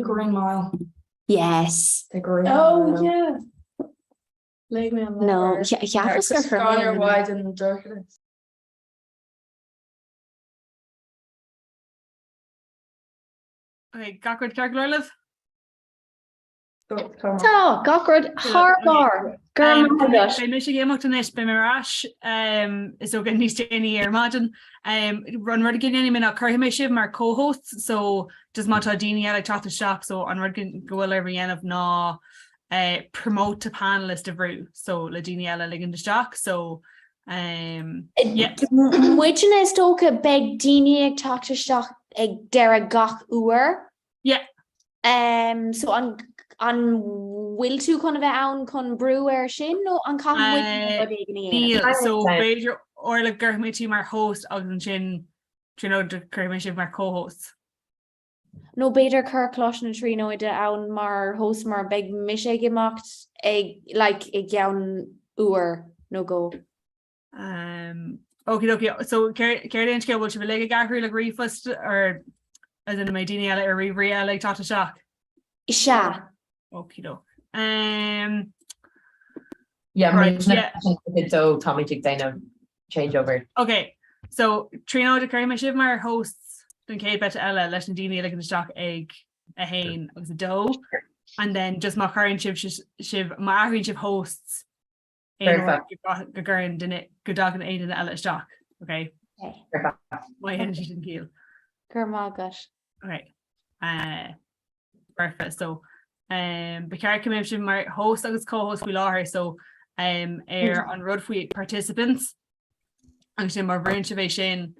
The Green Mile. Yes. The Green Oh Mile. yeah. Leave me alone. No, Chiapas are from Stronger, him. wide and darker. Okay, Gackward Clark Lorliv. Tá, gacrad Harbar. Gurmagat. Bei mis géach an is be marrás is ook níos déine imagine run rud gin min a chuimi sib mar co-host so just má daine ag chat shop so an rud gohfuil every end of ná promote to panelist of root so le daine eile ligin de staach so Muidin is tóca beg daine ag táteach ag deire gach uair. So an will tú chun bheith ann chun breúir sin nó an Níl so beidir orla ggurrma tú mar host agus an sin de chuimi sib mar co-host. No beidir churlás na tríóide ann mar host mar beg mis gemacht ag gaan uair nó go. Okay, so ceir scale bhil se bh le garú le rifast ar as in mé daine eile ar rihrí eile ag táta seach. Se. Okey-doke. So Tommy took down change over. Okay, so Trino de Curry sib mar hosts den cé bet eile leis an daine le an staach ag a hain agus a dó and then just má chuann sib má ahrinn sib hosts gogurann den go dagan éidir eile staach. Okay. Mai hen si an cíl. Gurmagat. Okay. Perfect. So becar cumim sin mar host agus co-host fi láthir so an rud faoi participants agus sin mar bhrin bhéh sin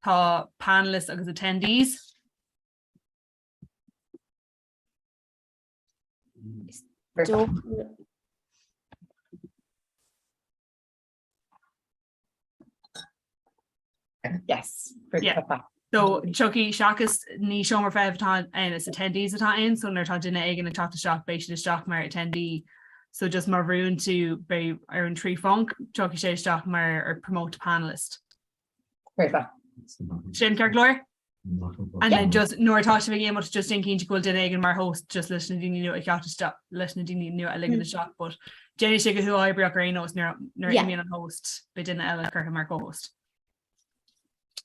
tá panelists agus attendees. Yes. Yeah. So Chucky Shakas ní seomar feh tá is attendees atá in so nar tá duine ag an chat shop béisi de staach mar attendee so just mar runún tú be ar an trí funk Chucky sé staach mar ar promote panelist. Sin cear glóir? And then just nóirtá se bhí éimeach just in cinn gohfuil duine ag an mar host just leis na daine nu ag chat leis na daine nu a ligan na shop but Jenny si go thu ebriach ar aos nar imíon an host be duine eile chu mar co-host.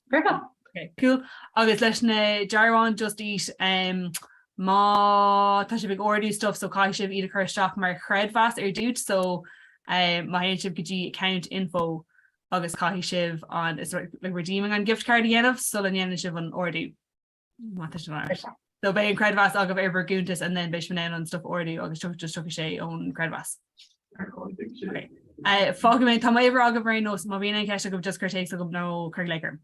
Perfect. Okay, cool. Agus leis na jarháin just eat má tá sé big orú stuff so cai sib iad chu staach mar chredhas ar dút so má hen sib gotí account info agus cai sib an is like redeeming an gift card dhéanamh so le dhéanana sib an orú. So bé an credhas agah ar gúntas and then béis man an stuff orú agus just tucha sé ón credhas. Okay. Fága mé tá éidir agah bhar nó má bhíon an ceiste go just chutééis a go nó chuir legur.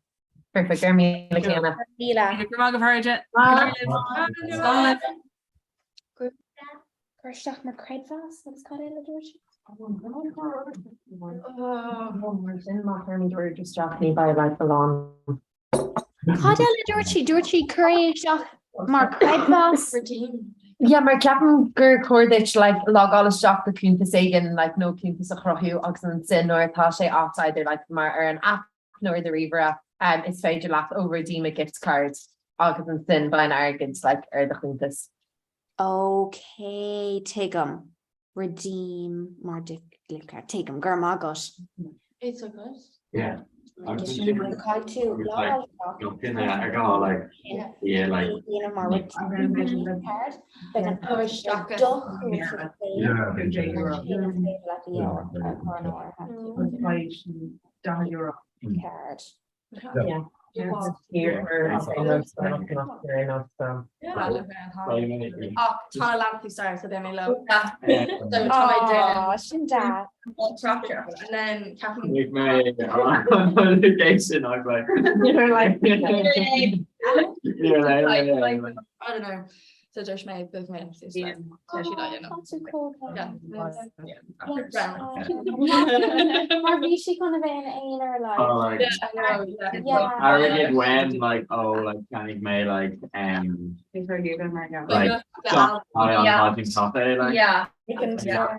Perfect. Mila. Chuisteach mar credhas agus cad eile dúirt? By like the lawn. Cad eile dúirtí chuisteach mar credhas? Yeah, my Captain Gur Cordich like log all shop the Cúntas again like no Cúntas a chrochu agus an sin or tá sé outside there like mar an app nor the river it's féidir leat ó redeem a gift card agus an sin by an arrogance like the Cúntas. Okay, take 'em. Redeem mar gift card. Take 'em. Gurmagat. It's so good. Yeah. I got like yeah like Here for Tá lamp star so then I love Sin dad. tractor and then Captain make my notification I'm like you're like you're like I don't know so there's my big man Mar bhí si chuna bheith in éonar oh like I really get when like oh like can you make like yeah like watching cafe like yeah Chicken Yeah.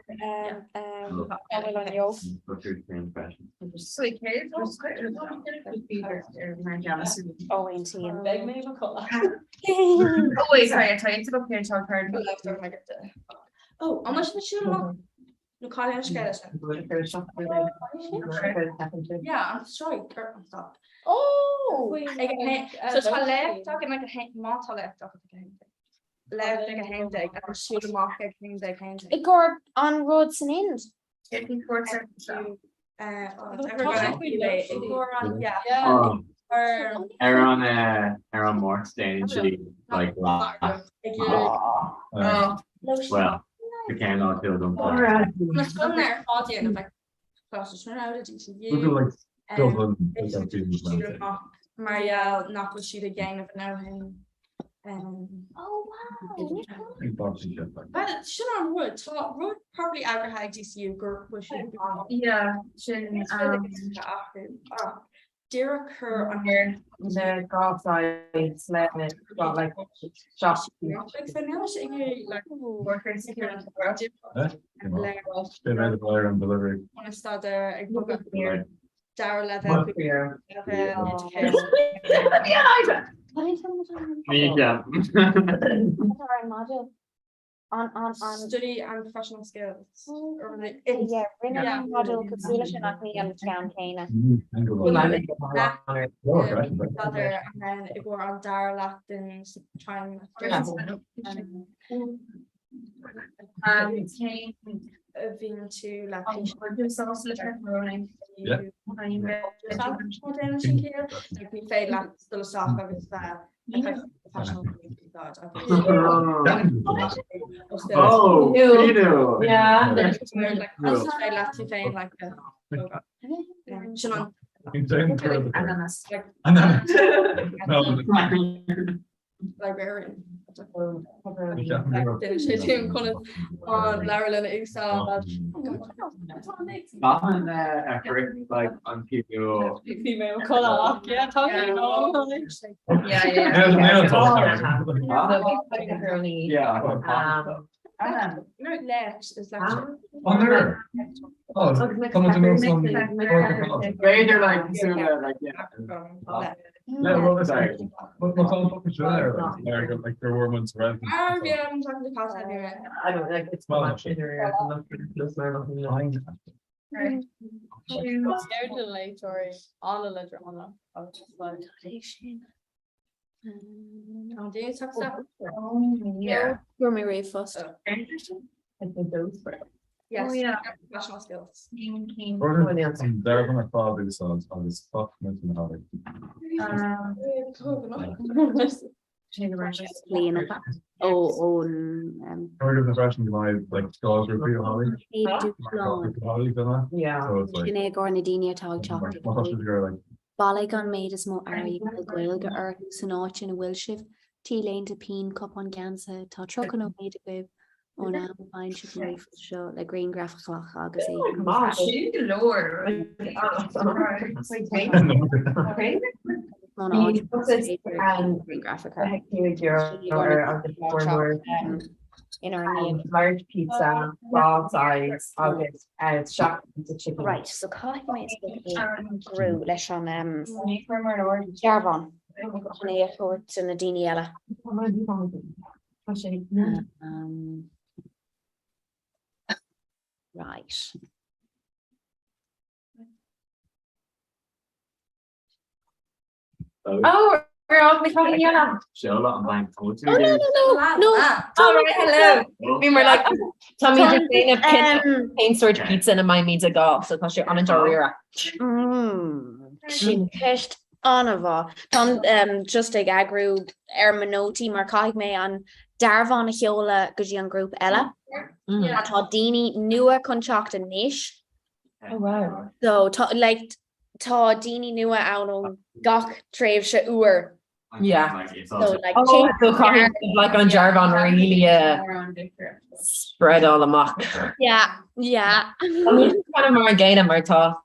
oil on yolk. What's your impression? Oh, and tea and Big maple colour. Oh wait, sorry, I tried to go here and talk hard. Oh, how much did you know? No, Carly, I'm scared. Yeah, I'm strike. Stop. Oh, So it's a left, talking like a hand, not a left, talking like a hand. Left like a hand egg, and shoot them off like hand egg, hand egg. it got on roads and end. Oh, Aaron Mark staying like last. Well, the candle till them. Let's go there, all the end of like, close to turn out of DCU. Marielle not with shoot again if I know him. Oh, wow. But should on wood, so wood probably ever had DCU group with shoot. Yeah, Derek her on here, the golf side, slamming, got like shop. like for now, she like workers here in the world. Been out of flyer and delivery. When I started there, I book up here. Daryl What level. for you? Me, yeah. Module. On Study and professional skills. Or like, yeah, Yeah. module could see it not me on town Cana. Other and then it were on Daryl Latin trying being to like Yeah. we fail like still soft agus professional Oh, you know. Yeah. like to fail like Shannon librarian on Larry Exile Not a correct like on people. female colour Yeah. Yeah. no left is like Oh, someone to know some. They're like similar, like yeah. Yeah, well, that's Sorry. what's on top of there? Like there were ones around. yeah, I'm talking to Casa anyway. I don't like it's Well, much easier. On the ledger on do you talk stuff? Yeah. You're my rave first. I think those were. Yes, Oh, yeah. professional skills. There from my father songs on this fuck mention how Clean it. Oh, heard of the fashion my like scholars were pretty holly. Holly done Yeah. that. So it's like Sinné go nadíine tá my chocolate. husband's girl like Balig an méid is mó airí gohilga ar sanáit in a bhfuil sibh tí lein de pin cop an gansa tá trocan ó méid a goibh ó ná fáin si réif seo le green grafach agus é Lower. green graphic in our name. Large pizza, all size, August, and shop pizza chicken. Right, so caiith mé grú leis an Jarvan chuné chuirt in na daine eile. Right. Oh, we're all becoming yellow. Show a lot of blank photos. No. All right, hello. We were like, Tommy just saying a paint storage pizza in my means a golf, so because you're on a Dorira. Sin ceist anna bha. Tá just ag agrú manótí mar caiith mé an darbhán a cheola go dtí an grúp eile. Yeah. Tá daoine nua chun teacht a níis. Oh, wow. So tá daoine nua ann ó gach tréimh se uair. Yeah. So like Oh, so kind of like on Jarvan really spread all amok. yeah. I mean, it's kind of more again and more tough.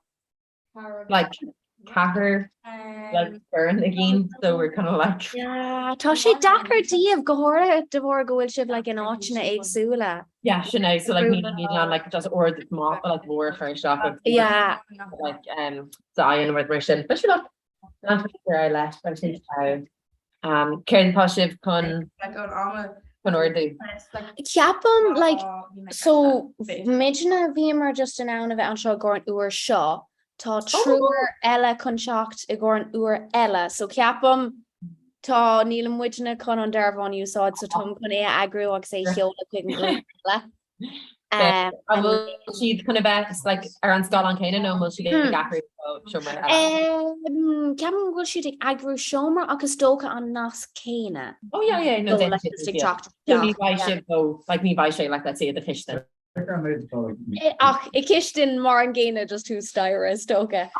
Like Cather like burn again, so we're kind of like Yeah, tá sé dachar díobh gohora de bhór gohfuil sib like an áitina agsúla. yeah, you know, so like me on like just ordered the mop like more for shop Yeah. like Zion with Russian, but you know, not where I left, but I think Karen Poshiv con order. Ceapam like so midna bhímar just an ann of it an seo gcóir an uair seo tá trúr eile chun seacht I gcóir an uair eile so ceapam tá níl muidena chun an dearbháin úsáid so tom chun é agrú agus é cheola chuig an uair eile. She's kind of best like around Scotland kind of no she get gaffer Ceapan bhfuil siad ag agrú seomra agus dócha an nas céine. oh yeah no So, like, stick teacht. me buy shit though like me buy shit like let's say the fish then Ach, I kistin mar an géine just tú stair is tócha.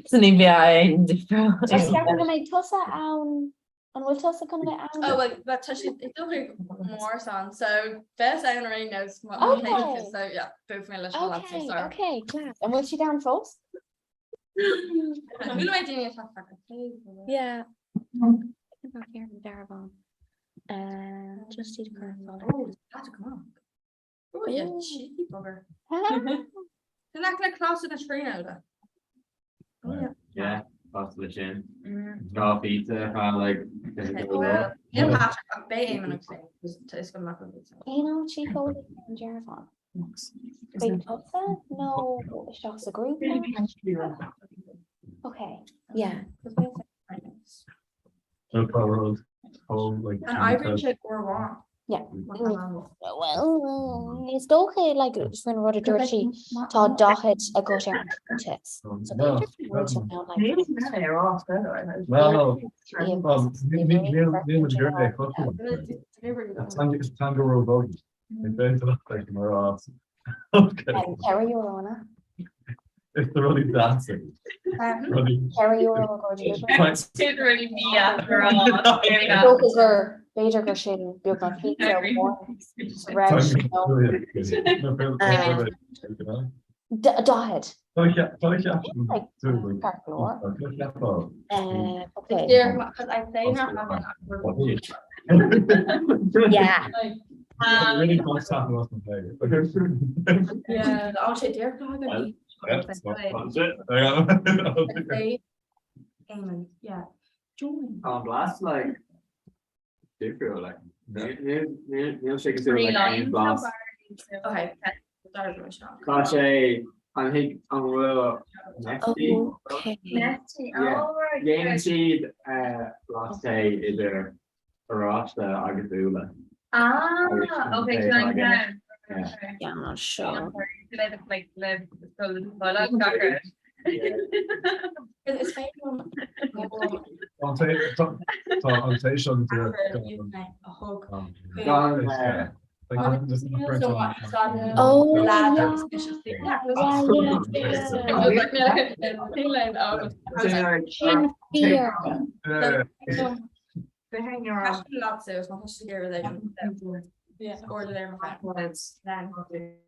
so ni be mé tusa an bhfuil tusa chun bheith Oh, an. well, but touch it still more on. So best I already knows what Okay. I'm taking. So yeah, both my little lads. Okay, Sorry. okay, class. And bhfuil si down fós? Who do I do need to talk about? Yeah. Here in Darabon. Just need to Oh, that's a come on. Oh, yeah, Ooh. cheeky bugger. correct. They're not gonna cross the screen over. Oh, yeah. Yeah, past the chin. Draw pizza, kind of like. Well, yeah, Patrick, I'm baiting when I'm saying it's gonna happen. You know, Chico in Darabon. Big tusa? No, it's just a group. now? Okay, yeah. No problem. Oh, like. And Irish it or what? Yeah. Well, is dócha like fan rud a dúirtí tá dochid a go ar an tips. So No, no. It's Tango Road. Okay, Carry your Rona. if they're only dancing. Running. Carry your Rona. Right. Literally me after all. There we go. Dócha gur beidir gur sin beag an pizza dohead. Okay. Because I say not having Yeah. Really nice to have lost my favorite. yeah, I'll say dear God. That's it. Say amen. Yeah. Join. Blast like. Different, like. Neil shaking through Three like lines. blast. Okay. That was my Crochet, I think I'm will next week. Okay. Yeah. Game seed, latte is there. Rasta Agatula. Okay, so I'm done. Yeah. Yeah, I'm not sure. Like live so the It's fake. I'll say something to A hug. Oh, Lad, yeah. suspicious thing. Chin fear. They hang around. Lots of not scared they yeah, order there my It's then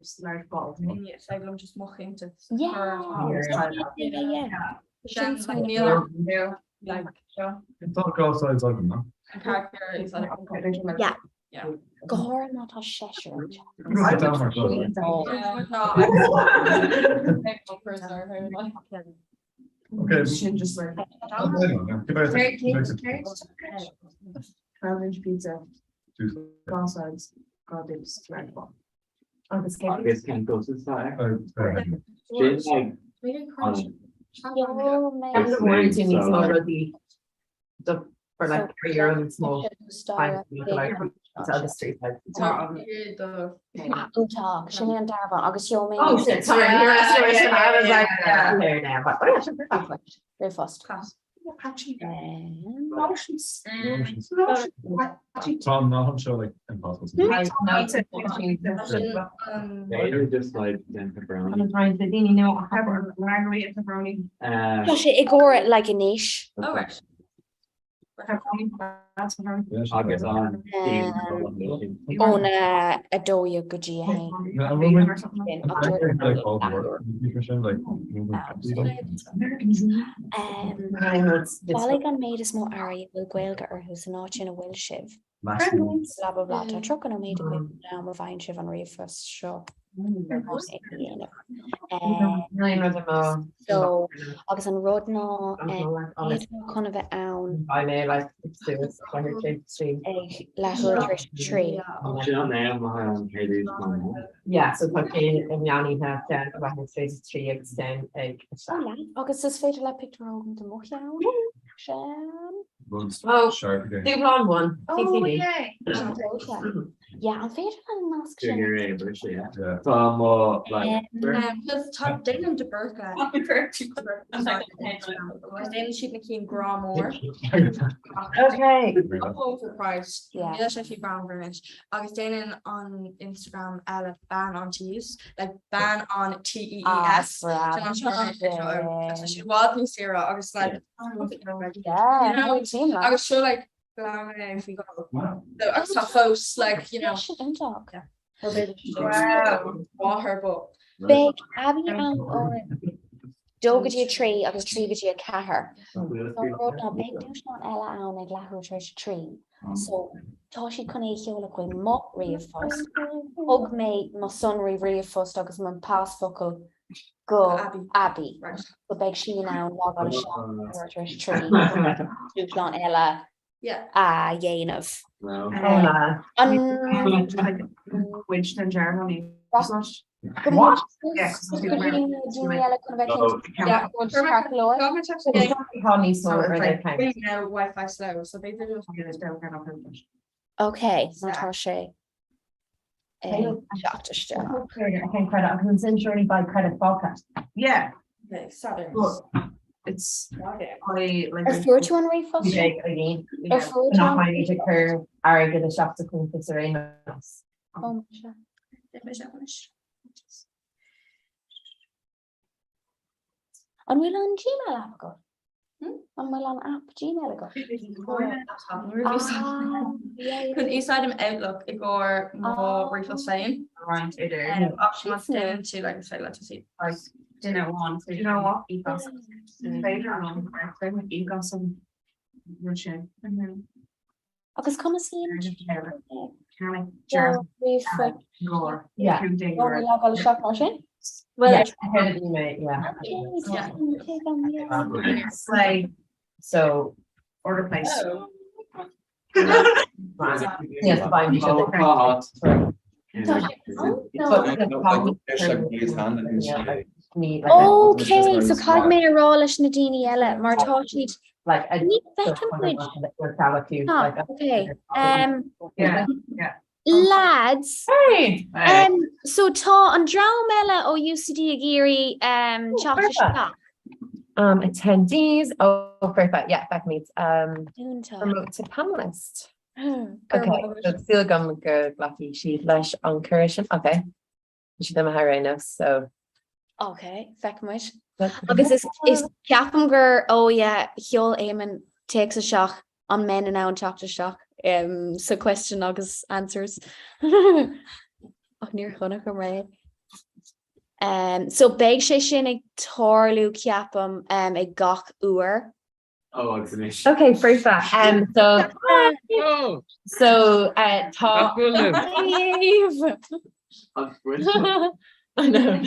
smart fault. yes, I'm just mocking to Yeah. Shin like Neil like show Talk outside them, no? character is like Yeah. yeah. Gahora not a Cheshire. Sit down, my brother. Okay. Just like Give 12-inch pizza, it all sides, God, it's smart fault. Oh, this I guess can go to side. to. She's like. Yo, man. I'm worried to me So- already. For like 3 year old small. Star. Tell the street. Utah, Shin and Darabon, August Yo me. Oh shit, sorry, your restoration, I was like, there now, but what should Very fast. Tom, no, I'm sure like impossible. They're just like Denver Brownie. I'm trying to think, you know, Margarita pepperoni. Gosh, it gore it like a niche. Oh, right. Agus on. Óna a dóia go dtí a hain. Yeah, I'm wondering- like all the work, nutrition, like. Bálaigh an méid is mó airí bhfuil gaeilge orthu san áit sin a bhfuil sibh. Bla bla bla tá tro an méid go ná mar bhain sibh an riomh seo. So agus an rud ná chuna bheith ann I may like do it for her kid stream. ag lethúir trí. Yeah, so fucking in Yanni have ten about his face tree extend egg. Agus is féidir le pictúm de mocheann Oh, Sharp again. do on one. TCD. Ja an féidir an nasc sin. Yeah. Plus tá déanam de burca. Déanam siad na cín gra mór. Okay. Overpriced. Yeah. Yeah, sé fi brown vernish. Agus déanam on Instagram ban on teas, like ban on TEES. She was ní sira agus like agus show like glam if we go. So agus tá fós like you know. Wow. Her book. Big Abby an ó dógadtí trí agus trígadtí a cethir. ná big dúsná eile ann ag lethú treéis trí. So tá si chun é cheola chuin mo riomh fós. Thug mé má son riomh fós agus man pás focail go Abby. Go beag sin an lágáil se treéis trí. Dúsná eile Yeah. a dhéanamh. Which in Germany. What? Yeah. Honey so Wi-Fi slow, so they did Okay, tá sé seachtaiste. I can credit. I can send surely by credit podcast. Yeah, Okay, Saturn. it's Okay. Ar fuirtú an réfos? Again. Ar fuirtú Not an my music her are good shop to come to Serena. An bhfuil an Gmail app go? An bhfuil an app Gmail go? Kun inside him Outlook it go more refill saying around it. option must get into like say let's see. Dinner one. You know what? You got some. You got some. Russian. Agus cum sí Yeah. leáil seach mar sin? Yeah, I heard it email, yeah. It's like, so Order place. yes, find each other. Okay, so cad mé a rá leis na daoine eile mar tá siad Like a ní bheicim muid. Okay. Yeah. Lads, Hey. so tá an drama eile ó UCD a géirí teachta Attendees. Oh, perfect. Yeah, that means Dúnta. promote to panelist. Okay, so still gum go lucky. She lesh on correction. Okay. She them a now, so Okay, feic muid. Agus is ceapam gur ó cheol éman takes a seach an men an an teachta seach. So question agus answers. Ach níor chuna go ré. So beag sé sin ag tárlú ceapam ag gach uair. Oh, it's an issue. okay, perfect. Oh, So that's talk. brilliant. I know.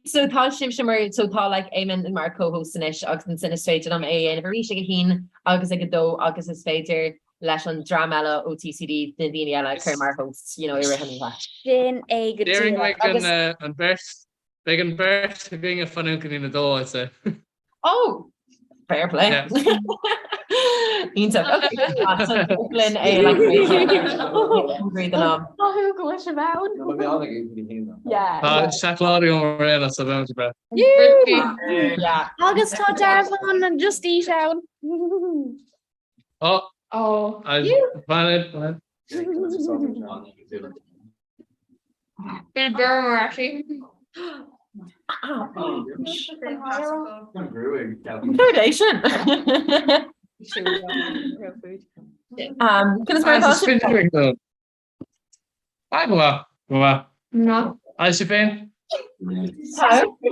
So tá sim simmer so tá like Eamon and Mark co-host inis agus an sinna straight am a very hín agus ag dó agus is féidir leis an dramela OTCD den daine eile chu mar host, you know, I hanna that. Sin ag go Daring dtí like agus an burst, like an burst being a fun in the door. I'd say. Oh, fair play. Yeah. Ínta, okay. So Brooklyn like breathing on. Thú go leis bhn? Yeah. Claudio Moreno, so that was bad. Yeah. Agus tá dearbhán an just eat out. Oh, I find Donation. Can I That's start? spinning though. I go out. No. I Siobhan.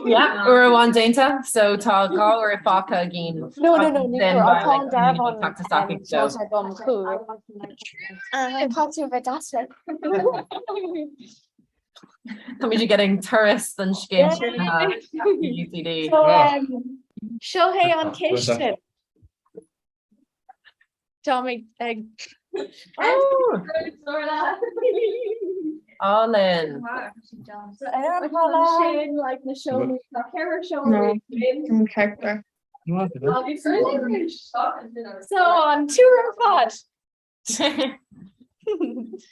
Yeah, or one dainta, so tá gá or fáca gin. No, Then I'll by, call like, Darvon practice talking, so. I talked to about that one. Come you getting tourists and skate UCD. So, Oh. Shohei on What's that? Kitchen. Tommy, Oh, all in. like the show, the camera show. No. Character. So on tour pod.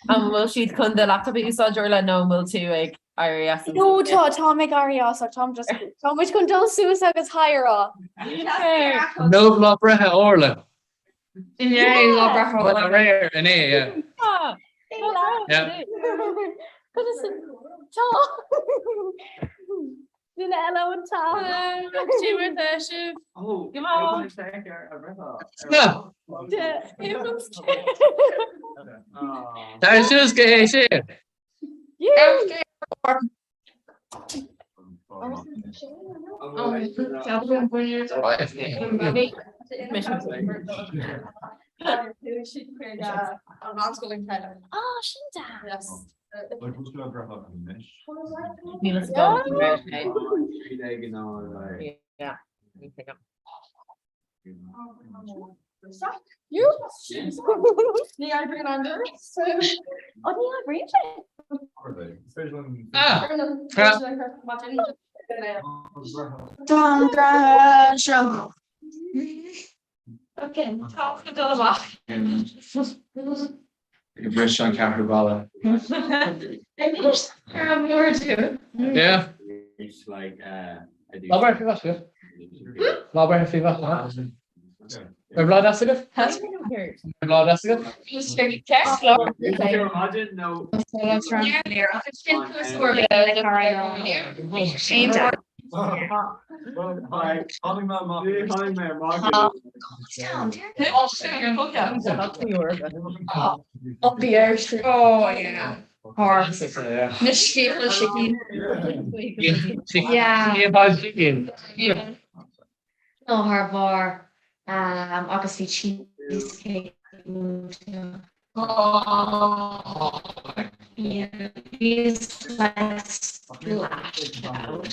Will she'd kun the laptop you saw Jorla no will too like IRS. No, Tom Megarios or Tom just Tom which can don't suicide is higher off. No Labreha Orla. Yeah, he's all back But a rare and yeah. Yeah. Hello and Tom. Oh. Come on. Yeah. That's just gay shit. Oh, Shinda. Yes. Like, who's gonna grab up in this? Let's go. Yeah. You? Yeah, I bring it under. So. Oh, yeah, read it. Are they? Especially when- Ah. Show. Okay, talk to the box. British on Capri-Bala. Yeah. It's like Labreha Fiva good. Labreha Fiva. Blood that's good. Blood that's good. Imagine no. Calling my mom. Up the air. Oh, yeah. Or. Yeah. Yeah. No harbor, obviously cheesecake. Oh. Yeah, he's like splashed out.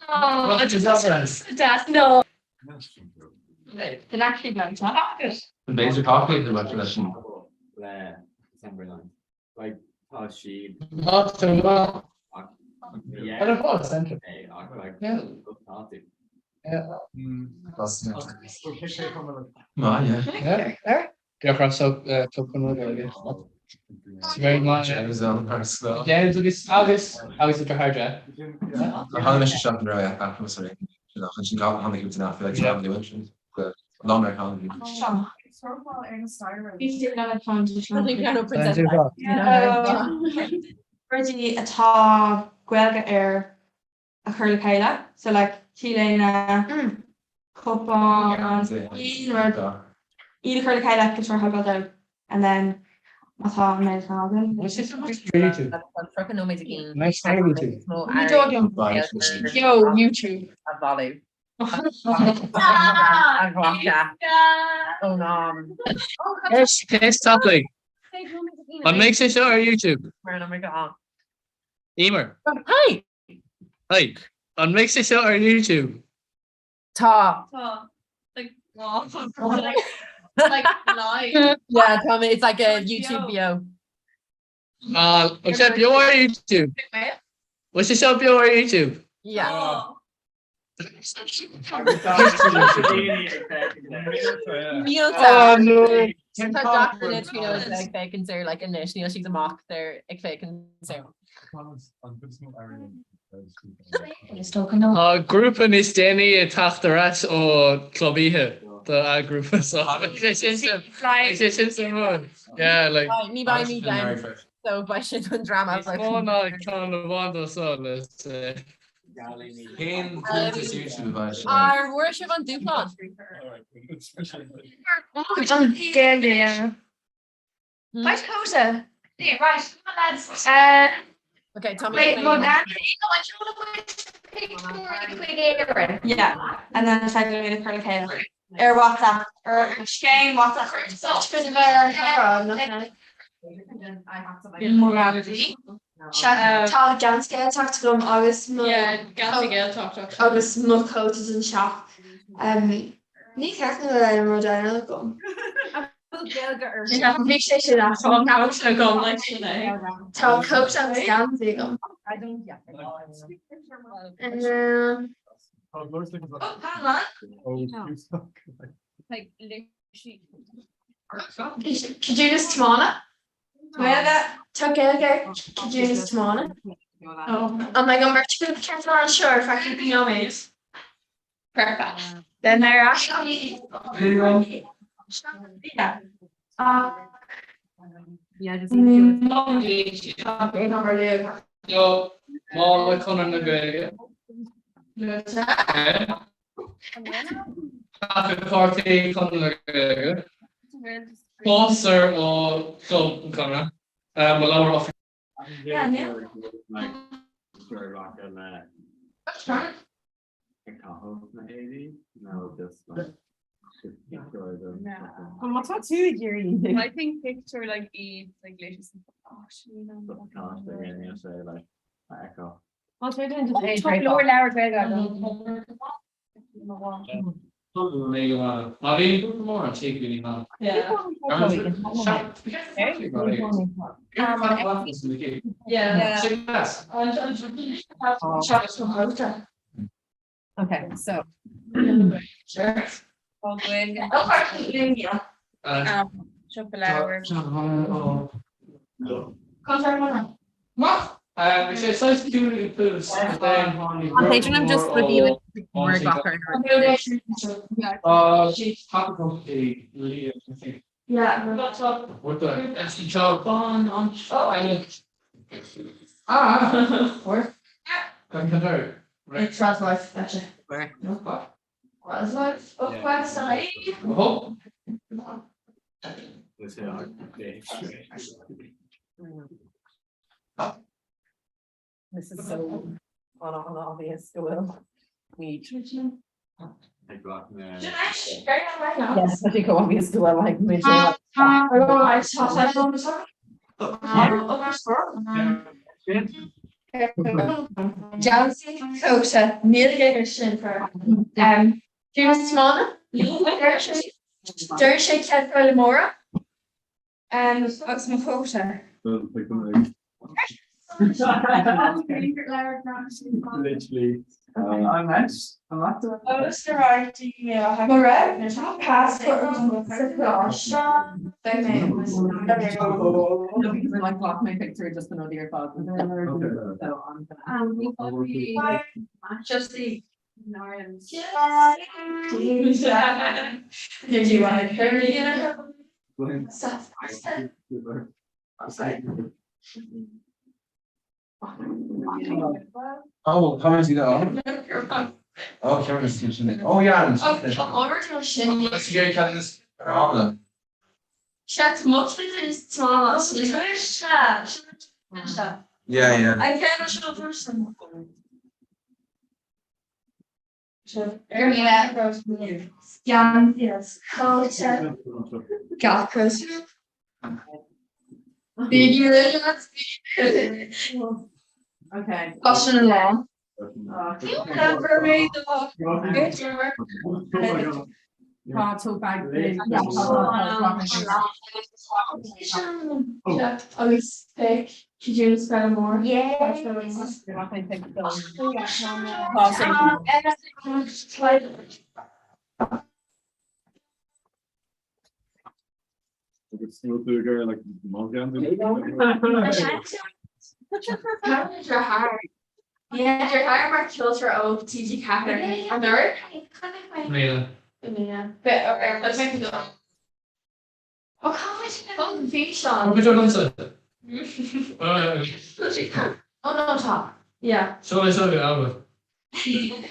Oh, that no. Then actually going to it. The basic coffee is about lesson. December 9th. Like, how she. Not too well. Yeah. I don't know, centre. Hey, like, Yeah. Yeah. Yeah. Yeah. Go across up Tucson, I guess. It's very much. James August is hard job. Han is shot bra jag kan för sig. Så han ska han gick ut när för examen det var. Långa han. He's doing another foundation. Reggie atá gwelga a chur le chéile, so like Chilena cupán iad chur le chéile go ha go and then atá me hagan. What's this on YouTube? Nice to meet you. Yo, YouTube. A value. Oh no. Yes, topic. On Makes It Show or YouTube? Where am I going? Emer. Hi. Hi. On Makes It Show or YouTube? Ta. Like, like live. Yeah, tell me it's like a YouTube video. Except your YouTube. What's the show your YouTube? Yeah. Oh no. Doctor like bacon there like initially she's a mock there ik bacon so. Grúpa is déine a taachtarás ó clubíthe the grúpa so yeah like Me by me down. So by shit when drama I was like oh no kind of wanda so let's Cén clúnta siúil bhaid. Our worship on Dupont. Right, Cosa. Right, come on, lads. Okay, tell me. Wait, well, Dan, yeah, and then it's like a little curly hair. Or WhatsApp, or Shane WhatsApp. Such good Tá Ganscé talk gom agus Ganscé agus mo coaches and shop. Ní ceach le Rodina gom. Bhí sé sin tá gom le sinné. Tá coach agus Ganscé gom. Could you just tomorrow? Tá gailge could you just tomorrow? Oh my god, merch good careful on sure if I keep you on perfect. Then they're actually yeah. Yeah, just Yo, má le chunar na gaige. Cartaí chun na gaige. Sponsor ó sub Comhrá. Má leabhar off. What's that too, Gary? I think picture like E like latest. What's we doing just age right Lower lower Má bhí mór an tí go ná. Okay, so sé sais cúí plus I'm just reviewing word locker. Yeah. What the job on Where? Right. Trust life, gotcha. Where? Was life up website? Oh. This is so obvious to Will. Neat. Yes, I think obvious to Will, like me. Johnson, Kosha, Neil sin for James Small, Dershake Cat for Lamora, and Oxma Kosha. Literally. I'm nice. I'm not the. Oh, it's the right email. I'm alright. There's no passport. Because I like block my picture just to know your thoughts. Just the. Did you want to hear me again? Oh, how is it on? Oh, camera's teaching it. Oh, yeah. Over to Shin. Let's get this. Chat mostly is small. Yeah. I can't show person. Scan, yes, culture. Got culture. Okay. Caution and law. You never made the law. Tote bag. Always pick. Could you spell more? Yeah. Like Your heart. Yeah, your heart mark filter of TG Catherine. Another? Yeah. But let's make it go. Oh, how much confusion? Oh no, top. Yeah. So I saw it out. You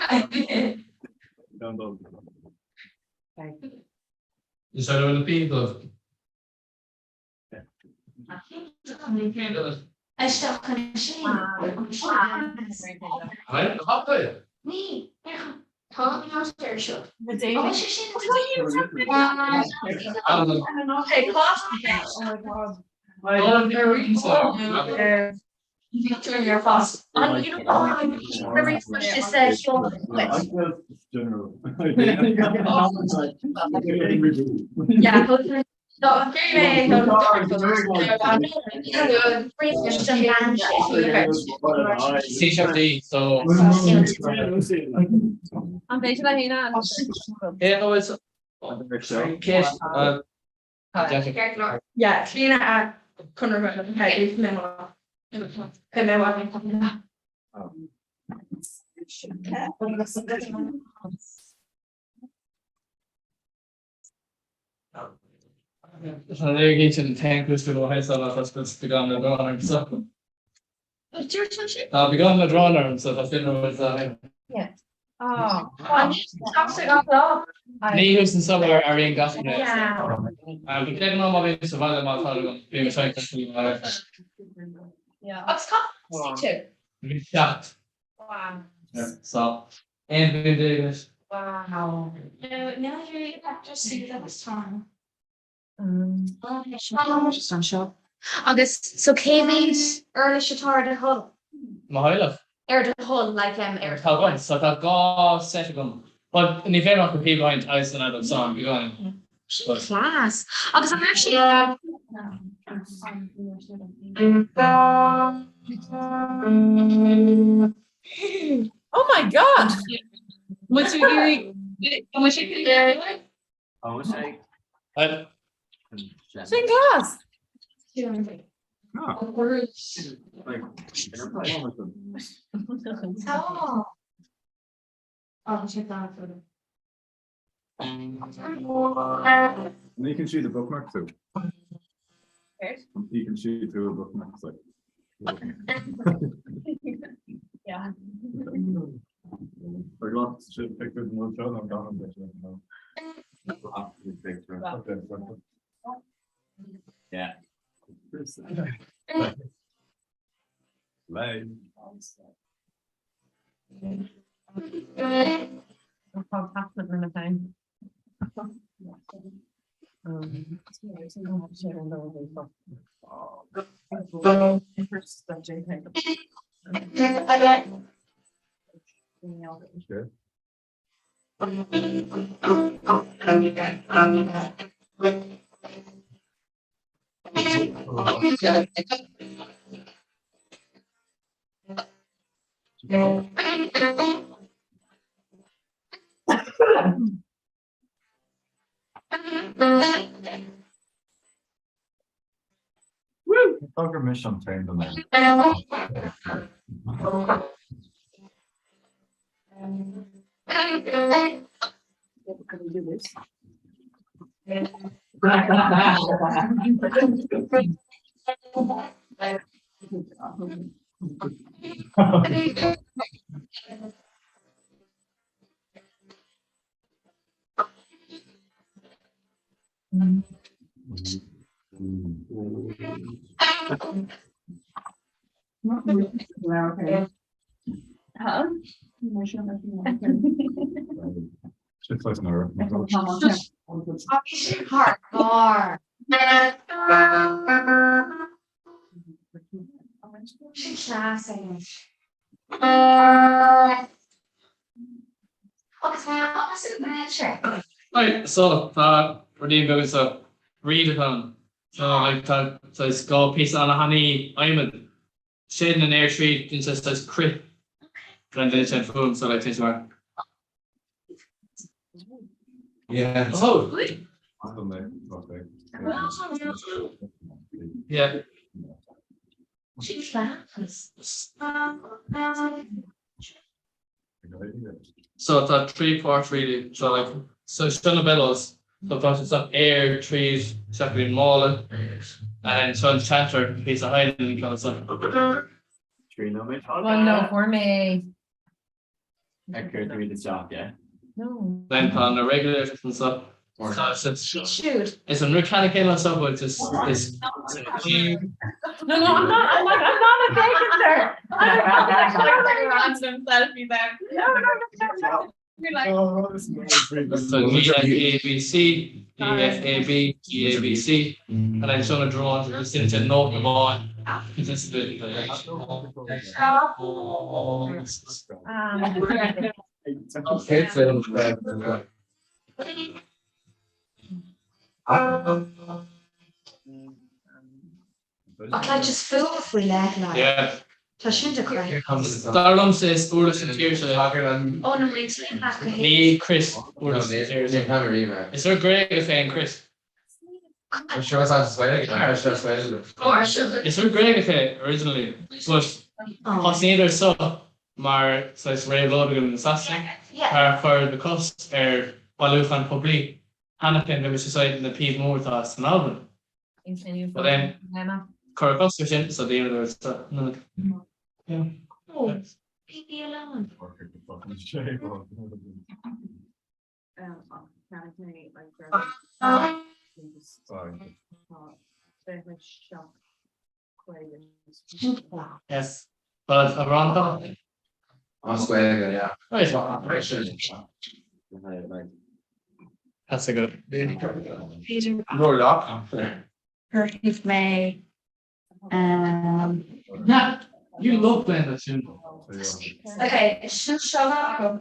started with the people. Esta kan Right? Hop there. Nee, Tom downstairs show. The Oh, daily. she Hey, oh my god. Turn your fast. And you know what? The reason she said she'll quit. Yeah, no, C-sharp-D, so. I'm based on Hina. Yeah, no, it's. Kate, Yeah, Trina at Comhrá, okay, memo. so there you get in tank with the high side that's supposed to be on the drawing, so. What's your shit? I'll be on the drawing, so that's been with that. Oh. News and some are in gas. Yeah. We didn't know what we survived my father being trying to Yeah. What's called? be shot. Wow. So, and we did this. Wow. Now you have to see that was time. August, so Kaylee's early Shatar the Hull. Mahalo. The Hull, like air. Talgón, so that go set gun. But in the event of the people behind ice and other song, we're going. Class. August, I'm actually Oh my god. what's your doing? How much you can I would say. Sing class. Like, Oh. Oh, check that for them. and you can shoot a bookmark too. You can shoot through a bookmark. It's like. Yeah. I got shit pictures in one shot. I'm gone. Yeah. Like. Sure. Dogger mission trained on that. Shit, like no. Hardcore. Classing. Right, so we're doing going to read upon. So like that says go piece on a honey Iman. Shading an air tree and says crit. And then it's in food, so like this one. Yeah. Oh, Okay. yeah. So that 3 parts really. So like so Shona Bellows, the process of air, trees, secondly mauling, and so chatter, piece of hiding kind of stuff. One no for me. Accurate read the job, yeah. No. Then on the regulators and stuff. Shoot. It's a mechanical and stuff, but it's No, I'm not a bacon there. Random selfie there. You're like, so G F A B C, E F A B, G A B C, and then some of the drawings are just into note of all. It's just a bit like. like just full of leg like. Yeah. Tá siúd a craig. Darlum says Urlas and Tears. Oh no, it's like that. Me, Chris, Urlas and Tears. Is there Greg a fan, Chris? I'm sure it's not sweating. It's just sweating. Is there Greg a fan originally? But what's neither so, maar zoals Ray Logan in the Sassy, for the cost Walu van Publi, Hannafin, there was decided the P more to us an album. But then, Coracos was in, so the other was yeah. Oh, leave me alone. Yes. But around that. I'm sweating, yeah. Oh, it's not. That's a good. No lock. 30th May. Yeah, you love playing that tune. Okay, it's just show up. Oh,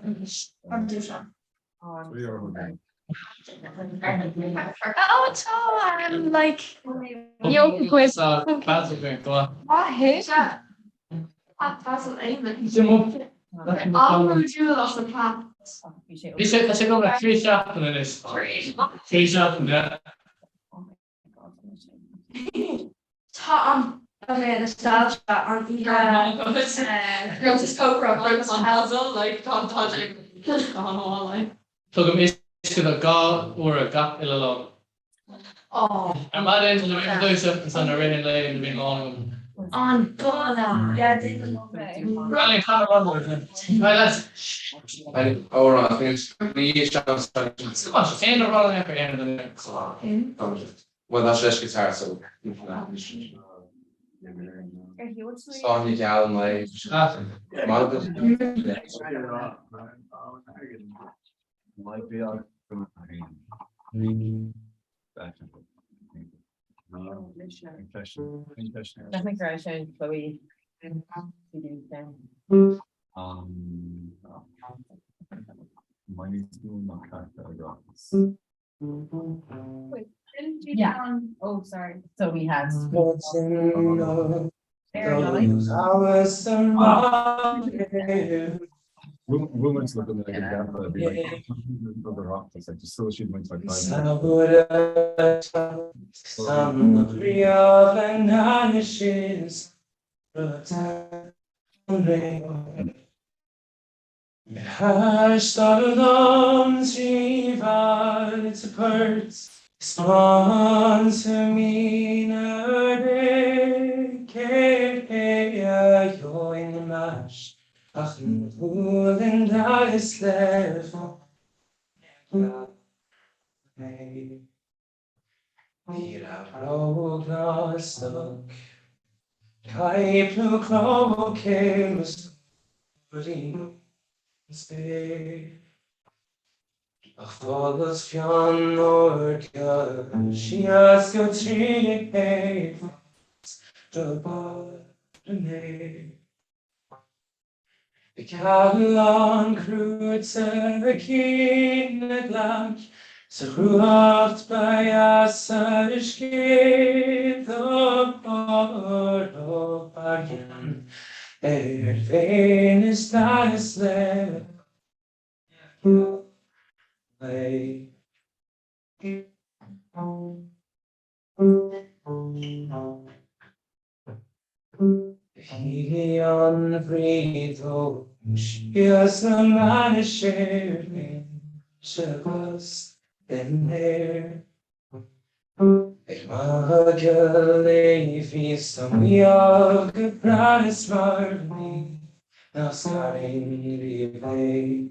it's all I'm like yoga quiz. So, that's okay, go on. I hate that. That's an amen. Zoom up. I'm gonna do lots of plans. I said go back 3 shots and it is. 3 shots and that. Tom, okay, nostalgia on the girls is Comhrá, girls on Hazel, like Tom Todrick. Oh, like. Took him is to go or a gap in a log. Oh, I'm not into the do something on the rain lane and being on. on Donna. Yeah, they love it. Running kind of run with it. Let's. Oh, right. I think it's the shots. Come on, end the rolling after end of the next. Well, that's just guitar, so. Song you can like. Might be out from confession. Let me crash in, Chloe. Mine is still not character. Yeah. Oh, sorry. So we had. Women's looking like a gap, but be like other optics, like just so she went like Sponsor me in the mash. Ach, nur wenn da ist Leben. Wir haben stock. Kai plu klobo kemus. Ach, volles fjern Nordja. Schias go trig hei. The bar Ik had lang groeten gekend lang, ze groeit bij asser schiet op again. Venus daar is leven. Helion vrido. Yes, the man is sharing, circles in there. Ik mag je leven, som jag gratis var me. now starting to play.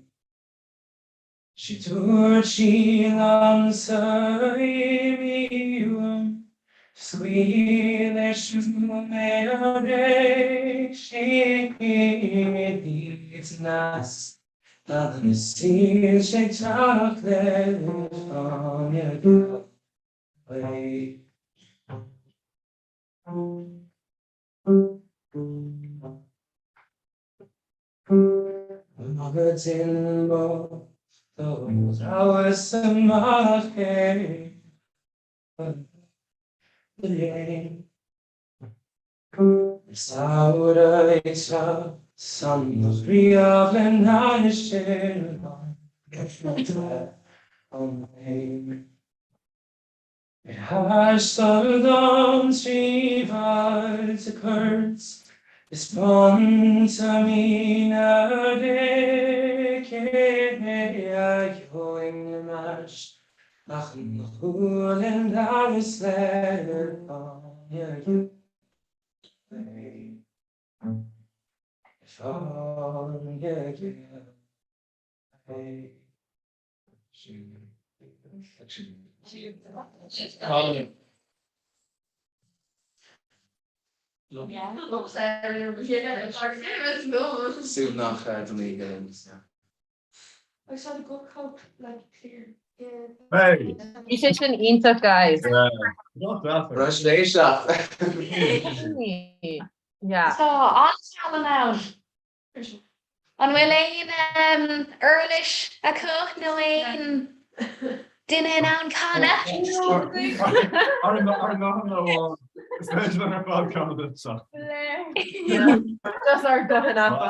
She torchy lansarium, squealer shumere, she needs nas, the sea shakes chocolate from your way. Nuggets in both those hours of my hair. Saura isa sanria venane shela. It has some strives occurs. Spontamina decaya going mash. Ach, cool and I was there on you. If on Soon nach to me again. I saw the book coat like clear. Hey. You should an inta guys. Not that. Rush Nation. Yeah. So on now. An bhfuil earlish a cook no ein duine an canna. Especially when I found Canada. So. Just our going up.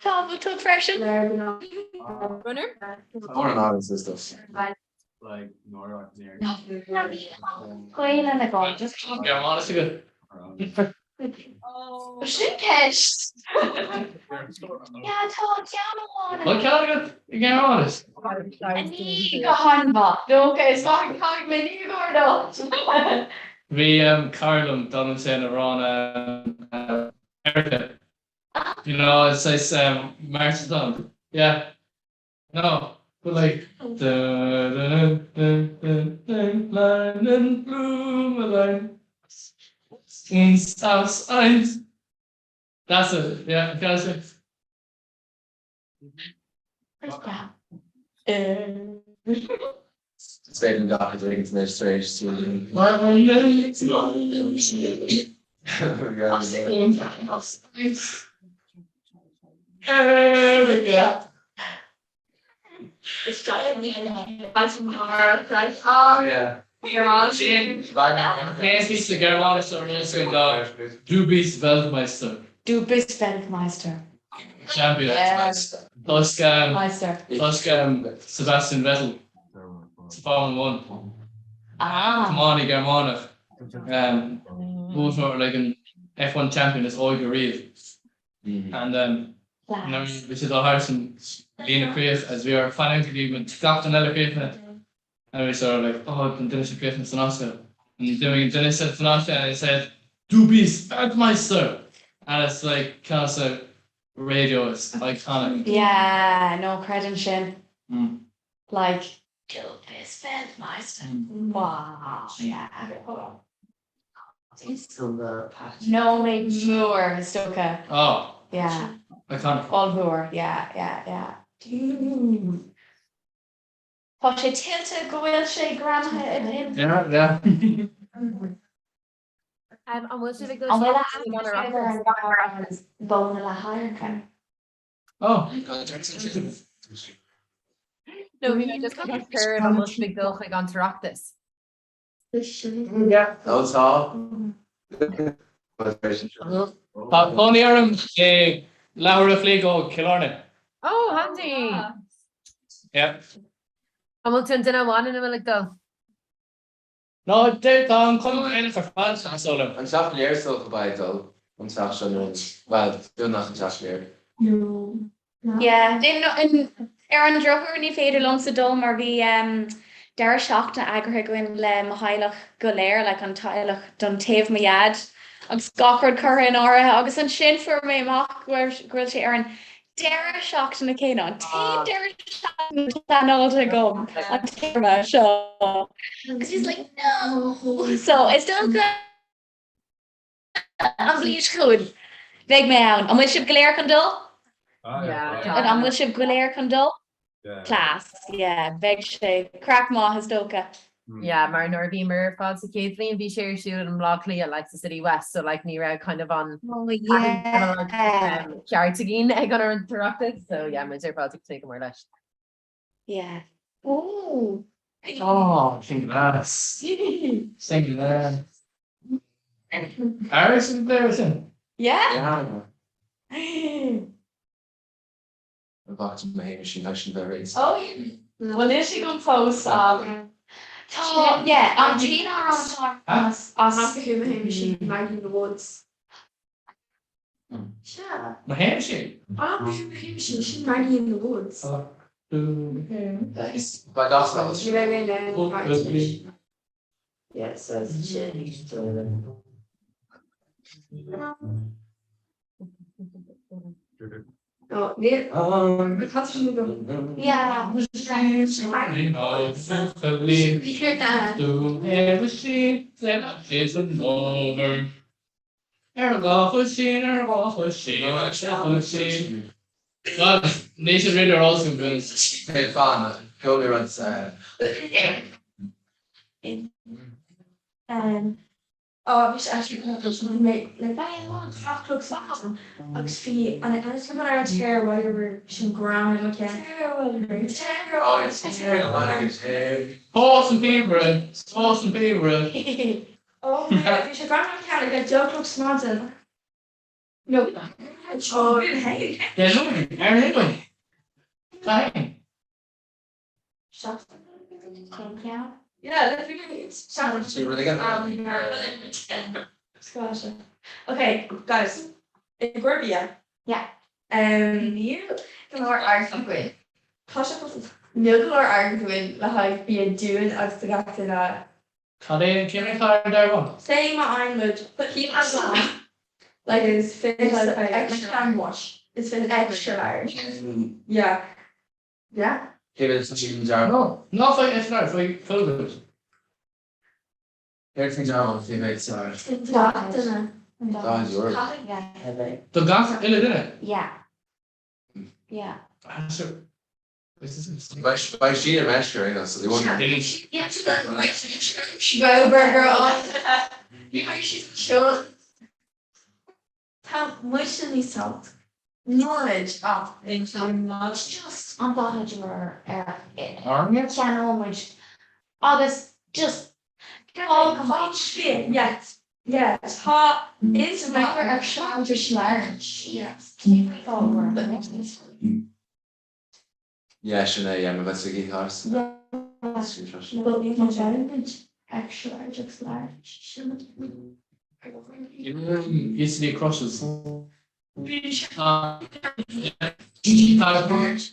Tá tú freisin? Runner? Or not is this stuff. Like Nora near. Coile na gá just Yeah, honestly good. sin peis. Ja tá ceanhána. Look at it, you get honest. Ní go hanmha. Dócha is fá caiig me ní gordó. We Carlum done saying around Erica. You know, it says March done. Yeah. No, but like line and bloom line. In South Side. That's it. Yeah, that's it. Stayed in Docker drinking from this stage. Erica. It's driving me hard. Oh yeah. Your mom. Nancy's the girl on so Du bist Weltmeister. Du bist Weltmeister. Champion. Yes. Plus Meister. Sebastian Vettel. Formula 1. Come Ah. on, Germanic. Who's not like an F1 champion is Olga Reeve. And which is our house in Lena Creative as we are financially with Captain Ella Creative. And we sort of like, oh, I'm Dennis Creative and Oscar. And doing Dennis and Oscar and I said, Du bist Weltmeister. And it's like kind of radio is iconic. Yeah, no credit shin. Like Du bist Weltmeister. Wow. Yeah. No made more Stoka. Oh. Yeah. Iconic. All more. Yeah. Tá sé tiltte gohfuil sé gramthe in. Yeah. And we'll see if it goes. An bhfuil bóna le haircha. Oh. No, we just got prepared and must be go like on this. Yeah. That's all. Only Laura Fligo Killarney. Oh, handy. Yeah. Hamilton didn't want to like go. No, they're coming in for fans. I saw them. An seach léir sto by though. An seach sin well, do nach an seach léir. Yeah, in an drochar ní féidir long sa dul mar bhí deir seachta agrathe goin le mo hailech go léir le an tailech don taobh ma iad agus gachard chur in ára agus an sin fu mé amach ghfuil sé ar an deire seach na cé an te deire análta gom an téma seo. Because he's like, no. So it's still good. An bhí chuúd. Bheith mé ann. An bhfuil sib go léir chun dul? An bhfuil sib go léir chun dul? Class, yeah, bheith sé crack má has dócha. Yeah, mar nor bhí mar fád sa céadlíon bhí sé siúd an blog lí like the City West, so like ní ra kind of on ceartagin ag an interrupted, so yeah, my dear fád take more leis. Yeah. Ooh. Oh, singulas. Singular. Harrison, Harrison. Yeah. Box my machine action very. Oh, well, is she going to post? Yeah, I'm Gina on us. Machine Maggie in the woods. Sure. My handshake. Machine Maggie in the woods. Nice. By gospel. Yeah, it says Jenny. Oh, yeah. Yeah. Nation Radio are also good. Hey, fun. Go me run Oh, bhís mé le bh fachluach fásan agus fi an go ar teir bhaidir sin ground le Horse and favorite. Horse and favorite. Oh, bhí sé ground ce le joach smátan. No, hey. Yeah, no, anyway. Fine. Yeah, let's okay, guys. In Gurbia. Yeah. You can arguing. Nil arguing like be a doing as the got to that. Can I call that one? Say my Ironwood, but he has on. Like his fit extra hand wash. It's fit extra large. Yeah. Yeah. Give it some jar. No, not like it's not for food. Everything jar on female side. The gas in it, isn't it? Yeah. Yeah. By she and master, you know, so they won't. Yeah, Burger on. She's sure. How much in these salt? Knowledge of Just an báidir Army? ceanóid agus just yes. Yes. Hot is remember ar seáidir large. Yes. Over. Yeah, Sinead, yeah, that's a good horse. Extra large, extra large. Yesterday crosses. Two large.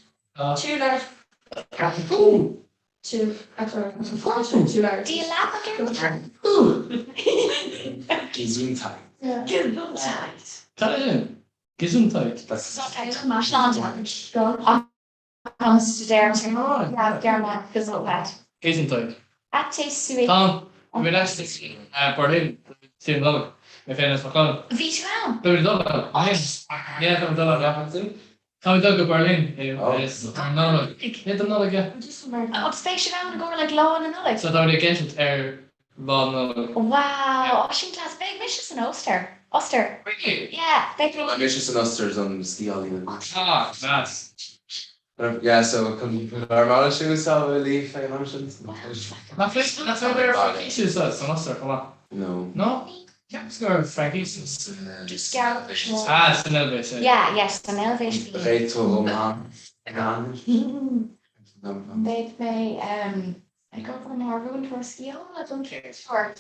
Two large. Do you laugh again? Gesundheit. Gesundheit. That's Gesundheit. Ate sui. Tom, we last Berlin. Same level. My friend is McConnell. Vietnam. But we don't know. Yeah, I'm done. Come to Berlin. Yes. No. Hit another guy. Oh, space around and go like low on another. So that against air bomb. Wow. Ocean class big missions in Ulster. Ulster. Really? Yeah. Big ambitious and Usters on ski all Ah, nice. Yeah, so our model shoes how we leave emotions. That's how they're Frankie's us. Come on. No. No? Yeah, let's go with Frankie's. Just scout. Ah, it's an elevation. Yeah, yes, an elevation. Great to They'd may I go from Harvard to a ski hole, I don't care. Sure.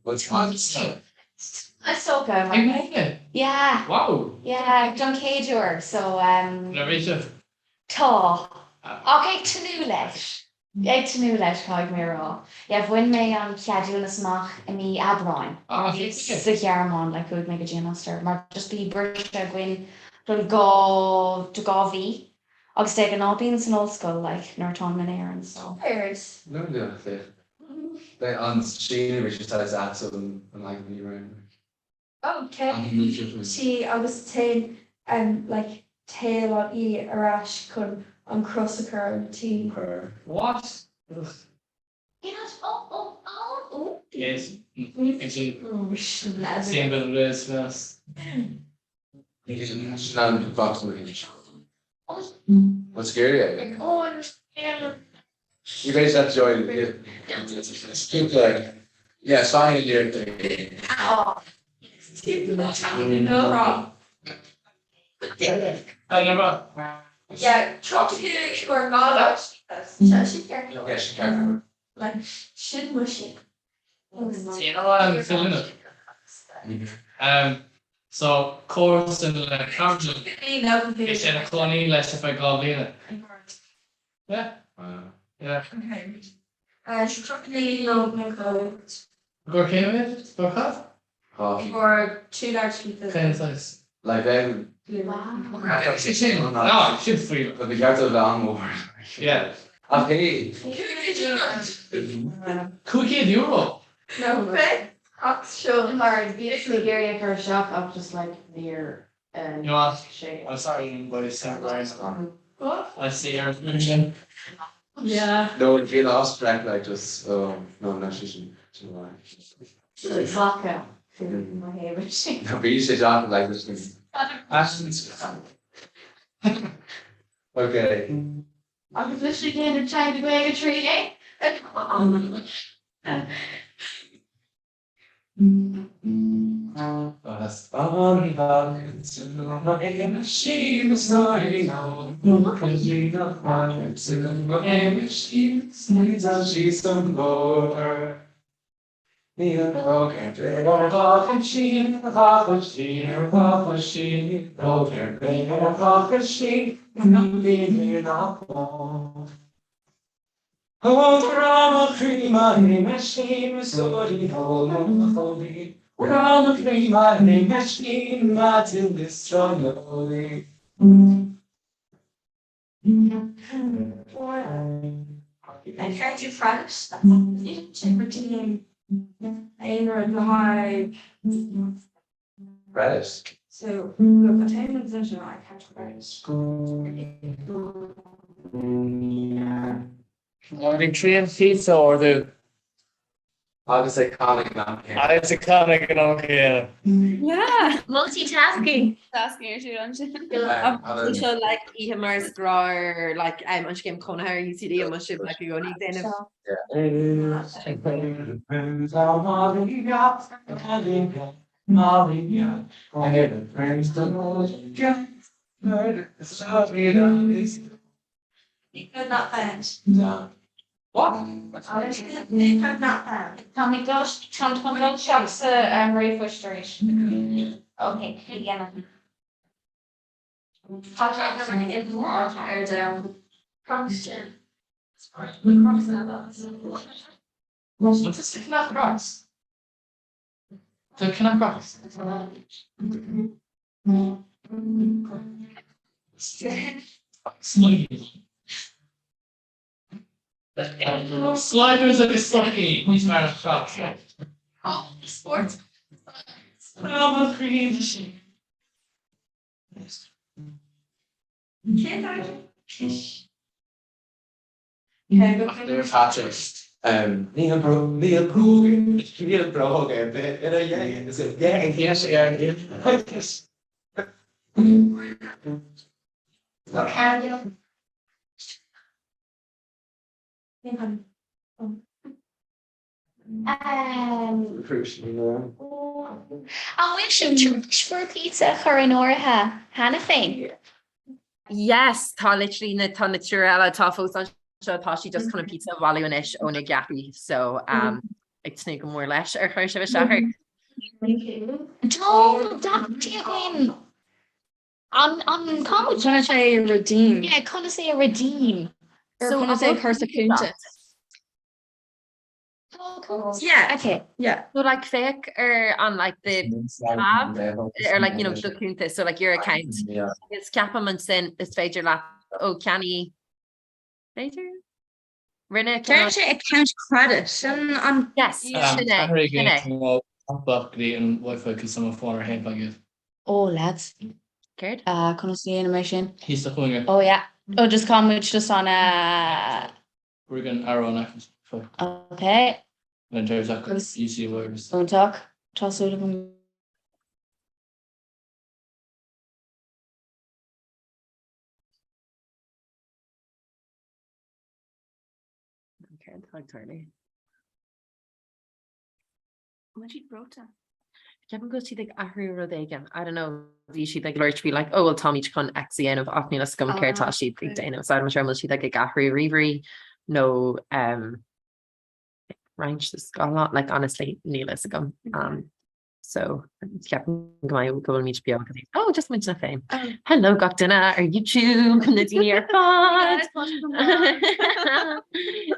What's wrong? That's so good. Okay. Yeah. Wow. Yeah, I've done K-Tour, so Narration. Tá. Okay, tanú leis. Ag tú leis cáid mé rá. Ja bhain mé an ceadú nasach I mí abráin. Sa chearmán le chuig mé go Janister, mar just bí burte gin gá bhí. Agus te an ábíon san óscoil le nuirtá min éan so. Pairs. No, no, they on Shane, which is Axel and like me around. Okay. Si agus te like tail on I arás chun an crossachar an tí. What? Yes. Same bit of this, yes. What's scary? I think. Oh, understand. You guys have joined it. Yeah, sign here. Oh. No wrong. I never. Yeah, try to or not. So she can't. Yeah, she can't. Like should mushy. You know what I'm feeling it. So course and like council. It's in a colony less if I go in. Yeah. Yeah. Okay. She took me no code Go came with? Go cut? for 2 large pieces. Kind of size. Like then. No, it should free. But the guys are down more. Yeah. Okay. Cookie euro. No way. Ox show hard. Beautifully Gary her shop up just like near You know what? shade. I'm sorry, but it's not right. What? I see her mention. Yeah. No, if you lost track like this, no, no, she shouldn't. Vodka. My favorite. No, but you should talk like this. Okay. I was literally getting trying to go a tree, eh? Fast on back to my she was starting out. Because she not wanted to my she needs a she's some more. Me a broken bed of coffee she, coffee she, coffee she, broken bed of coffee she, nothing not more. Oh, drama cream, my machine, sorry, hold on, holy. Drama cream, my machine, Martin, this strongly. I tried you French. Routine. Ein high. Redis. So look, attendance is I catch French. Morning train pizza or the Obviously, iconic now. it's a comic and okay. Yeah. Multitasking. Asking you show like Mars drawer like I'm on game Comhrá you see the ship like you only then You could not find. What? You could not find. Can we go shops Marie Frustration? Okay, yeah. Function. What's this cannot cross? The cannot cross. Sluggy. Sliders are sluggy. He's trying to shop. Oh, sports. I'm a cream. Can't I? They're Patrick. Neil Bro, What can you? Think on. And wish him church for pizza Chorinora Hannah Fane. Yes tá literally na tá naturala tá fós an seo tá si just chuna pizza valú inis ó na gapi so ag snig go mór leis ar chuir se bh Tom, Queen. On comic, Trying to say redeem. yeah, kind of say a redeem. Or So can I say about persecuted? Yeah. Okay. Yeah. So like fake or on like the tab or like the cúnta, so like your account. It's ceapam an sin is féidir le ó ceannaí féidir? Rinne There's an account credit and yes Henry sinne. and Wi-Fi because someone phone or head like it. Oh, lads. Caird? Can I see animation? He's the phone. Oh, yeah. Oh, just comment just on We're going arrow next. okay. Then there's that you see words. Don't talk. Toss out of them. Caird entirely. What she wrote down. Kevin goes to like ahrú rud again. I don't know. She'd like learn to be like, oh well, Tommy chun XN of Afnila scum Cairtá she'd big day. So I'm sure she'd like a ahrú reverie. No range this got a lot like honestly Neil is a gum. So Kevin go meet be oh just mention a fame. Hello Gocdana, are you two? Nadine are fun.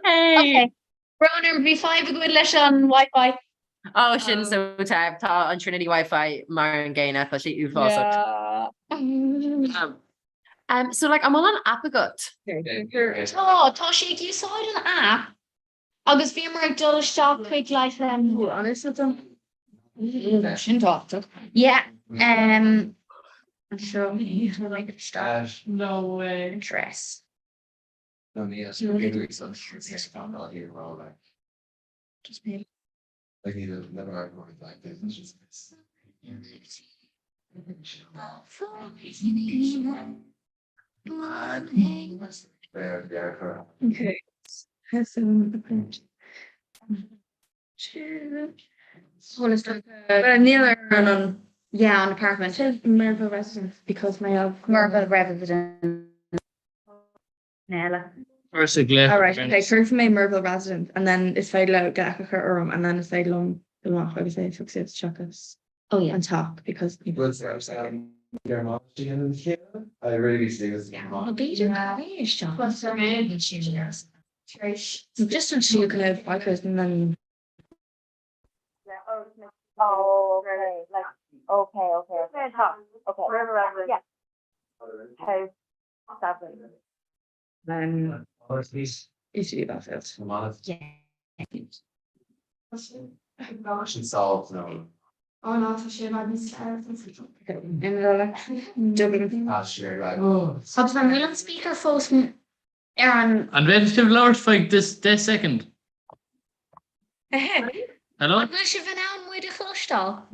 Hey. Okay. Ronan V5 a good leis on Wi-Fi. Oh sin so tab tá an Trinity Wi-Fi mar an gain atá si uá. So like I'm on an app agat. Oh, Toshi, you saw it an app. Agus bhí mar ag dul isteach chuig leis honest with them. sin táach. Yeah. So you make it start. No way. Dress. No, yes, you're doing some here, well, like. Just maybe. Like you never are going like this. It's just this. Okay. Has some Neil on Yeah, on apartment. Merville residence because my Marvel resident. Nella. Where's the glare? all right, okay, turn from my Merville residence and then it's fade out get a room and then it's fade long the walk I would say fix it chuckas Oh yeah. and talk because What's that? I really see this. Oh, Peter, Job. what's her name? Just until you can have bikers and then Oh, okay, like, okay. Okay. Yeah. House 7. then Honestly, usually about it. I'm honest. Yeah. She solves no. Oh no, for sure I missed in the election. Dublin. Sure, right. Have my real speaker phone Aaron. And relative lower like this second. Hello? Wil je vanavond mooi de gelostal?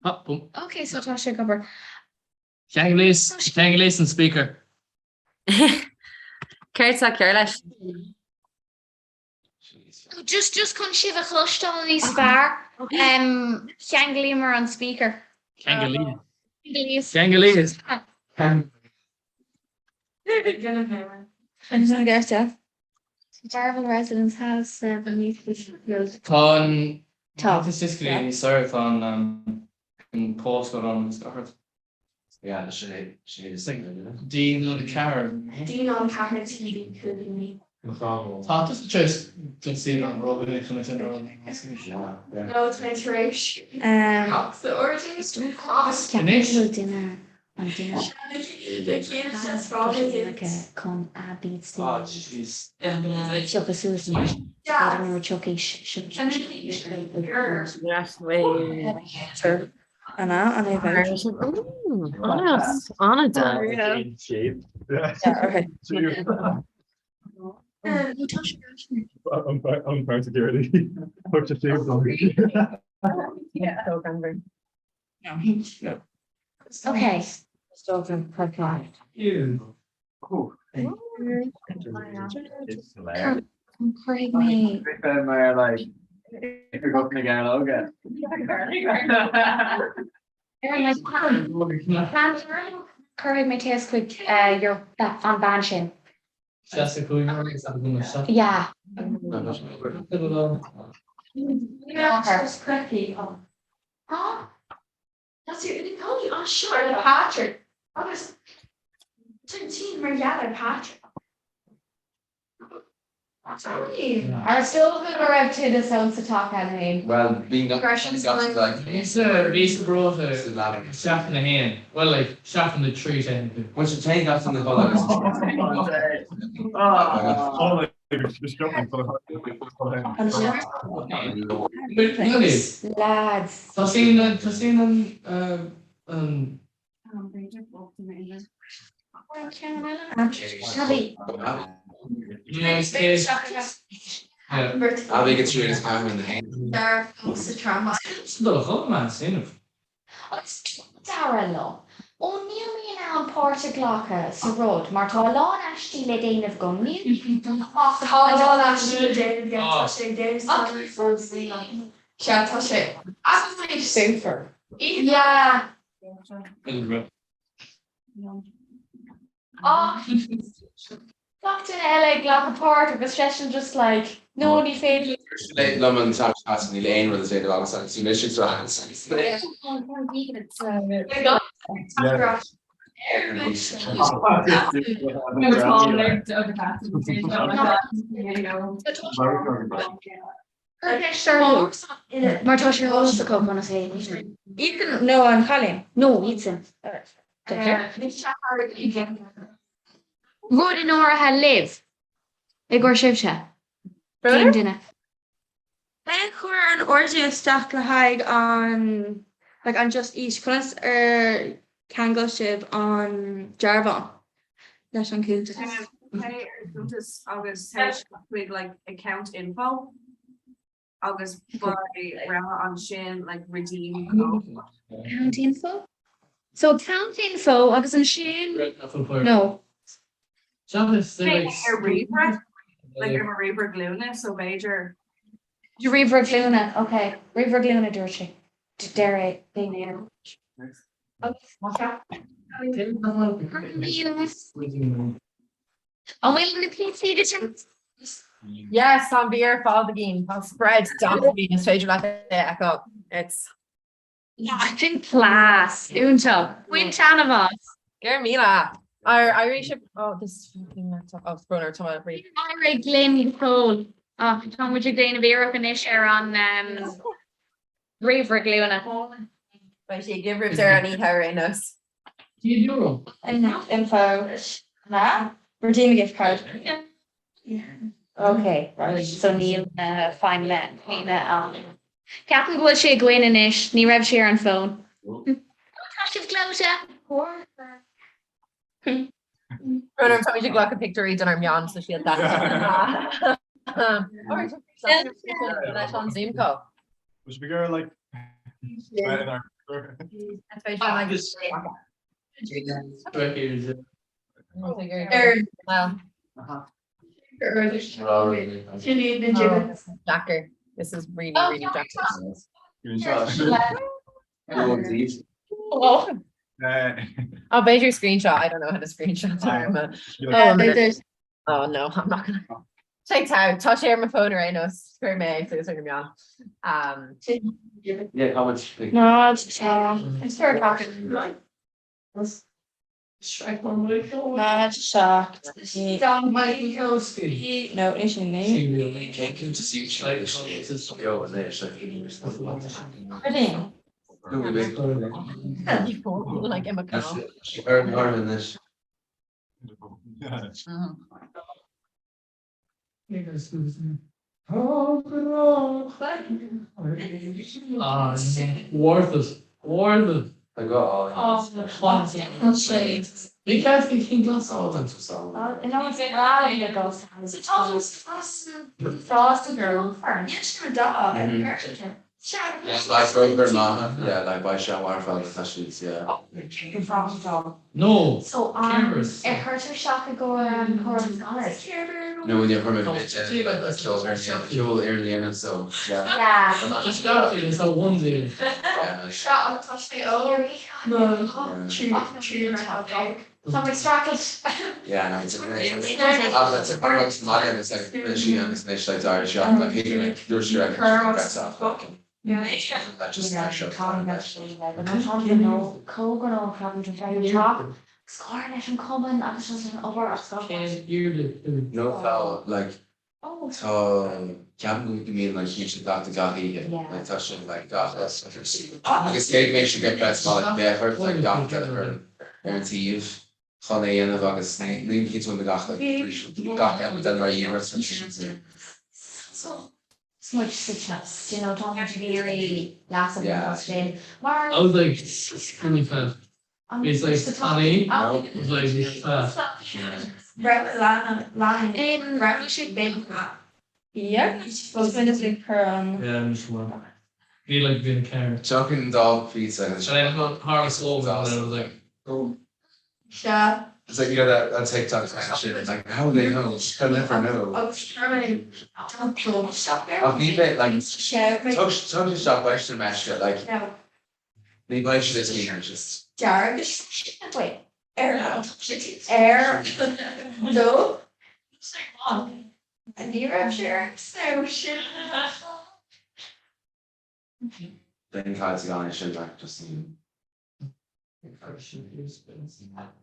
Oh, boom. Okay, so Tasha cover. Canglish and speaker. Caird sa ceir leis. Just con si a gelostal ní spar. Shanglimmer on speaker. Canglish. English. Canglish. I'm gonna get it. Marvel residence has beneath the Con top. statistically sorry on post on Scotland. Yeah, she is singing. Dean on the car. Dean on camera TV could be me. Thought this just see on Robin and it's in No, it's my trash. The origins to Dinner. On dinner. Like a con beat Oh jeez. Chuck a Susan. I don't know Chucky. Yes, way. Anna and I Anna. okay. I'm trying security. Put your shoes on. Yeah, so hungry. No. Okay. Still can podcast. Cool. Craig me. Like, if you're going again, I'll get. Craig me taste quick. You're on Banshin. Jessica, Yeah. Huh? That's your Nicole. Oh, sure. Patrick. I was 17 Mariella Patrick. Ar still go raibh tú is an sa tá hain. Well, being got Impressions like Vís bróta seach na hen. Well like seach na trí technically. once you take that from the colour. Oh, like, just jumping for the Lads. Tá sí I'll make it through this camera in the hand. man sin. Dara lo. Ó níl mi an páirte ghlacha sa rud, mar tá lá eistí le déanamh go níl super. Yeah. Oh, locked in LA ghlacha páirte agus session just like no ní féidir. Late London time passing the lane where the state of all signs. You missed your signs. Mar tá sé há a cóp an sé. Ethan, no, an Colin. No, Ethan. Rud in áirithe live. I ggur sibh se. Céim duine. Ben chuir an orgy staach le haig on like on just each class can go ship on Jarvan. That's on cool. Okay, just August with like account info. August by on Shin like redeem. Account info? So account info, agus an sin? No. A reaper, like I'm a reaper gluna, so major. You River Gluna, okay. River Gluna Dirty. Dere thing there. Oh, wait, let me see this. Yes, on beer, fall the game. I'll spread down the bean, straight like echo. It's Latin class. Unto. Win Tanavas. Mila. Our Irish. Oh, this fucking laptop. Oh, Brunner, come on, breathe. Irish Glen Cole. Oh, Tom, would you gain a beer up in this year on River Gluna? But she give her there and eat her in us. Info. Redeem a gift card. Okay, right. So Neil fine men. Captain go sé gin in ish, ní raibh sé an phone. Tashiv Glota. Brunner, tell me to go out a picture reads on our mian, so she had that. That's on Zoom call. Was we go like Jacker. This is really, really Jacker. I'll bait your screenshot. I don't know how to screenshot. Oh no, I'm not gonna. Check out. Touch air my phone right now. Spare me, so it's me on. Yeah, how much? No, it's very talking. Strike one way. Not shocked. Down my heels. No, it's your name. She really can't come to see each other. Yo, and there's like. Like Emma Connell. She earned more than this. Worth it. I got all. You can't think that's all them to solve. Frost girl. Yeah, like Roger Mama. Yeah, like by Sean Warfeld, especially. Yeah. No. So Cameras. it hurts her shock go around Corbin's honest. No, when you're permanent, like kills her, yeah, fuel early in, so yeah. Yeah. Just got it. It's a onesie. Yeah. Shot on the touch the O. Yeah. Some extracted. Yeah, no, it's amazing. That's a part of my and it's like she and it's nice like Irish shop like he like your strike gets off fucking. Yeah. That just nice shop. Coconut having to try to talk. Scarlet and common, I was just an over a stuff. You No foul like Oh. So ceapan go míon le sin gach gaí le tá sin le gach agus cé mé sin get best má béhar le gach ar an tíomh chun é dhéanamh agus líon hí na gacha gach den mar dhéar Much success, you know, Tom very last of the Mar. I was like, it's really fun. It's like funny. It's like In Revolution Baby. Yeah, was when it's like her yeah, I'm just one. Feel like being a carrot. Chucking dog pizza. So I had harvest over and I was like, oh. yeah. It's like, you know, that TikTok kind of shit. It's like, how would they know? They'll never know. I was trying to stop there. I'll keep it like, Yeah, talk to stop question match it. Like, no. the advice this week are just. Jared, wait, air, no. And you're sure, so shit. Then cards gone and shit like just.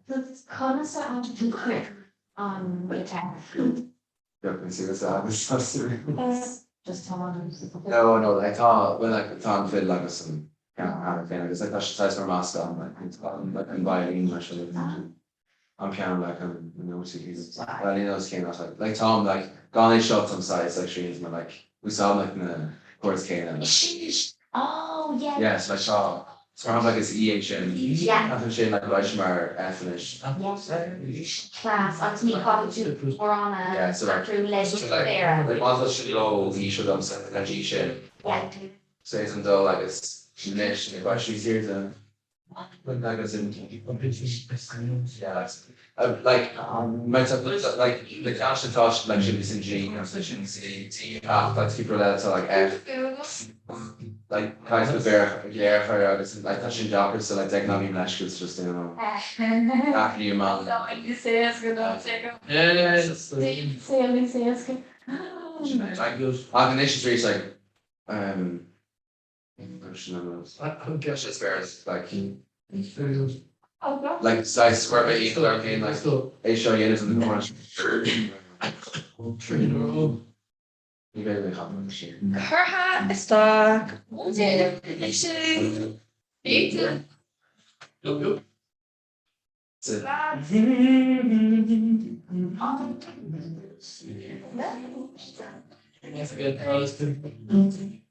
Das kann es ja auch nicht quick on the time. Yeah, can see what's that. It's not serious. Just tell them. No, I thought when I thought fit like some piano fan, it's like that size for master on like in violin or something. On piano like I'm well, you know, it came out like Tom like gone shot some sides like streams but like we saw him like in the chorus came and Oh yeah. yes, I saw. So I have like his EHM. Yeah. After shit like Weishmar finish. Class, on me college, we're on a. Yeah, so like, through list so like once I should go, he should have something like G shit. Yeah. So even though like it's niche, if I should here to when that goes in. Yeah, like might have like the cash and touch like should be in G, or so shouldn't see T like keep related to like F. Like kind of bear yeah for like touching jockers so like technology mesh is just you know after you man. You say it's good, don't take it. Yeah. Say it's good. Like on the nation streets like I guess it's fair like size square by equal arcane like a show units in the corner. You better have a machine. Comhrá is stock. Issue. Pizza. Yup. That's good. Oh, that's good.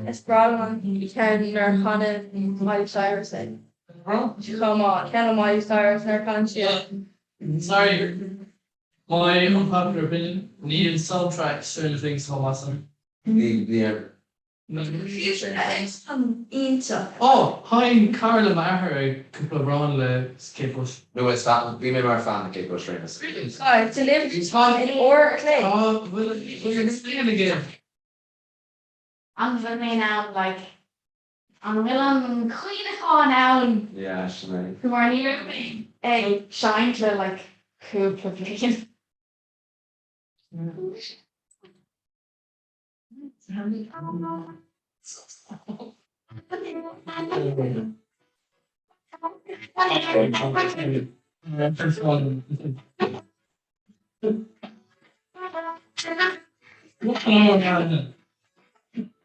It's brought on Ken nor Connor Miley Cyrus in. Come on, Ken and Miley Cyrus nor Connor shit. Sorry. My unpopular opinion, needed soundtracks, certain things so awesome. Oh, hi, Carla Maher, a couple of round Kate Bush. No, it's fan. We made our fan of Kate Bush trainers. Really? Oh, to live in Orkney. Oh, will you explain again? I'm feeling now like I'm willing queen of now. Yeah, she's right. Who are you me? A shine to like cool pavilion.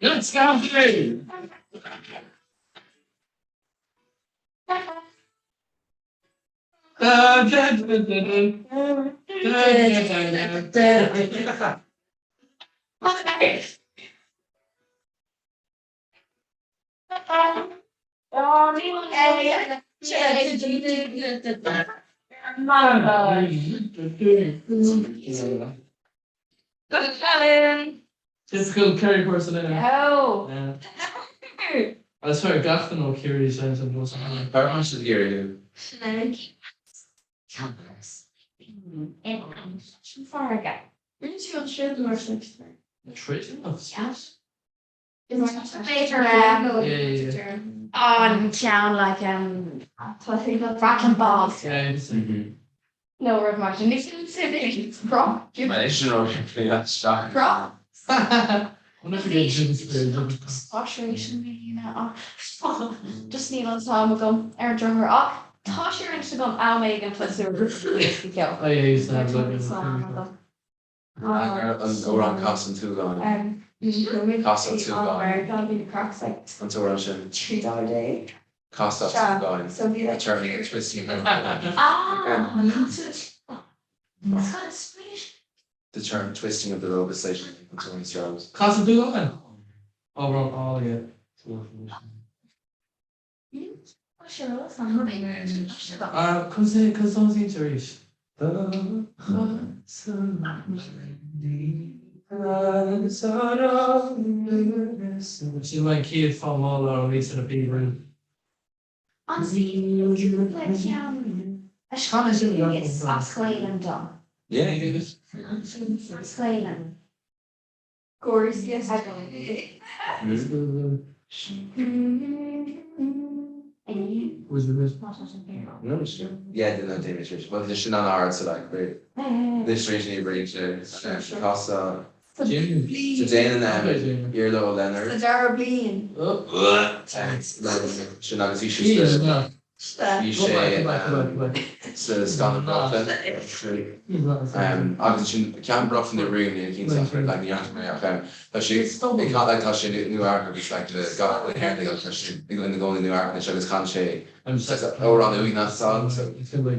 Let's go through. Typical Kerry person. Oh. I swear, Gaffin or Kerry says something else. How much is Gary? Far again. Where's your shirt or something? Treason? Yes. Later, Yeah. on town like Rockland Balls. Yeah. No word much. And it's rock. My nation or that's shocking. Rock. Operation just ní an tá gom ar drummer ach tá sé in gom á mé an plus Óran costan tú gáin. Costan tú gáin. cracks like An tóran sin. $3 day. Costan tú gáin. So be like Turning and twisting. The term twisting of the robe station in Tony's Jarvis. Casa do Logan. Overall, yeah. Cause those injuries. She went kid from all our ways to the people. Yeah, yeah. Gorgeous, yes. Was the best? No, sure. Yeah, the David Church. Well, there's an art, so like, great. This region you bring to Casa. Today and your little Leonard. Darableen. Should not see she's the Scotland Brooklyn. Obviously, can't block from the room in King's After like the young man. But she can't like touch New York, which like the got the hair they got touched in the going New York and she was can't I'm just over on doing that song. So, well,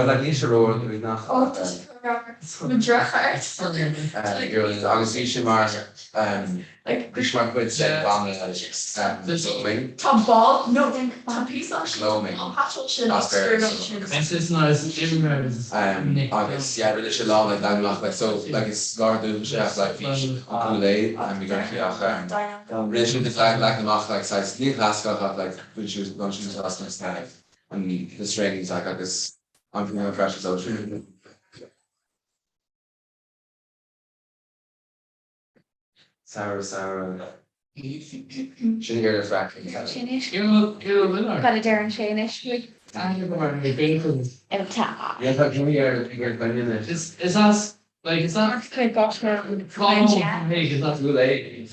like Nisha Roar doing that. Obviously, she marked, like she marked with said bomb, wing. Top ball, no, top piece of Slow wing. This is nice. August, yeah, really should long like that, like so, like it's Lord do chef like fish, Kool-Aid, and we got to really should the flag like the mock like size, new classical like which was don't choose last time snack, and the strings I got this. I'm feeling fresh as ocean. Sarah. Shouldn't hear this back. You're a winner. Got a Darren Shanish. Yeah, but can we hear this? Is that like is that? Good gosh, no. Hey, is that too late?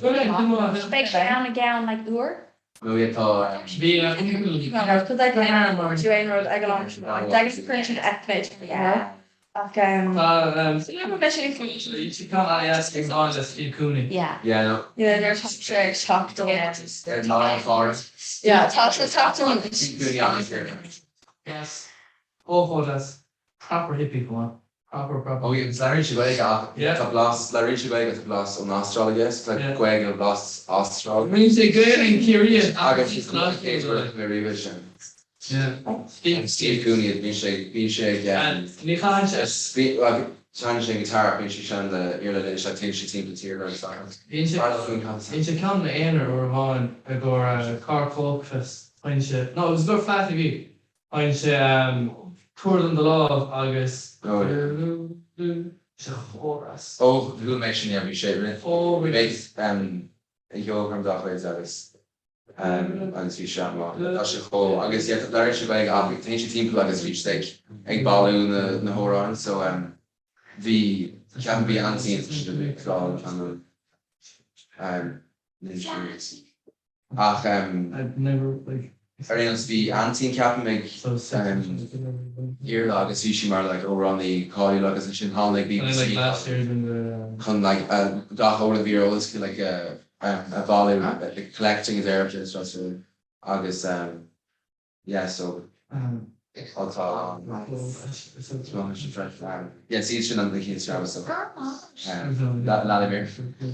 Big down a gown like Ur. No, we thought. Because I can Duane Road, I go on. That is printed ethnic. Yeah. Okay. You can't ask him on this in Cooney. Yeah. Yeah, no. Yeah, they're talked to. They're not forest. Yeah, talk to them. Yes. Oh, that's proper hippie one. Proper. Oh, yeah, Larry Chigwega. Yeah. Larry Chigwega lost on Austral, I guess. Like Gwega lost Austral. When you say good and curious, I guess she's not the case where the revision. Yeah. Steve Cooney had been shake, yeah. And you can't just. Trying to guitar, when she's on the ear, I think she seemed to tear right songs. In come the owner or one, I go car folk fest. When she, no, it was good flat TV. When she toured on the love, August. Oh, yeah. Oh, the who mentioned every shape, right? Oh, we based yo comes off ways Alice. And see Shamrock. That's a whole. I guess yeah, Larry should like I think she team like a speech like egg balloon the whole round. So the can be unseen should be called and I've never like. Everything the anti cap make here like a sushi mar like over on the call like as a chin hall like BBC. Like last year in the. Con like a doc over the bureau is like a volume the collecting is there just August yeah so I'll talk yeah see it's on the kids Travis so that ladder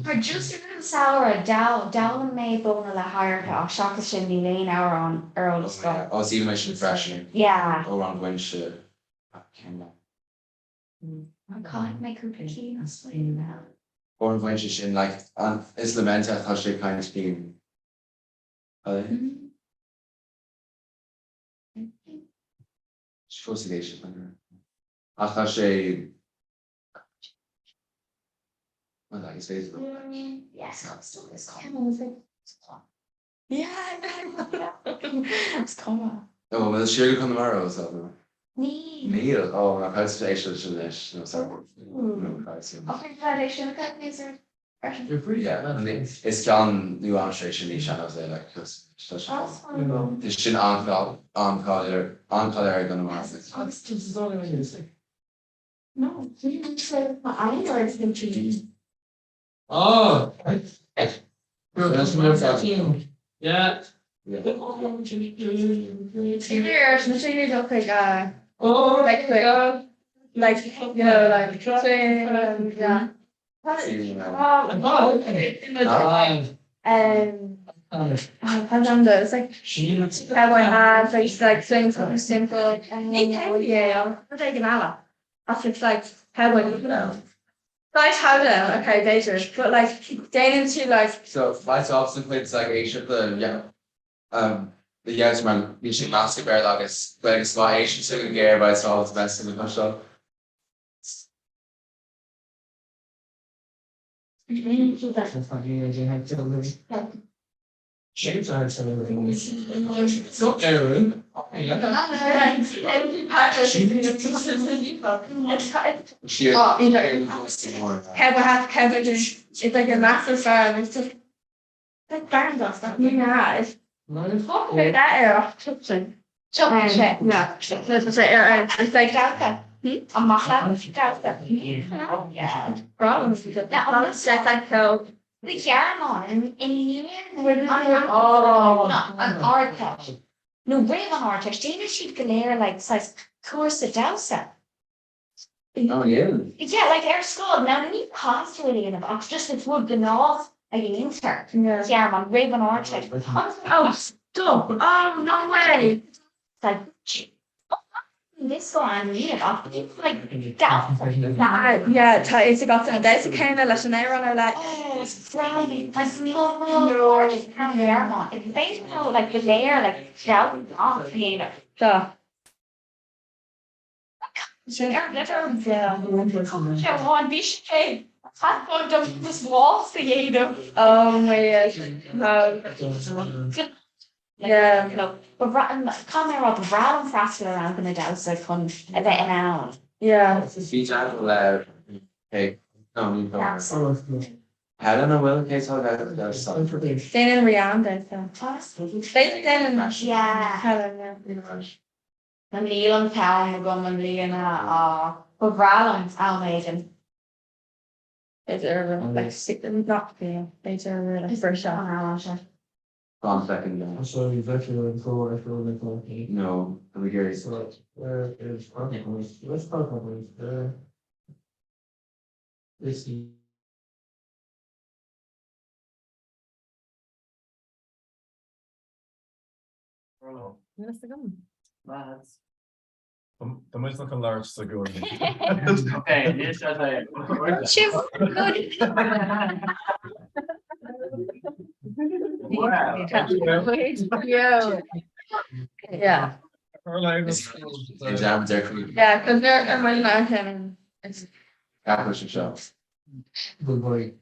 Her juicer sour down May bone la higher to shock sin the lane hour on Earl Scott. oh it's even mentioned fresh Yeah. around when she I can't make her picky now. or when she's in like is lamenta how she kind of being Association. Attaché. What like is Facebook? Yes, I'm still this comment. Yeah, it's Comhrá. Oh, well, she'll come tomorrow or something. Neil. Oh, I've had station no sorry. Okay, validation of that user. You're pretty, yeah, and it's John New Administration, Lee Shannon, say, like, because this shouldn't on call area gonna mark it. No, you said my eyes are Oh. That's my fault. Yeah. Cheers, machine don't think Oh, like like you know like saying yeah. It's like cowboy hat, so it's like saying something simple and yeah, I'm taking Ala. That's it's like cowboy. Nice how down, okay, dangerous, but like getting into like So lights off some plates like Asia the yes man usually massive bear like it's like it's my Asian second gear but it's all the best in the country. So Aaron. Cowboy it's like a massive farm, it's just like barn dust, that it's talk about that era, Chipson. Yeah, it's like that. I'm not that. Yeah. Problems. That's like so. The Yarmon in the Oh. an artist. No, brave an artist. Dana she'd galera like size Corsa Dowsa. Oh yeah. Yeah, like our school. Now we constantly in the box, just it's wood the north against her. Yeah. Yarmon, brave an artist. Oh, stop. Oh, no way. Like this one, yeah, like that. Yeah, it's got some days kind of less than I run like. Oh, it's Friday. It's based on like the layer, like shouting off the So. one dish cake. Hot one of this wall for you. Oh my gosh. Yeah. No, but come here up, rather faster around than a douse like on about an hour. Yeah. Beach out hey, no, you don't. I don't know well case how that's something. Staying in Rihanna, so. Staying in Yeah. Helen. When Neil and Town were going to but Rallum, Almaden. It's like sick and not feel. It's like first shot. Gone second down. So you've actually for No, I'm curious. where is let's talk about this. Lads. The most looking large so good. Okay, yes, I Yeah. Jam there for you. Yeah, because they're really not him. It's Apparition shops. Good boy.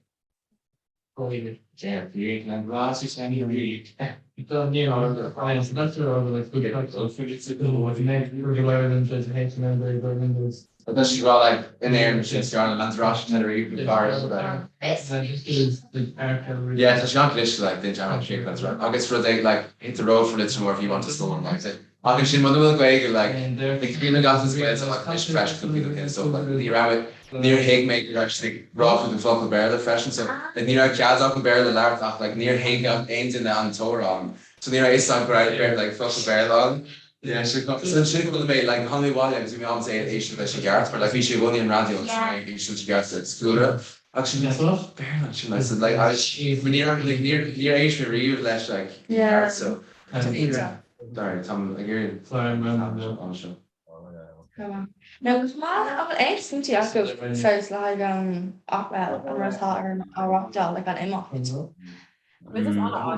Yeah, and glasses and you read. You don't need all the clients, that's all the good like so it's a good one. Regular than just hate member windows. But that's just like in there and shit's on Lanzarote Tenerife with bars better. That just is the character. Yeah, so she's not literally like the jam shape, that's right. I guess for they like hit the road for a little more if you want to slow and like say. I can shin will go like the green got this way so like fish fresh could be looking so like near out near Hig make you actually raw with the flock of barrel fashion so like near Kaz up and barrel the large off like near Hig got aimed in the on Torah so near is on right barrel like flock of barrel on. Yeah, she could have made like Honey Williams, we all say it Asian that she yards, but like we should go in radio and you should yards at school. Actually, that's what barrel actually I said like I near Asian review less like yards so sorry, Tom, I hear you. Sorry, man. come on. No, it's mal I think you have to says like Ockwell and Rosar or Rockdale like an Emma. We're just on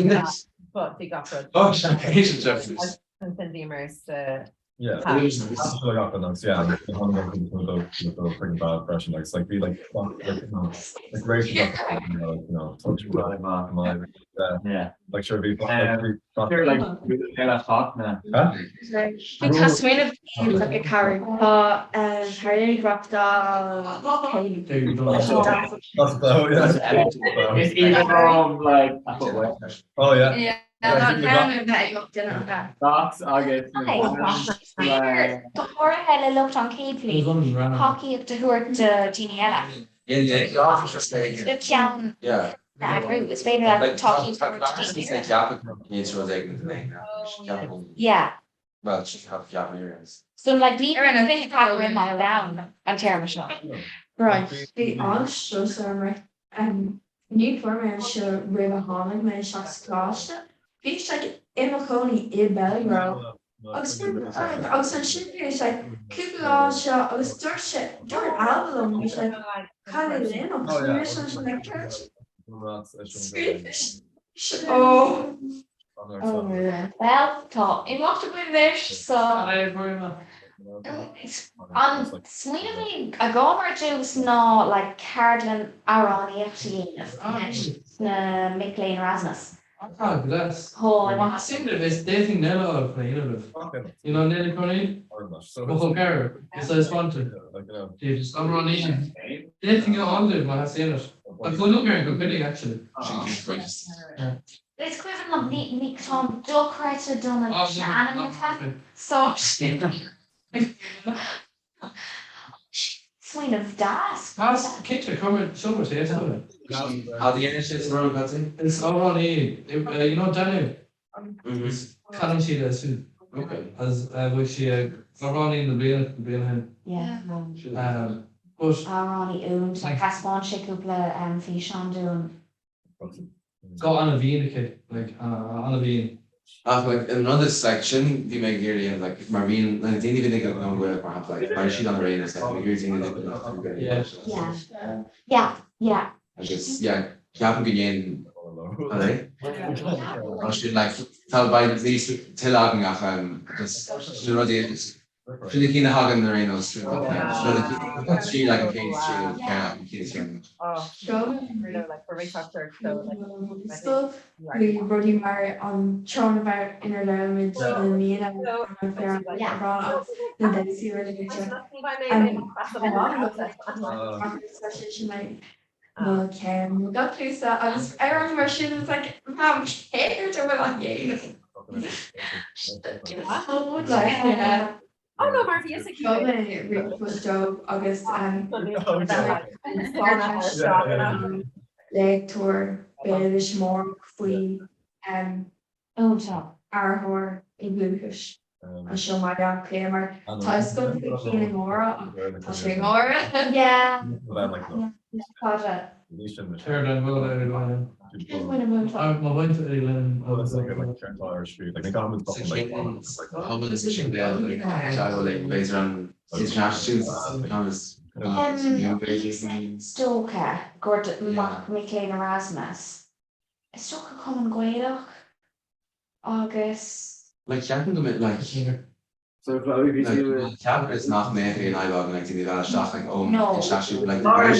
that. But they got good. Oh, Asian Jeffries. Cindy Merce Yeah. Ah. This is like up and down, yeah, like the hunger with the pretty bad impression, like it's like be like like racing up, touch my Yeah. like sure be Sure, like we did that talk now. huh? Tasmania feels like a carrot. Harry dropped off. There you go. That's blow, yeah. It's even from like. Oh yeah. Yeah, Yeah, not I think we down in that, you didn't have. Docs, August. Before I looked on Cable, hockey up to who are the Geniella. The office was taken. The town. Yeah. That group was very like talking Talk to about this like Japan needs to take the thing. Yeah. Well, just have Japanese. So like we were in a big pack with my down and Termashot. Right. Be honest, so sorry. New format show River Holland when shots clashed. Beach like Emaconi in Belgrade. I was on shit it's like Cooper shot, I was dirt shit, dirt album, it's like Kylie Lennox, or something like church. Oh. Oh yeah. Well, top. It must have been there, so it's on Sweeney a gomer juice no like Cardin Aroni actually na McLean Rasmus. Ah, bless. Oh, I I want assume that it's dating Nella or play you know Nelly Connie? Oh, Garrett. It's a sponsor. David, I'm running. Dating you on it, I have seen it. I go look here and go bidding actually. it's equivalent of Nick Tom Duck writer done an animal cat. So Swing of Das. Pass, kitchen, come and show us here, tell me. How the NHS run, Patsy? It's all you know, Daniel. Can't see that soon. Okay. As which running the bill Yeah. but Ronnie owned like Casbon Shikupla fish on doing. go on a vein kid, like on a vein. Like another section, we make here like Marine, like they even think of where perhaps like my sheet on the rain is like you're seeing it. Yeah. Yeah. I guess Captain Guinean. Alright. I should like tell by these tell just you know the really keen hagen the rain was she like a case Like for research, so like Stuff we Roddy Mar on Tron about inner language and me and my parents brought up the Daisy religion. She like okay, got to that. I remember she was like, Mom, cared to me like game. oh no, Marty, yes, Really good job, August leg tour, Bearish more free Arhor in Bluish. A show my dog Kramer. Tysko King Mora. Yeah. Third and well everyone. My wife Oh, that's like Irish street. Like they got him fucking like Humble is fishing there, like Chicago like based on international students. Stoker, Gordon McLean Erasmus. Stoker coming Guido. August. Like Captain like So Chloe, Captain is not made in I log like the stuff like No. it's actually like I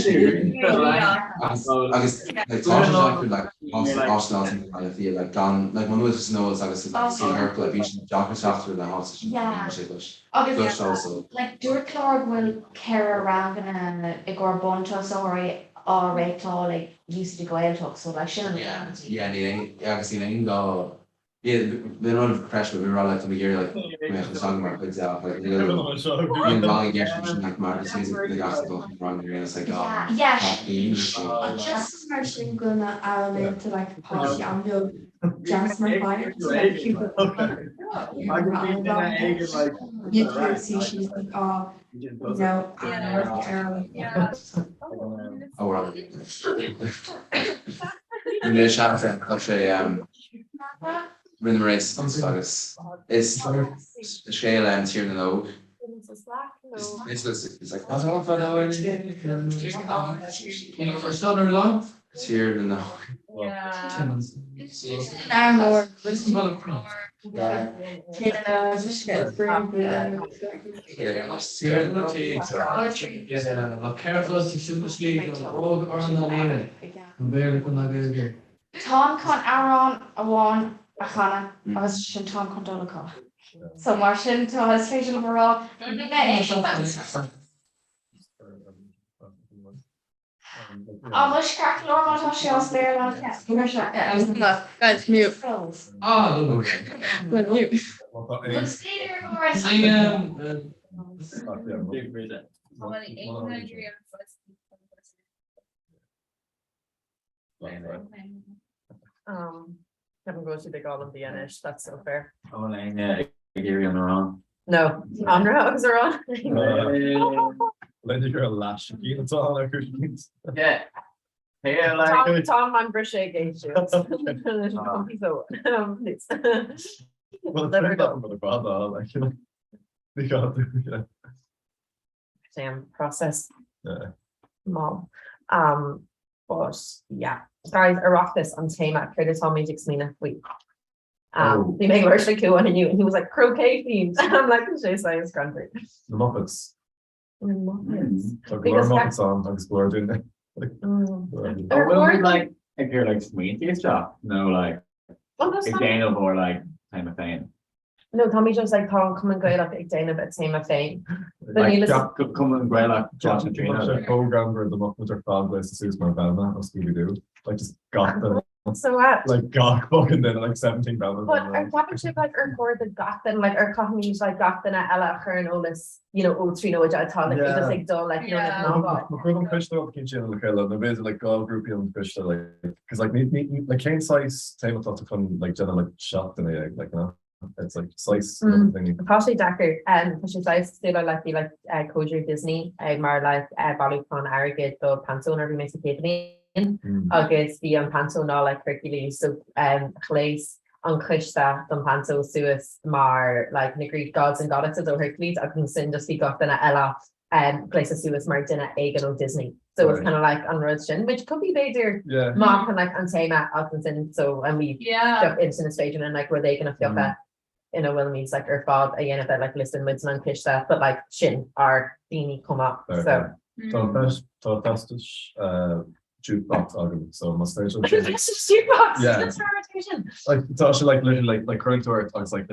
guess like talking like Arsenal and I feel like gone like when was knows I was like seeing her like being chocolate after the house. Yeah. Bush August. also. Like Durklord will carry around and Igor Bontos or Ray Tall like used to go out so like she'll Yeah, I see any go. Yeah, they're not fresh, but we were all like to be here, like, we have the song about kids out, like, being wrong again, like, Marcus sees the gas to go wrong, and it's like, oh, just marching gonna element to like past Yamdo Jazz my fire. You can see she's like, oh, no, oh, well. And then shout out to say, Rhythm race on August. It's Shale and here in the Oak. It's like, I don't know if you know, for Southern long. It's here in the Oak. more. Careful, you shouldn't sleep. Oh, or not even. Very good. Tom chun Aaron a bháin a chana agus sin Tom chun dulá. So mar sin tá has féidir marrá á mu ceart lá tá sé as béir le Guys, mute. Oh, Mute. Kevin goes to big all of the Inish, that's so fair. Oh, Gary on the wrong. No, Andra, is there on? Lindsay, you're a lash. It's all like Yeah. Hey, Tom, I'm British gauge you. So, please. well, Let her go. for the father, like, you know, they got to, yeah. Damn process. Yeah. Mom. But yeah, guys, I rocked this on Tama. Curtis Tom Magic Smina week. They make virtually cool one and you, and he was like croquet themed. I'm like, the science country. The Muppets. So Because Muppets on Explore, didn't they? Like, well, like, if you're like sweet to your stuff, no, like, again, or like, time of fame. No, Tommy just like Tom come and go like again about Tama fame. Like, come and go like Josh and Trina. Trina. Program where the Muppets are found by Susan Belma or Scooby-Doo. Like, just got them. So what? Like, got fucking then like 17 Belma. But our championship like our core the Gothan, like our companies like Gothan at Ella Kern Olis, you know, old Trino which I thought like we just like dull like McCurlum fish though kitchen and Michaela, the bit like all groupie and fish to like because like like cane size time to come like general like shot in the egg, like no. It's like slice thing. Possibly Decker and Fisher Slice still like the like Kojo Disney, mar like Ballycon Arrogate the Pantone every makes a kidney. Agus the Panto ná like Hercules so place an Christa don Panto Suez mar like na Greek gods and goddesses o Hercules agus sin just be got na Ella place of Suez mar dinner Egan o Disney. So it's kind of like unrushed which could be better mop and like Antema Alkinson so and we jump into the stage and like were they gonna feel that you know well means like Earthfog again if that like listen with non pitch that but like shin are Dini come up so that's jukebox argument, so must that's jukebox. Yeah, that's fermentation. Like it's actually like literally like current to it. It's like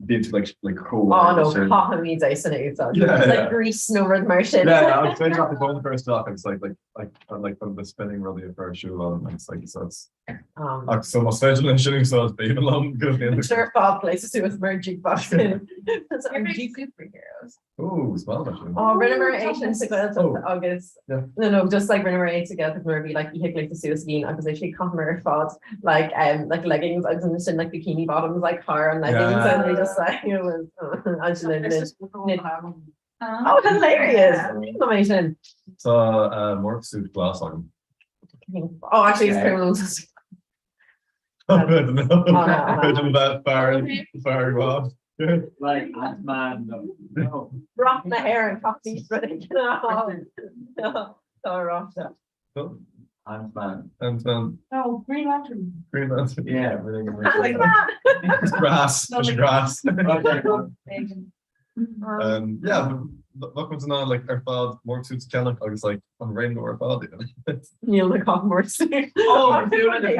into like cool. Oh no, coffee means ice in it. It's like grease, no red motion. Yeah, I was thinking about the bone first off. It's like from the spinning really a fair shoe on. It's like so it's so my schedule and shooting so it's been long. Sure, Bob places to us merge jukebox. That's our G superheroes. Oh, smell that. Oh, remember Asian together August. No, just like remember eight together where we like you hit like the suicide because they should come fought like leggings and like bikini bottoms like hard and leggings and they just like it was oh hilarious information. So morph suit glass on him. Oh actually it's criminals. Oh good no. That far well. Like Ant-Man, no. Rock the hair and coffee spreading. No, rock that. Ant-Man. Oh, Green Lantern. Green Lantern. Yeah, really good. Like that. It's grass. It's grass. Yeah, but what comes on like our father more suits Kelly. I was like on rainbow or father. Neil the Cockmore suit. Oh, I'm doing it.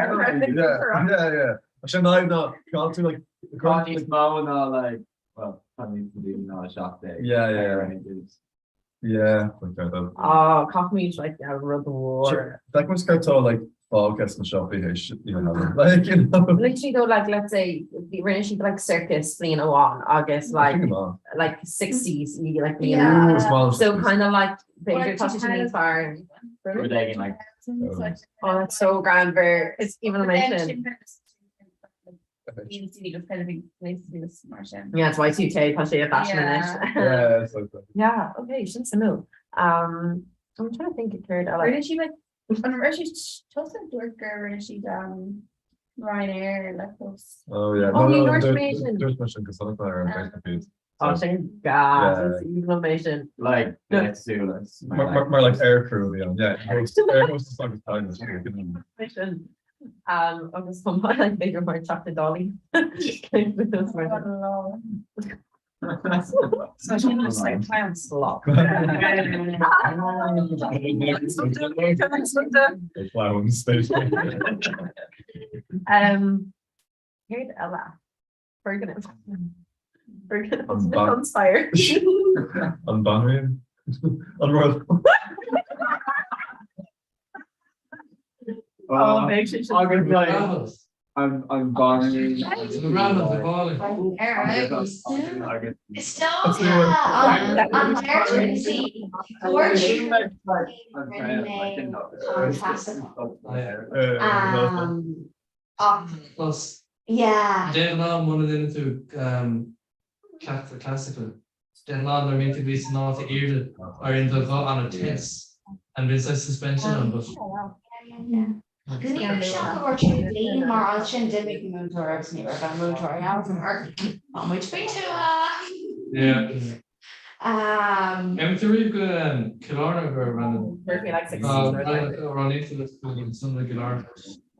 Yeah. I should not gone to like the Connie Smow and all like well, Connie to do no shop day. Yeah. Like that. Oh, coffee like a rug war. That was kind of like focus and shopping, you know, like you know. Literally though, like let's say the British like circus playing a one August like 60s, like so kind of like bigger costumes far. Like oh, that's so grand for it's even amazing. Yeah, it's Y2K possibly a fashion in it. Yeah, okay, shouldn't move. I'm trying to think it occurred. Where did she like whenever she chose the worker where she Ryanair like those. Oh yeah. There's mission because I'm very confused. Oh thank God, it's information. Like let's do this. More like air crew, yeah. Air hostess on time. Agus fan like bigger mar chocolate dolly. So she was like time slot. The clown station. Here's Ella. Bergen. I'm back. Inspired. On Banrian. On Royal. Oh, make sure she's I'm Barney. Still, yeah, on Thursday, Plus, yeah. Den Lan wanted into classical. Den Lan are meant to be not eared or in the on a test and there's a suspension on but Cos ní se go trí líon mar an sin dimig múntóras ní an múntóir á mar muid fé tú yeah. Every good Killarney were running run into the school in some of the Killarney.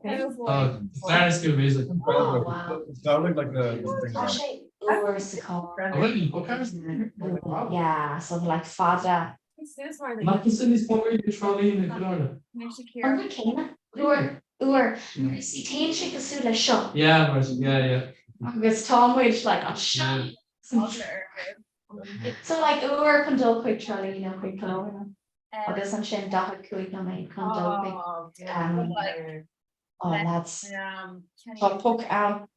Very school music. It sounded like the yeah, so like fada. Matheson is more trolley in the Killarney. Uair si te si goú le seo. Yeah, Martin, yeah. Agus támuid like an seo. So like uair chun dul chuig trolley nó chuig cló. Agus an sin da chuig na mé chun dul oh that's poke out.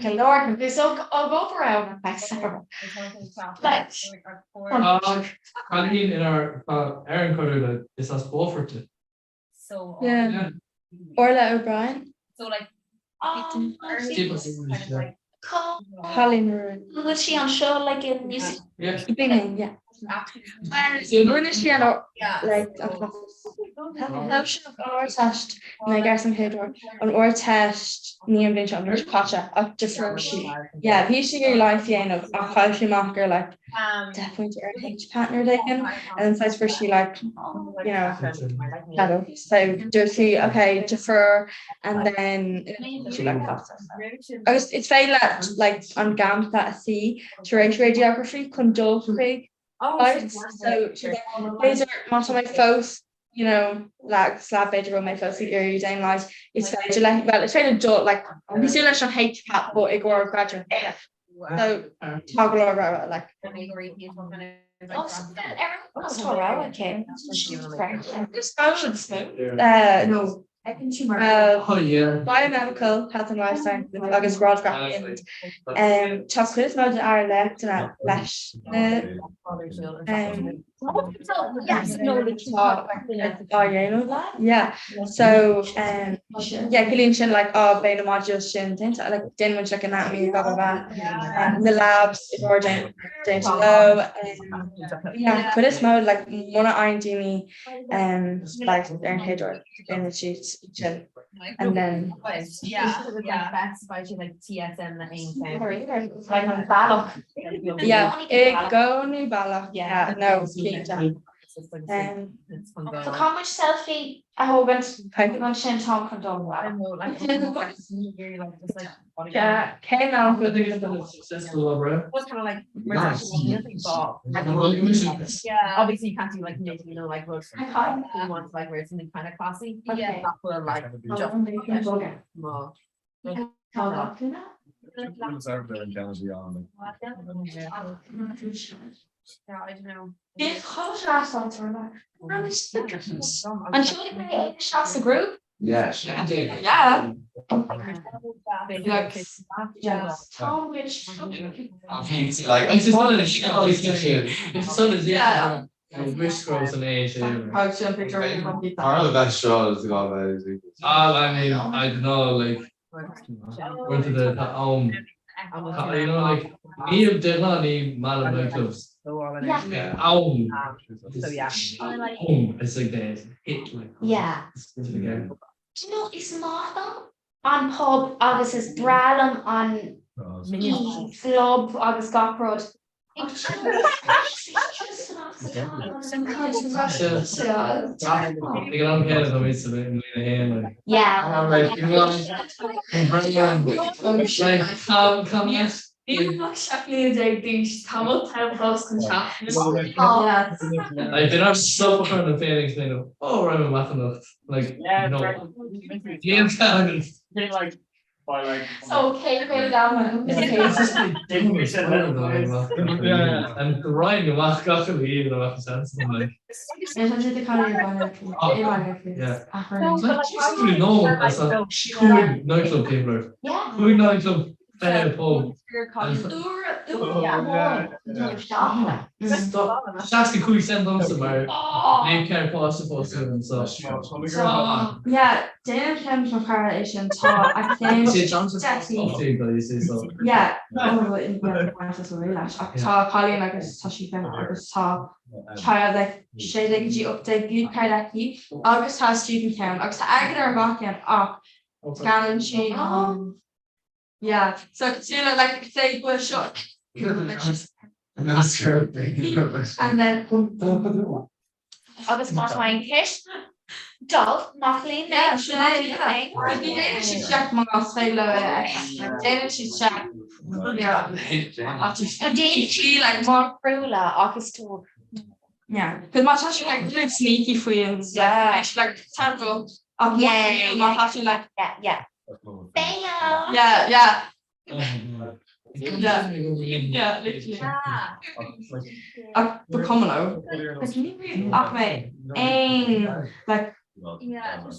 Lord, there's so go around in our Aaron Cutter that is us Beaufort. So Yeah. Orla O'Brien. So like Holly Maroon. Was she on show like in music? Yeah. Yeah. When is she on like how should or test na gar some head or test ní an bit under catcha up different she yeah he she life of a how she marker like definitely H partner taken and then for she like you know so do she okay defer and then she like it's fail like on gam that see to radiography condole big so she's like laser my photos you know like slab bedroom on my photos area down like it's fair like well it's fair to like we still like on H pat but it go graduate so toggle over like no biomedical health and lifestyle agus broadcast chocolate mode are left and lesh yeah so yeah Killian shin like being a module shin like din much like anatomy blah blah blah the labs is more down to low yeah but it's mode like one of R&D like their head or in the sheets and then like TSM like on Balloch. Yeah, it go new Balloch. Yeah, no, so how much selfie I haven't on Shin Tom condone yeah, came out with what's kind of like yeah obviously you can't do like you know like road you want like where it's something kind of classy Yeah. that will like just more It's out there in Canada on. yeah I don't know If shots on and she shots the group. Yeah, Yeah. Tom which like it's just one of the shit always get here. It's so yeah. Wish grows an age. Part of that show is got that. I mean, I don't know, like went to the you know, like me of Delani Malam nightclubs. It's like that. Hit like yeah. Do you know it's Martha on pub August is Bralum on club August Gockrod I've been on so kind of feelings, you know. Oh, I'm a math like no. Games kind of Okay, well done. it's just like and Ryan the math got to be even a sense. I'm like, yeah. It's like Jesus, really know that's a cool nightclub people. Yeah. Cool nightclub pub. That's the cool send on somewhere. Name can't pass the post and so. Yeah, Dan came from Carlation taught I think yeah, tá Colin agus tá si fan agus tá child like sé dí update glú caiileí agus tá student count agus tá agad ar bhacian ach gan si yeah, so consider like say go shot and then Agus má hain kiss. Dog, Maclean, yeah, she's check my say then she's check yeah she like more Frula, August to yeah because my touch like really sneaky for you yeah she like tango yeah, my touch like yeah. Bam! yeah literally become low ach mate like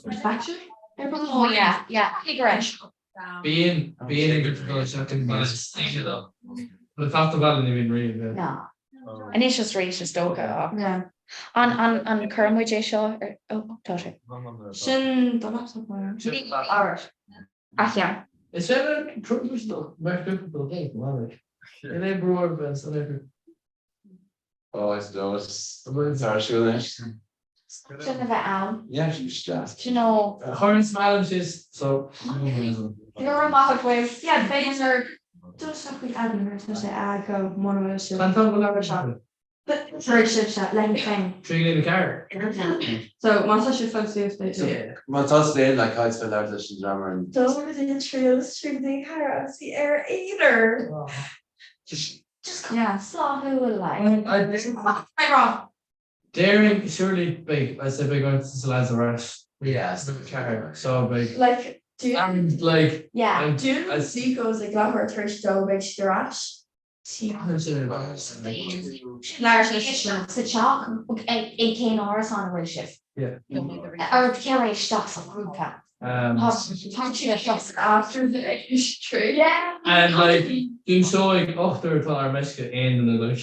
reflection Oh yeah, cigarette. Being in good for second minutes, you know. But it's after that, even read. No. And it's just really just okay. yeah On Kermwood J Shaw or Totter. Shin don't have somewhere Irish yeah It's very true stuff. Very difficult thing, man. And they brew events and everything. Oh, it's those. It's our school. Shouldn't have Al. Yeah, she's just. You know, Horns managers, so. you're a mock wave yeah things are just like we admin to say I go one of Can't tell what ever happened. but for a shift shot like thing Treating in the car. so once I folks do they do Yeah. My thoughts then, like, I spent out this drummer and. those were the trios through the car as the air either just yeah saw who will like. I wrong Daring, surely big. I said big ones to Lazarus. Yes. The car, so big. like do And like, Yeah. and do you see goes like that her thirst do big rash Lars the chalk 18 hours on a real shift. Yeah. Or Kelly stocks on Ruka. after the tree Yeah. and like, do showing after our Mexico end in the like.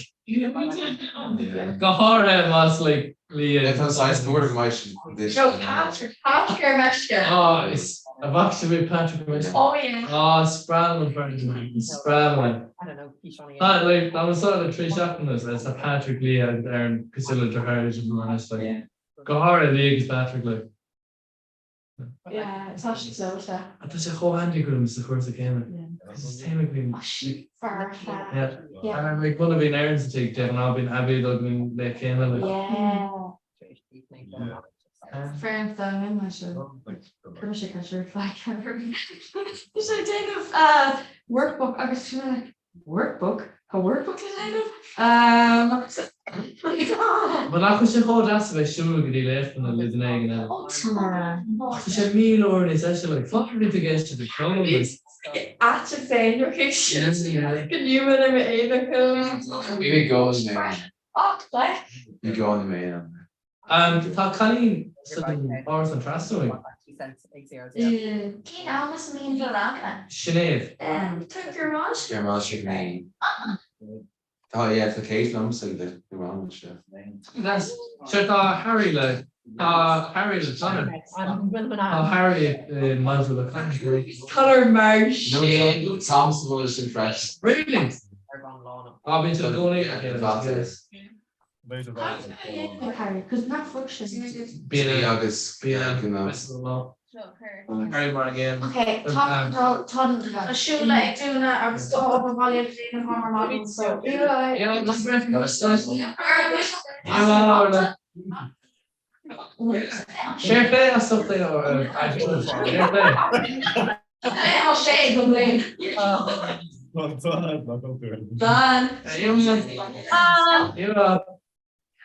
Gahara was like, Yeah, that's nice. The word of my Joe Patrick Meshka oh, it's I've actually been Patrick Mexico. oh yeah Oh, Spradlin, Spradlin. I don't know. That like that was sort of three seconds. It's a Patrick Lee and Aaron Casilla Jaharish and Morris like Gahara League is Patrick like. yeah it's actually so sad And there's a whole handy group the first came in. It's technically yeah. Yeah. And like one of the Aaron's to take Devon, I've been happy that when they came in like fair and thing in my show pretty sure I should like you should take a workbook I was like workbook a workbook design of but I was whole that's the show that he left and the living egg and she said me Lord is actually like fuck me to get to the crown at a fan location can you remember We go in there. Oh, like We go on the main. Tá Colleen sitting hours on Trastaway. Keen Almas mean Veraka. Sinead. took your lunch Yeah, well, she name. Oh yeah, the case lumps and the wrong stuff. That's so Harry like Harry the son. Harry miles of the country. color marsh No, Tom's was impressed. Really? I've been to the donate. because not function Being August. being Yeah, you know. Harry Mar again. Okay, ton siúla ag túna agus tó op bhil na Comhrá model so Share play or something or sé go blin. Done.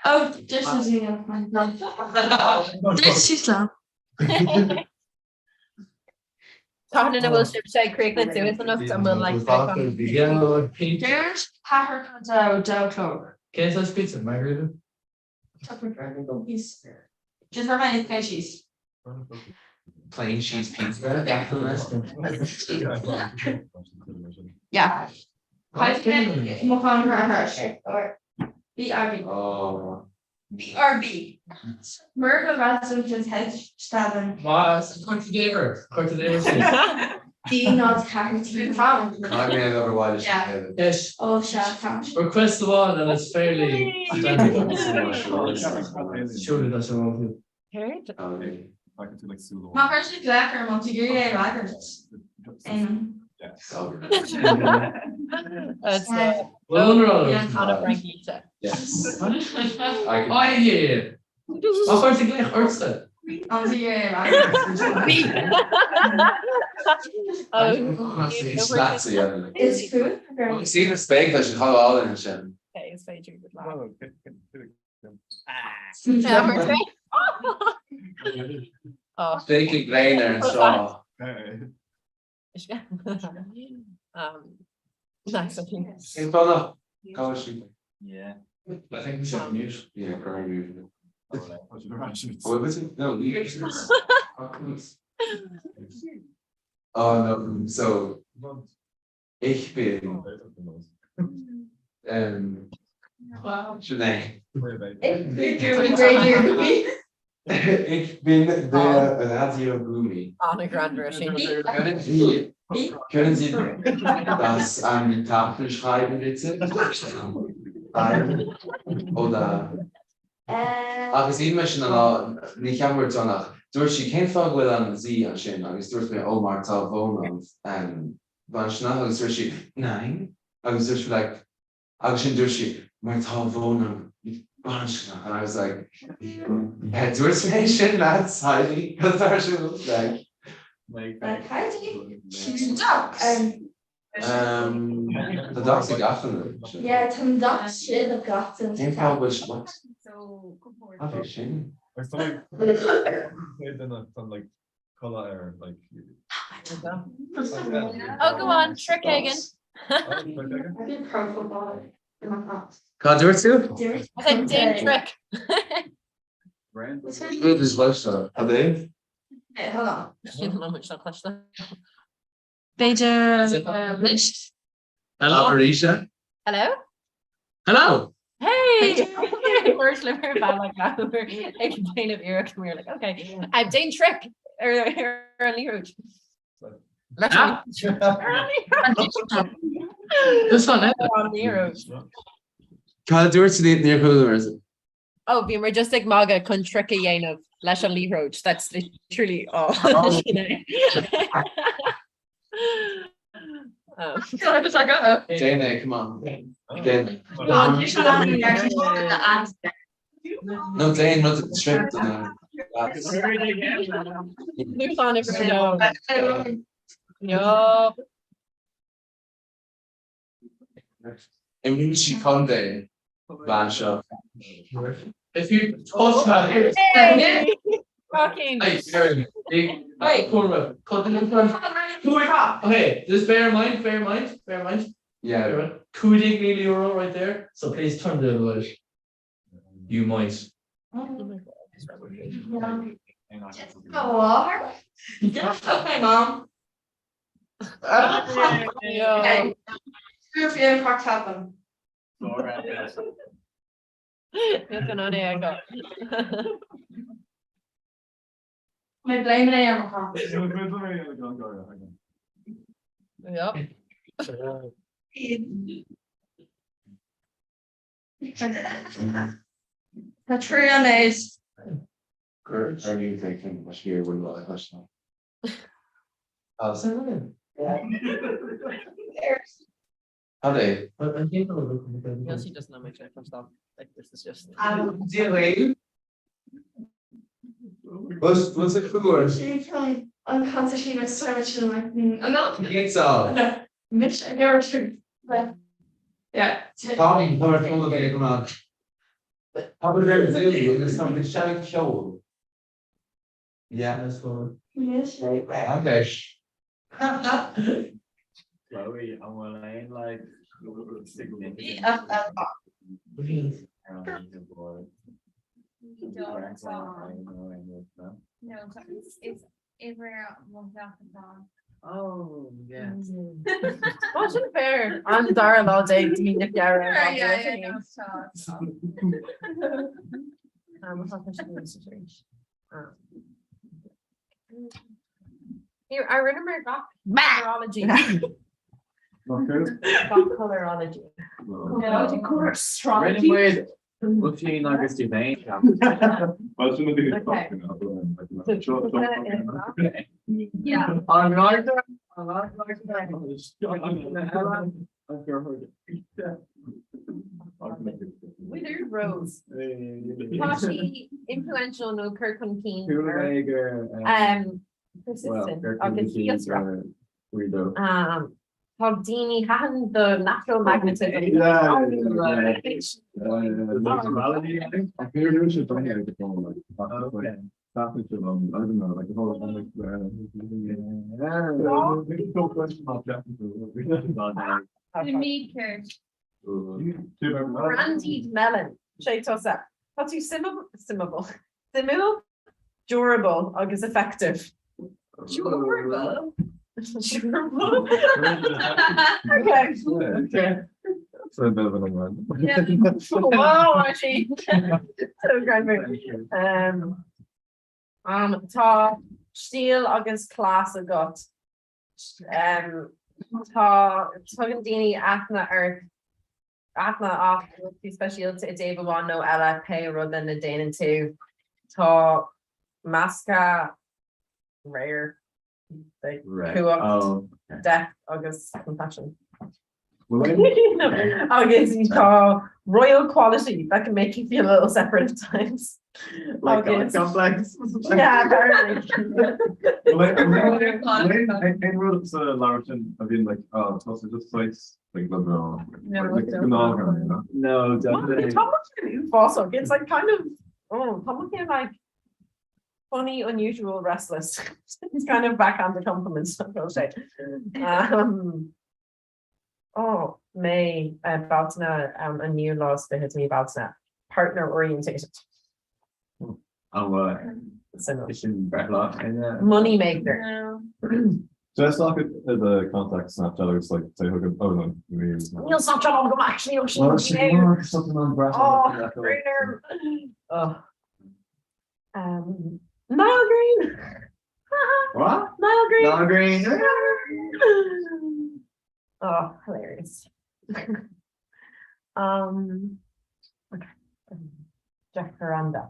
Oh, just as you This is long. Tána na bhfuil sib sé cruigla tú enough an bhfuil like There's Packer Dowclog. ¿Qué es pizza, Margarita? Just for my species. Plain cheese pizza. Yeah. BRB. Oh. BRB. Merkel Rasmussen's head stabbing. Was Cortadero. D nods Catherine Brown. I mean, otherwise. Yeah. Yes. Oh, shut Request the one and it's fairly standard. Surely that's a wrong. My first is lekker, want die jullie lekker. En. That's Yes. Oh yeah. Wat wordt ik gleich artsen? Dan zie je It's food. Ik zie het spek dat je gewoon al in een zin. Steekje kleiner en zo. Nice, I think. Ik van nog. Kan we Yeah. I think we should mute. Yeah, current mute. Oh, What was it? No, oh no, so ich bin Sinead. Ich bin der Radio Blumy. Anna Grand Rushing. Können Sie das an die Tafel schreiben, bitte? Oder agus í me sin ní cheamhar donach. Dúir si cén fág bhfuil an sí an sin agus dúirt mé ó mar tá bhónam ban sinna agus dúir si nein agus dúir le agus sin dúir si mar tá bhónam ban sinna and I was like dúirt mé sin lads Heidi cos tar sin like Heidi? She's ducks. the dogs are gafan. Yeah, some ducks should have gotten. Cén fág bhfuil what? Okay, sin. I still like color air like. Oh, go on, trick again. I did pro football in my class. Cá dúirt tú? I said Dane trick. Good is lifestyle. Are they? Hey, hold on. You don't know much not clutch that. Hello. Arisha. Hello? Hello. Hey! First liver bad like that. I complain of Eric and we were like, okay. I'm Dane Trick or Lee Roach. This one, Cá dúirt tú níor chuúir is it? Oh, be we're just like maga con trick a yen of Lesh and Lee Roach. That's literally all. Jane, come on. Jane. No, Jane, not the shrimp. Move on, everyone. No. And when she come there, Bansha. If you touch her, Hey! Fucking. hey, Comhrá, cut them in front. Okay, just bear in mind, bear in mind, bear in mind. Yeah. Cooling euro right there. So please turn the other way. You might. Okay, Mom. Okay. Proof you fucked happen. Looking on there, I got. My blame it on my car. Yep. The tree on is. Are you thinking what's here with a question? Oh, so how they? Yeah, she doesn't know my check from stuff. Like this is just. What's it for? I'm constantly with so much and like, I'm not. Pizza. No, Mitch, I never should. But yeah. Tommy, how are you? Come on. How about there's something shouting show? Yeah, that's cool. Yes, right. Okay. Chloe, I'm laying like No, it's everywhere was off the phone. Oh, yeah. Wasn't fair. I'm Dara all day to meet Nick Yarrow. Yeah, so. Here, I remember colorology. Not good. Colorology. Anyway, what's your nuggets you made? Well, shouldn't be Okay. talking about them, like, you know, short, Yeah. I'm like that. I'm like that. Withered Rose. Tashi, influential, no Kirkland Keen. Persistent. Okay, Fiastra. Houdini, Hahan, the natural magnetism. I don't know, like the whole Brandied melon. Sé tosa. Tá tú simul, durable, agus effective. Durable? Durable? Okay. So a bit of an one. Wow, actually. So great. Tá steel agus class a got. Tá tugan daoine aithne off specialta I David bháin nó eile pe rud in na déanaan tú. Tá masca rare. Death agus compassion. Agus tá royal quality that can make you feel a little separate at times. Like complex. Yeah, apparently. Larson, I mean, like, oh, it's also just sites like LeBron. No, No, definitely. It's like kind of like funny, unusual, restless. It's kind of backhanded compliments, I'll say. Oh, May Baltana, a new law hits me Baltana. Partner orientation. Money maker. Just like it as a contact Snapchat, it's like say hook up. Oh no, You'll stop trying to actually something on brass. oh, greener. Oh. Nile green. What? Nile green. Nile green. Oh, hilarious. Okay. Jacaranda.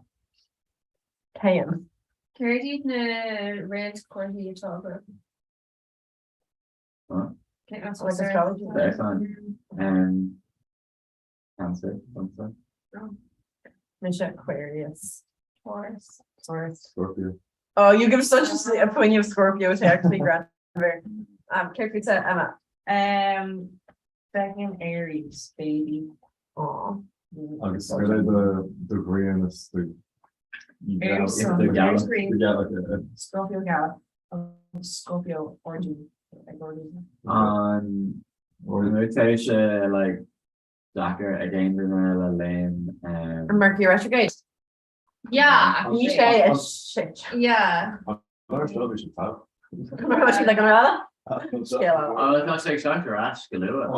Kayam. Curdy na red cordy at all. Huh? Okay, that's Like what's astrology. Very fun. And Cancer. Misha Aquarius. Taurus. Scorpio. Oh, you give such a opinion of Scorpio to actually grant. Careful to Emma. Second Aries, baby. Oh. I guess the green is the. Aries, The Aries green. like Scorpio Gallop. Scorpio origin. Rotation like Jacker again in a lane and Mercury retrograde. Yeah. You say a shit. Yeah. I'm sure we should have. Remember what you like on Rella? oh it's not say Jacker ask Galua.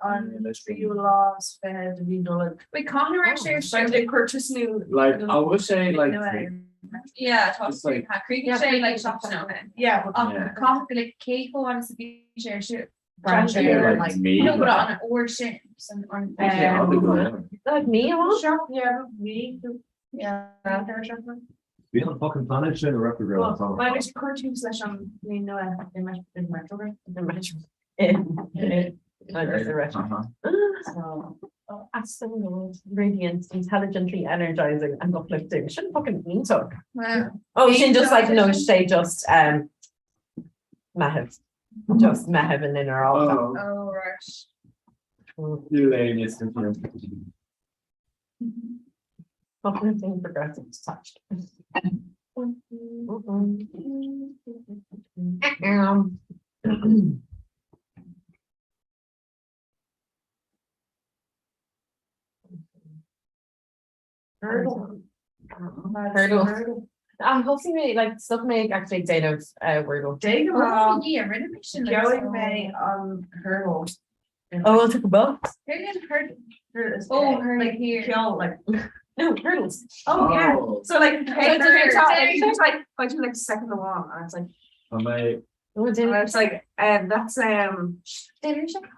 On three laws fed we know We Comhrá actually started purchase new. Like I would say like Yeah, talk It's to like- Creek say like shops now. yeah, Yeah. Comhrá like Keiko wants to be share shit. branch Yeah, like me No, but like, on or shit. On yeah, I'll be good. like me, I want shop. Yeah, me. yeah. Being a fucking planet shit, a record girl. Well, there's cartoons slash you know, in my So, absolute, radiant, intelligently energizing and uplifting. Shouldn't fucking mean so. Wow. Oh, she just like no, she just Mehev. Just Mehev and in her all. Oh, right. You lame, yes, Fucking thing progressive touched. Hurdle. I'm hoping like stuff make actually date of Wordle. Oh, yeah, renovation. Going May Hurdle. Oh, we'll take a boat. Oh, her like here. Like no hurdles. Oh, yeah. So like, Hey, it's like, I do like second the wall, and it's like, Oh, mate, it's like, that's how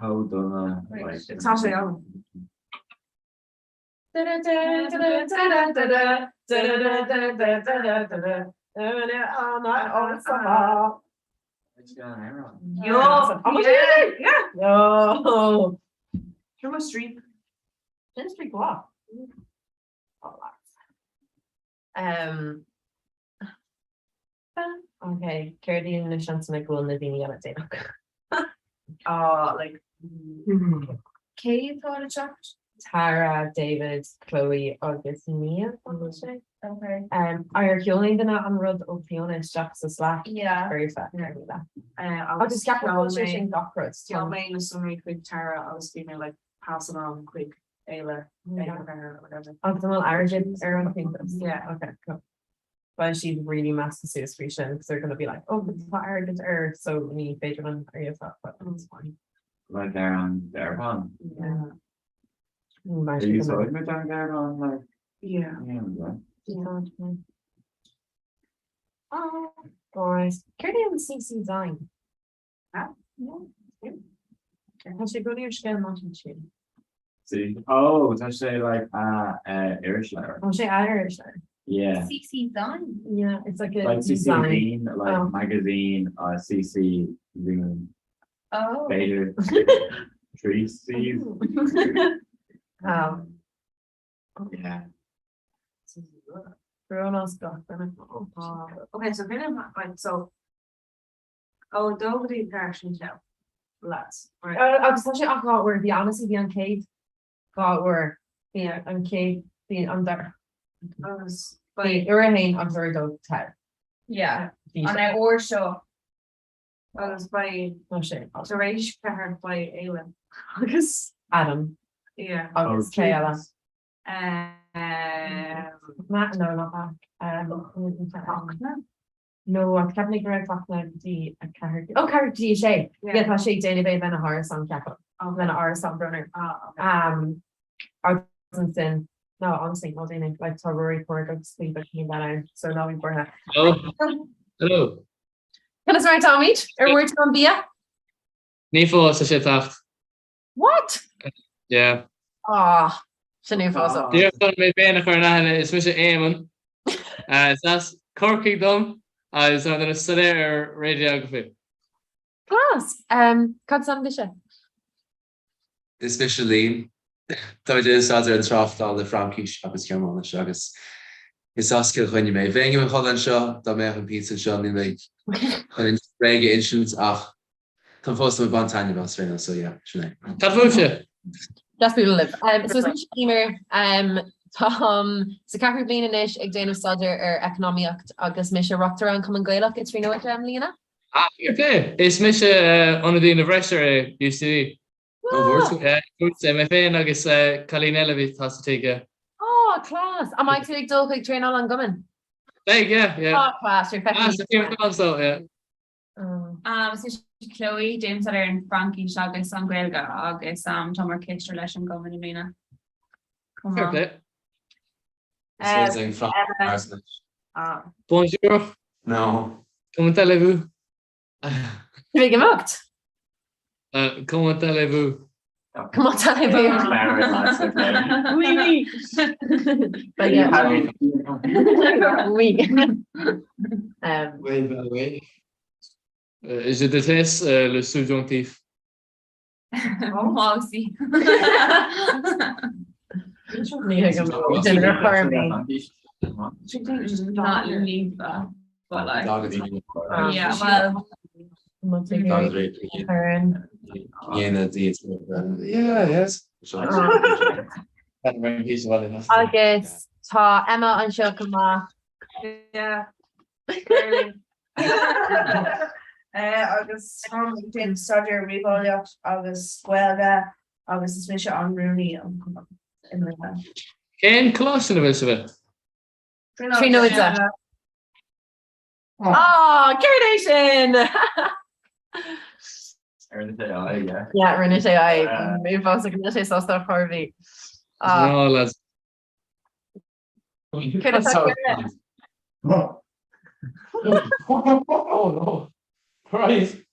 done it's actually Yo. Through my street. Street walk. Okay, Cardi and the chance to make one Nadine yell at Dana. Like, Kate thought it chopped. Tara, David, Chloe, August, Mia, I will say. Okay. Are you only gonna unroll the Fiona Jack's a slack? Yeah. Very fast. I'll just get position doctorates. Tell me in summary quick Tara, I was feeling like pass it on quick Ayla, or whatever. Optimal origin, everyone thinks that's Yeah. okay, cool. But she's really massive suspicion because they're gonna be like, oh, it's not arrogant or so many Patreon areas that, but it's fine. Like they're on their phone. Yeah. Are you sorry with them there on like? Yeah. Oh, guys, Kirby and CC Zine. Has she go to your scale mountain too? See, oh, it's actually like Irish letter. Oh, she Irish. Yeah. CC done. Yeah, it's like a Like CC design. Zine, like magazine, CC Zine, Oh. Vader, Tree Seas. Yeah. Bruno's got Okay, so kind of like so. Oh, nobody actually know. Lads. Right. I was actually I thought we're the honestly the uncade. Thought we're the uncade being under. I was But Urahain on third of 10. yeah. And I or show. I was by Oh shit. Suresh Kahar by Ayla. August. Adam. Yeah. August Kayla. Not No, not that. No, I kept making red talking the character. Oh, character Shay. Yeah, that's Shay Daily Bay, then a horror song Kappa. Then a horror song Brunner. Arsenson. No, honestly, no, they like February for good sleep, but came that out. So now we burn it. Hello. Can I start Tommy? Or word to Bia? Nifo sa shit aft. What? Yeah. Ah, Shani Fosso. Dear son, my been a corner is Mr. Eamon. That's Corky Dum. I was on the study radiography. Class. Cut some dish. Especially tá is an trafftá le Frankis agus ceán agus. Is ascail chuine mé bhéine an cholan seo dá mé an pizza seo ní le réige instance ach tá fós ban taine bas réna so yeah, sinné. Tá fúse? Just people live. So it's Emer, Tom, so Catherine Blina Nish, ag Dana Sodder economic agus Misha Rocktaran come and Gaelic, it's Reno Lena. Okay. Is Misha on the university UCD? My fan agus Colleen Elevit has to take a. Oh, class. Am I to do quick train on Gummin? Yeah. Oh, class. You're so yeah. So Chloe, James Sutter and Frankie Shagus on Gaelga agus Tomer Kitcher leis an gomin Mina. Fair play. Bonjour. No. Comment allez-vous? Big mocked. Comment allez-vous? Come on, tell me. Oui. But yeah. Oui. Oui. Je déteste le subjonctif. Moi aussi. Not leave that, but like, yeah, well, Yeah, yes. Agus tá Emma an seo Comhrá. Yeah. Agus tin studier riácht agus scuilga agus is mis an runúni in Cén chlósin a bheits a bheith? Tríóide. Oh, Carnation! Yeah, rinne sé mé fá rinne sé sásta Harvey. No, lads. Oh no. Right.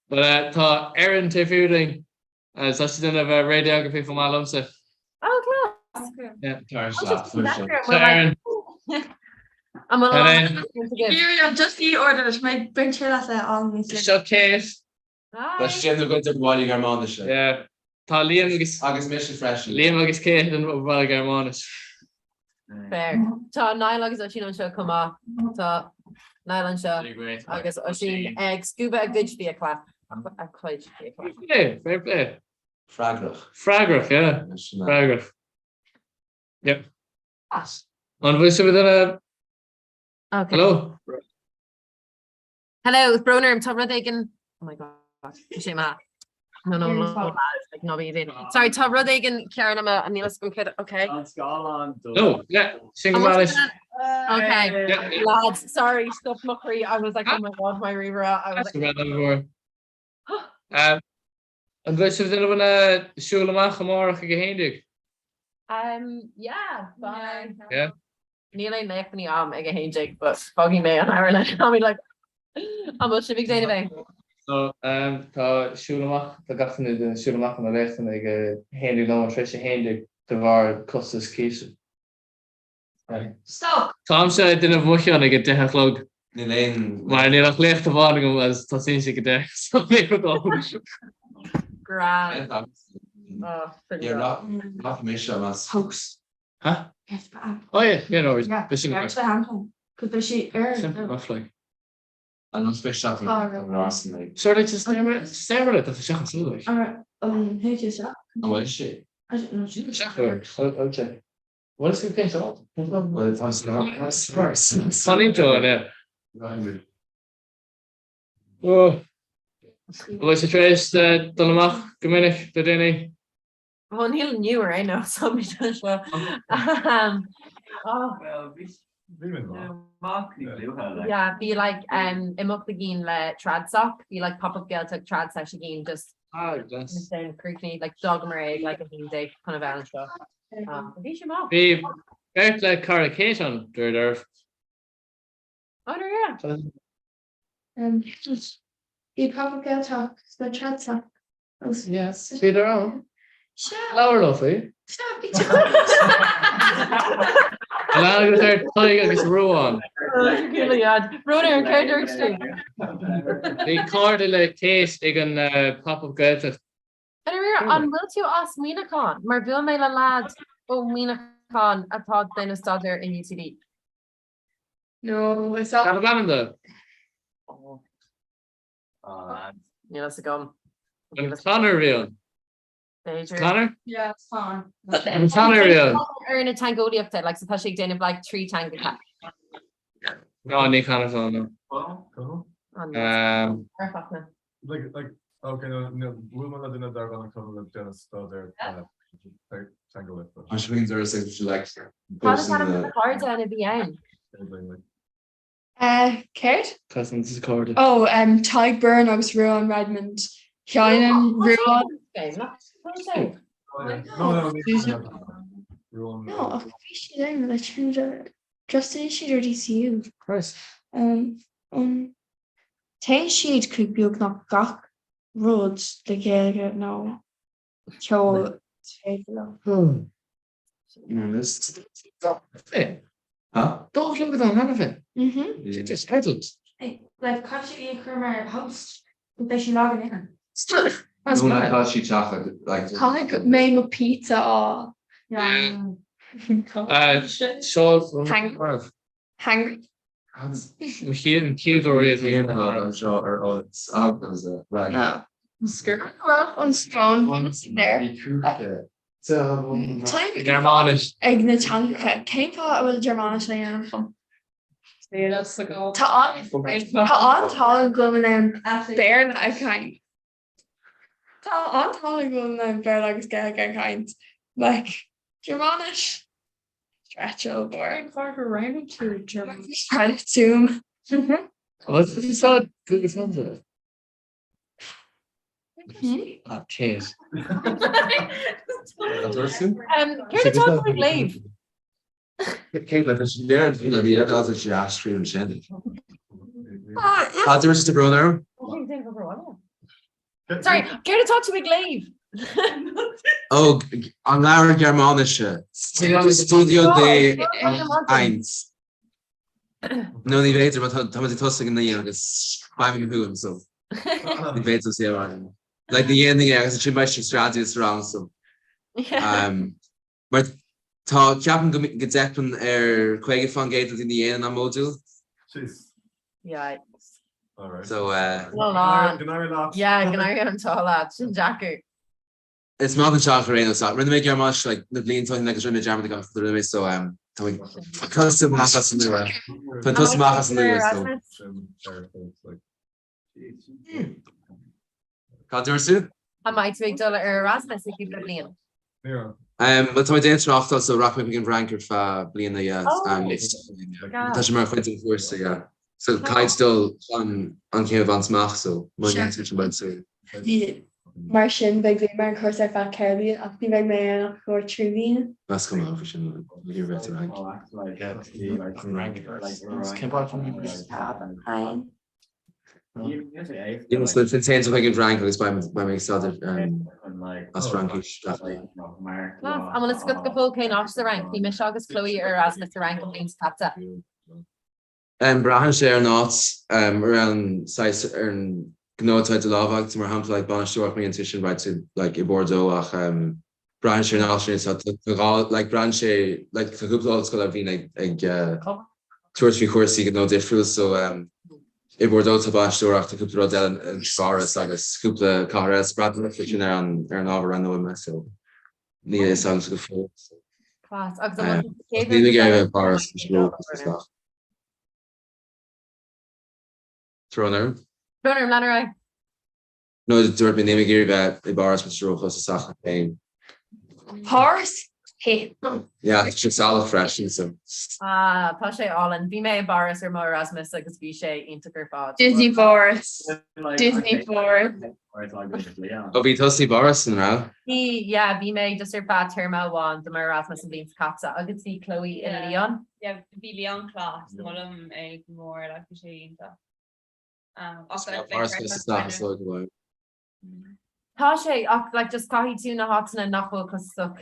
But tá Erin te fiúding sa si den a bheith radiography fo málamsa. Oh, class. Yeah. Erin. I'm a Miriam, just the order to make bring chill on. Seo Kate. Tá sé go bháil Germánis. Yeah. Tá Liam agus mission fresh. Liam agus Kate an bhil Germánis. Fair. Tá Niall agus ó sin an seo Comhrá. Tá Niall an seo agus ó sin ag scuba a good be a clap. A chuid be a clap. Fair play. Fragrach, yeah. Fragrach. Yep. On bhfuil si bit Okay. Hello. Hello, Broner, I'm Tá Rud oh my god, sé ma. No, like no even. Sorry, Tá Rud Karen a Neil's going kid. Okay. No, yeah, single malice. Okay, Yeah. lads, sorry, stuff muckery. I was like, oh my god, my Rivera. I was like, An bhfuil si bit bhna siúlamach amach a gohéindig. yeah, fine. Yeah. Neil ain't making ag a hindig, but foggy me on Ireland. I mean, like, I'm a big day today. So, tá siúlamach, tá gafan den siúlamach an a leithtan ag héindig ná tre sé héindig de bhar costas cíise. Stop. Tom se duna bhuián ag dethelog. Mar níl ach lécht a bháing was tá sin si go de. So mé go Grand. You're not mission as Hoax. Huh? Yes, but Oh yeah, no, yeah, fishing. actually Hampton. Could be she Simple enough, like. I'm not special for Arsenal. Sure, like just stare at the shot, so like. Alright, who is that? What is she? I don't know. I'll check. What is it case of? Well, it's first. Funny to it, oh. What's the trace that Donamach, Gominich, the Denny? Well, Neil newer, I know, so as well. Yeah, be like imuk again le trad sock, be like pop up girl took trad sesh again, just creepy like dog egg like a day kind of balance show. Be out like carication there. Oh yeah. You pop up girl talk, the chat sock. Yes, be their own. Sure. Lower lovely. Stop it. And I'm going to start playing against Rowan. Rowan character extreme. The card like taste they can pop up get it. And on will you ask Mina Khan, Marville Mela lad Mina Khan I thought then a stud there in UCD. No, it's not. Canada. Yeah, that's a gum. Connor real. Connor? Yeah, it's fine. Connor real. Earn a tango up there, like especially then of like 3 tango pack. No, Nick Connor's on them. Like okay, no, woman didn't there gonna come with Dennis there. Tango with. I should think there's a like. How does that have cards on a BN? Kate? Cousins is carded. Oh, Tyke Byrne, I was Ruan Redmond. Kyanan, Ruan. No, a fish then let's change it. Just in sheet or DCU. Christ. Ten sheet could be not gach roads the get no. Ceol Huh? Don't look at that, none of it. Mhm. Just settled. Like catchy Comhrá host. They should log it in. That's When I mad. thought she chocolate, like. Comic made a pizza or Yeah. So hungry. cute already. Or it's out as a right. No. Skirt on strong there. So. Germanisch. Egna tanka. Came for a Germanish I am. That's the goal. Ta on tall glowing and bear that kind. Ta on tall glowing and bear like scale kind. Like Germanish. Stretch over. Parker ran to German. Try to zoom. What's this on Google Translate? Mhm. Oh, cheers. Care to talk about leave? Caitlin, is she there? You know, the other does it, she asked for him, Shandy. There was the brother. Sorry, care to talk to Big Leave? Oh, an leabhar Germanische. Studio de 1. No, ní féidir, but tá muid tosaigh in naíon agus baimh thuam, so ní féidir sé bhain. Like the ending agus sin meisi strategy is wrong, so. Mar tá ceapan go deapan chuige fan géad in the end na module. Yeah. Alright. So Yeah, can I an tá lá sin Jackar. it's not an shock or anything. So when they make your much like the bleeding something like a the jam to go through the so custom machas in the custom machas in the Got your suit? I might make dollar Erasmus if you believe. Yeah. But my dance off also rock making ranker for bleeding the touch my friends in course so yeah. So Kite still on Cave Van Smach so my dance about so Mar sin beag bhí mar an chuir fan Caribbean ach bhí beag mé an chuir trúhín. that's come out for sure. You're better rank. You know, so it's intense like in rank is by my started as Frankish. I'm gonna skip the full cane off the rank. The Miss August Chloe Erasmus the rank of Leeds Capta. Brahan share knots around size and gnóid de lábhacht mar hapla like banisteach mé intuition right to like I Bordeaux ach Brian sé ná like Brian sé like goúpla go a bhí ag tuairí chuirsaí nó difriúil so I Bordeaux tá banisteach tá cúpla de an Sparras agus cúpla Comhrá spratna fiction ar an ábhar an nóime so ní é sang go fó. Class. Ní gé Paris Tronar. Runner, Lannerai. No, dúirt mé néime géir bheith I Baras Mr. Rochas a sacha féin. Paris? Hey. Yeah, it's just all fresh and so. Tá sé Allen. Bhí mé Boris ar mar Erasmus agus bhí sé intagur fád. Disney Boris. Disney Boris. Oh, bhí tosí Baras an rá? Bhí mé just ar bad terma bháin de mar Erasmus an bhín capsa agus bhí Chloe in Leon. Yeah, bhí Leon class mum ag mór le sé ínta. Tá sé ach like just caihí tú na hátainna nachfuil cosach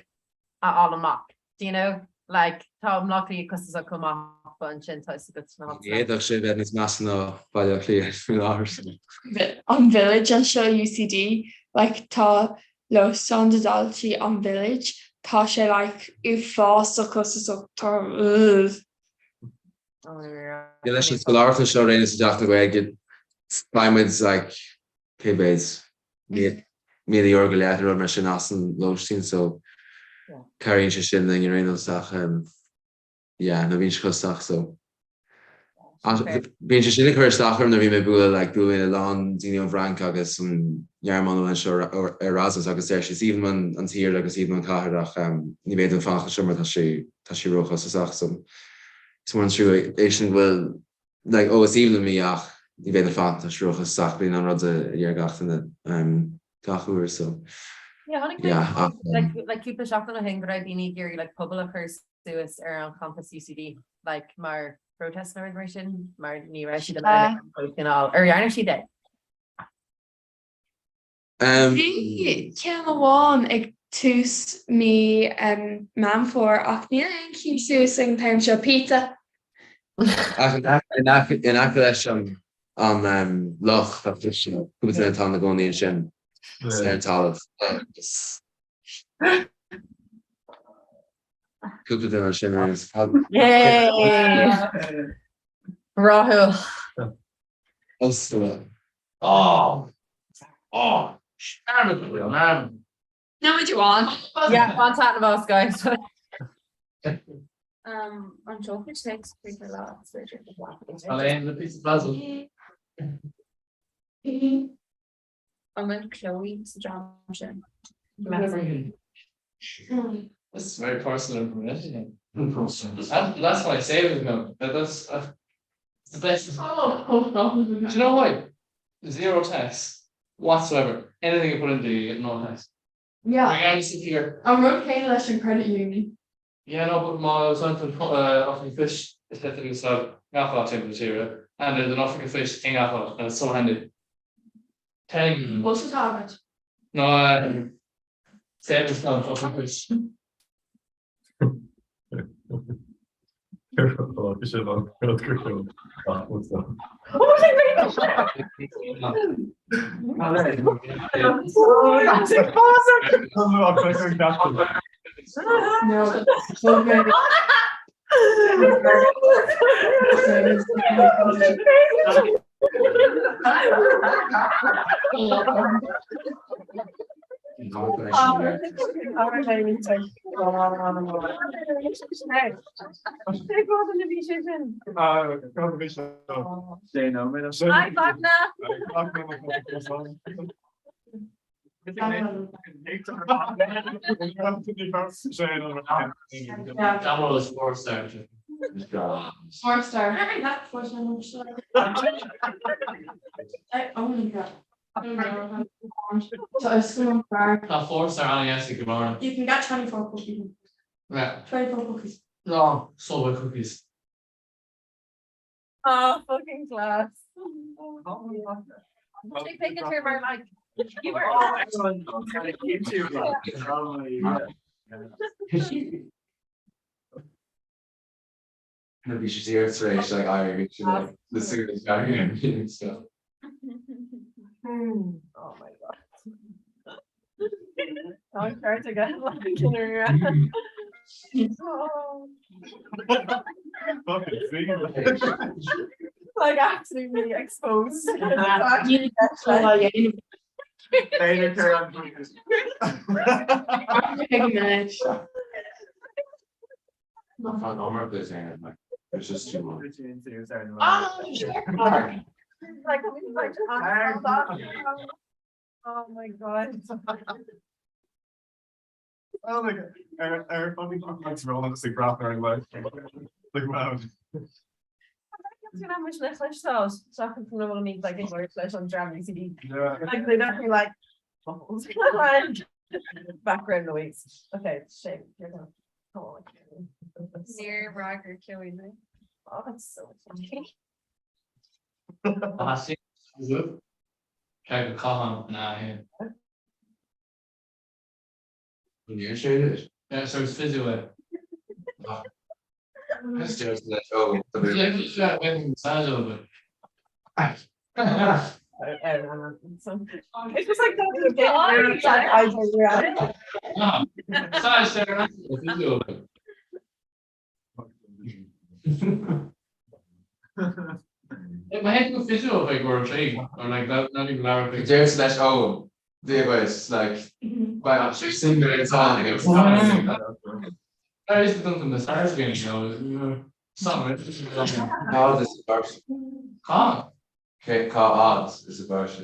a all amach. Do you know? Like tá amlachaí cosach cumach an sin tá go na Yeah, that's sé bheith níos meas ná bailile clí On Village an show UCD like tá lo sondadalty on Village tá sé like u fásta cosach tá Yeah, leis go láirta seo réine sa deachta go ag Climate's like K-base mé orga leather mar sin as an lotín so carrying se sin in réach yeah na vín chostach so ben se sin chuirstachar na bhí mé bula like bu in a lá dine Frank agus an jaarman an seo Erasmus agus sé even an tíir agus even an caiach ní bé an facha simmar tá sé rochas asach so mar trú é sin bhfuil like it's even mí ach ní bé fan rochas sach blin an rud a dheargachtainna gachuair so like keep shock on a hang I been gear like public Suez ar campus UCD like mar protest immigration mar ní all or yarn she did Bhí cean amháin ag tús mí mam for ach ní an cí suasing time seo pizza. In leis an loch tá sin tá na gcóí sin talamh. Cúpla an sin is. Rahul. Man. No, what do you want? Yeah, contact of us guys. On chocolate snakes, for lots. Alleen de pizza puzzle. I'm in Chloe's Johnson. This is very personal information. That's why I say it now. That's the best. Do you know why? Zero tax whatsoever. Anything you put into you get no tax. Yeah, Regardless if you're I'm rotating less in credit union. yeah, no, but my son put offering fish is definitely alcohol temperature, and there's an offering fish in alcohol, and it's so handy. Telling you, What's the target? no, savings not offering fish. Careful, fish on. Careful. What's that? No, okay. Hi, Wagner. That one was 4-star. 4-star. I got 4-star. Oh my god. So it's going far. That 4-star on yes, good morning. You can get 24 cookies. Yeah. 24 cookies. No, Subway cookies. Oh, fucking class. Take picture of our like. You were. Maybe she's here today. She's like, I like the serious guy and stuff. Oh my god. I'm trying to get like killer. Like absolutely exposed. I found Omar this hand, like, it's just too much. Oh my god. Oh my god. Our funny complex rolling to graph our life. Like wow. How much less flesh sauce? Something from the meat like more flesh on Germany CD. Yeah. Like they definitely like bubbles. Background noise. Okay, shame. You're done. Oh, near Roger killing me. Oh, that's so funny. I see. Good. Kijk, ik ga naar hier. Wanneer zei je dit? Ja, zo is visueel. Hij stelt net zo. Ja, ik ben een massage over. It's just like that. Ja, massage er visueel. My head was visual like or a tree or like that, not even Arabic. There's slash oh, there was like by single it's on. I used to done from the stars again, you know. Something. How this is verse. Huh? Okay, call odds is a verse.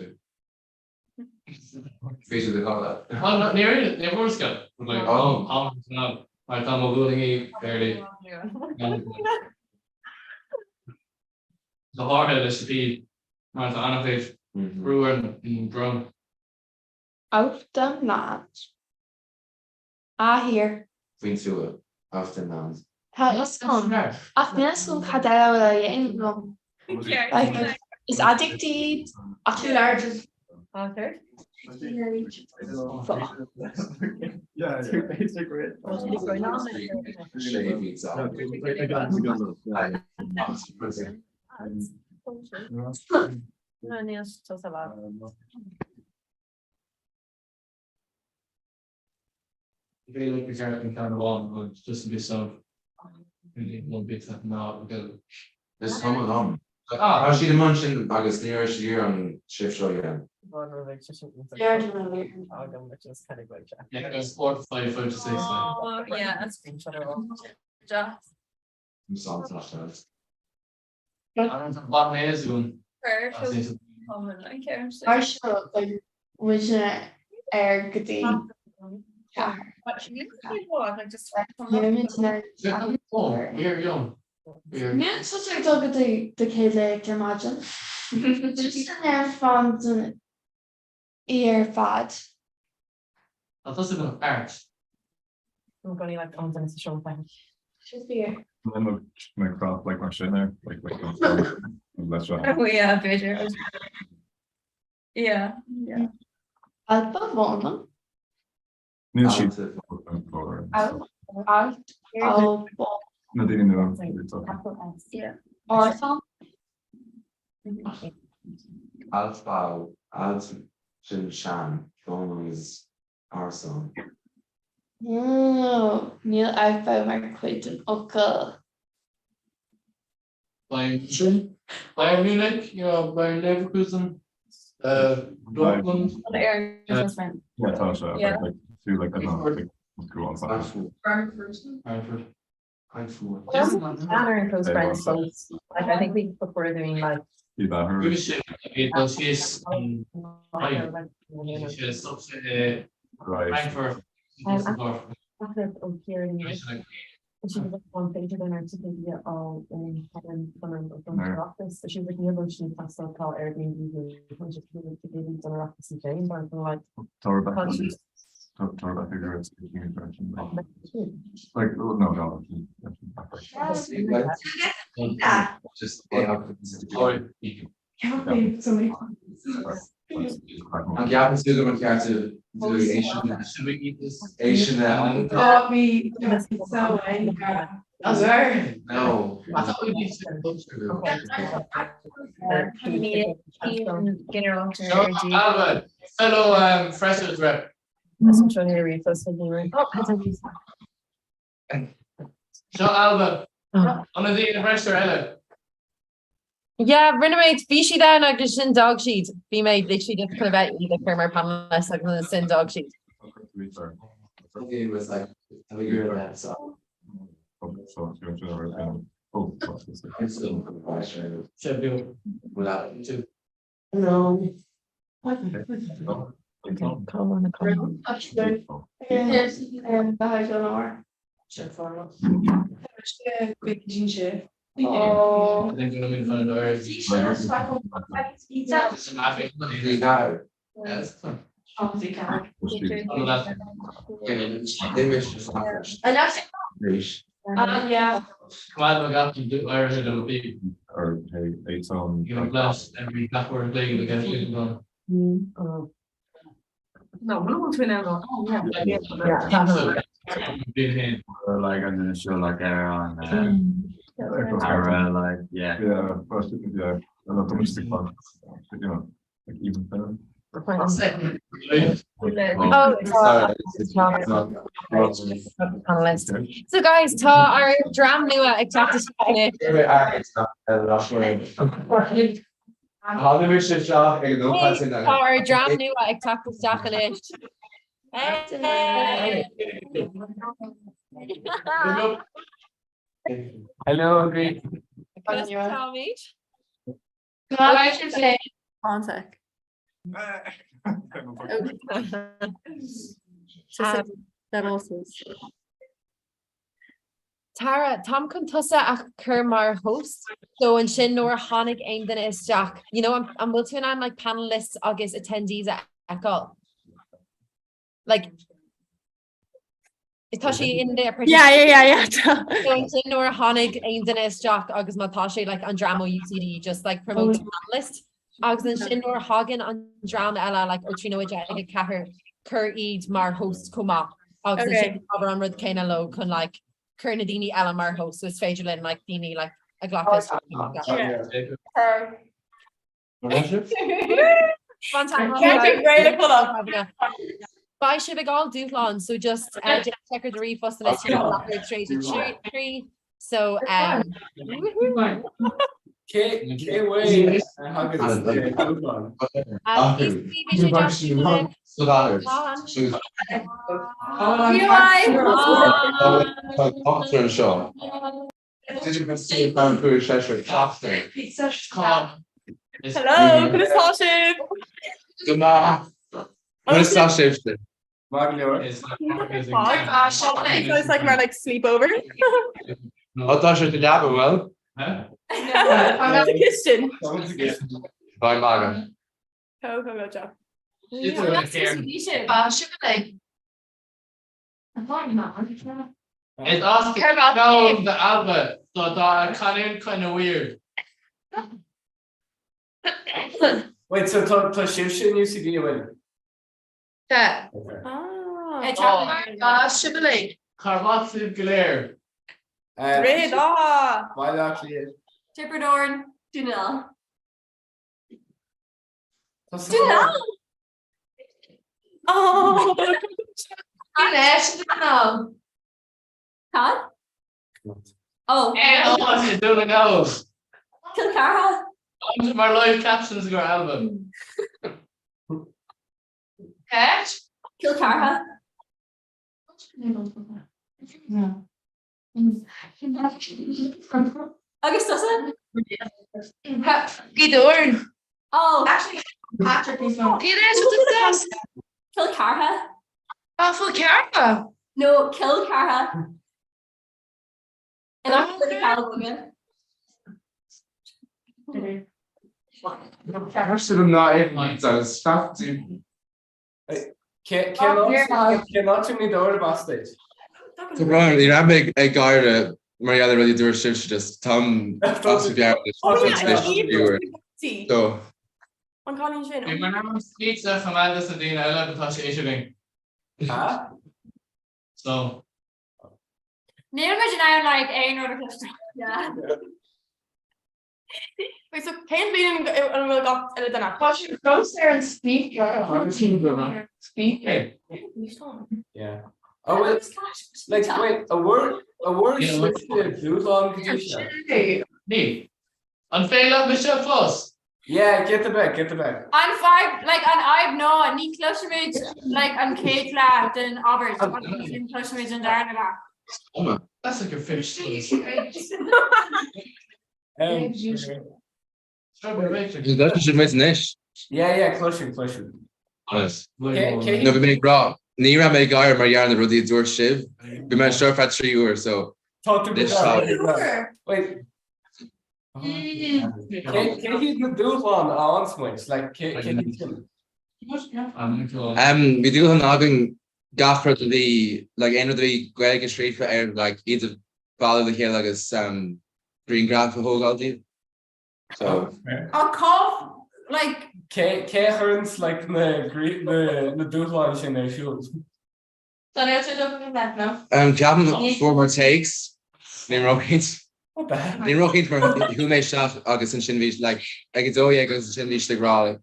Feature they call that. Oh, not near it. Never was good. Like how now? I thought I'm building a fairly. The hardhead is to be Martha Anafif, brewer and drum. Out the match. Here. Fin to it after now. Let's come. Ach, nessun cadela in like it's addicted. Too large. Okay. Yeah. I feel like the character kind of on, but just to be so. Really one big step now because. This coming on. How she the munching agus near year on shift show again. Which is kind of great. Yeah, it goes 4 to 5, 5 to 6. Oh, yeah, that's just What is doing? perfect. I care. Mar seo was gotí Like just Oh, you're young. Ní so go de chéile imagine. Just an fan ar fad. I thought it was art. I'm going to like comes in the show thing. Should be here. And then my crop like my shit there, like that's right. Oh yeah, better. Yeah. Alba bhna. Neil sheet. No, they didn't know. Yeah. Orthon. Alpha, Alton, Shan, is our song. Níl alfa mar chuid ocail. Bayern Munich, Bayern Leverkusen, Dortmund. Yeah, Tasha. Yeah. Like feel like I don't think go on something. Frankfurt. Anna and close friends, so like I think we prefer doing like Keep that her. Good shit. Because she's she's subsidy Right. Frankfurt. after here in Europe. And she was like one page of an article all in the office. So she was like, never she passed so called Airbnb when she was in the office in Jane, but like Tower back. Tower back figure it's speaking in French. Like no. Just Can't believe so many. I'm gapping to them and care to do Asian. Should we eat this? Asian. Got me so angry. No. I thought we did. Alba, fellow freshers rep. I'm trying to read this anyway. So Alba, on the investor Ella. Yeah, Renovate Bishi down like the sin dog sheet. Be made literally just kind of about you the camera panelist like the sin dog sheet. It was like I agree with that. So I'm still question Should be without two. No. Come on. Here's behind an hour. Check for us. Quick ginger. I think we're in front of the doors. It's an epic money now. Yes. Yeah. Come on, we got to do Irish it'll be. Or hey, it's on. You know, blast every backward thing to get it done. No, we don't want to now. Big hand. Like I'm gonna show like air on like yeah. Yeah, first yeah. A lot of much fun. You know, like even better. So guys, tá our dram nua ag teachtas faoine. Tá our dram nua ag teachtas faoine. Hello, great. Contact. That also. Tara, Tom chun tusa ach chur mar host, so an sin nóair tháinig aon duine is Jack. You know, I'm bhfuil tú an like panelists agus attendees eáil. Like, is tá sé in there? Yeah. So an sin nóair tháinig aon duine is Jack agus má tá sé like an drama UCD just like promote panelist. agus an sin nóair hagan an drama eile like ó trí nóide ag cethir chur iad mar host comá agus an sin aber an rud céine lo chun like chur na daoine eile mar host so is féidir linn like daoine like a ghlachas. Ba si ag all dúláán so just checker the refus and tree so Hello, good session. Good morning. Good session. It's like my like sleepover. Wat was je te laten wel? I'm the kitchen. Bij Magen. Go, Joe. It's awesome. No, the Alba. So that kind of weird. Wait, so to Shivshin UCD win? Yeah. Shibboleth. Carboxyl glare. Red, Why actually? Tipperdorn, 2-0. 2-0. Oh. Todd? Oh. What you doing now? Kilcara? My live captions of your album. Kilcara? Agus doesn't? Gidorn. Oh. Actually, Patrick is not. Kilcara? Full Cara. No, Kilcara. And I'm the California. First of them not in, so stuff to. Cannot to me door about stage. So Brian, you have a guy that Mariella really do a shift just Tom viewer. So I'm calling you. Hey, my name is Pizza from Aldous and Dean. I love the touch Ishing. Huh? So. Near imagine I like a order cluster. Yeah. Wait, so can't be in and we'll go a little. Watch you go there and speak. Speak. Yeah. Oh wait, like wait, a word switch to blue long condition. Me. Unfair love Michelle Plus. Yeah, get the back. I'm 5 like and I've no need clustermage like on Kate Ladd and Albert in clustermage and Darna. That's like a fish. dat is met nish. Yeah, closer. Yes. No, we make raw. Nira make guy maar jaar de rodi door shiv. We mijn surf at 3 uur so. Talk to me. Wait. Can you do on switch? Like can you? We do een aging gaffer to the like end of the Greg Street for air like either follow the hill like a green graph for whole aldi. So A cough like Cairns like the doodle in their shoes. So now to look at that now. Cabin 4 more takes. Name Rockins. What the heck? Name Rockins for who may shot August and Shinvish like I could oh yeah goes to Shinvish the Raleigh.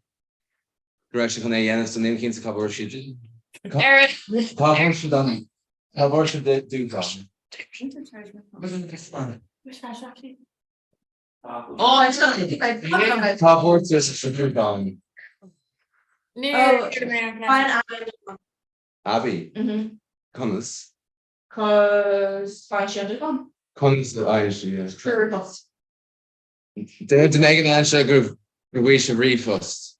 Direction on the end so name Kings a couple of shit. Eric. How should done? How should they do that? Oh, I think I Top words is a down. Fine. Abby. Connors. Cause fine should come. Connors the Irish, yeah. True. The Megan Ansha group we should refust.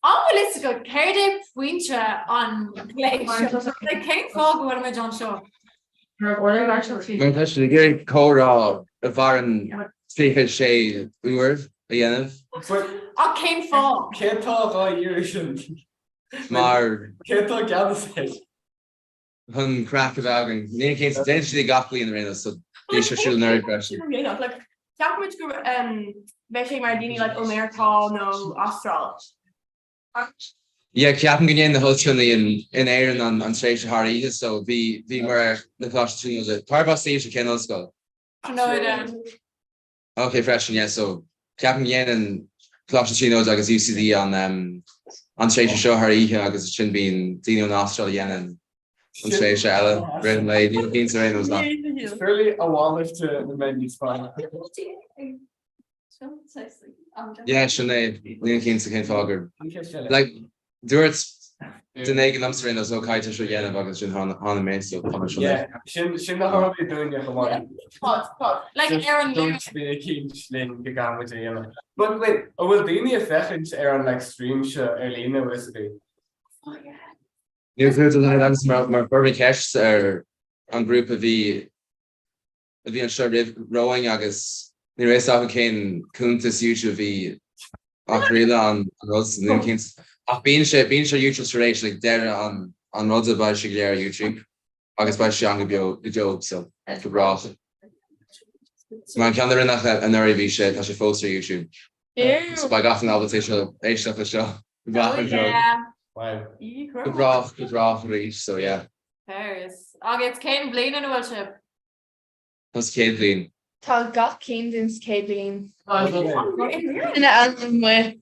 Angelis go Cardiff Winter on play. Like Kane Fog what am I John Shaw? Mae'n actually get Comhrá a bharan speaker sé uair a dhéanamh. A Kane Fog. Can't talk all year shouldn't. Mar Can't talk Gavin. hun crack of agan. Ní cén dentally gaplaí in the rain so they should shoot an air pressure. Ceapmuid go bheith sé mar daoine le Omertá nó Astral. Yeah, ceapan gine na hoilní in éan an trééis Harí so bhí mar natá tú Tarbá sé se ken go. Okay, freshen, yeah, so ceapan gine an Closino agus UCD an trééis seo Harí agus sin bín Dino Astral an trééis eile ri le ní ré was not. It's fairly a wallet to the menu spine. Yeah, Sinead, Liam Keane came fogger. Like, Duritz, the naked Amsterdam, there's no kite to show yet about it, on the so yeah, shouldn't hardly doing it for one. Like Aaron Don't be a keen sling the game with you. But wait, I will be any effect Aaron like stream show Elena was it. New food and my Burby Cash are on group of the unsure rowing agus the race off came Kuntis YouTube the Australia on roads and then being sure YouTube race like there on roads about YouTube. Agus by young the job so good bra. Man can there in that an area shit as a poster YouTube. So by got an album for show. Wow. Good raw for each, so yeah. Paris. It's Kane Blaine in a worship. That's Kate Blaine. Tá gach Kingdon's Kate In album with.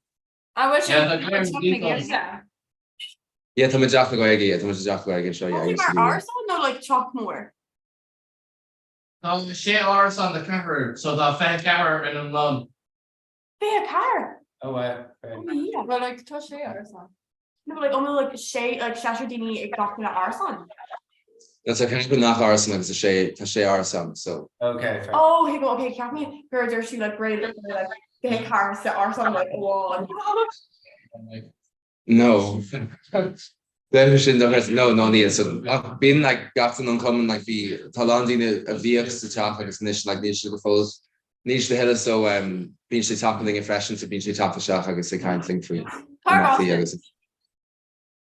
I wish Yeah, Tom Jack go again, show yeah. Arson no like Chalkmore. No, sé áras an the camera, so that fan camera in an lum. Be a car. Oh wow. Yeah, but like touch sé Arson. No, but like only like sé like Shashardini exactly Arson. That's a kind of nach arson agus sé arson, so. Okay. Oh, he go okay, can't me. Her she like great like big cars that Arson like wall. No. No need so being like gotten uncommon like the Talandina a VX to talk like it's niche like niche falls niche the hell so being she talking in fresh to being she talk the shock I guess they kind of thing for you.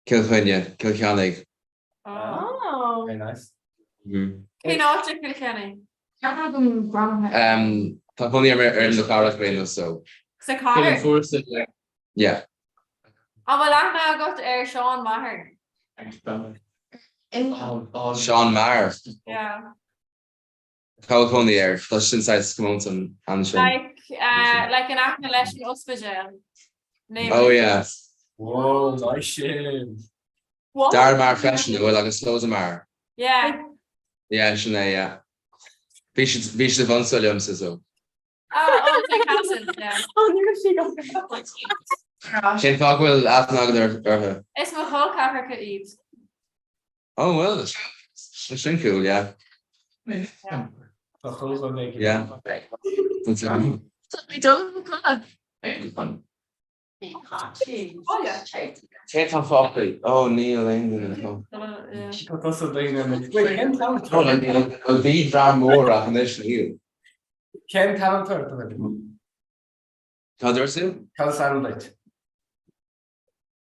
Kilkenny. Oh. Very nice. Hey, no, check the Kenny. Tá funny in the car like so. Yeah. Oh, well, I got to Sean Maher. Sean Maher. Yeah. How on the air? That's inside Scomonton and Like an acting lesson hospital. Oh yeah. Whoa, nice shit. What? Dar Mar fashion well like a slow Mar. Yeah. Yeah, Sinead, yeah. Vish the Von Williams so. Oh, it's like yeah. Oh, there she goes. Ken Fog will ask there. It's my whole cover could eat. Oh well, that's cool, yeah. Yeah. We don't fun. Oh yeah. Can't have coffee. Oh, Neil England. That's a thing. I'll be dram more recognition here. Ken Talent. Calderson? Cal Sandwich.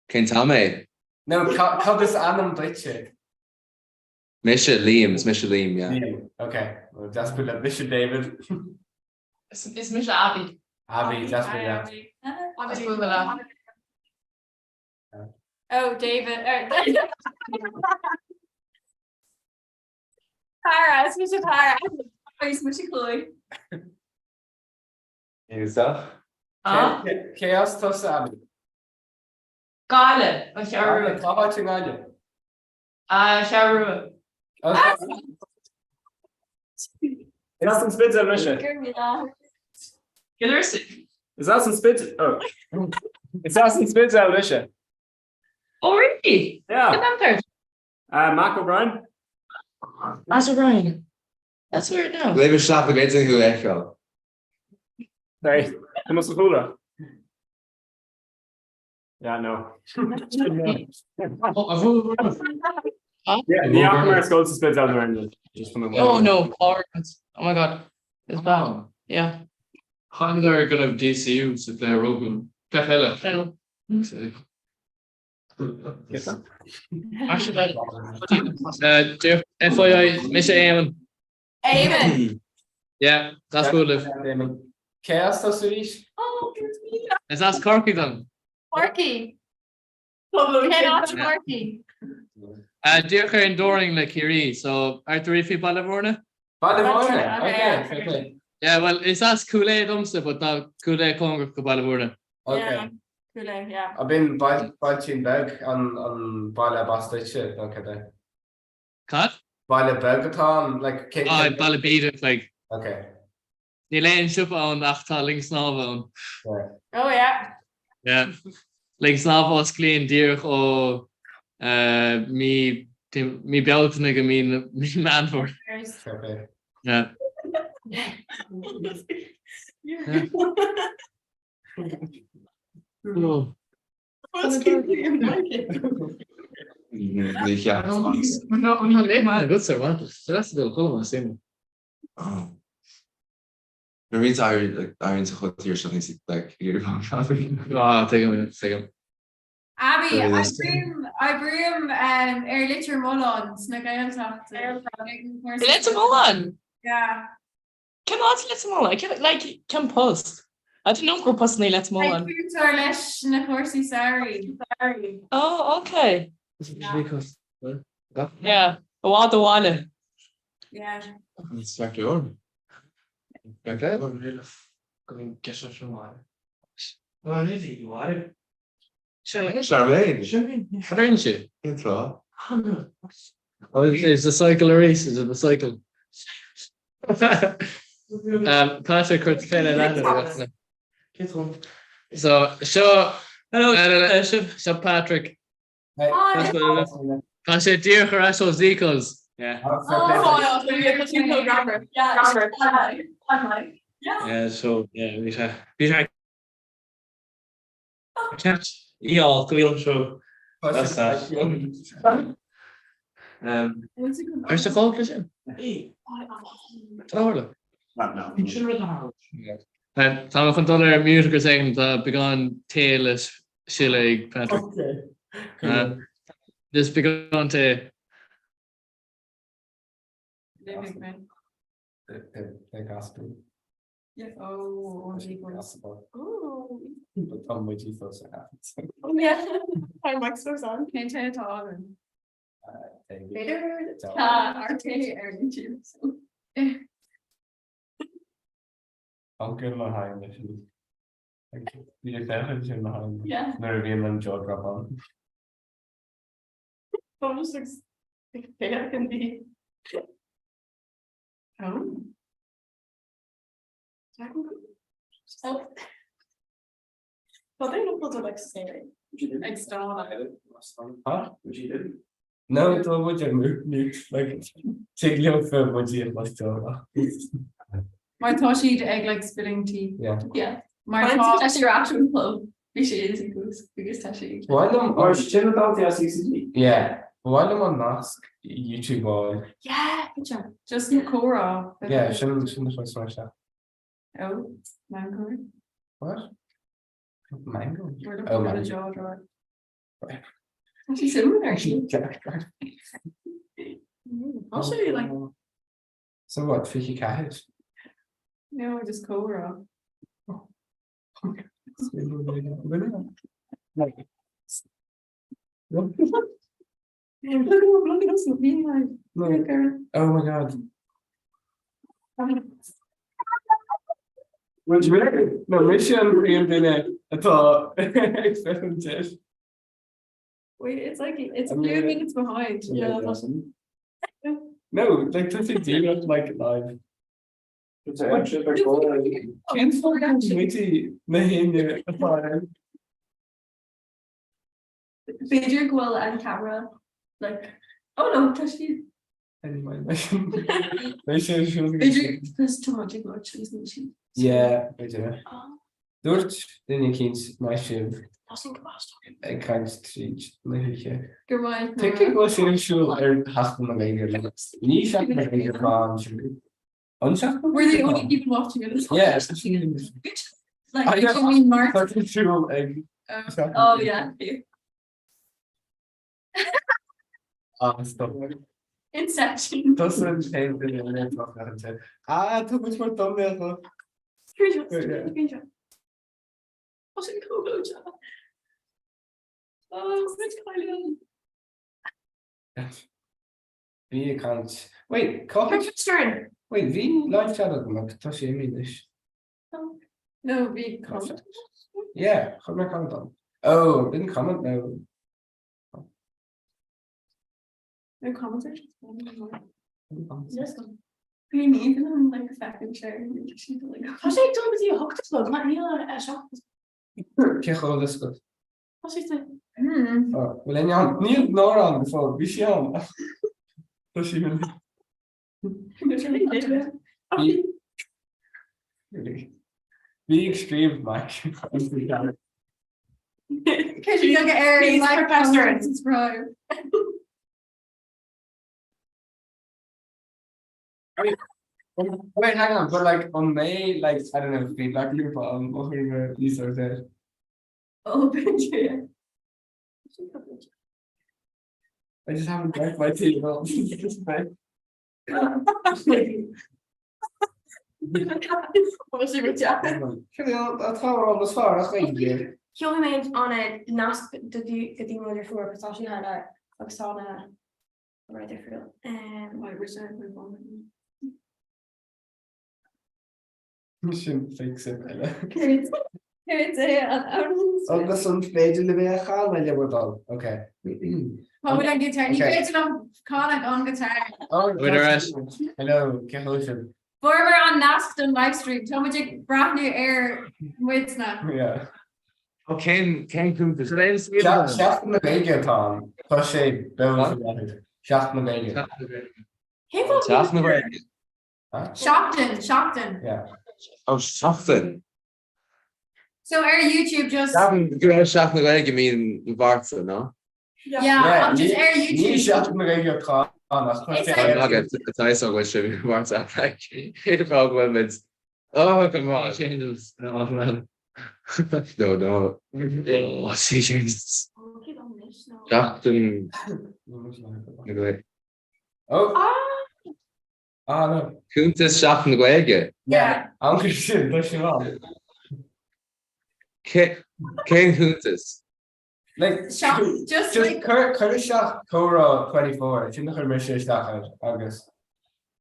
Ken Tommy. No, Cal this Adam Blitch. Misha Liam, yeah. Okay, well, that's good. Misha David. It's Misha Abby. Abby, that's good. Yeah. Oh, David. Tara, it's Misha Tara. It's Misha Chloe. Is that? Chaos plus Abby. Gale, wat Sharu. How about you, Gale? Sharu. Is that some spits, Alicia? Is that some spits? Oh. Is that some spits, Alicia? Oh, really? Yeah. Mark O'Brien. That's O'Brien. That's weird now. Leave a shop against who echo. Sorry. I must have pulled her. Yeah, no. Yeah, the Aquamarine goes to spits out there. Oh no, oh my god. It's bad. Yeah. How they're gonna DCU if they're open. Cafella. Actually, FYI, Misha Eamon. Eamon. Yeah, that's good. Liv. Chaos to Swedish. Oh, Is that Corky then? Marky. Cannot Marky. Dear enduring like Kiri, so Arthur if you Balavorna? Balavorna, okay, fair play. Yeah, well, it's as Kool-Aid dumpster, but not Kool-Aid Congress to Balavorna. Okay. Yeah. I've been watching back on Bala Bastard, okay. Cut? Bala Bergaton, like Balabeat like. Okay. Die lane ship on after links novel. Oh yeah. Yeah. Links novel was clean dear or me belting a me man for. Okay. Yeah. Oh. Ja. No, good sir, what? So that's the whole same. Oh. The reason I to put here something like you're Take a minute, take him. Abby, Very I broom litter mullins na gaeltacht. Little Mullen. Yeah. Can I Little Mullen? Can post. I don't know group us Little Mullen. Ar leis na chósaí Sari. Oh, okay. Because Yeah. A lot of one. Yeah. It's back to your. okay. Going get us from water. Well, really, water. Charmaine. How didn't you? Intro. Oh, it's the cycle race. Is it the cycle? Patrick could kind of so hello, so Patrick. Can say dear Horatio Zikos. Yeah. Yeah, so yeah, these are all clear so that's that. Where's the call, Christian? And Tom van Donner music is saying the begun tailless Chile Patrick. Okay. This begun to The gospel. Yeah. Oh, Gospel. But Tom would you feel so happy? yeah. I'm like so sorry. Can't tell it all. Later, RT Aaron James. I'm good my high initially. You're definitely in the high. Yeah. Never been on jaw drop on. Almost like fair can be. Oh. Oh. Well, they don't look like scary. Like stone. Huh? No, it was a move. Like, take your film, what you must do. My thought she'd egg like spilling tea. Yeah. Yeah. My thought that's your actual club. She is biggest tashi. While I'm Or still about the SCCG. yeah, while I'm on mask, YouTube boy. Yeah, good job. Just Cora. Yeah, shouldn't the first one that. Oh, mango. What? Mango? We're looking Oh, at the mango. jaw drawer. She's similar. I'll show you like So what? Fishy cat? no, just Cora. Like. Look at us being like. No. Oh my god. What do you mean? No, mission being in it. I thought experimented. Wait, it's like it's I a few mean, minutes behind. Yeah, no, like this is you like live. Can't forget Mitty. Nahin Video Gwil and camera. Like oh no, Tashi. anyway. Mission Video there's too much isn't she? yeah, I do. Dort then you can't my shiv. I can't teach like Goodbye. taking was in school has been amazing. Ni shot my finger from unshot. Were they only even watching it? Yeah, Like you mean Mark? Oh yeah. Stuff. Inception. Doesn't change the name of that. Ah, too much more thumbnail. Screenshot. What's it called? Oh, it's kind We can't. Wait, call of turn. Wait, we live chatted like Toshi English. No, we comment. Yeah, comment on. Oh, didn't comment now. No commenters. Just we need them like a second chair. What's it doing with you? Hooked to plug. Let me a shop. Kechol this good. What's it say? Oh, well, then you're need nor on before. We see on. Toshi Be extreme, Mike. Because you don't get air like pastors. Subscribe. Wait, hang on, but like on May, like I don't know feedback loop, but what were these are there? Oh, yeah. I just haven't drank my tea. Well, just May. What was it, Jack? That's how we're almost far. That's right. She only made on a NASP the thing with her for because actually had a Oksana right there for Why was that? You shouldn't fix it, Ella. Oh, that's on stage in the way I call my little. Okay. What would I guitar? You Okay. get to know Connick on guitar. Oh, With the rest. Hello, Kehoshim. Former on Naston live stream. Tell me you brand new air with now. Yeah. Oh, Ken Coombe. Shaft in the Vega, Tom. Toshe, Bill. Shaft in the Vega. Shockton. Yeah. Oh, something. So air YouTube just Shaft in the Vega, you mean Bartha, no? yeah, I'm just air You YouTube. shaft in the Vega, Tom. It's nice on which Bartha. Like, it's all women's. Oh, come on. Changes. No, man. No. Oh, see, changes. Captain. Anyway. Oh. Ah, no. Kuntis Shaft in the Vega. Yeah. I'm going to push him on. Ken Kuntis. Like, Just like Curtis shot Cora 24. It's in the commercial shot August.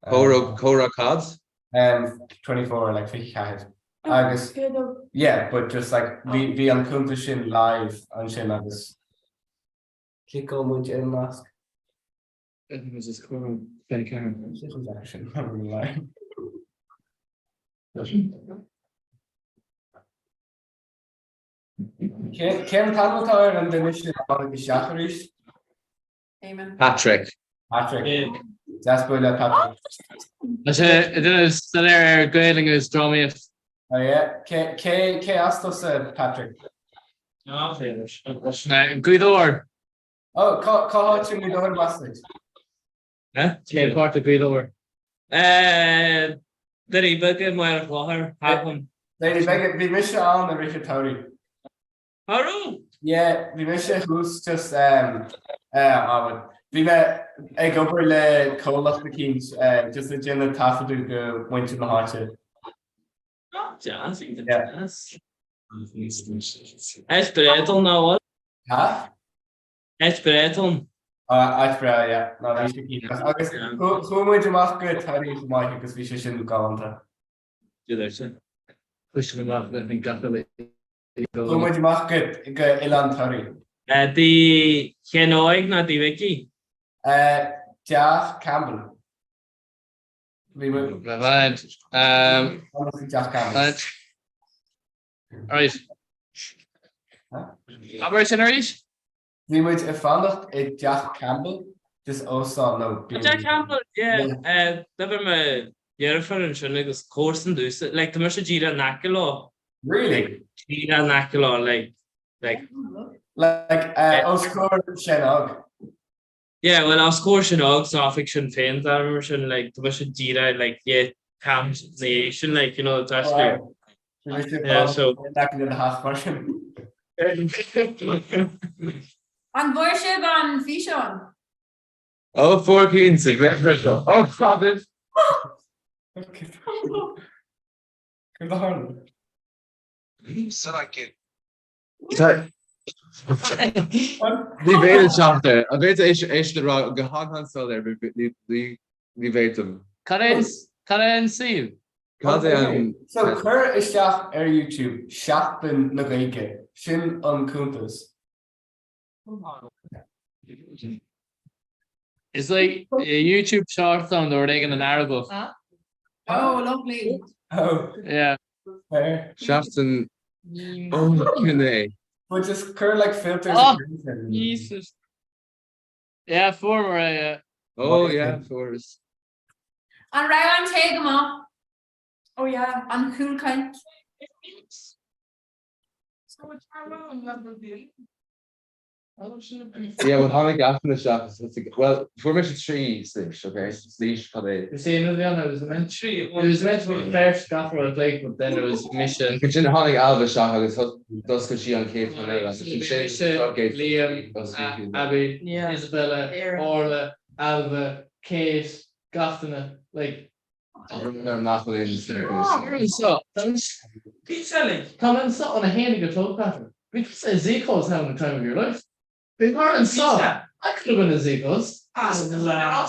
Cora Cods. 24, like 50 cards. August. Yeah, but just like we on Kunta Shin live on Shin August. Kick on with Jen Mask. It was just cool. Thank you. This was actually not really live. Ken Talbot and the mission on the Shacharish. Amen. Patrick. Patrick. That's good, Patrick. It is still there. Gailing is drawing. Oh yeah, K Astos Patrick. Guidor. Oh, call to me door message. Yeah, part of Guidor. Did he book him while water? Happen. Lady Vega, we miss you on the Richard Tony. Hello. Yeah, we miss you who's just we met a go for the coal of the Kings, just a general task to go went to the heart. Yeah. Espereton now what? Huh? Espereton. Yeah. No, we should keep us. August, who would you make good Tony for Mike because we shouldn't go on to. Do there, sir. Push them up, I think definitely. Who would you make good Ilan Tony? The Kenoig, not the Vicky. Jack Campbell. We would. Right. Jack Campbell. Alright. Opportunities? We would have found it Jack Campbell. Just also no. Jack Campbell, yeah. Never my Jennifer and Shunigus course and do it. Like the Musha Gira Nakalo. Really? Gira Nakalo, like Oscar Shenog. Yeah, well, I'll score Shenog, so I fiction fans that version, like the Musha Gira, like, yeah, camps nation, like, you know, it's actually. Yeah, so. Back into the half version. On worship on Fishon. Oh, 4 15, great. Oh, Robin. So like it. Ní bhéidir seachta, a bhéidir éiste rá go hágan sol ar ní bhéitum. Can see? Cad é an So chur isteach ar YouTube seachtain na gaige sin an cúntas. It's like a YouTube short on the Oregon and Arabo. Oh, lovely. Oh, Yeah. fair. seachtain ó But just chur like filters. Oh, and Jesus. Yeah, former. Oh yeah, force. An ra an take them off. Oh yeah, an cool kind. Yeah, well hánig afna seach well formation 3 six, okay? Slíis cad é. You see, another one, it was meant to be the first scaffold I played, but then it was mission. Go sin hánig alba seach agus dos go sí an céit fan Liam, Abby, Isabella, Orla, Alva, Kate, Gaffina, like. nach So, Pete Shelley, come and sit on a handy guitar pattern. We could say Zico's having the time of your life. Big Martin saw. I could have been a Zico's. Lots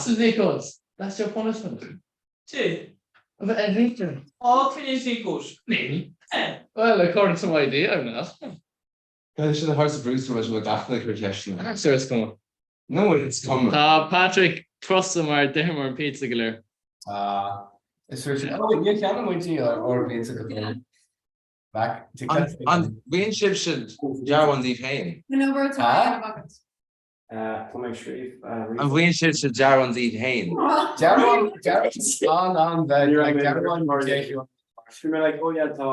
of Zico's. That's your punishment. Gee. But everything. All finished Zico's. Maybe. Well, according to my idea, I'm not. Ga sin hart a Bruce was go gafna chu ceisna. I'm sure it's coming. No, it's coming. Patrick, trust him or Dermot and Pizza Galore. It's for oh, you can't wait to or pizza cooking. Back to An bhíonn sib sin dearhain díobh hain. No words are coming straight. An bhíonn sib sin dearhain díobh hain. On You're like like Darren or like, oh yeah, the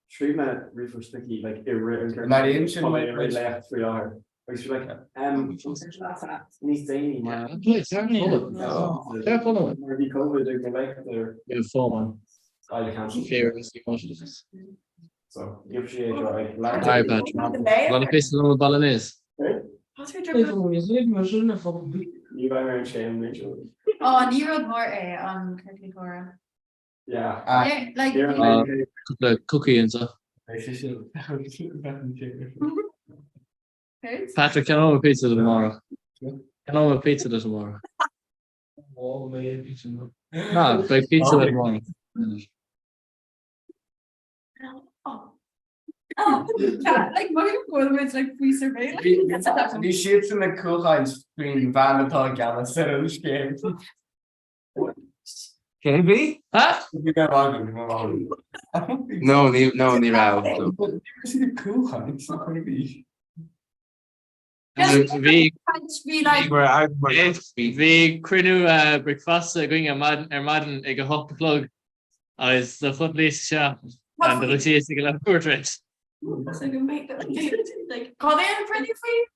treatment reefer sticky, like it Not ancient, right left 3 hours. Like she's like, needs daily, man. Careful of it. Maybe COVID, they're like they're You're full man. I can't. Fearless emotions. So you appreciate your like. Hi, Patrick. Want a piece of the bolognese? You buy her shame, Rachel. Oh, Nero more on Kirky Cora. Yeah. Yeah, like Couple of cookie and stuff. Patrick, can I have a pizza tomorrow? Can I have a pizza tomorrow? No, like pizza tomorrow. Oh, like my brother is like free surveillance. Die shapes in the cool lines between Van and Tall Gala set of this game. Can it be? Huh? No, ní rá. Cool lines, not gonna be. Vi Vi crinu breakfast going Madden ag a hop plug as the foot least shop and the logistic left portrait. Like, call in pretty free.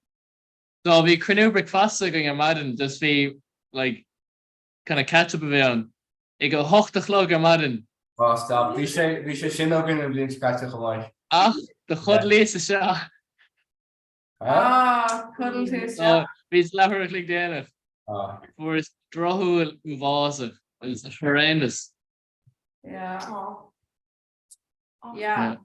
So vi crinu breakfast going Madden just be like kind of catch up on ag a hocht the clog Madden. Oh, stop. We should shin up in a blink scratch of Hawaii. The foot least shop. Cuddle taste. So he's never clicked in it. For his drohu invasive. It's horrendous. Yeah. Yeah.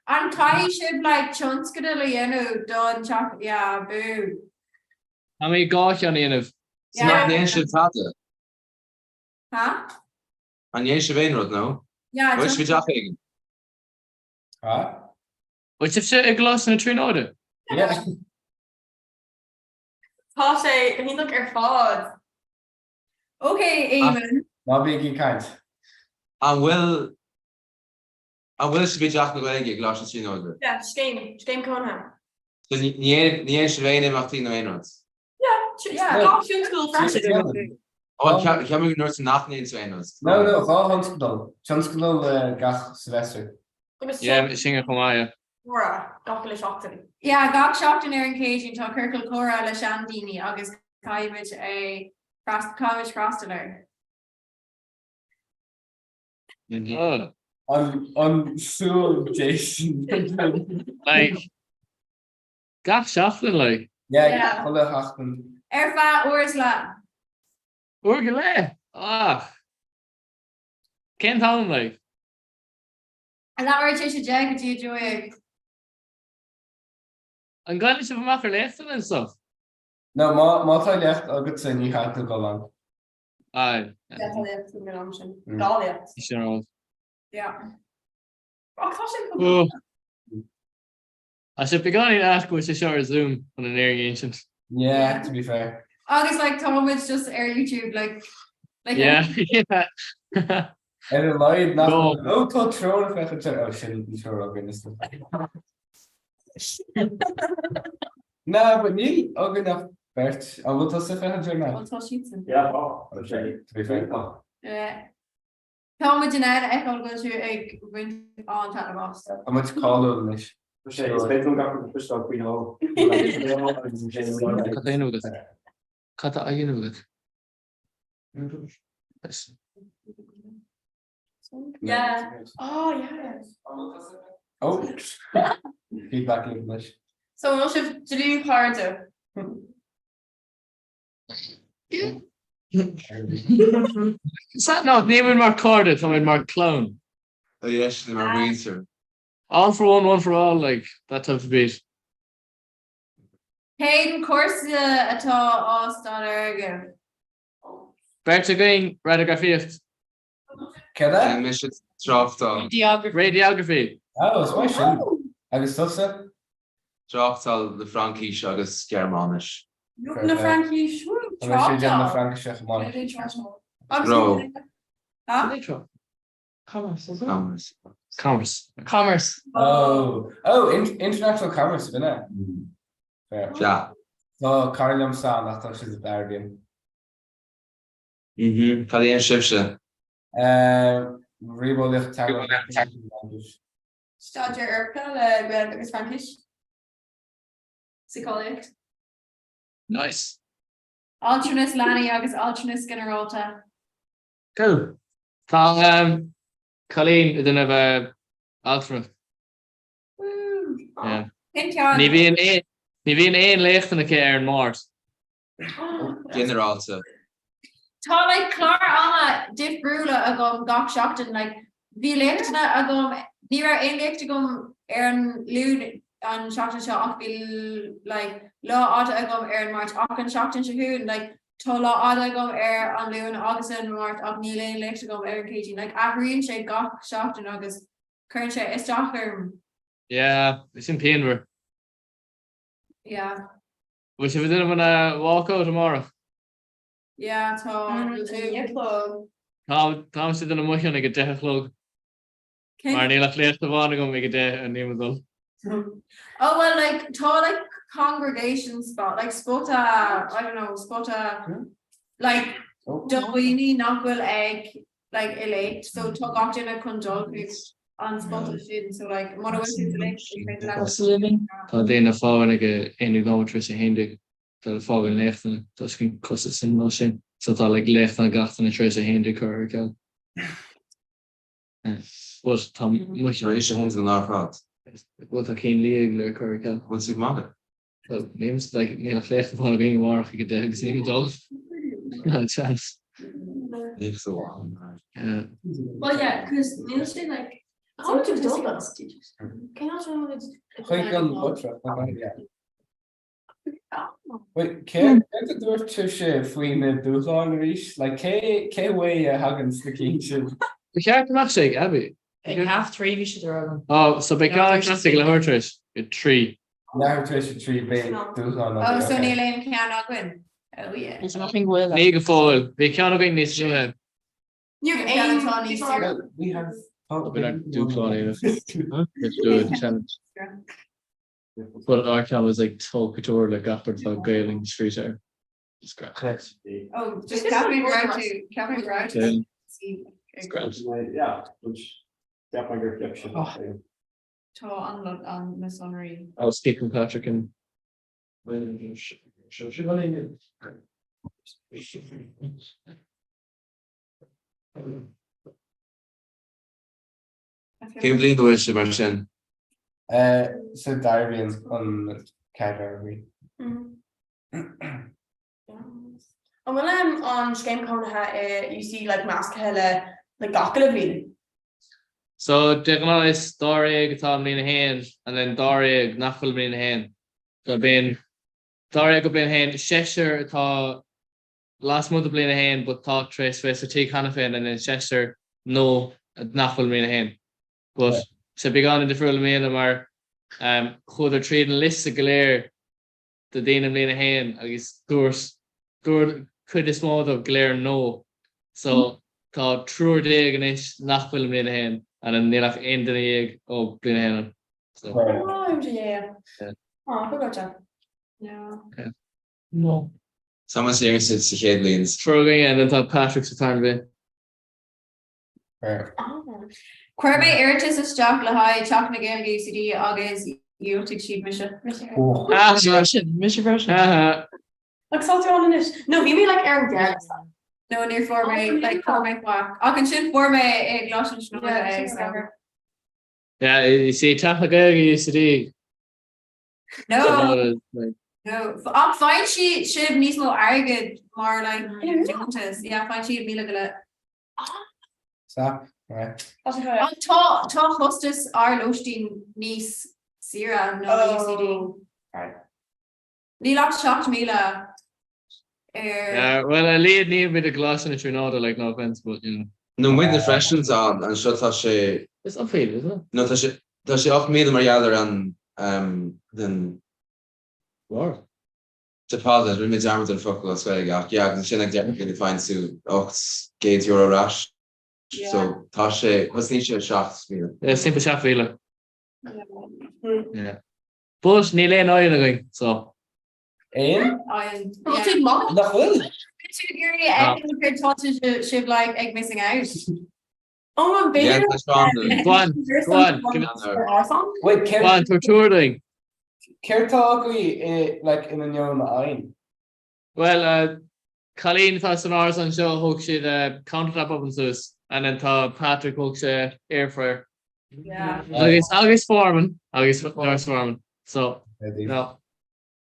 And Kai should like chunks done chocolate. Yeah, boo. How many gosh on the end of? Yeah. Huh? An dhé se bhéin rud nó? Yeah. Bhuis go deaching. Which if shit a gloss in a tree order? Yeah. Tá sé híach fád. Okay, Eamon. Not big kind. An bhfuil se bhí deach na bhfuil glas sí nó. Yeah, Scéim Comhrá. So ní se bhéin imachtaí nó éon. Yeah, school fashion. Oh, ceamú nuir nachnaí sa éon. No, Hunskadal. Hunskadal gach Sylvester. Yeah, singer Comhrá. Mora, gachal shocked. Yeah, got shocked in Aaron Cage and talk Kirkle Cora le Shandini August Kaivich a college crossdiller. On Sue Jason. Like Gach Shaflin like. Yeah, Hachten. Erfa Ursla. We're gonna Ken Town like. And that where you jacket you enjoy. I'm glad you have a lesson and stuff. No, má tá lecht agus san ní hat go lang. Aye. Sure. Yeah. Oh. I should be going to ask which is short Zoom on an area ancient. Yeah, to be fair. August like Tom, it's just air YouTube like Yeah, yeah. En een live nach No. tot troon oh shit, sure ook in this. No, but niet ook enough Bert. I will toss it in journal. I'll toss you some. Yeah, okay. To be fair. Tom with Janelle, I can go to a win on top of us. How much call on this? Kata I know it. Yeah. Oh yeah. Oh. Feedback in English. So we'll shift to do harder. Is that not naming Mark Carter, something Mark Clown? Oh yes, they were winter. All for one for all, like that type of beat. Hayden course atá ástá again. Bert again, radiography. Can I should dropped on. Radiography. Oh, it's my shit. I was so sad. Dropped all the Frankie agus Germanish. Na Frankie Bro. Commerce. International commerce, isn't it? Fair. Yeah. So Carlum Sound, I thought she's a bargain. Cadê shifte? Rebolich Tango. Stad your Erpel ben agus Frankish. Psycholic. Nice. Alternus Lani agus alternus generalta. Cool. Tá Colleen I don't have a alternate. Yeah. Ní bhíon éon lecht na cé ar an Mars. Generalta. Tá like Clara Anna Diff Brula agam gach shocked like bhí lechtna agam ní ra ein lecht agam an lúd an shocked seo ach bhí like lá áta agam an Mars ach an shocked se like tá lá áta agam an lún agus an Mars ach ní leon lecht agam an KG like ahríonn sé gach shocked agus current sé is dachar. Yeah, it's in Painver. Yeah. Which if we didn't want to walk out tomorrow. Yeah, tá Tom said in a much on like a death clog. Marnie left late the one go make a day and name was Oh well, like tá like congregation spot like spota I don't know spota like Doini Knockwill egg like elect so talk off in a condol on spota shit so like living. Tá déna fáin ag inigometris a hendig tal fáin lechten dat cin cos sin no sin so tá like lecht an gatan a tres a hendig chu gal. Was Tom much Homes in our front. what a cén leag le chu gal. What's your mother? So names like near flecht van being war ik de gezien dol. No chance. If so on. Yeah. Well yeah, because they'll say like how much of those teachers? Can you also Wait, can the dwarf to faoin na dúláin ríis? Like cé way haggans na císe. We can't match like Abby. Half three we should run. Oh, so be classic le hortrish. It 3. Now to trí bé dúláin. oh so Neil Lane can win. Oh yeah. There's nothing well. Mega fall. Be can't go in this show. You can Tony We have We don't do Claudia. Let's do a challenge. But our town was like talk couture like after the Gailing Street there. It's great. Oh just Catherine Brown Yeah. see It's great. Yeah, which definitely reflection. Tá on Miss Honoree. I was speaking Patrick and Can't believe the wish of our sin. So Darwin on Cadbury. I'm gonna on Game Comhrá you see like mask hella like gachel blin. So de is Dorig Tom Lina Hain and then Dorig Nafel Lina Hain. So ben Dorig go blin Hain Cheshire tá last month Lina Hain but tá Trace West take Hanafin and then Cheshire no Nafel Lina Hain. But se began in the full mail mar chud er trading list of galéir the Dana Lina Hain agus dúr could is small of glare no. So tá trúr dé gan is Nafel Lina Hain. And then they'll have end of the egg of Blinhen. So Yeah. Oh, I gotcha. Yeah. No. Someone serious it's the headlines. Throwing and then Patrick's return bit. Cuirbe airtas is Jack le haid teach na ggéil UCD agus dúirteach siad Mission version. Like salty on it. No, you mean like Aaron Garrett. No, near for me, like for my walk. I can shoot for me a glass and snow. Yeah, you see, tap like UCD. No, no. I'm fine. She should have needs more arrogant, more like yeah, fine. She'd be like a Stop. Right. I'm talk hostess our Lostein niece Sierra no UCD. Right. Neil shocked me la. Yeah, well, I lead near with the glass and it's like no offense, but you know. No, with the freshens on and shut that she. It's not fair, isn't it? No, does she off me the Marialler and then what? Deposit when it's armed and fuck was very got. Yeah, and she like definitely find to Ox Gate Euro Rash. So Tasha was niche shots me. Yeah, simple shot feeling. Yeah. But Neil and I going so. Ian? Should like egg missing out. Oh, my baby. Yeah, that's wrong. Go on. Give it. Wait, Go on, touring. Kertagui like in the young eye. Well, Colleen thought an hours on show hook she the countertop up and Sus and then thought Patrick hooks air fryer. Yeah. August Foreman. So no.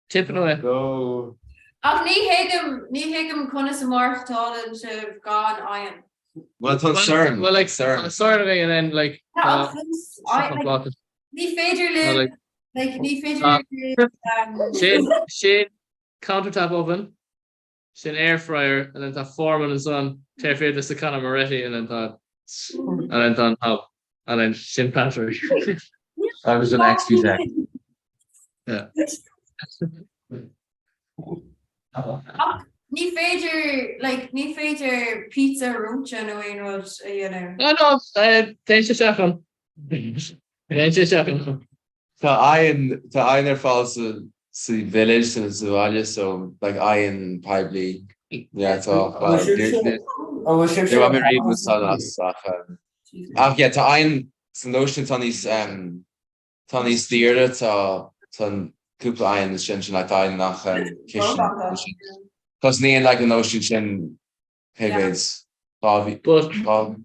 Tipping away. Go. Ach ní higam chuna sa mar tálan se gone iron. Well, concern. Well, like CERN. and then like Ní féidir live like ní féidir Shane countertop oven, Shane air fryer, and then that Foreman and son tear feed the Sakana Moretti and then how and then Shane Patrick. I was an XP Jack. Yeah. Ní féidir pizza rocha no ein rod you know. No, thanks to Stefan. So I in their falls to village to Zualia, so like I in probably yeah it's all they want me to read with us yeah to ein some notion Tony's theater to couple ein sin like I nach kitchen because me like the notion sin heads Bobby but on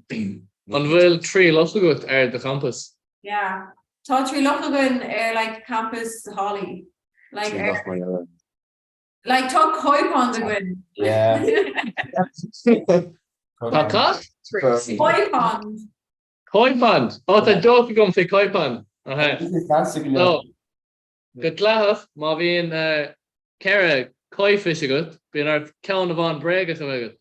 will 3 lots of good the campus. Yeah. Tá trí lochagan like campus Holly. Like tá coipon the gwyn. Yeah. Coipon. Oh, the joke going to coipon. No. Good laugh, ma bhíon Cara coifish agat, bhíon our count of on breg at the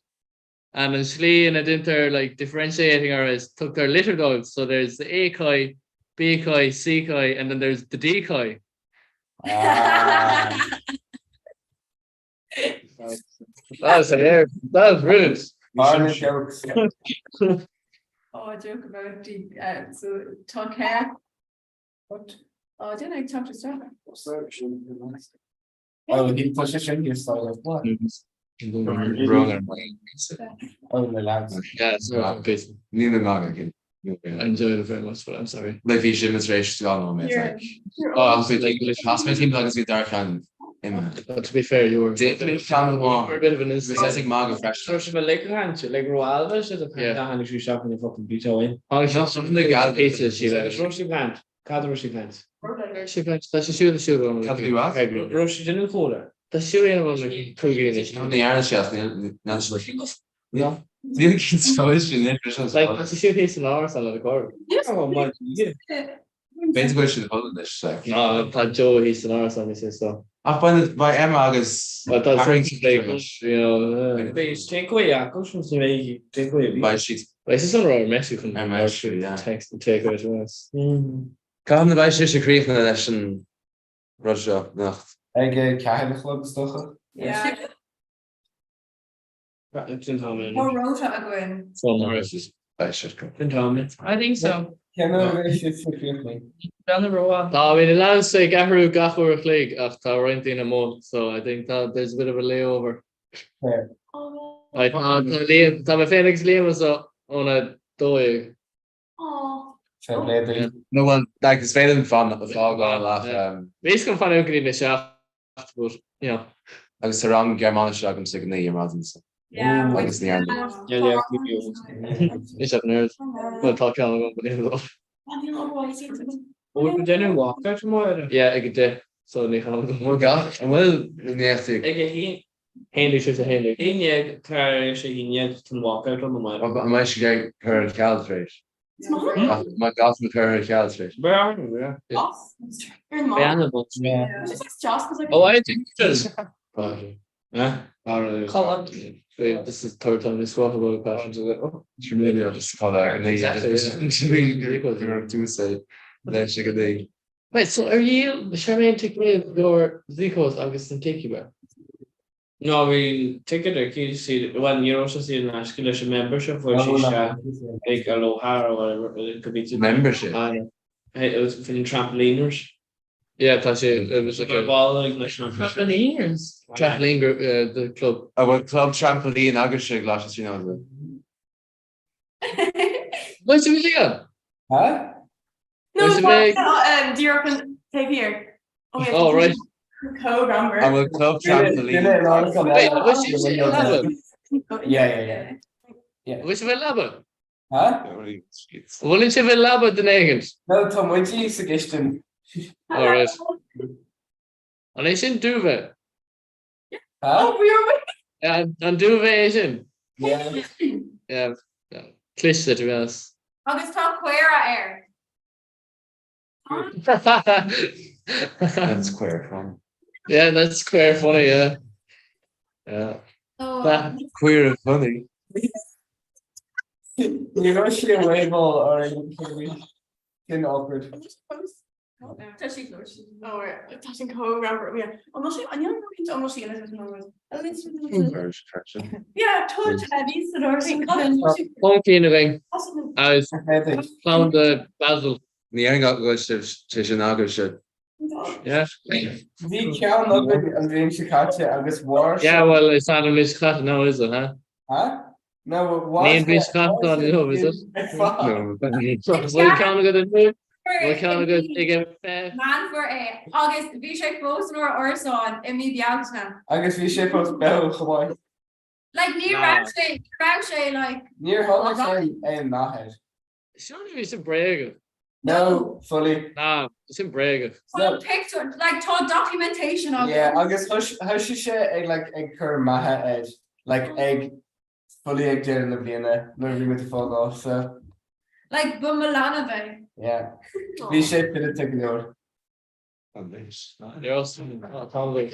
and in Slee and dinter like differentiating her as took their litter dogs. So there's the A koi, B koi, C koi, and then there's the D koi. That was hilarious. That was brilliant. Jokes. Oh, a joke about the so talk hair. What? Oh, didn't I talk to Sarah? Oh, he position you style of what? Oh, the lads. Yeah, so busy. Neither Maga I enjoyed it very much, but I'm sorry. like vi demonstration on me like oh I'm like hospital team like with dark and But to be fair, you were a bit of an instance. Maga fresh Like Roalva should have Yeah. had a shop in the fucking beach away. something like that pizza she Roshi plant. Cadbury plant. She shoot on Can't do what? Roshi didn't cooler. Tá siúil bhfuil cúgéine. The Irish chef, yeah. The other kids always been interesting. Like, tá siúil hís an áras an le cóir. Ben's question the Polish, like. No, tá Joe hís an áras an is so. I find it by Emma August. Well, that's you know. Takeaway, yeah, gosh, was the way takeaway. By sheets. Like, this is somewhere Mexican. I'm actually, yeah. Text and takeaway to us. Can the vice should create an election Russia nacht. Ag ceile club stocha? Yeah. Or Rota a gwyn. I should go. I think so. Cean fi Down the road. I mean, it allows say Gahru Gahur League after renting a month, so I think that there's a bit of a layover. Fair. I thought Liam, Tom Phoenix Liam was on a doy. Oh. No one like it's very fun at the fog on laugh. Basically, fun out in the shaft, but you know, I was around German shag and sick your mountains. Yeah. Like it's near. yeah. It's up nerds. But talk on the company. Hoe ben jij nu walk out tomorrow? Yeah, I get that. So they have Oh god, and well, next week. Ik handy shit to handy. Eén je krijg je niet ten walk out on the mile. I'm actually getting her Caltrate. My golf with her Caltrate. Where are you? Yeah. Oh, I think just. Yeah. Colin. This is third time this squad about passions of it. Oh, Maybe I'll just call that and then Tuesday. Then she could be. Wait, so are you Charmaine take me your Zikos August and take you back? No, we ticket or you see when you're also seeing an Ascalish membership where she like Aloha or whatever it could be Membership. It was for the trampoliners. Yeah, that's it. It was like a ball English trampoliners. Trampoline group, the club. I went club trampoline August glasses, you know. What's the music on? Huh? No, Where's the bag? do you reckon take here? Oh, right. Code number. I went club trampoline. Wait, what's your music on? Yeah. What's your lava? Huh? Well, it's your lava the negans. No, Tom, what's your suggestion? All right. And I said duvet. Huh? And duvet is in. Yeah. Yeah. Cliché to be honest. August talk queer air. That's queer fun. Yeah, that's queer funny, yeah. Yeah. Oh. Queer and funny. You know she a wave or in awkward. Touchy close. Oh, we're touching code number. Yeah. Almost I know it's almost the yeah, touch heavy so darting. Funky in a ring. I found the basil. The end got good to August shit. Yeah. The count of it and then she catch it, I guess war. Yeah, well, it's not a miscut now, is it, huh? Huh? No, but what? Name miscut on the home, is it? No, but we can't get it. We can't get it. Man for a August V-shape post or Orson in me Bialsna. I guess we shape us bell Hawaii. Like near Rangshay, like Near Hollis and Nahead. Surely it's in Braga. No, fully. Nah, it's in Braga. no picture, like told documentation of Yeah, I guess how she share egg like egg cur maha edge. Like egg fully egg there in the Vienna, never with the fog off, so like Bumalanove. yeah. We shape did it take the door. They're also probably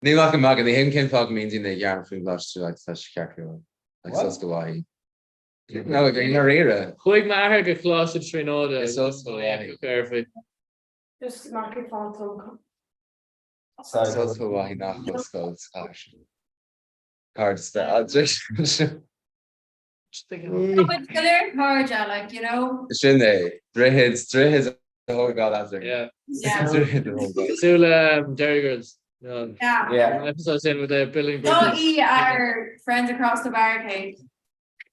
Ní le mag an him cin fog means in the yarn food last to like such careful. Like What? sus go why. No, like in era. Quick maher go close to Trinoda. It's also careful. Just knock it on some. Sus go why nach was goes gosh. Cards that I'll just No, but clear Carja, like you know. Shin they three his the whole god after. Yeah. Yeah. Sula Jerry Girls. Yeah. Yeah. Episodes in with the building. Don't eat our friends across the barricade.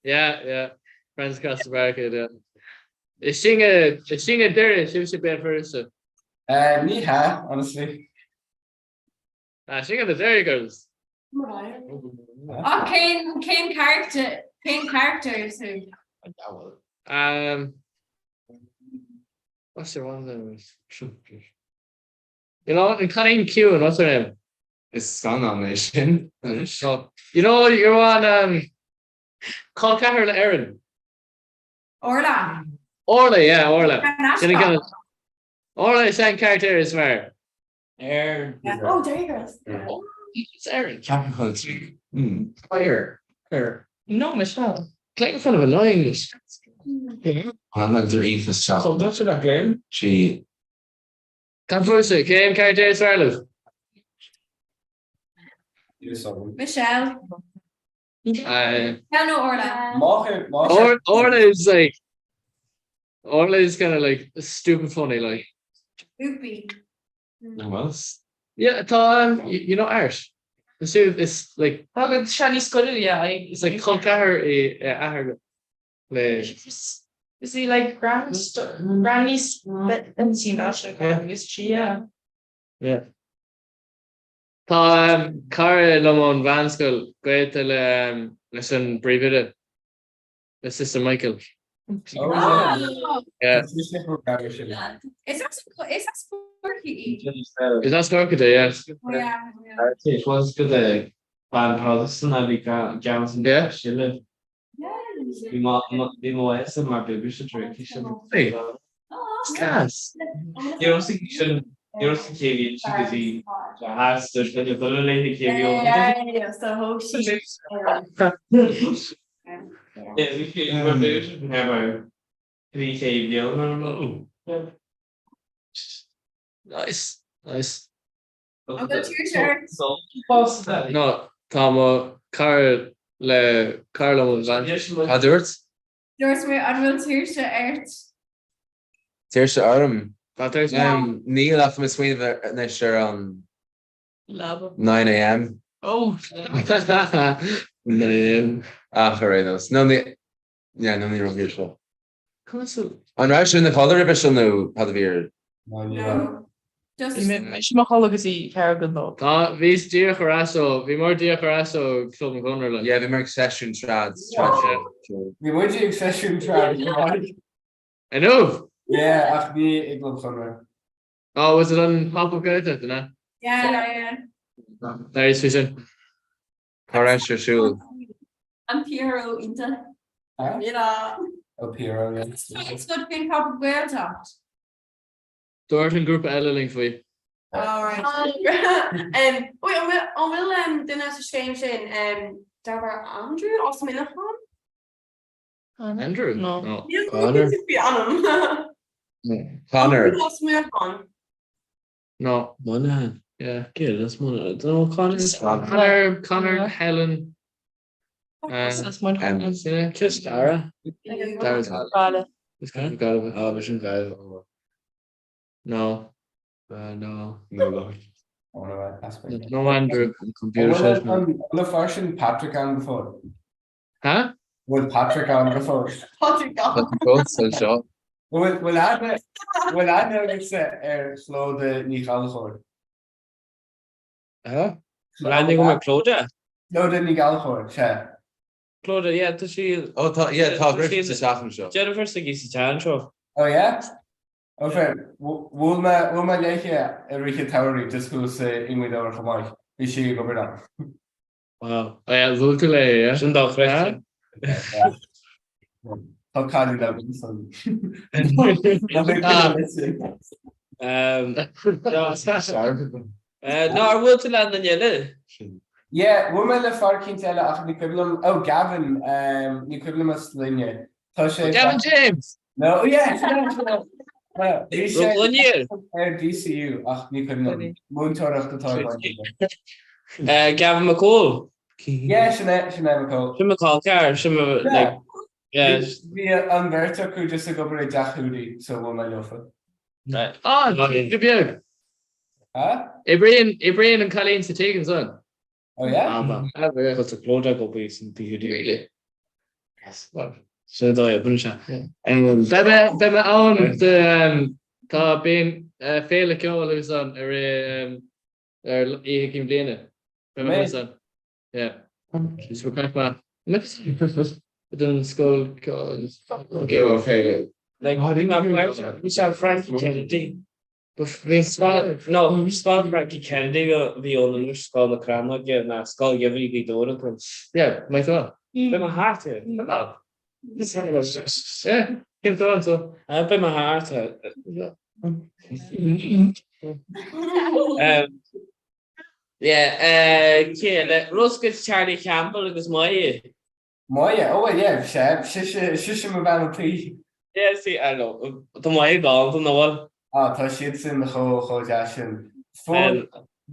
Yeah. Friends across the barricade, yeah. Is she a dairy? She should be first. Me ha, honestly. She got the dairy girls. Oh, Kane characters who. What's the one that was? You know, and Colleen Q and what's her name? It's gone on my shin. So, you know, you're on Call Cahir Erin. Orla. Orla, yeah, Orla. Nashville. Gonna get Orla sang character is where? Oh, there you go. Oh, it's Erin. Capricorn. Fire. Her. No, Michelle. Claim kind of annoying. Yeah. I'm like their Eva's shop. So that's what that game. She. Can't force it. Game character is where live. Michelle. No, Orla. Orla is like Orla is kind of like stupid funny, like. Oopie. Who else? Yeah, Tom, you know art. It's like Shani Scudder, yeah. it's like Call Cahir Is he like granny's and see that is she, yeah. Yeah. Tá Cara Lamont Van School, great listen Brevida. The sister Michael. Oh. Yeah. Is that Sparky? Is that Sparky Day? Yes. Oh, yeah. It was good. Van Protestant, I think, Johnson. Yeah. She lived. Be more SM, my baby should drink. He shouldn't. Hey. Yes. You don't think you shouldn't. You don't think you should be. Has to spend your little lady KV. Yeah, so hope she. Yeah, we should have a 3K deal. Nice. I'm going to your shirt. No, Tom, Carl was on. Doort? Doors weer aan Tuurse echt. Saoirse Arm. There's Neil after my swing next year on 9 a.m. Oh. 9 a.m. After those. No, wrong here. So. Console. On Rush in the father episode no Padavir. No. Just Schmachology Carrigan though. V's Dia Carasso, V more Dia Carasso, Club and Gunnerland. Yeah, the more accession trads. We would you accession trad. I know. Yeah, after the England summer. Oh, was it on Pop Up Guide? yeah. There is vision. Horace Shul. And Piero Inter. Huh? Yeah. Oh, Piero, yeah. It's good being Pop of Whale Talked. Dorton Group Link for you. Alright. Wait, I will do that stream in Deborah Andrew or Smith. Andrew? No. Connor? Connor. No. Monahan. Yeah, good. That's Monahan. I don't know what Connor is. Connor, Helen. That's Monahan. Kiss Dara. Dara's Gala. It's kind of Gala. Oh, Vision Guy. No. No. No Andrew. Computer says no. The fashion Patrick on before. Huh? With Patrick on before. Patrick So short. Will I know it's slow the Nigalchor? Huh? Landing on my Claudia? No, the Nigalchor, yeah. Claudia, yeah, does she? Oh, Todd Griffiths is half show. Jennifer's the Geese Challenge show. Oh, yeah? Okay, will my like Enrique Towery just who's in with our Hawaii? Is she over there? Wow. Oh, yeah, Zultule, yeah. Shouldn't have question. How can you love son? No, I will to land on you. Yeah, woman the far Quintella after the oh Gavin, Nicodemus Linear. Gavin James. No, yeah. DCU. Gavin McCall. Yeah, Sinead McCall. Shimma McCall car. Like yeah. Via Umberto who just go for a Jack Hoodie, so what my love for. Oh, good view. Huh? Ibrahim and Colleen Satigan son. Oh yeah? What's a close up of base in the really? Yes, well. So do I bunch of Bema on the tá being féle ceolalagus on ihe cím bliana. Bema son. Yeah. She's for crack man. Next done school Okay. like we have Frankie Kennedy. No, spot Frankie Kennedy the old skull the crown not get that skull give you the door. Yeah, my thought. By my heart here. Yeah, keep going so. By my heart. Yeah, Roscoe Charlie Campbell agus mai. Moja, oh yeah, shush me van tea. Yeah, see, I know. The mai gone from the wall. Ah, tá siad sin cho sin.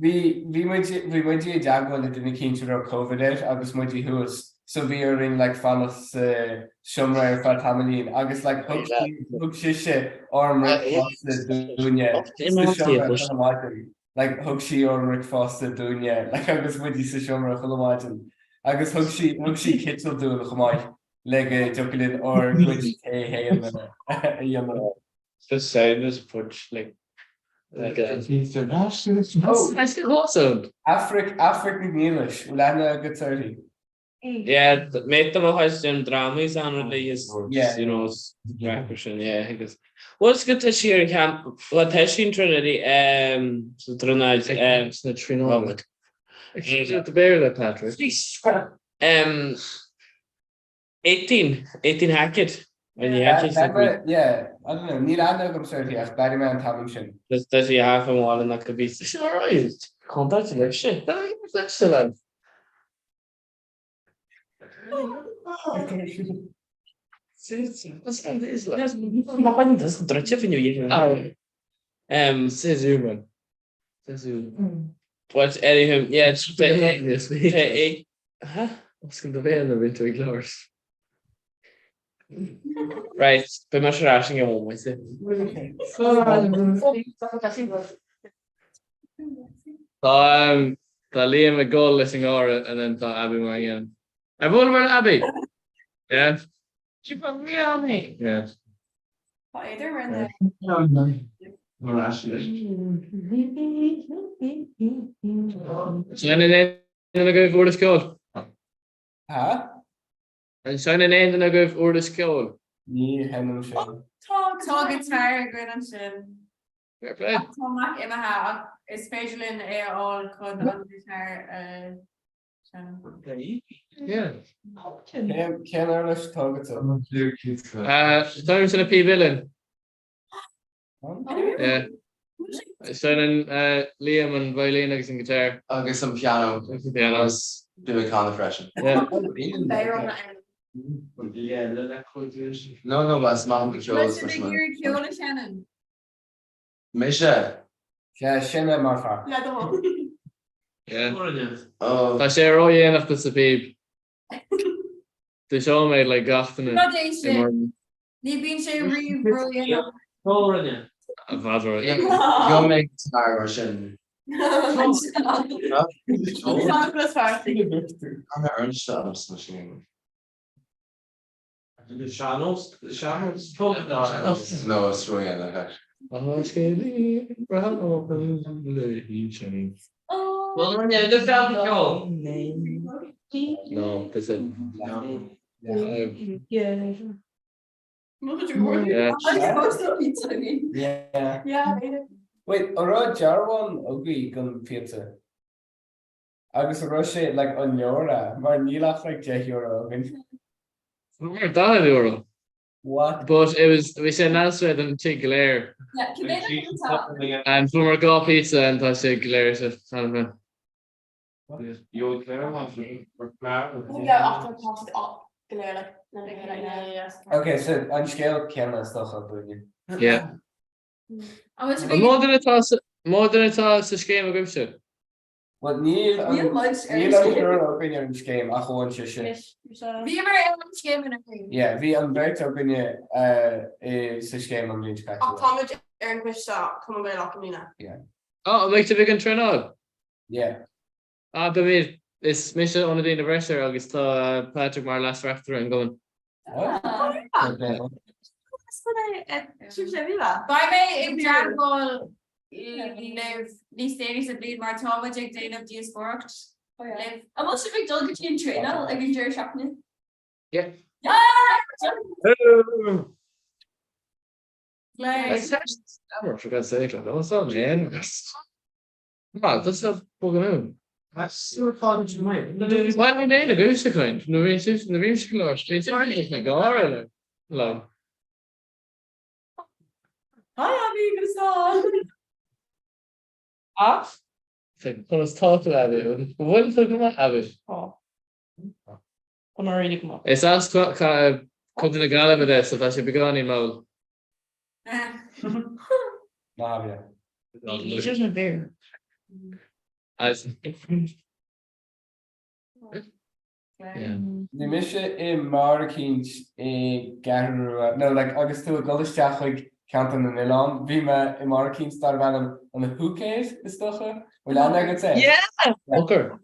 Bhí muidí deagháil le duna cinnte ar COVID agus muidí thuas, so bhí ar ring le fannas siomra ar fa tamlín, agus le thug siise ormra fásta dúine like thug si ormra fásta dúine, le agus muidí sa siomra chulamáitin. Agus thug si kittal dúil chumáid le jolinn or muidí héan. Just saying this approach like awesome. African English, Lana good 30. Yeah, made them a some dramas and really is you know repression, yeah, I guess. What's good to share camp what has in Trinity so Trinidad the Trinidad. The bear that Patrick. 18 Hackett. Yeah, I don't know. Need I know come here? Barry man having shit. Does he have a wall and that could be alright. Contact like shit. That's excellent. Says human. What's anything? Yeah, it's huh? What's going to be in the winter glories? Right, by much rushing a moment. Liam a goal listening or and then thought Abby again. I voted for Abby. Yeah. She put me on me. Yeah. Either in there. Signing in and I go for the score. Huh? And signing in and I go for the score. Yeah, hello, Sean. Tá guitar good an sin. Fair play. Tá imime ha is spéisiúlinn é all chun an guitar Yeah. Can I let's talk it up? Time in a P villain. Yeah. Signing Liam and violin and guitar. I'll get some piano. Pianos doing kind of fresh. Yeah. No, but it's not controls. Shannon. Misha. Yeah, Shannon Marfa. Yeah. Oh. I share all you enough to the babe. The show made like often. Ní bíonn sé ri bro. A father. You'll make guitar or sin. I'm not Ernst machine. The channels. No, it's really in the heck. Well, yeah, the family go. No, because it. Yeah. Wait, or Jarwan ugly gun pizza. Agus Russia like on Yora, maar Nilach like €10. More than €1. What? But it was we said answer than take glare. Yeah, can they and Flummer got pizza and I said glare so kind of you glare Okay, so on scale camera stuff up with you. Yeah. More than a toss a game of good shit. What Neil opinion game I want shit. Yeah, we on very opinion is game on the Yeah. Oh, make the big and turn on. Yeah. But me it's mission on the anniversary August Patrick Mar last after and going. By me in Jargon live these days of bleed mar Tomagic Dane of Diasporic. Live. I must have been done in trainer like in Jerry Shopping. Yeah. Like, Never for God's sake, like, what's up, man? Man, that's not fucking out. That's so fun to me. Why am I doing a goose account? No, it's just the music lost. It's already like, alright. Like, hi, amigo, son. Off? like, let's talk about it. What the fuck about it? Oh. I'm already come up. It's asked what kind of coming to Gala with this, if I should be gone in mode. He's just a bear. As Ní mis I Markins no like agus tú a goisteach chuig ceantan na Milan, bhí me I Markins dar bham an na hookcase is stocha bhfuil an go sé? Yeah. Booker.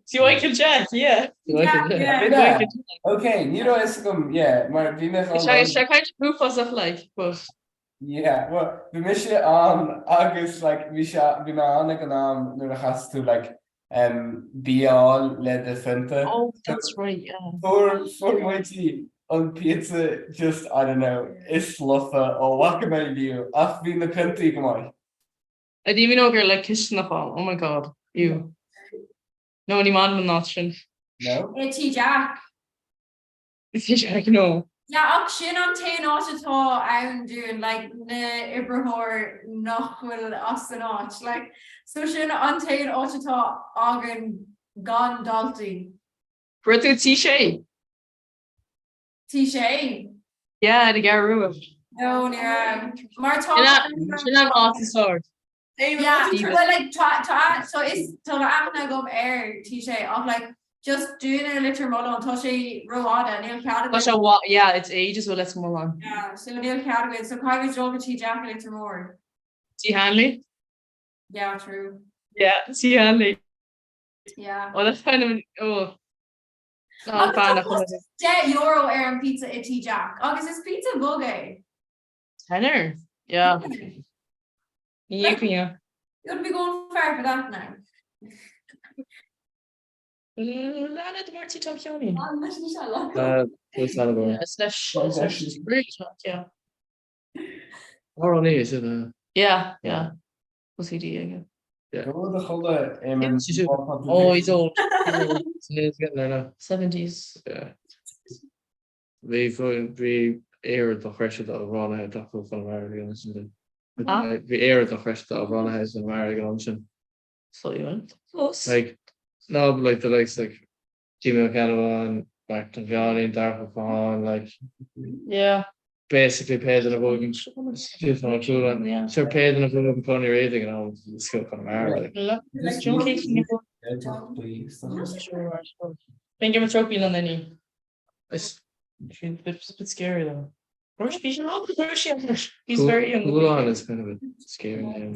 See Michael Jack, yeah. Okay, ní is gom, yeah, mar bhí me It's kind of proof us of like, but yeah, well, bhí mis agus like bhí me anna go nám nuair a chas tú like bíál le de finte. Oh, that's right, yeah. For mighty on pizza, just I don't know, is sluffa or what can I do? I've been the country, come on. I didn't even know you're like kissing the fall. Oh my god, you. No, any man will not shin. No? T Jack. It's Jack, no. Yeah, ach sin an te átá ann dún like na ibrahor nachhfuil as an áit. Like so sin an te átá agan gan dalty. Brother T-Shay. T-Shay? Yeah, the Garou. No, yeah. Martha. She's not off the sword. Yeah, well, like so it's to achna gum air T-Shay of like just doing a little model on Toshi Roada Neil Cadway. Yeah, it's ages, well let's move on. Yeah, so Neil Cadway, so Kyrie Joga T Jack a little more. T Hanley? Yeah, true. Yeah, T Hanley. Yeah. Oh, that's kind of not a fan of €10 air pizza at T Jack. August is pizza buggy. tenner. Yeah. Yeah. You'd be going far for that now. Lana de Marty Tompioni. What's that about? Yeah, it's great, yeah. Or on is it? Yeah. What's he doing? Yeah. Oh, he's old. He's getting there now. 70s. Yeah. We aired the fresh that Rana had to from America. We aired the fresh that Rana has in America. So you went close. Like, no, but like the likes like Jimmy McCann, Martin Johnny, Dark Fawn, like yeah. Basically paid in a voting. Yeah. So paid in a voting pony rating and all the skill from America. Like John Cage in your Been Game of Trophy on any. It's a bit scary though. He's very young. Mulan is kind of a scary name.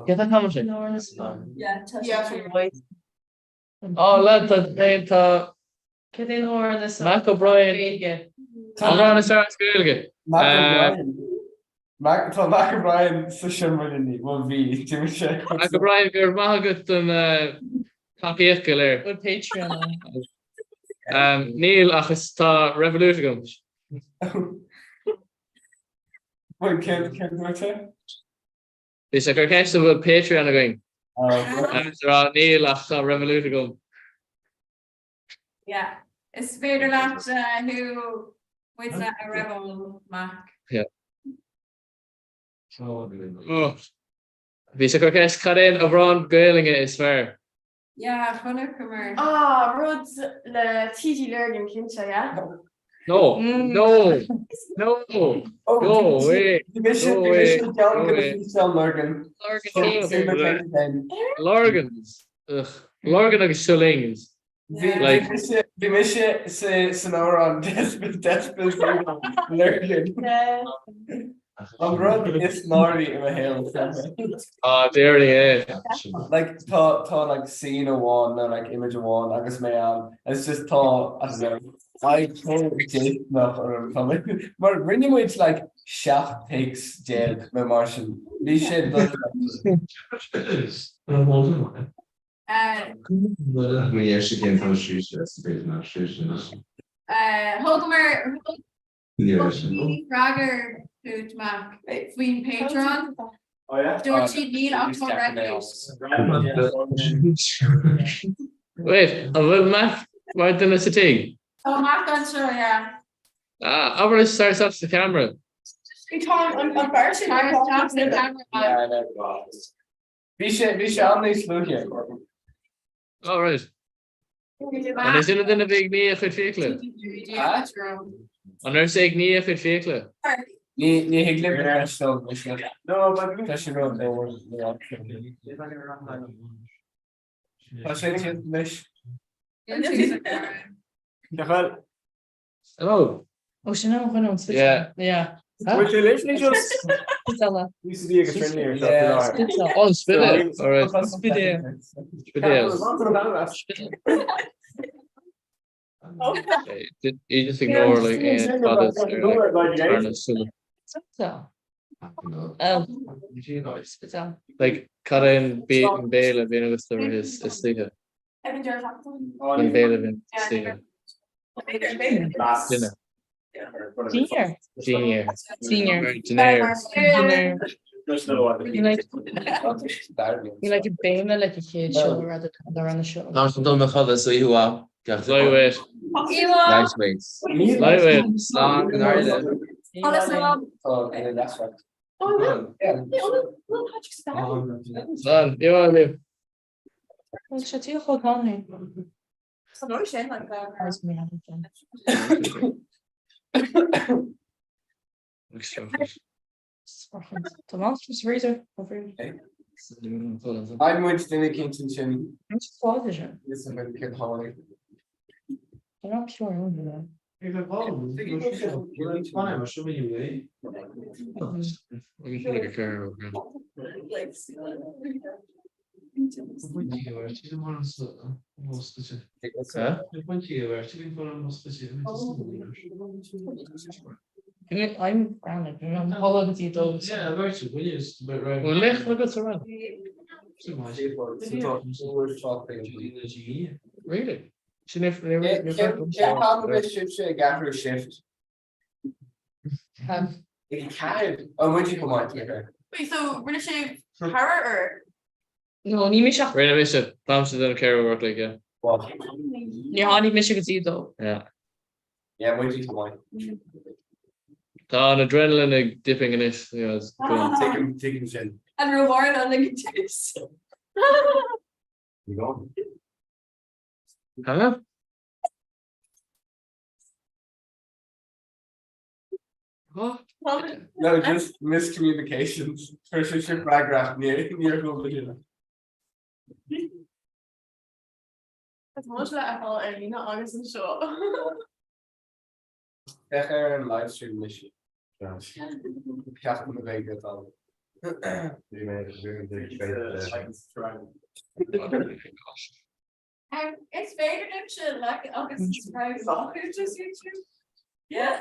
Get that comment. Yeah. Oh, let the name talk. Get in over this. Mac O'Brien. I'm on the start school again. Mac O'Brien sa siomrani will be Mac O'Brien gur magat an copy there. With Patreon. Neil achas tá revolution. Wait, can Is a gur ceist bhfuil Patreon going. Neil achas tá revolution. Yeah, it's better that who with that a rebel Mac. Yeah. Oh, Bhí a gur ceist cadén a bhrán gailinge is fair. Yeah, Hunter Kummer. Ah, Rods le TG Lurgan Kincha, yeah? No, no, way. Lorgans. Lorgan agus Shillings. Like vi mis san an Lurgan. An rud is náí in a hill. There yeah. Like tá like scene one no like image one agus mé an it's just tá I don't know I totally nach or something. But rinning which like shaft takes jail me Martian. These shit Hogemer Fragger hoot Mac faoin Patreon. Oh yeah? Dúirt siad níl achtar Wait, a bhfuil Mac mar duna sa tí? Oh, Mac an seo, yeah. Aber starts off the camera. We talk on version. I was talking to the camera. Bhí sé anna slúthe. All right. An is sinna duna bhíh ní a chud fécla. An ar sé ní a chud fécla. Ní hiaglim No, tá sé ro Tá sé leis. Hello. Oh, sin ná chuin an Yeah. yeah. Which relation is just Stella. used to be a friendly or something. Oh, spit it. All right. Spit it. Spit it. You just ignore like fathers or like harness. So. Oh. Like Karen Bale being a listener his sticker. And Bale in sticker. Dinner. Senior. Engineer. You like a bame like a kid show rather than they're on the show. Ná dul me choda so ihu á. Lightweight. Lightweight. Lightweight. Slán an airde. That's right. Slán, you want me? Well, shut your whole con. Thomas was razor. I'm going to the kitchen sin. Television. This is a kid holiday. I'm not sure I remember that. We can take a care of it. I'm grounded. I'm holding to those. Yeah, virtually, we use, but right. Well, let's look at around. Really? She never Gaffer shift. It can. Oh, when did you come out to her? Wait, so we're gonna say Harrow or? No, ní mis Rena Bishop, Thompson didn't care work like yeah. What? ní hánig mis go tí though. Yeah. Yeah, when did you come out? Tá an adrenaline ag dipping in it, you know, it's good. Take him in. And reward on the tips. You go. Huh? What? No, just miscommunications. First your paragraph near home. It's much like I felt any not honest and sure. Echt live stream mission. Gaat me week het al. It's faded and shit like August private just YouTube. Yeah.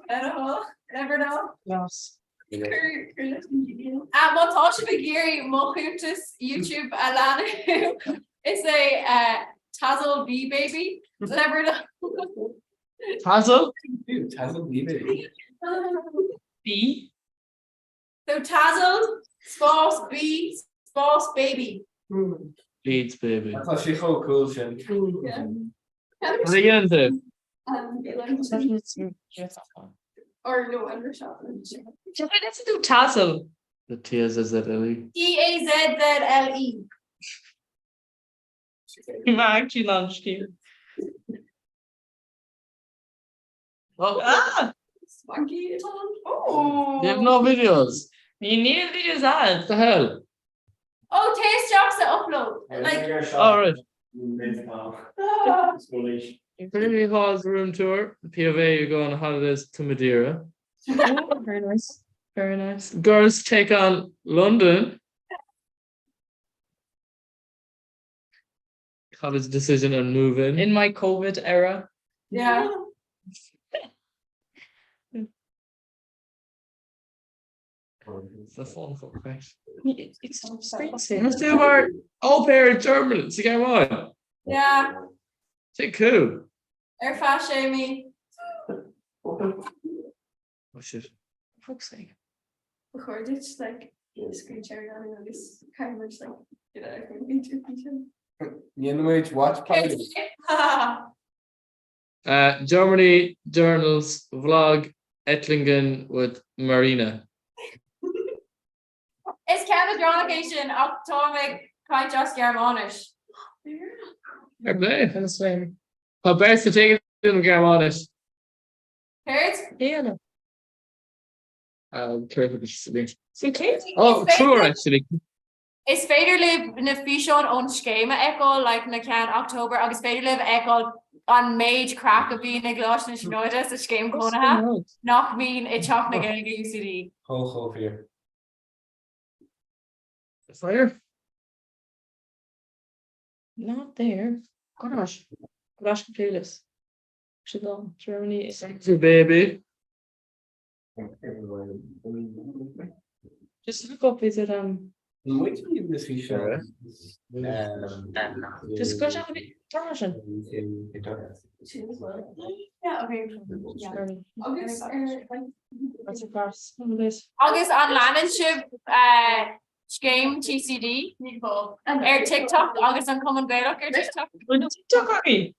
I don't know. Never know. Yes. Wat als je begin mochutus YouTube alane is a Tazzle B baby. Never know. Tazzle? Tazzle B baby. B. So Tazzle, Spouse B, Spouse baby. Beats baby. I thought she so cool, Shin. What are you into? Or no undershot. Let's do tassel. The TZZLE. TAZZLE. Maar actually launched you. Oh, Swanky at all. Oh. you have no videos. You need videos ad. What the hell? Oh, taste jobs to upload. Like. All right. Ah. Pretty Hall's room tour. POV, you go on holidays to Madeira. Oh, very nice. Very nice. Girls take on London. College decision on moving. In my COVID era. Yeah. It's the phone for facts. It's expensive. Let's do our au pair in German. See, come on. Yeah. Say cool. They're fat shaming. Oh shit. For fuck's sake. Record it like screen sharing on this camera just like I can be too Níid watch party. Germany journals vlog Ettlingen with Marina. Is Canada Dronagation Atomic Kai Just Germanish? Fair play. That's fine. How best to take it in Germanish? Heard? Yeah, no. Careful to So Oh, true actually. Is féidir libh na fiisión ón scéime eáil le na cean October agus féidir libh eáil an méid crack a bhí na gláis na sinóide sa scéim cónathe nach bhín I teach na gaige UCD. Ho here. Fire? Not there. Gosh. Gosh, playlist. Should on Germany. Thank you, baby. Just look up, is it Which one is he sure? just go down a bit Tarzan. Yeah, okay. What's your course? This. Agus an leanan sib scéim TCD TikTok agus an Common Gaelic TikTok. TikTok are Game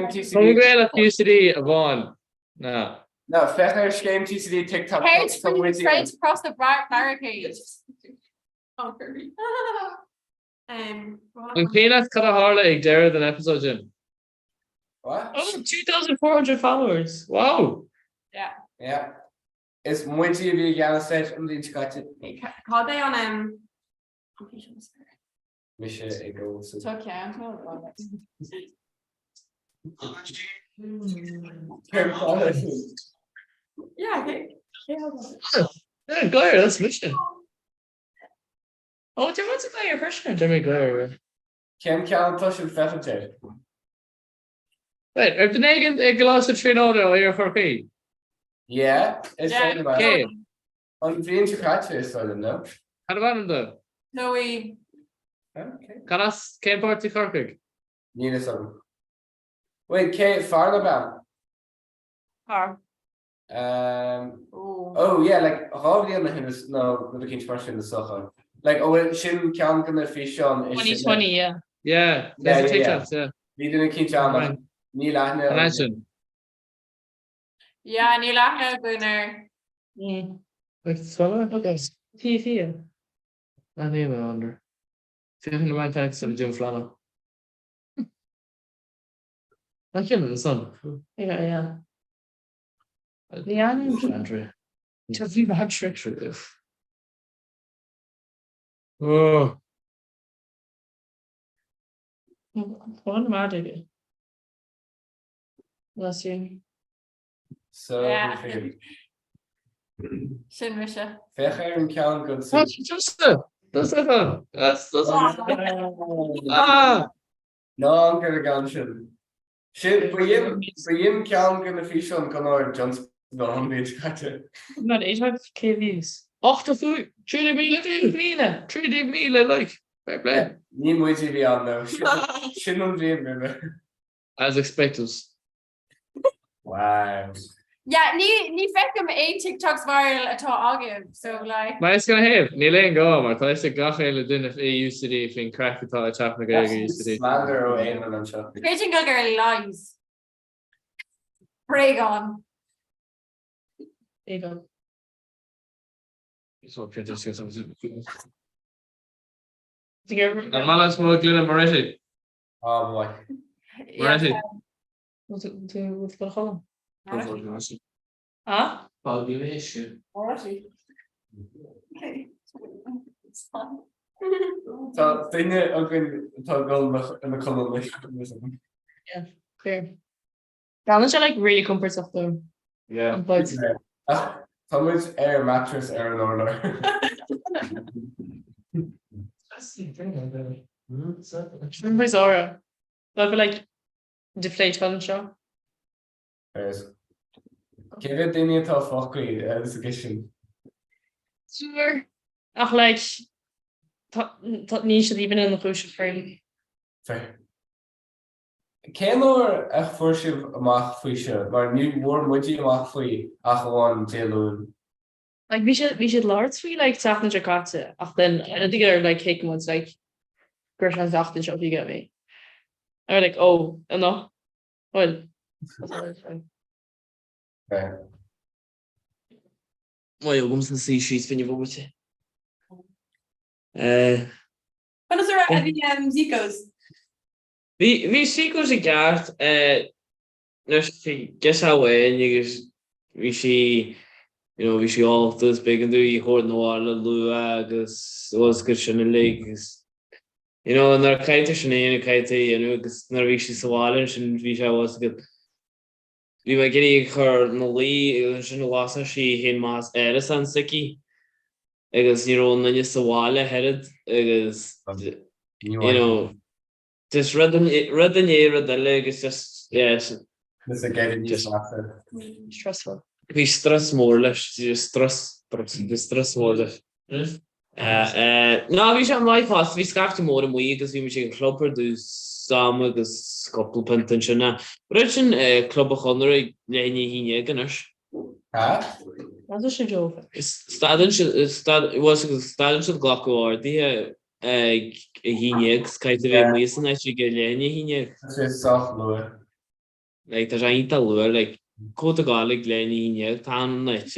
TCD. Gaelic UCD Avon. No. No, Feather Game TCD TikTok. Parents bringing friends across the barricade. An Peanut cut a harla ag deir an episode Jim. What? Oh, 2,400 followers. Wow. Yeah. It's muito bhí gan set the discussion. Call they on Misha ego. Yeah, okay. Yeah, Glare, that's mission. Oh, do you want to play your person? Jimmy Glare. Ken Callan touch and Feather. Wait, if the Negan a glass of Trinoda or your for Yeah, it's Yeah, okay. On the intricate is no. How about him though? No, we. Okay. Can us came party Kirkig? Need a song. Wait, Kate Farnaban. Oh yeah, like how the other hand is no the king's person in the Soho. Like oh Shin Khan gonna fish on 2020, yeah. Yeah, that's TikToks, yeah. We didn't keep on Neil Imagine. Yeah, ní lechna gunnar. Like swallow? Okay. TV. I name it under. 200 thanks to Jim Flannel. I killed the sun. Yeah. The animal Andrew. Just leave that trick. Oh. One matter. Bless you. So Sin mise. Fecher and Callan good. That's just that's it. That's ah. No, I'm gonna go Shin. Shin for you Callan gonna fish on Connor Johnson. Not 800 kVs. Och, the food. 3 mile. 3 mile, like. Fair play. Ní muid bhí an now. Shin on dream. As expected. Wow. Yeah, ní fecum TikToks viral atá agam, so like. Maar is gonna have. Ní leon go, maar tá is a gachéile dun if UCD fin crack atá a chap na gaga UCD. Slander o ein an seo. Creating a lies. Pray on. There you go. So can just get something. And Malas mo Glenn Moretti. Oh boy. Moretti. What's it do with the home? Ah? Population. Okay. It's fun. Tá duine agin tá in the column. Yeah, fair. Balance are like really comfort stuff though. Yeah. But How much air mattress air in order? That's the thing. remember Zora? That would like deflate fun show. Yes. Give it in it off fuckery as a question. Sure. Ach, like that niche even in the crucial frame. Fair. Céanóir a fuair amach faoi seo, mar ní mór muidí amach faoi ach bháin déalún. Like we should large we like Saturn Jakarta. Then I don't think they're like taking ones like Gershon's after shop you get me. Or like oh no. Well that's all right, fine. Mooi, hoe komt het dat je zoiets van je woordje? When is there any Zikos? Wie Zico's ik kaart? Dus guess how when you guys we see, you know, we see all this big and do you hoort no alle lua gus was Christian legs. You know, and they're kind of shiny, kind of, you know, because they're really swallowing and we shall was good. We might get her no Lee, and the last she in mass Edison Siki. I guess, you know, and then you swallow headed, I guess, you know, just read the leg is just, yes. This again, just Stressful. We stress more less, just stress more less. No, we should my past. We scarf more than we because we machine clubber do some because couple pension na. But club of honor lenny he neganish. That's a shit job. Was staden Glock or the he negs kind of a reason that you get lenny he neg. That's soft lower. Like there's ain't a lure like code garlic lenny he neg town like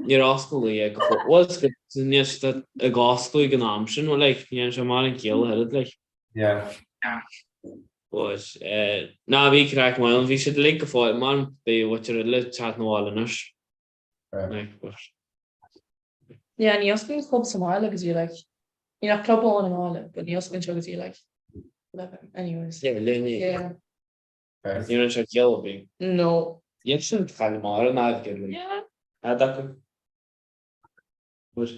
Your oscail ag was níos a gascail ag an amsin like níon se mar an céal head like but ná bhí crack mai bhí siad le go fáid man bé watir le chat nóálanas Yeah, and you also can club some while because you like you're not club on and all but you also can show that you like anyways. Yeah, yeah. You're not sure céal big. No. You should find more ná get like. Yeah. What?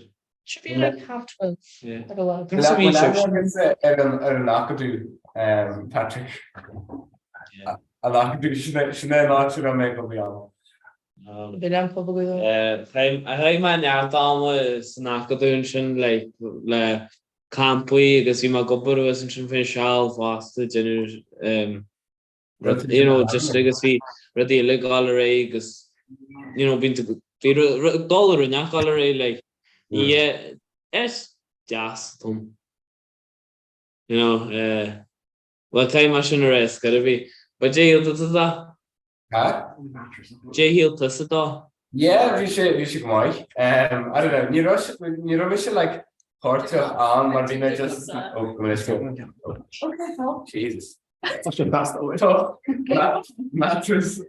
Should be like 12:30. Yeah. Like a lot. Patrick. A nachadú sinné náú a mé go bhíán. I man neartá san nachadún sin le campaí agus bhí mar gobbar was sin fin seáil fásta you know, just agus bhí rudí le gallery agus you know bín dollar in that gallery like yeah it's just you know what time I shouldn't rest gotta be but Jay Hill does that Jay Hill does it though yeah we should go I don't know you know like part on Martina just okay Jesus such a fast mattress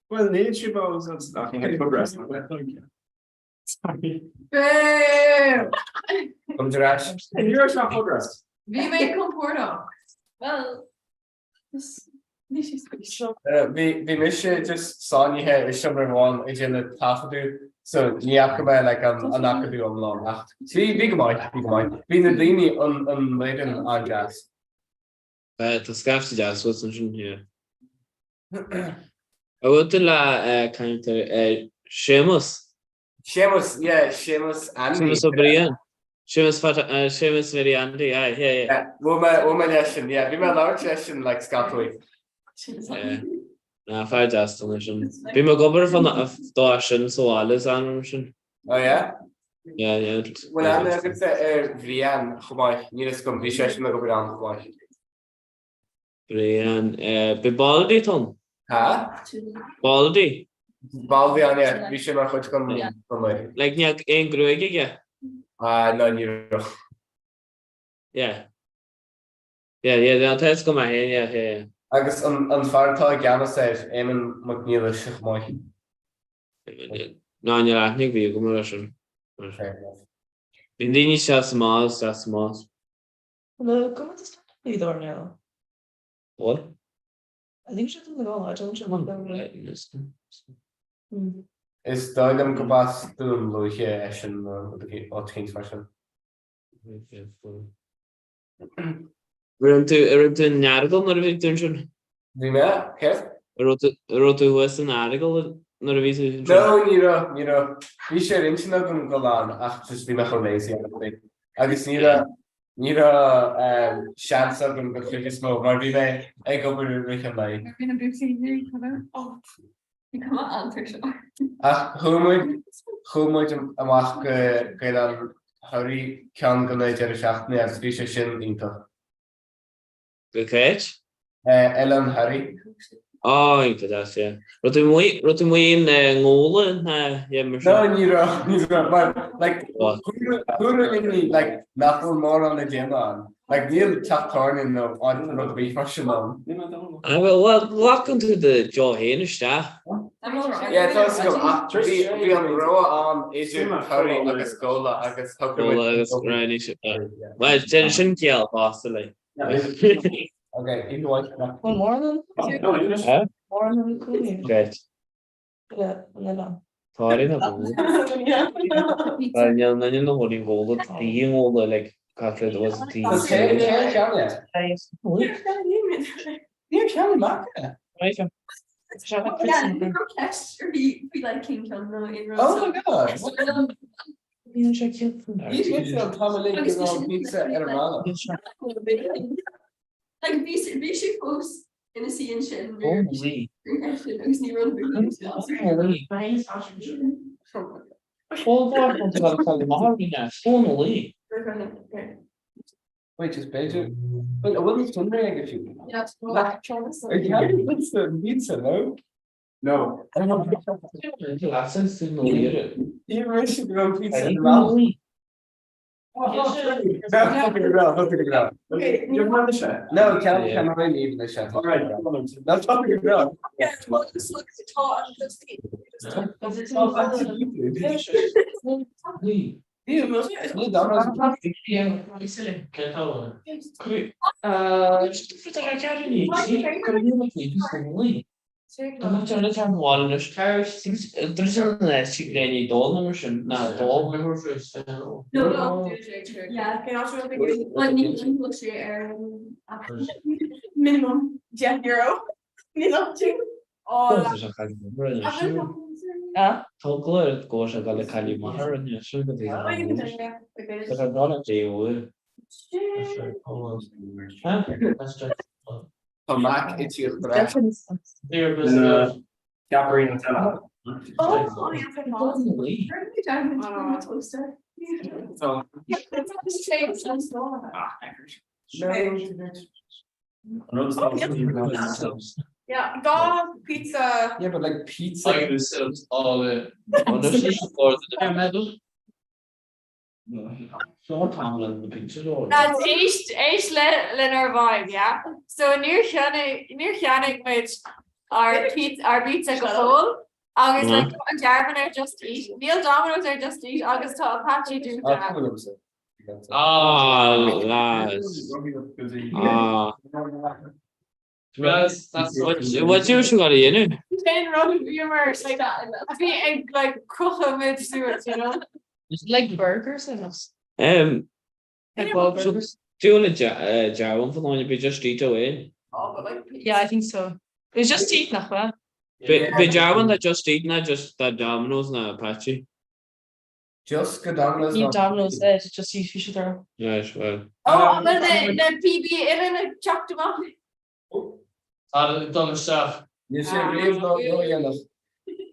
well, nature bows that's nothing I progress. Sorry. Come to Rash. And you're not progress. We may come Porto. Well, we miss just saw you here is number one is in the half do so Niakaba like an Akadu on long. See, big mind. Being the Dini on Maiden on jazz. The scarf jazz wasn't here. I would la counter Seamus, yeah, Seamus Andy. Seamus O'Brien. Seamus very Andy, yeah. Woman lesson, yeah. Be my large lesson like Scotland. Na fair just solution. Be my governor from the so alles animation. Oh yeah? Yeah. When I'm going to say Brian, come on, you just come be session go around come on. Brian, be Baldy Tom. Huh? Baldy on yeah, we should not come like near ein groig yeah. No euro. Yeah, the test come yeah. I guess on Fartag Gamma says Eamon McNeil is more. No, you're not be go Russian. Bindini small. Hello, come on to start the door now. What? I think she's in the goal. I don't know. Is Dougam Kabas doing Lucia Ashen or King's version? We're into an article, not a victim. We met, okay? I wrote to Western article, not a vision. No, you know, we share internet and go on. Just be my lazy. I just need a Ní sean an go chu smó mar bhí mé ag go ri lei. Chúmuid amach go an thoirí cean go leid ar seachna agus bhí sé sin ínta. Good. Ellen Harry. Oh, into that, yeah. Rydw i'n ngôl yn No, neither. But like, who really like nothing more on the gym on? Like Neil Chaptorn on rugby fashion on. Well, welcome to the Joe Hanish, yeah. Yeah, it's also be on the row on Asian Harry like a scholar, I guess. Well, tension kill, possibly. Okay, you watch that. One more than? More than cool. Great. Yeah, no. Sorry, no. Well, you're not holding gold. The gold like Catholic was the. You can't back. Right. Oh my god. You check your food. You get some Tommy pizza at a mall. Like Vichy post in a scene shit. Holy. Wait, just better. But I wasn't wondering if you. Yeah, are you having pizza, no? No. I don't know. You really grow pizza in the mouth. Okay, you're not the chef. No, can I leave the chef? All right, that's talking about. Yeah, look at the top. Minimum €10. Talk goes a gal cali mahar and you should have Come back, it's your Capri Nutella. Oh, Yeah, dog pizza. Yeah, but like pizza. I can set up all the medal. That's each linear vibe, yeah. So near Shannon which our pizza go full. August like and Jarvin are just eat. Neil Domino's are just eat. August to Apache do that. That's what's your sugar, you know? 10 run viewers like that. Be like cook mid Stewards, you know. It's like burgers and us. Like burgers. Do you want to jar for one? You just eat away. Oh, but like Yeah, I think so. It's just eat nach well. Be jar one that just eat, not just that Domino's and Apache. Just go Domino's. Eat Domino's, just eat fish there. Yeah, well. Oh, but the PB in chucked them off. done stuff. You should leave no enough.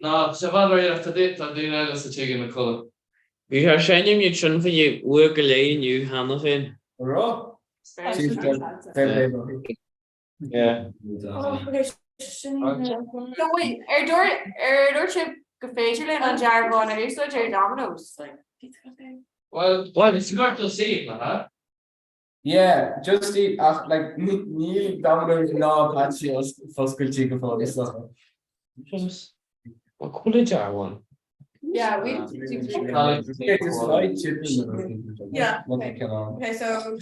No, so Valerie after that, I do know that's the chicken in the colour. You are shining you shouldn't for you work a lay and you handle thing. Raw. Yeah. No wait, door chip facially on Jargon and so Jerry Domino's. Well, what is got to see, huh? Yeah, just eat like Neil Domino's no Apache for school chicken for this stuff. What cool is jar one? Yeah, we just fried chicken. Yeah. Okay, so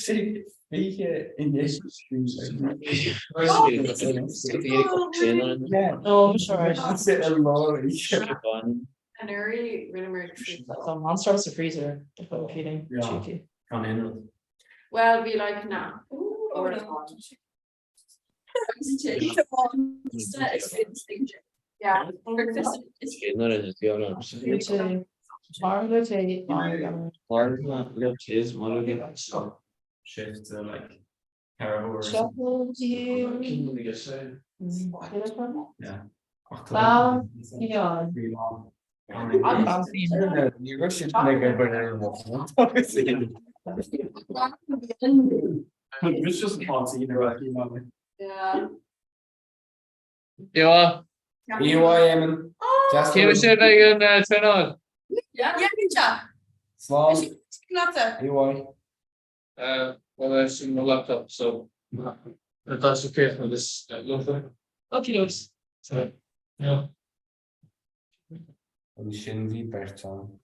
No, I'm sorry. and they're really some monster of the freezer if I'm feeding cheeky. well be like now. Yeah. shift to like Caribou or Shuffle to you. yeah. Yeah. You rush it to make everybody it's just fancy, right? Yeah. Ja, EYM. Just Kim zit tegen een trainer. Ja, ja. Small Knatte. EY. Well, I see my laptop, so that's okay. Dus okay, dus. So, ja. En Shinvi Bertrand.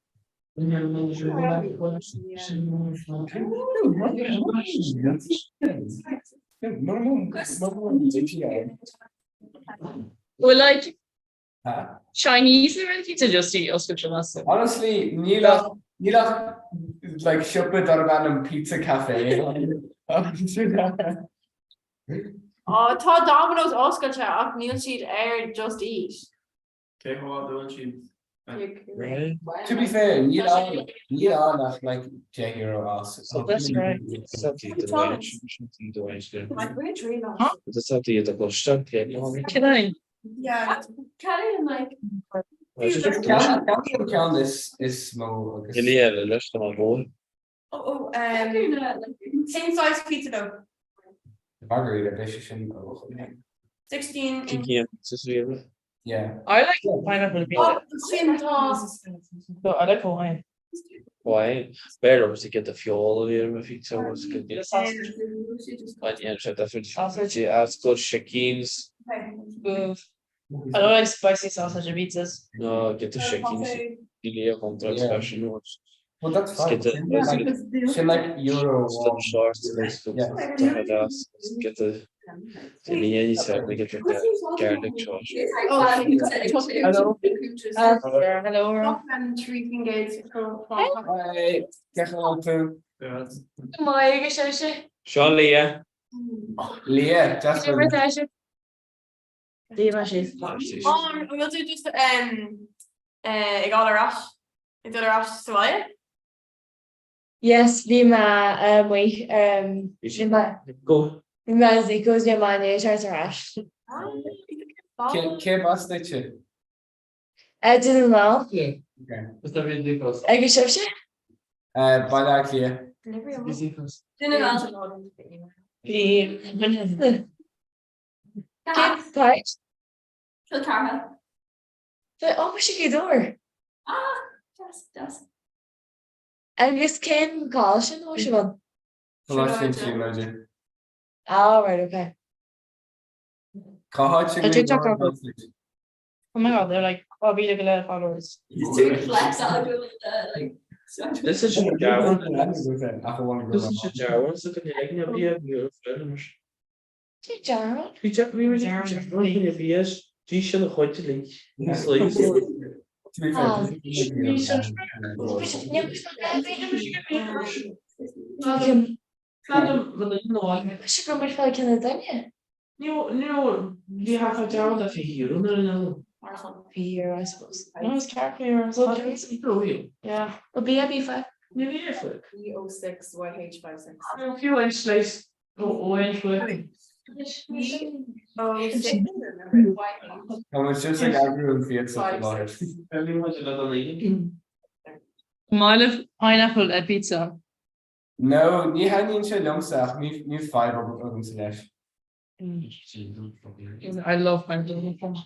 Well, like Chinese or anything to just eat Oscar Chalasa. Honestly, Nila like shop it or random pizza cafe. Oh, tá Domino's oscailte ach níl siad Just Eat. Okay, hold on, to be fair, Nila like J-Hero also. So that's right. My brain's really long. That's not the question. Can I? Yeah, Kelly and like. Count this is small. Yeah, the list of my boy. Same size pizza dough. Margarita decision. 16. Yeah. I like pineapple pizza. Same toss. So I like Hawaiian. Why? Better was to get the fuel here if you so was good. But yeah, so that's what you ask good Shakeen's. I don't like spicy sausage and pizzas. No, get the Shakeen's. You have on special. Well, that's fine. She like Euro. Shorts. Get the get the garlic sauce. Hello. Hello. Hi. My gosh, Sean Leah. Leah, just We'll do just ik got a rush. Ik doe a rush zwaaien. Yes, Lima, wait, Lima. Go. Lima Zico's your money, Charles Rash. Que bastante. I didn't know. Okay. What's the video? I guess she. By that clear. Get part. Phil Carmel. Oh, what's she door? Just. I guess Ken Caution, or she won. Oh, right, okay. Oh my god, they're like, oh, be like a lot of followers. Flex out like. This is Jawa. This is Jawa. So can you like me be friends? Jawa. We were Jawa. She should have got to like. To be fair, She from my fella Canada. No, you have a job that you don't Here, I suppose. No, it's character. Yeah. Well, be a B5. Maybe if it. 306 YH56. A few inch slice. Oh, inch it's just like everyone feels something like I love pineapple at pizza. No, you had in Shalomsach, new 5 of them slash. I love pineapple.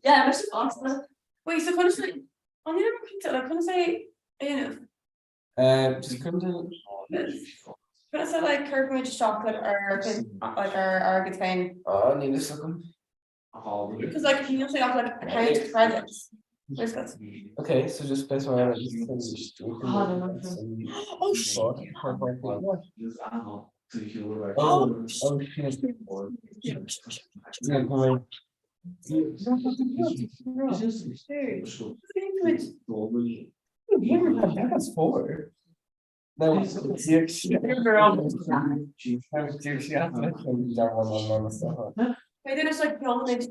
Yeah, that's awesome. Wait, so can I say? On the other pizza, like, can I say? Just couldn't do. Can I say like Kirkwood chocolate or like our good thing? Oh, need a second. Because like you say like how to credits. Okay, so just place where Oh shit. That's 4. No, it's Wait, then it's like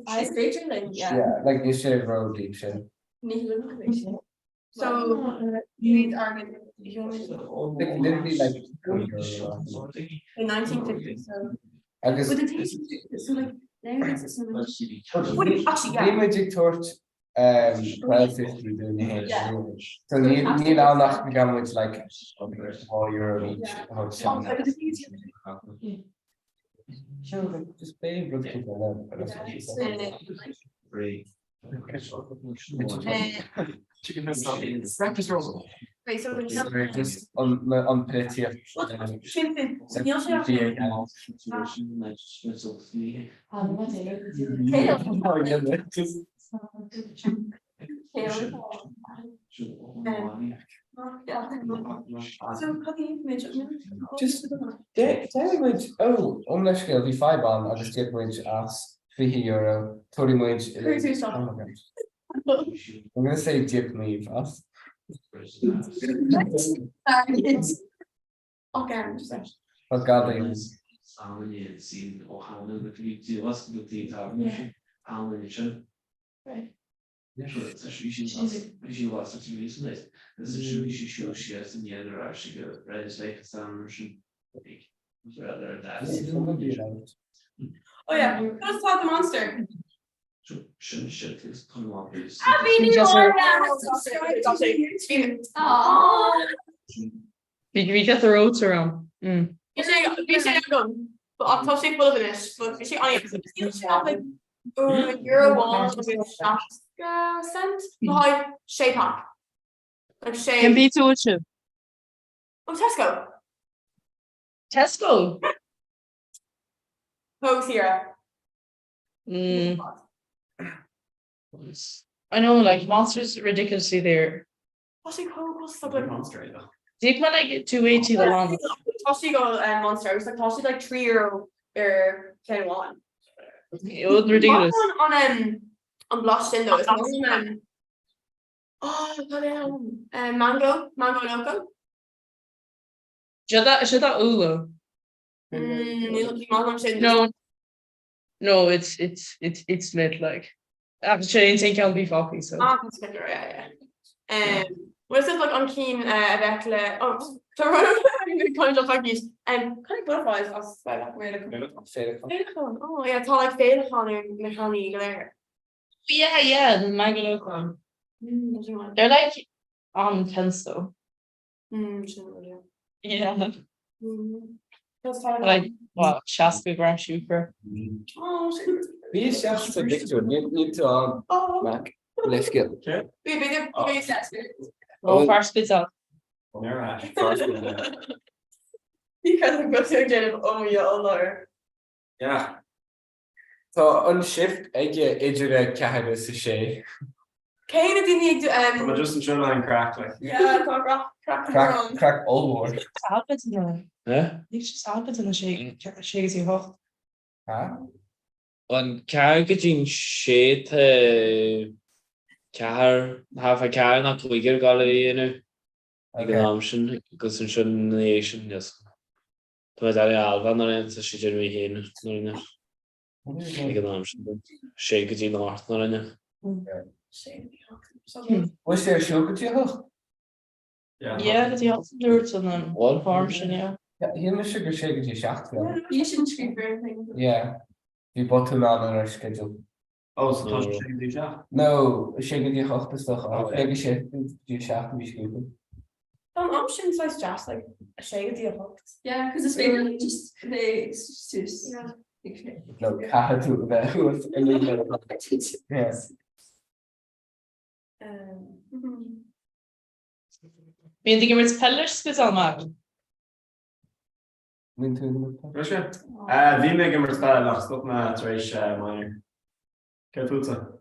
ice cream then yeah. Yeah, like you should roll deep shit. So these are Literally like in 1950. So agus but the thing is, so like nowadays it's so much. Wait, actually, Bhí yeah. muidig tuairt 1250 doing the head. Yeah. So níl annach go muid like €4 each. Oh, but the thing is, Just pay good people. breakfast rolls. Wait, so there's Sorry, just on pity. Just muid omleiscéil bhí feban agus dé muid as €50, Tory muid. I'm gonna say dip leave us. Okay, I'm just But God is. oh yeah, let's talk the monster. We get the roads around. You say gun, but I'm totally full of this. But you see, like Euro 1 cent behind shape pack. Like shape. Can be to you. Oh, Tesco. Tesco. Pose here. I know, like Monster's ridiculously there. What's it called? What's the like monster? Do you want to get 280 the long? Toshi go monster. It was like Toshi like €3 or K1. It was ridiculous. On Blush in though. It's also mango loco. Should that Ulo? No, it's lit like. Actually, I think I'll be fucking so. That's good, yeah. What's it like on Keen avec le kind of like use kind of butterflies as well like oh yeah, it's all like Failcon or Mechani there. Yeah, the Magaloco. They're like on tense though. Yeah. Like what Shaska Grand Shooper. Wie is zelfs te dik doen, niet aan Mac. Let's get. Oh, first bits out. Because I'm going to get him Allah. Yeah. So on shift, je iedere keer sa sé. Céine daoine ag But just in trying to crack like. Yeah, Crack all more. Albert in the. Yeah. It's just Albert in the shake is your Huh? On cargating shade car half a car not we get gallery in option because in shun nation yes. To that alvan and she did me here no shake it in north no Was there sugar to you? Yeah, because you have to do it on them. What farms, yeah. Yeah, you must sugar shake it shaft. You shouldn't scream for anything. Yeah. You bought two on our schedule. Oh, so touch shake the shaft? No, shake it hoch the stuff. Maybe shake the shaft we scoop. Options like just like a shake of the hooked. Yeah, because it's really just yeah. No, cat to the yes. Men det kommer ett pellers special mark. Min tún. Russia. Bhí mé mar nach stop na éis mai. Ceúta.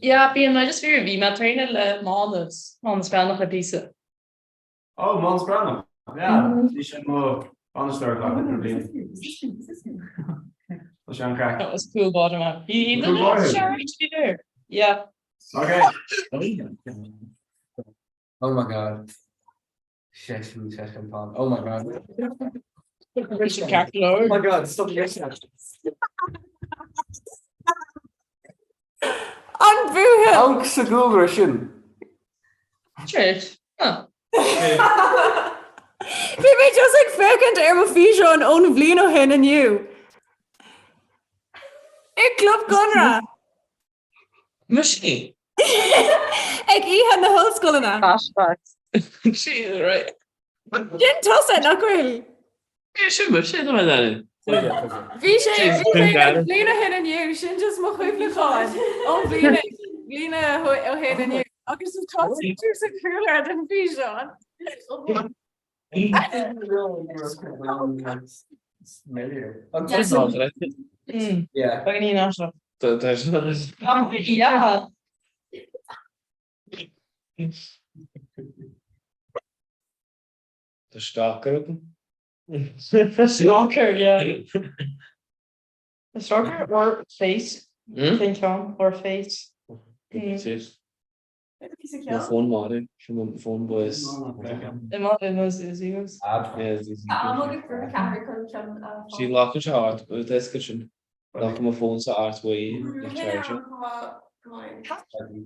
Ja, bí I just fear bhí me train le mánas spe nach le písa. Oh, Mons Brandon. Yeah, you should more honest like That was cool bottom up. He didn't share to be there. Yeah. Okay. Oh my god. Session pond. Oh my god. Richard Cackler. Oh my god, stop listening. An bhuathe. Ank sa Google sin. Church. Oh. Bhí mé just ag fécant ar mo físeo an ón bblion ó hin aniu. Ag club Comhrá. Mushy. Ag ihe na hoscoilena. Flashbacks. She's right. Sin tosa nach bhfuil. Yeah, she mushy, no matter. Bhí sé ag bblion ó hin aniu sin just mo chuimhleáin ón bblion ó hin aniu. Agus is tá tú sa cruúir den físeo. Yeah. Fucking you know, so. Yeah. The stalker. Stalker, yeah. The stalker or face. Think on or face. My phone model. My phone boys. The model knows his egos. She locked his heart with this kitchen. Locking my phone so art way. Charger.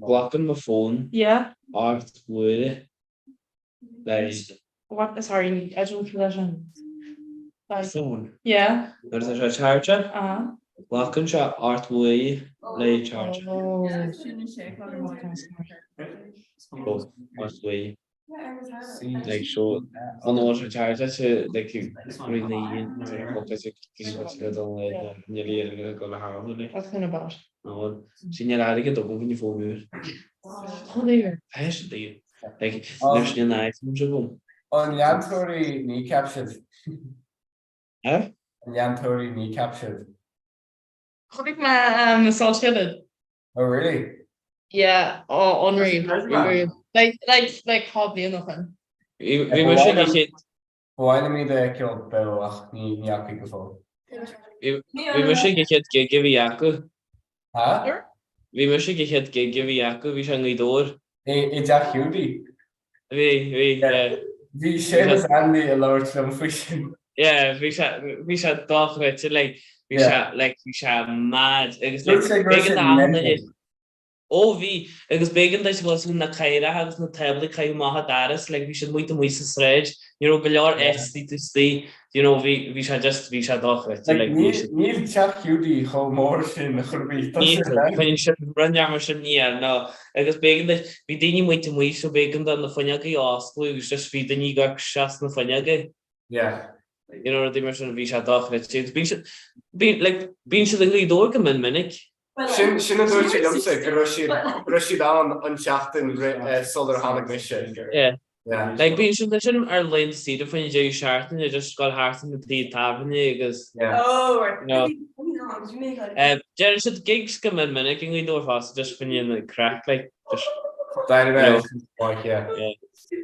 Blocking my phone. Yeah. Art way. Like. What? Sorry, I don't possession. Phone. Yeah. There's a charger. Blocking shot art way. Lay charger. Oh, art way. Like so, on the water charger to like you really focus on nearly go to Harvard. What's kind about? No, she nearly get up when you phone me. Oh, there. Actually, like there's no night. On Yantori knee captured. Huh? Yantori knee captured. I think my assault headed. Oh really? Yeah. Oh, unreal. Like hardly nothing. We wish I could. Why do me the kill Bill? Ni akki before. We wish I could give Yaku. Huh? We wish I could give Yaku. We shall need door. It's a huge. Yeah. We share Andy a lot of fishing. Yeah, we should talk about it like we should mad. It's like big in the island. Oh, agus began that was na caira agus na table cai maha daras like we should wait to stretch. You know, go SD to stay. You know, we should talk about it like we should. Neil chat Judy how more in the Neil, when you should run your machine near no. Agus began that we didn't wait to so began that the fanyagi asked we was just feeding you got shots na fanyagi. Yeah. You know, the machine we should talk about it. Being should the door come in minute. Sin dúirt sé lumsa go si an seachtain solar hánig me sé. Yeah. Like being sin ar lein si a fan dé seaartan you just got heart in the tí tavern agus Jerry should gigs come in minute can we do fast just when you the crack like just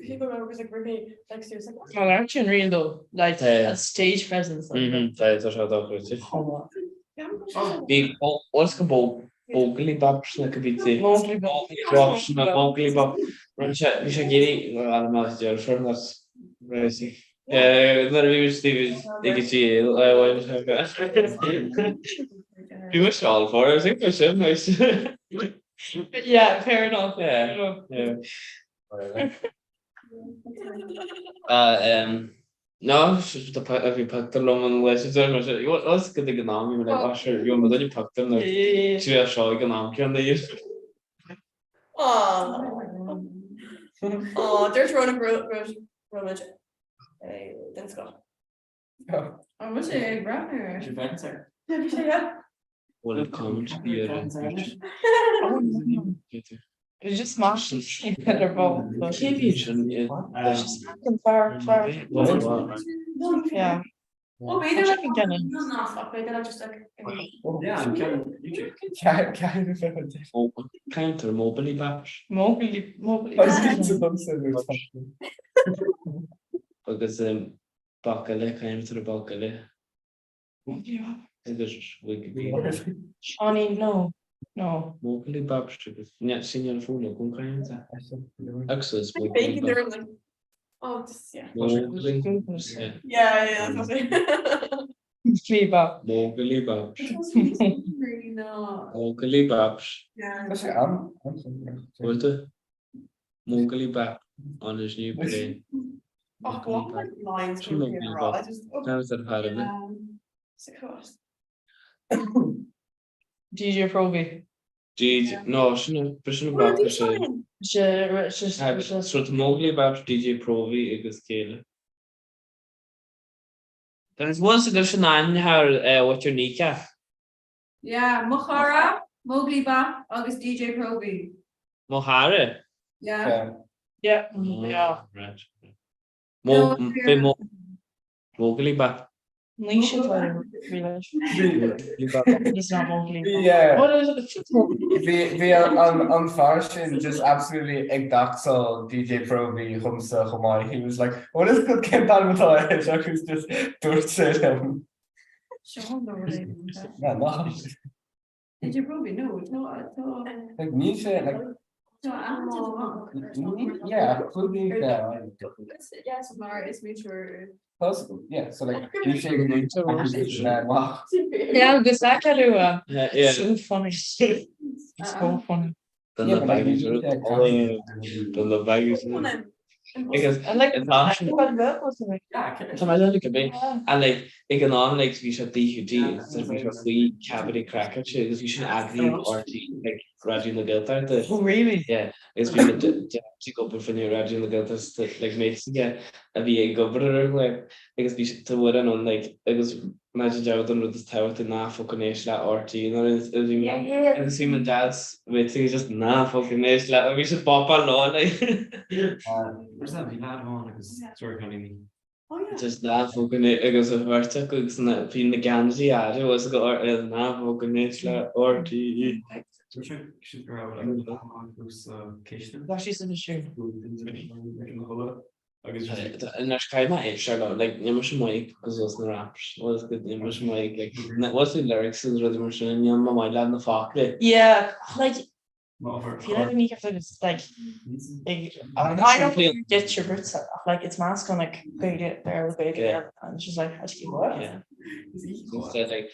people remember like really like seriously. Well, actually real though like a stage presence Big what's called Bogly Babs like a bit Mowgli Bob run chat we should get it that's crazy. We Steve was all for I think it's nice. Yeah, fair enough. Yeah. No, if you packed along on the list, what's good to get on? You're like, oh, sure, you're going to pack them. Two shall get on. Can they use? Oh, there's Rona Bromage. Hey, thanks God. I wish I grabbed her. She thanks her. Did you say that? Well, it comes here. It's just smashed their ball. Yeah. Well, maybe like not fuck. Maybe I just like. Counter mobily bash. Mobily. Because Bakale came to the Bakale. Shawnee, no. Mobily bash. Yeah, senior phone. Go kind of. Access. Baking there like. Oh, just yeah. Yeah. Sleeba. Mowgli Babs. Really not. Mowgli Babs. Yeah. What? Mowgli back on his new play. Oh, what like lines came Mowgli here, I back. just That was that part of it. DJ Proby. DJ, no, shouldn't back the show. So the Mowgli back DJ Provi agus Kayla. There's one solution on how what your kneecap. Yeah, Comhrá, Mowgli ba agus DJ Proby. Mohara. Yeah. Yeah. Yeah. Right. No, Mowgli back. Nisha It's not Mowgli. Yeah. What is it? We are on fashion just absolutely exotic DJ Proby Humsa Humai. He was like, what is good Kent on with all his was just torture him. Yeah, no. DJ Proby, no. Like Nisha, like yeah, absolutely. Yes, Mara is mutual. Possible, yeah. So like Nisha, wow. Yeah, because that can do Yeah. so funny. It's so funny. Then the baggies are then the baggies. Because I like it's optional. that. Sometimes it could be, and like economics, we should DUD, so we should free cavity cracker because we should add the RT like gradually the guilt out. Oh really? Yeah, it's been to go for new gradually the guilt to like makes yeah a VA governor like because we should to what on like because imagine Jonathan with this tower to na fucking that RT you know and the same dad's with just na fucking that we should pop a law like. Where's that been at on? Because sorry, honey. Just that fucking agus a bhharrta agus na bhí na gansaí aire was go na fucking la RTE. Should grow like on who's Kitchen. She's in the shoe. And there's kind of Charlotte like nimmer sem mai agus was na raps was good nimmer sem mai like what's the lyrics is really much in my mind land the fuck Yeah, like feel like when you have to just like I don't get your roots like it's mask on like big it there with big and she's like what? Yeah. Instead like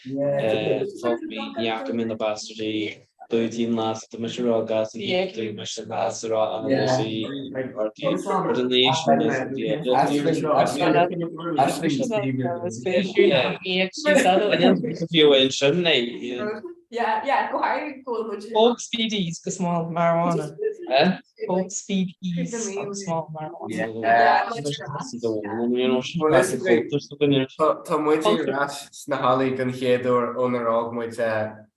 fuck me yak him in the bastardy do team last the Mr. gas and do Mr. Basra and the sea or the nation a few in shouldn't they? Yeah, go hard, cool. Old speedies, the small marijuana. Old speedies, small marijuana. Yeah. Tá muid ras na Holly gan chéadú ónarrág muid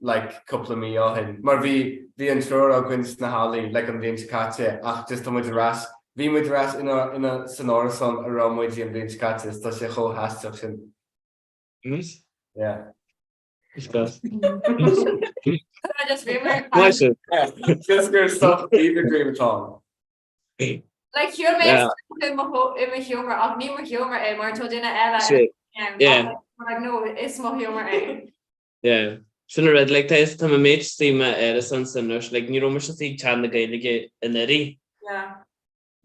like couple of mí áhin. Mar bhí an trúr a gcuint na Holly like an bhíon caite ach just tá muid ras. Bhí muid ras ina sonorason a rá muid an bhíon caite tá sé cho hasteach sin. Yeah. Discuss. I just remember. Just go stop even dream at all. Like humor in my humor, I've never humor mar to dinner Ella. Yeah. Like no, it's more humor. Yeah. Shouldn't read like this time a mate steam Edison sinners like you know much see chan the gaige in the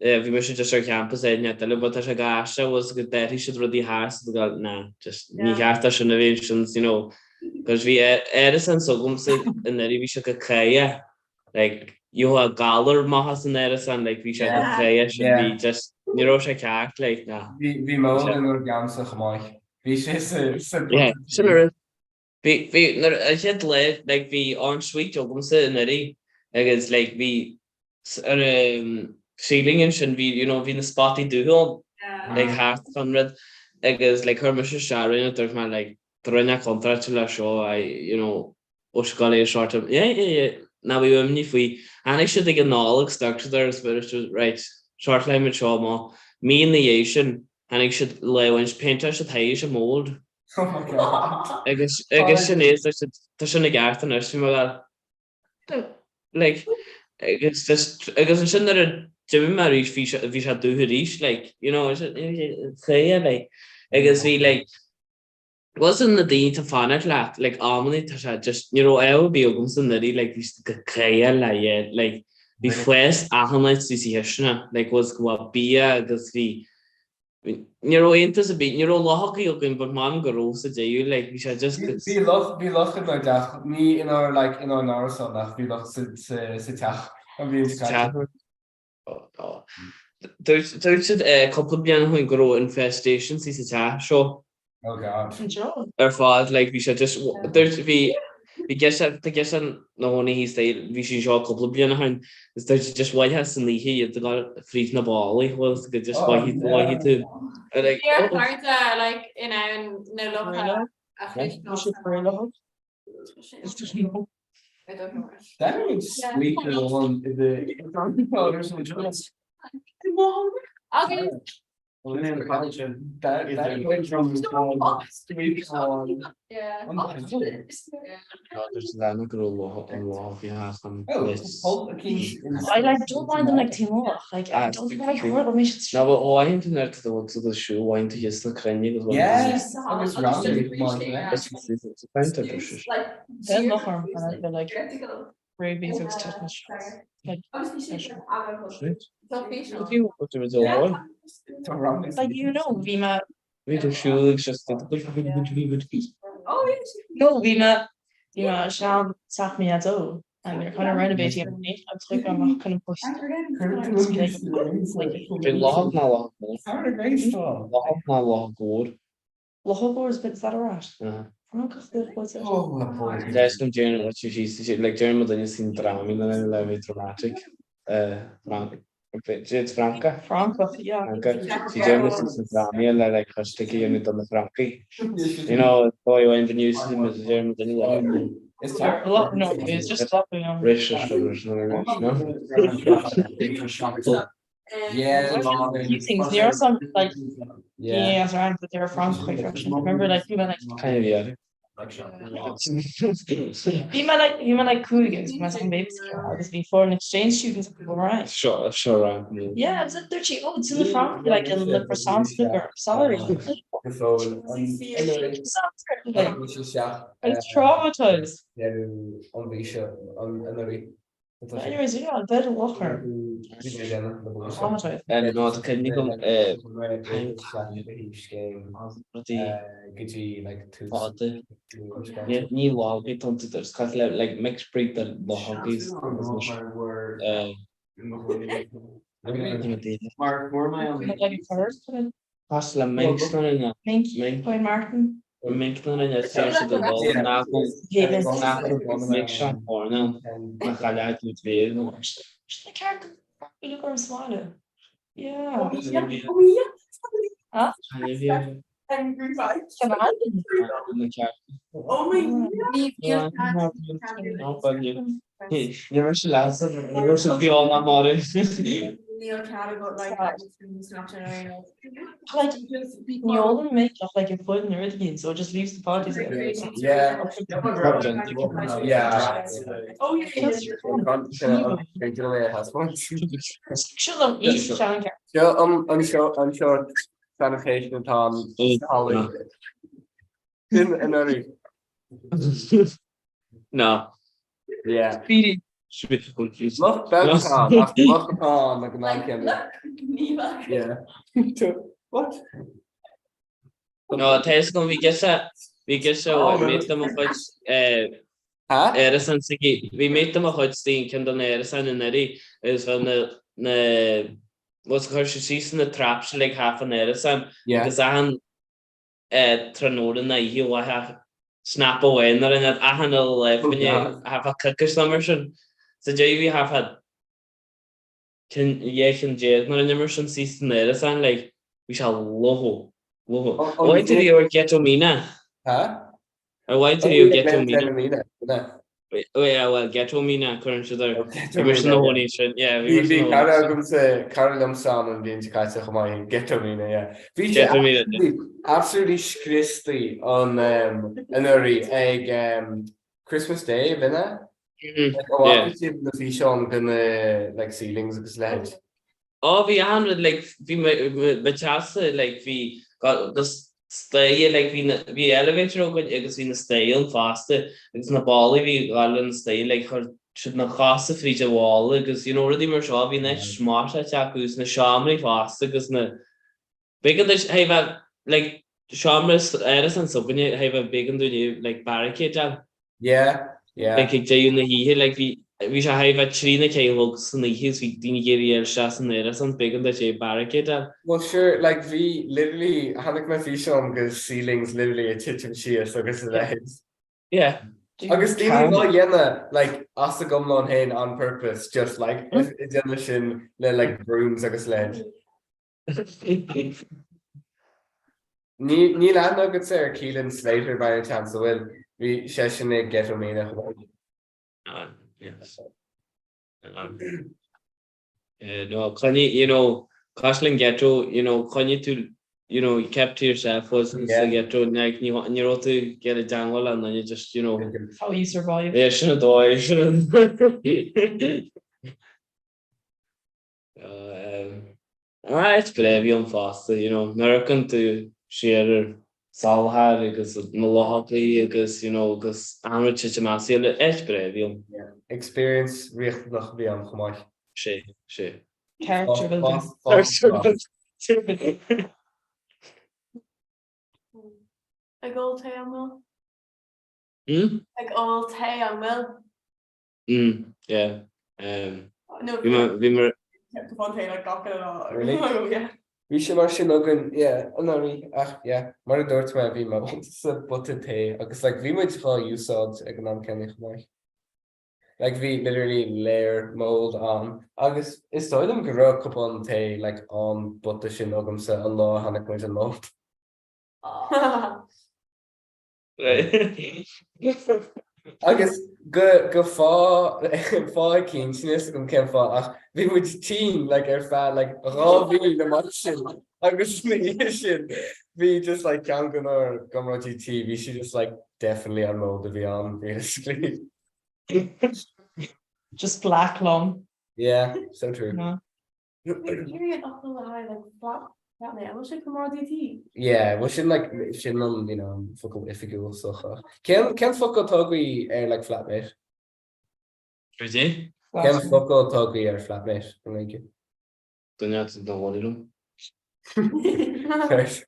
Yeah. We should just our campus net but a gasha was good that he should really has the nah just ni gata innovations you know because we Edison so in the we should kaya like you a galler mahas in Edison like we should kaya should be just you know like nah we more than organsa gemai we yeah similar I said like we on sweet in the like it's like we ceiling and we you know we the spotty do like half 100 like is like her Mr. Sharon there's my like Trina contract to show I you know Oshkali short of yeah now we were if we and I should think an all structure there is right short line with trauma me in the Asian and I should lay when painter should hire a mold. Oh my god. I guess she needs there's a gap and there's like I guess it shouldn't Jimmy Mary's fish had do her reach like you know say like I guess we like wasn't the day to find it like harmony just you know I would be open to like this like the first ahmad decision like was go be because we you know into a bit you know lucky looking but mom girls today you like we should just be lost about that me in our like in our North we lost it and we There's a couple of bíonn chuin go infestation sí sa te seo. Oh god. Ar fád like bhí sé just there's bhí gas an nóna hí bhí sin seo couple of bíonn chuin is there's just waithe san líhí iad go frís na bálaí bhfuil go just waithí tú. Like, Yeah, Martha, like in no look. I don't know. That means sweet little one is Okay. Yeah. there's lena go an lá bhí an I like don't mind them like too much. Like I don't like horror missions. No, but óhainn tú net the show bhain tú just na crenne go Yes, agus There's no harm in it, but like very basic technical. Like Vima. just No, Vima Sean sat me at all. And they're kind of renovating it. I'm like, I'm kind of pushed. Lahogor's bit, is that alright? There's some journal what she's like journal then you seen drama and then dramatic. It's Franca. Yeah. She journalists in drama like her sticky unit on the Frankie. You know, boy when the news him as a journal then you it's a lot, no, it's just stopping them. Yeah, few things. There are some like yeah, around, but they're from quite Russian. Remember, like people like kind of yeah. you might like hooligans. My son babies obviously foreign exchange students. Right? Sure. Yeah, it's they're cheap. Oh, it's in the front, like in the croissant sugar. Sorry. It's traumatized. Anyways, yeah, I'll bet a locker. And not can you come ní lágaí tonta cos le like mixed breed the lágaís pas le mix Point Martin. mix in a series the law make shot for now na calhar tu ver The character you look smaller. Yeah. Huh? Never should last never should be all my mother. Like you all make up like a foot and everything, so it just leaves the parties. Yeah. I'm sure sanitation Tom No. Yeah. Speedy. Look upon like a man. Yeah. What? No, Tess gonna we get meet them of Edison we meet them of Steen Kindle Edison and Eddie is on the what's her season the traps like half an Edison. Yeah. Because I Tranoden I heal I have snap away and that I handle when you have a cook or something. So JV have had can jazz not an immersion season Edison like we shall loho. Why did you get to Mina? Huh? Or why did you get to Mina? Oh yeah, well, get to Mina current to the immersion the whole nation. Yeah, we Carol Son and the Intica get to Mina, yeah. Get to Mina. Absolutely Christy on egg Christmas Day, Vinna. The fish on like ceilings of sledge. Oh, we handled like we chance like we got this stay like we elevator good because we stay on faster. It's not bally we got on stay like her should not cost the free wall because you know already more shop we next smart attack who's na shamry faster because na big have like shamras Edison so when you have a big and do you like barricade job. Yeah. Like you like we bhí sé haimh trína céhog san his bhí daoine géirí ar seaan éras an began de sé barricade Well, sure, like we literally, Hannick my fish on because ceilings literally a titchin sheer, so guess that is. Yeah. Agus Dini go yenna like asa gumlon hain on purpose, just like if it's shin like brooms agus led. Ní land no good sir Keelan Slater by a chance so will we session get on me. Yes. No, Connie, Cashling ghetto, Connie to, you kept to yourself was the ghetto, like and you're to get it down well, and then you just, How you survive. Yeah, shouldn't die, shouldn't. Alright, brave on faster, American to share Salhar, because Malahaki, because, because amateur Chamasi, it's brave. Experience richt noch be on Khomach. She. Character building. Ag old tay an will. Ag old tay an will. Yeah. No, we like gawk Really? Yeah. We should marsin logan, yeah, anari, yeah, mar a dort me vi ma sa butte te, agus like vi muid cha usod ag an kennig mai. Like we literally layer mold on. Agus is so them gro couple te like on butte sin ogum sa an law hannig muid an mold. Agus go fá kinsiness gom ken fá ach vi muid teen like fa like ra vi na mar sin agus sin vi just like can go or gomra GT we should just like definitely unload the beyond basically. Just black long. Yeah, so true. Yeah, we should like fuck if you so. Can fuck toggy like flatmate. Really? Can fuck toggy flatmate. Thank you. Don't you have to know what it Right.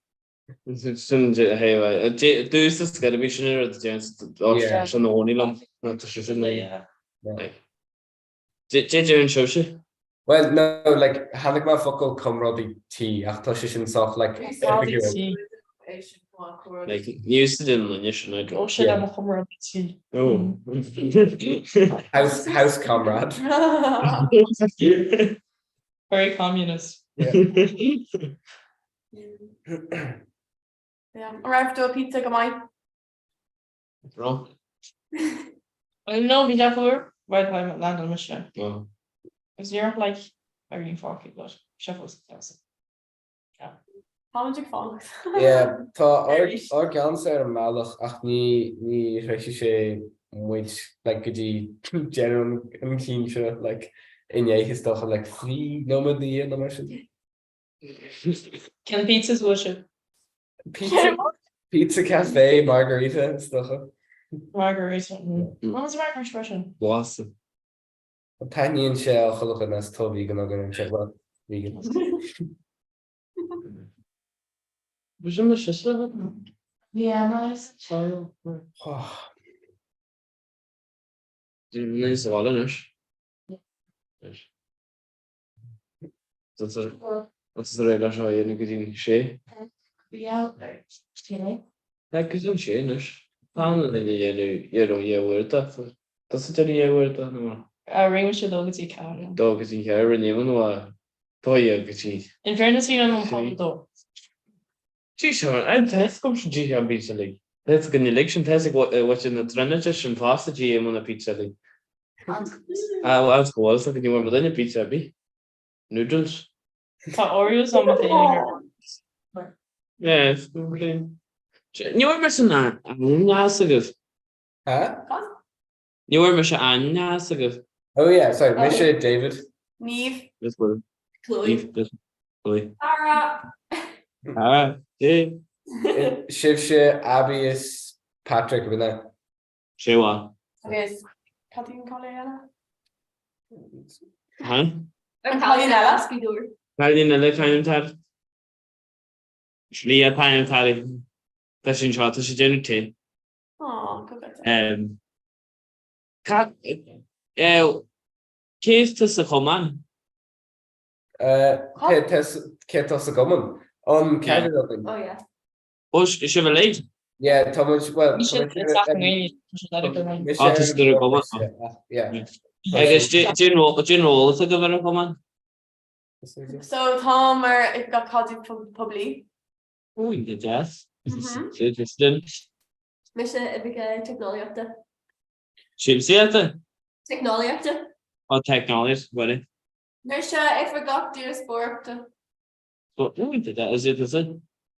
Hey, do is this gotta be sure at the chance to know only long not to shoot J show she? Well, no, like Hannick my fuckle Comhrá tea. After she's soft like used to in the should Oh shit, I'm a Comhrá tea. Oh. House comrade. Very communist. Yeah, arrived to a pizza go mai. Wrong. I know we never right time at land on Michigan. Oh. Is you're like very fucking but Sheffield's yeah. How much fall? Yeah, tá ar gan sé malach ach ní réisi sé muid like godi general an kinse like inné his stocha like free nomadi and mar. Can pizzas worship? Pizza cafe, margarita and stuff. Margarita. What was the margarita version? Blossom. Tiny and shell, Holocaust, that's Toby, gonna go and check what vegan. Was in the sister? Yeah, nice. Sorry. Nice walleners. That's the regular show in a good in she. Yeah, That goes on Shanish. Found in the word that doesn't any word that no. ring with your dog is car. Dog is in here and even what toy gets. In fairness, you don't know though. Geez, I'm test comes from G and pizza league. That's an election test watching the transition pasta GM on a pizza league. I'll go also can you want with any pizza be? Noodles. Oreos on my favorite. Yes, okay. You were missing that. Huh? You were missing Anna. Oh yeah, sorry, Misha David. Neve. This one. Chloe. Chloe. Tara. Yeah. Shivsha, Abius, Patrick, with that. Shewa. Okay, Kathleen Colliana. Huh? Colliana, Speedoer. Colliana, kind of tad. Shlia Pine Tally. That's in short, that's a generative. Oh, good. Céis sa choman? Ket os a goman. Ceir agin. Oh yeah. Os is bh leit? Yeah, Thomas, well, Tá Thomas, is gur go. yeah. Agus General a go bhar choman? So Tom it got called public. Uí de jazz. Mhm. Interesting. Mission ibige technology. Siimsiata? Technology. Á technology, bud. Mission if we got do sport. Uí de jazz is it?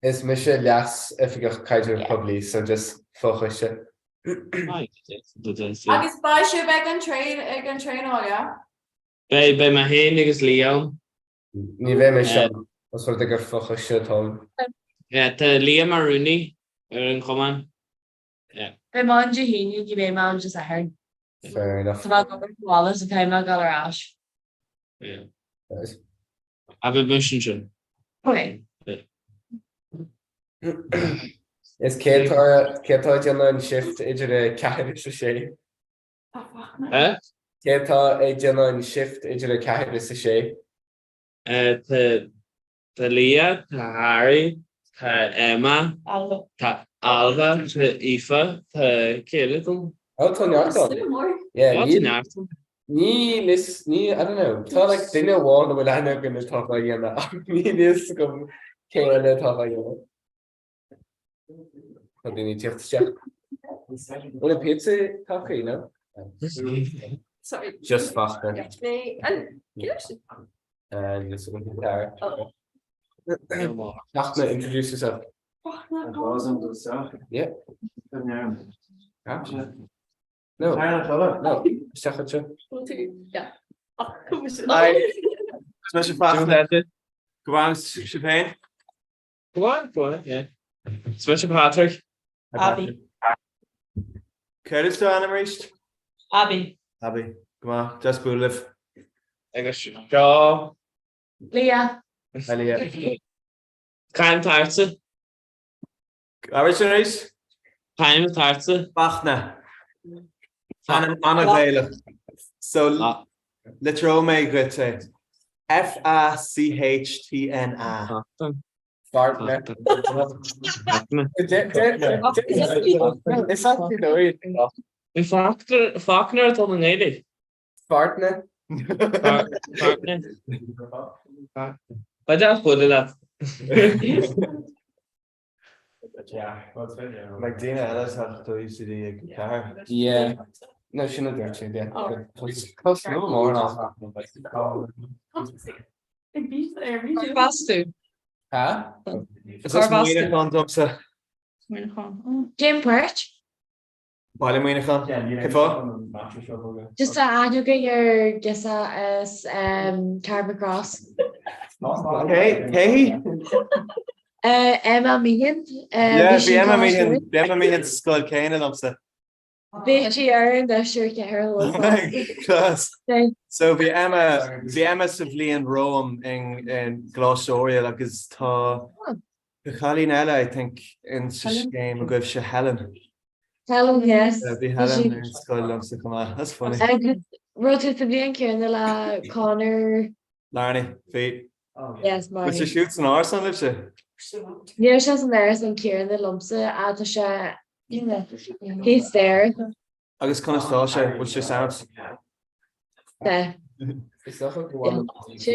Is mis leas if go caiidir publi, so just fóchaiste. Agus ba siú ag an train ága. Bei ma héin agus Leo. Ní bheith me se os fu gur fóchaiste tá. Tá Liam mar Rooney an choman. Be man de híine gi bé man just a her. Fair enough. Wallace a time gal ash. A mission. Okay. Is cétá deanna an shift idir a ceir sa sé. Cétá é deanna an shift idir a ceir sa sé. Tá Lia, tá Harry, tá Emma, tá Alva, tá Aoife, tá Céile. Tá neartá. Ní, I don't know. Tá like duine bháin bhfuil lena gona tá dhéanana. Ní níos gom céanna tá dhéanana. Tá duine tíochtteach. Bhfuil a pizza tachaí, no? Sorry. Just fachna. And Just going to there. Fachna, introduce yourself. Yeah. No. No. Yeah. Hi. Smash Fachna. Go on, Siobhan. Go on, yeah. Smash Patrick. Abby. Curtis to Anna Marist. Abby. Come on, just live. I guess Shaw. Leah. Leah. Caim Tarsa. Average Caim Tarsa. Fachna. Anna Gaila. So literal me good F-A-C-H-T-N-A. Fartner. Is that you know it? Faulkner told me lady. Fartner. But that's good enough. Like Dina Ellis had to use the guitar. Yeah. No, she not there too. Yeah. Close to no more now. Bastu. Huh? Jim Perch. Just to get your guess as Carbon Cross. Hey. Emma Meehan. Yeah, Emma Meehan skull Canaan upset. Bitchy Aaron, that's sure get her a little. So the Emma Savlian Rome in Glossoria like is the Calinella, I think in such game of she Helen. Helen, yes. The Helen in skull upset. Come on, that's funny. I could rotate the blank here in the la Connor. Larny, feet. Yes, Marty. But she shoots an arse on it. Yeah, she's in there and Kieran the lumsa Atasha. He's there. I guess kind of star what's your sounds? Yeah. She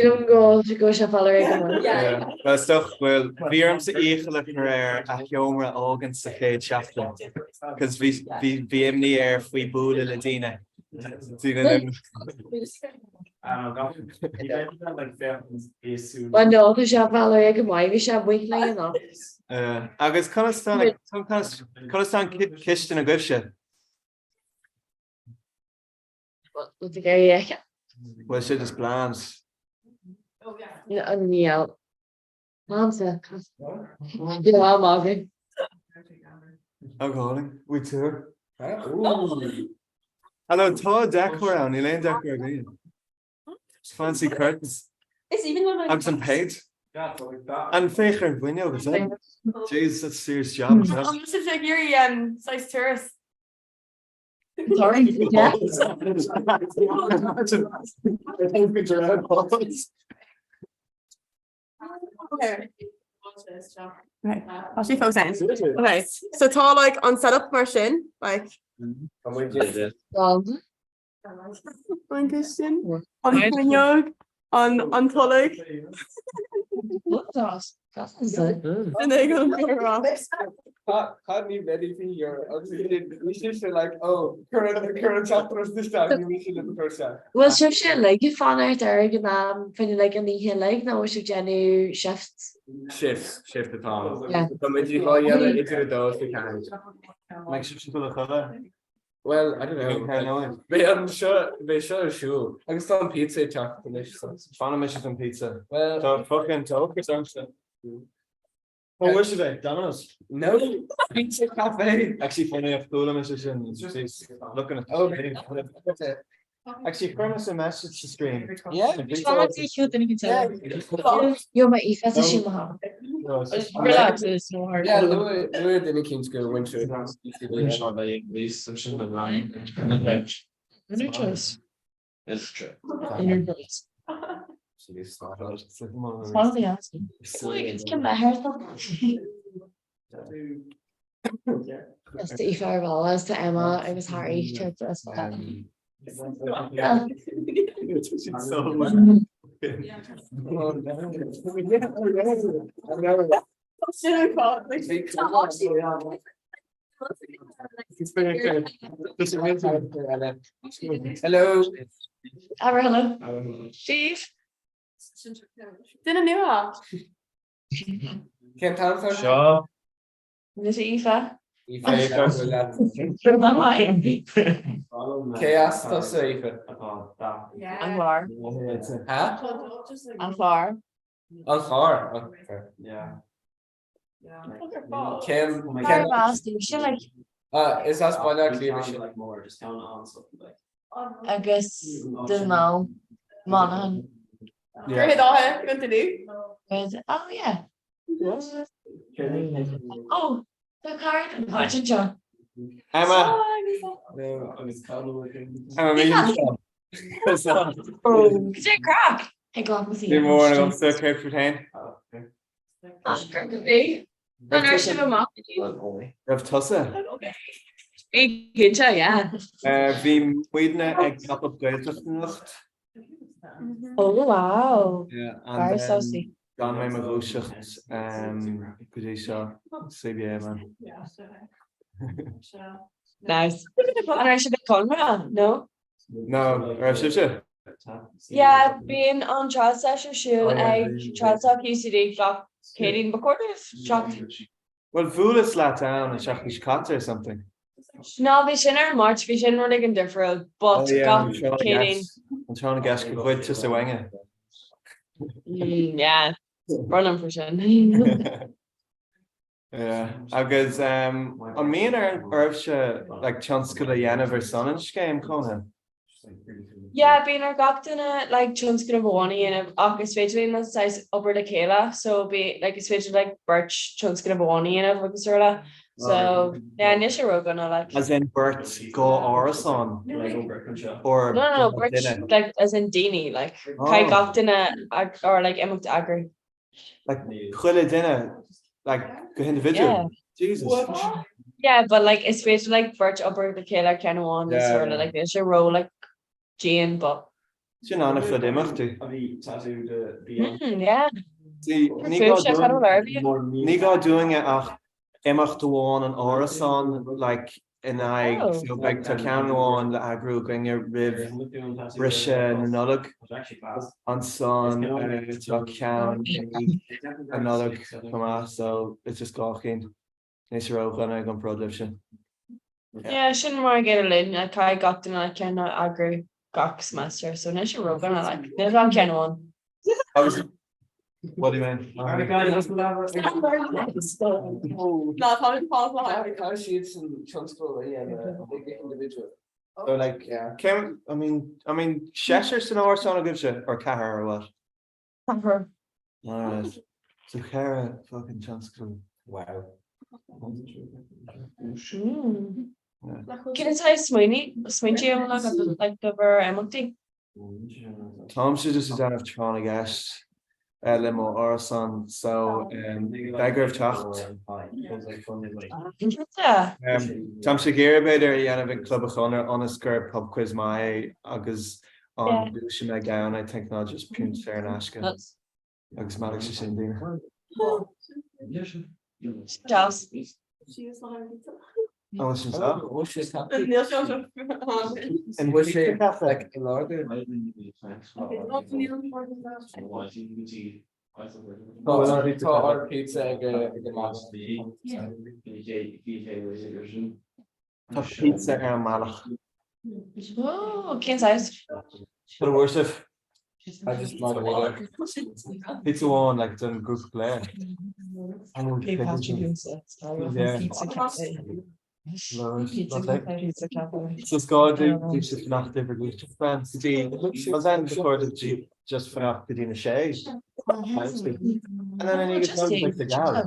don't go to go shop all right. Yeah. Well stuff well Virams eigenlijk naar a Jomra Ogan Sake Chaplin. Because we imni we boole Ladina. Well, no, the shop all right. We shop weekly enough. I guess kind of stand kissed in a good shit. What the guy? Well, shit is plans. Yeah. Mom's a. Yeah, I'm okay. I'm calling. We too. Hello, tall deck around. Elaine deck again. Fancy curtains. It's even when I'm some paint. And Faker, we know this. Jeez, that's a serious job. I'm just like you're size tourist. Sorry, yeah. Okay, I'll see faux sense. Okay, so tá like an setup mar sin, like an Christian, an Cynnog, an tolig. And they go Had me ready for your we should say like, oh, current chapter this time, we should look first time. Well, sib sé le go fan out ar go ná fin le an ihe le ná si genú shifts. Shift the time. Yeah. Into the doors we can. Make sure to the color. Well, I don't know. I'm sure sure. I can still on pizza chat finish. Fana missions on pizza. Well, So fucking talk or something. Oh, where's today? Domino's? No, pizza cafe. Actually, funny, I've told him it's looking at the Actually, premise a message to screen. Yeah. Jo ma I fe si ma. Relax, it's no hard. Yeah, Louis didn't King's School winter. No choice. It's true. Inner voice. Follow the ass. It's come my hair Yes, to Aoife ar bhall, as to Emma, agus Harry, trip to us. Hello. Hello. Steve. Dinna nua. Can't answer. Sure. Is it Aoife? Chaos to safe. Anwar. Huh? Anwar. Alfar. Yeah. Is that spoiler clear? Like more, just count on something like. Agus the no Monaghan. Great all continue. Oh yeah. Oh, the card. Watching John. Emma. Oh, it's a crack. Hey, go on with you. Good morning, I'm still care for 10. Of Tussa. Yeah. Bhí muoine ag cap up gailteachtacht. Oh wow. Yeah, Very saucy. Gan mé mar bhúiseacht go dtí seo CBA man. Nice. And I should be Comhrá, no? No, ar sibse? Yeah, being on trial session shoot trial talk UCD clock Katie McCordis. Well, bhualas lá town and seach cat or something. No, we shouldn't are March, we shouldn't really get different, but got Katie. I'm trying to guess go quite to Sawanga. Yeah, running for sure. Yeah, agus an míon ar arbse like chance go dhéanamh ar sonninch game Comhrá. Yeah, being our gachtain like chunks gonna one and agus féidir na size upper the Kayla, so be like it's féidir like birch chunks gonna one and agus sorta. So yeah, initially we're gonna like as in Bert go Orison or no birch like as in Dini like kai gachtain or like emot agri. Like chuile dinner like go individual. Yeah. Jesus. Yeah, but like it's basically like birch upper the killer kind of one sort of like there's a row like Jane, but Sin anna fud imachtaí. yeah. See, ní gá doing it ach imachtaháin an Orison like in I feel like to Canwan the agro going your rib Risha and another on son Can another Comhrá, so it's just gawking. Nice row when I go production. Yeah, I shouldn't want to get a lid. Like I got them, I cannot agree. Gok semester, so nice row gonna like there's one can one. What do you mean? Not how sheets and transport, yeah, big individual. So like Kim, I mean Cheshire or son gives you or Cahar or what? Cahar. Alright. So Cara fucking chance. Wow. Cin tá smuointí le go bhar amachtaí. Tom should just down of trying to guess limo or son so beggar of tacht. Tom Shagir beidir Yana big club of honor on a skirt pub quiz my agus on Lucian I gown I think not just pun fair and ashka. Agus Maddox is in dinner. Charles. Oh, she's up. And was she like in order? Our pizza Pizza and malach. Oh, cin size. For the worship. I just might Pizza one like done group play. So Scott should not different friends was then recorded just for after in a shade. And then I need to like the gal.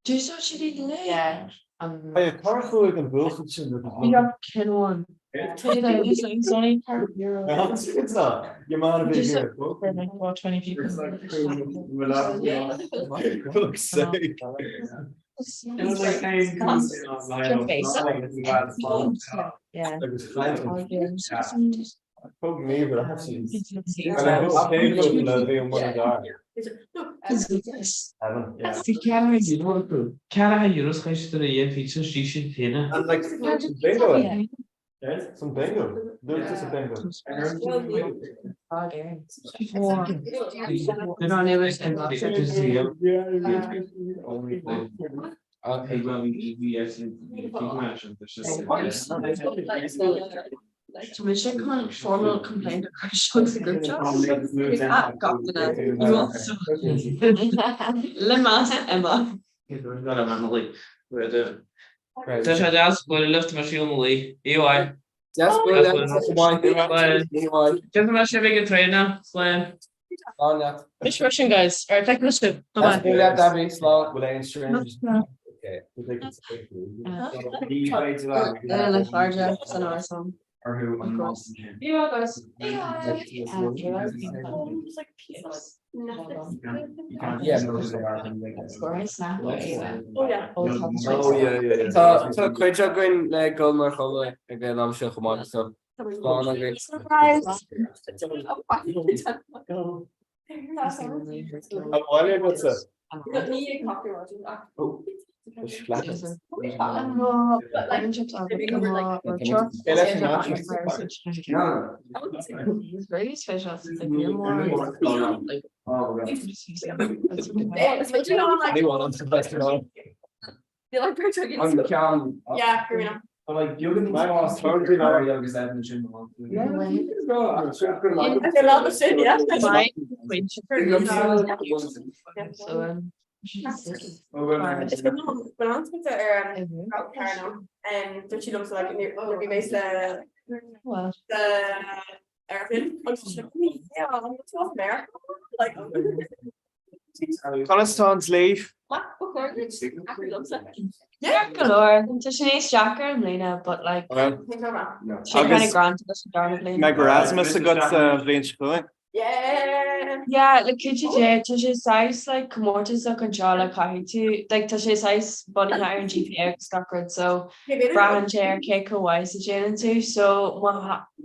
Do so she did yeah. Hey, careful can bullshit. You got kin one. Tell you that it's only It's not. Your man a big here. for like about 20 people. Fuck's sake. Yeah. Poke me, but I've seen. And I hope Kate will be on one of that. Cara euros reiste a pizza station tena. And like some bingo. Some bingo. There's just a bingo. They're not ever sent to see him. Okay, well, we actually mentioned this. So we should come on formal complaint or shows the group chat. Got the you also. Lemma Emma. Got a family where the that's what I left my family. EY. Just my shipping trainer. Slam. Which version, guys? All right, thank you. Bye bye. Okay. Like larger than our song. Or who? Of course. Yeah, guys. Like pieces. Yeah, no, So quite a going like gold mar cholle again I'm sure come on so what's that? Very special. Yeah, Karina. I'm like, you can my mom's totally not already because I haven't gym. I love the shit, yeah. It's been announced with the so she looks like we based the airplane. Yeah, it's off America. Like Constan's leave. Yeah, galore. So she needs Jacker and Lena, but like she kind of granted us Meg Erasmus got Lynch going. Yeah, like could you do she's size like commodities like control like how to like she's size body iron GPA stuck so Brian chair Keiko wise Jane too so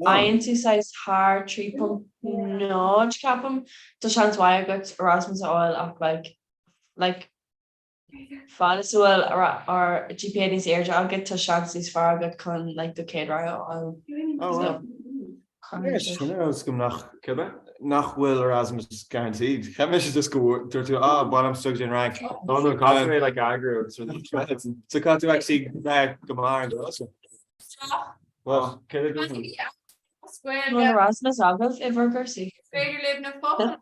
I into size hard 3.0 cap him to chance why I got Erasmus oil up like fall so well or GPA these air I'll get to chance these far good con like the kid right on nach will Erasmus guaranteed. Chemish just go to bottom structure in rank. No, like aggro. So can't you actually Comhrá also. Well, can it go? Erasmus August ever Garcia. Féidir libh na fo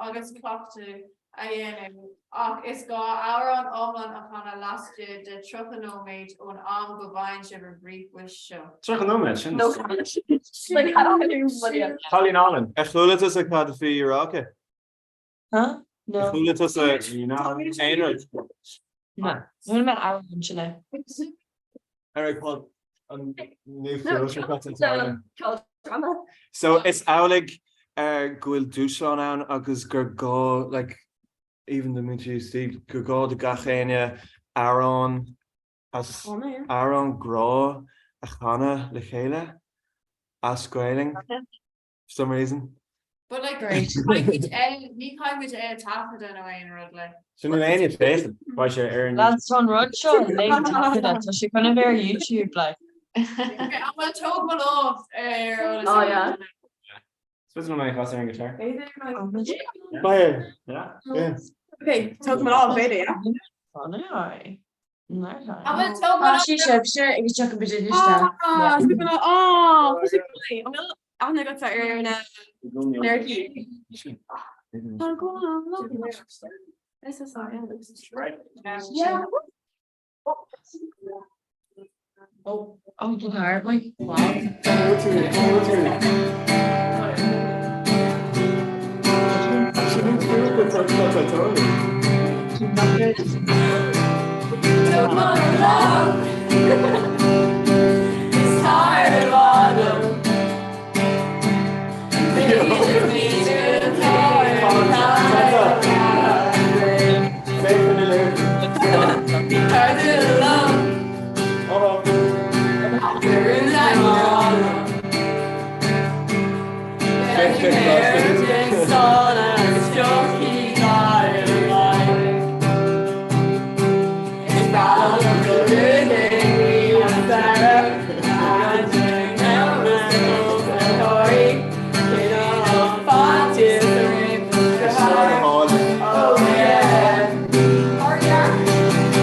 agus clochtú a dhéanam ach is gá ára an omlan a chana laside de trochanomid ón am go bhain se ar bríomhhuis seo. Trochanomid? No, Colin Allen. Echlula is a cad fi Iraq. Huh? No. Chula tus a Einrod. No. What about our lunch now? Eric Paul. So it's álaigh gofuil dúsán an agus gur gá like even the Minty Steve gur gá de gachéine Aaron as Aaron grá a chana le chéile as scoiling for some reason. But like, Great. ní caiimid tapa den in rud le. So nu aine féit ba sé ar Lads on Rod Show, they talked that, so she couldn't bear YouTube like. Okay, I'm gonna talk my love. Oh, yeah. Suppose my house and guitar. Yeah. Okay, talk about all video. Funny, alright. I'm gonna talk my love. She ik is chuck een beetje I'm gonna go to Erna. This is Yeah. Oh, you hard, like, wow. Took my love. It's tired of autumn. Leaving me to tired Tired of love. We're in that autumn. Heritage on us, jockey tired of life. It's brought up the good day we are better. I'm doing now, my story. You know, 5 to 3, oh yeah.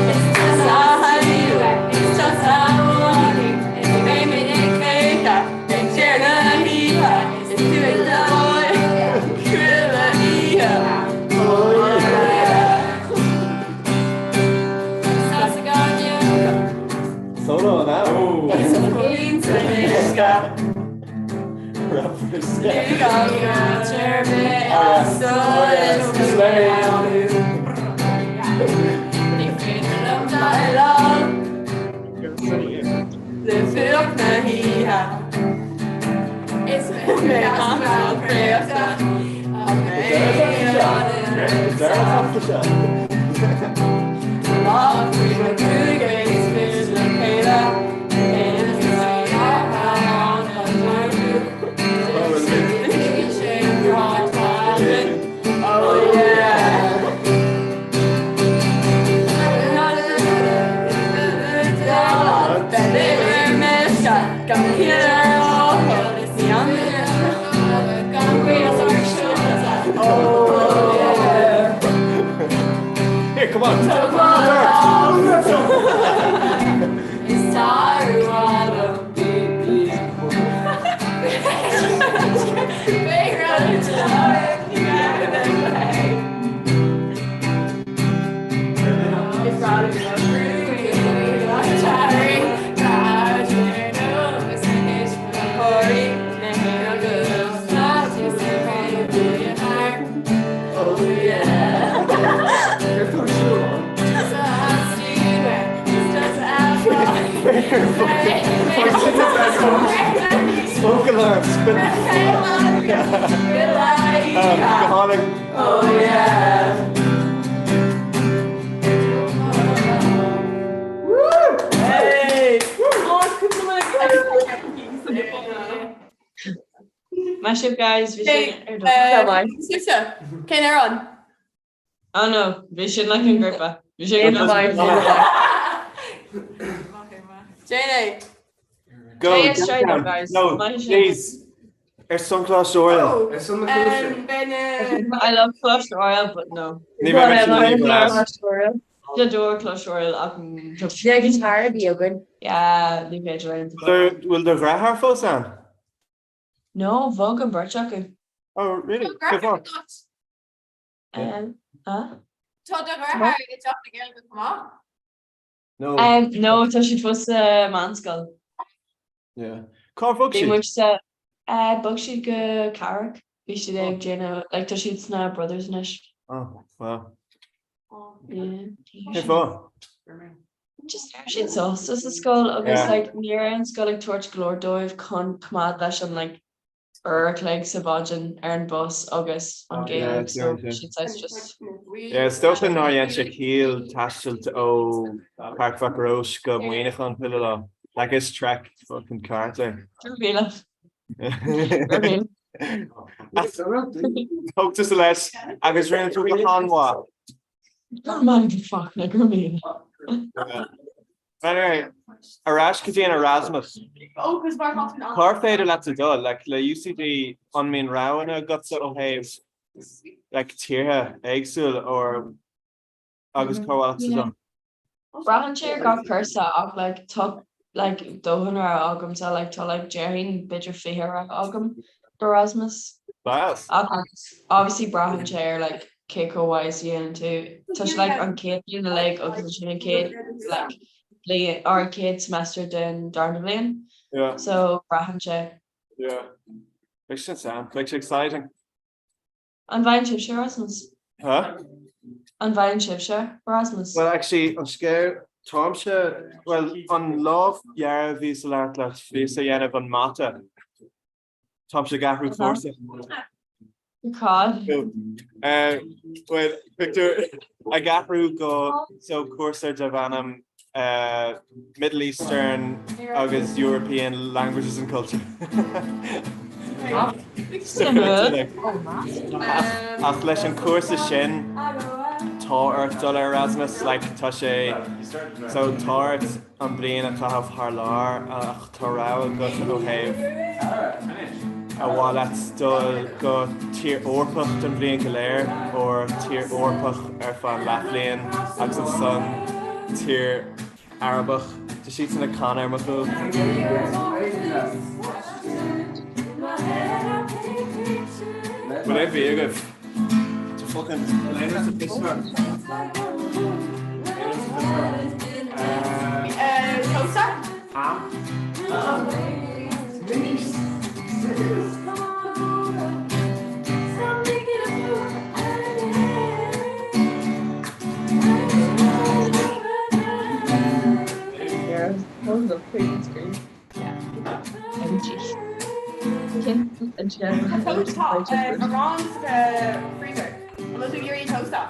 It's just how I feel, it's just how I want it. It's made me think that it's it's doing the boy, oh yeah. Solo now. It's a queen to Nishka. You got your turban, I saw it around you. You feel the dialogue. The film that he had. It's been I'm Love, we were two great fish in Kayla. And it's like, how long I oh yeah. That they were messed up. Come here, oh yeah. Here, come on. It's tired of baby. Big run to it's not enough room. I'm tiring. Tired, you know, it's an issue for the party. And you're good. Not just a pain to your heart. Oh yeah. You're for sure. Just a hot steamer. It's just a Smoke alarms. Oh yeah. Hey. Mash up, guys. Hey, can I run? Oh no, we should like in Grippa. We should Jane. Go. down, guys. No, please. There's some class oil. I love clutch oil, but no. The door clutch oil. Yeah, guitar be good. Yeah, the page around. Will the grahar full sound? No, Vulcan Birchaku. Oh, really? Todd it's up the girl with Comhrá. No. No, so she was Manskull. Yeah. Car They much bug she'd go Carrick. We should have Jenna like to she'd snap brothers in it. Oh, wow. Yeah. Hey, fun. Just sin sos is a sscoil agus Yeah. like ní an sscoil ag tuairt glórdóibh chun cumad leis an like like sa bhaidin ar an bus agus an Yeah, Gaelic so sure. sin says just Yeah, stuff in Norian Shaquille Tashelt O Park Roche go Winich on Pillow. Like it's track fucking Carter. Reveal Hope to Celeste. I was running through the Hanwa. Don't mind the fuck like reveal. Anyway, Arash Katina Erasmus. Oh, because Mark Hoffman. Car fader lots of done. Like the UCD on me and Rowan got so have like Tira Eggsul or August Carwell done. Brahan chair got cursa ach like top like dohan or agam so like to like Jerry bidger fear agam Erasmus. Yes. Obviously Brahan chair like Keiko YC and too touch like on Kate in the leg of the Kate like the our kid semester in Darnley. Yeah. So Brahan chair. Yeah. Makes sense, Sam. Makes it exciting. On Vine Chip Erasmus. Huh? On Vine Chip Erasmus. Well, actually, I'm scared. Tomsha, well, on love, Yara Visa Lartlat, Visa Yana von Mata. Tomsha Gahru Forza. God. Well, Victor, I Gahru go, so Corsair Javanam, Middle Eastern, August European languages and culture. Ach leis an cuasa sin tá dul Erasmus like tá sé so táirt an bliana a chahabh thar lár ach tá rá go ó thaobh a bháil dul go tír orpach don blion go léir ó tír orpach ar fan leathblionn agus an son tír Arabach de siad sanna canar mo go. Well, I'd be good. To fucking Leonard's a Pittsburgh. Toaster? Yeah, those are pretty screen. Yeah. And she has A toast top, around the freezer. Unless you're eating toast top.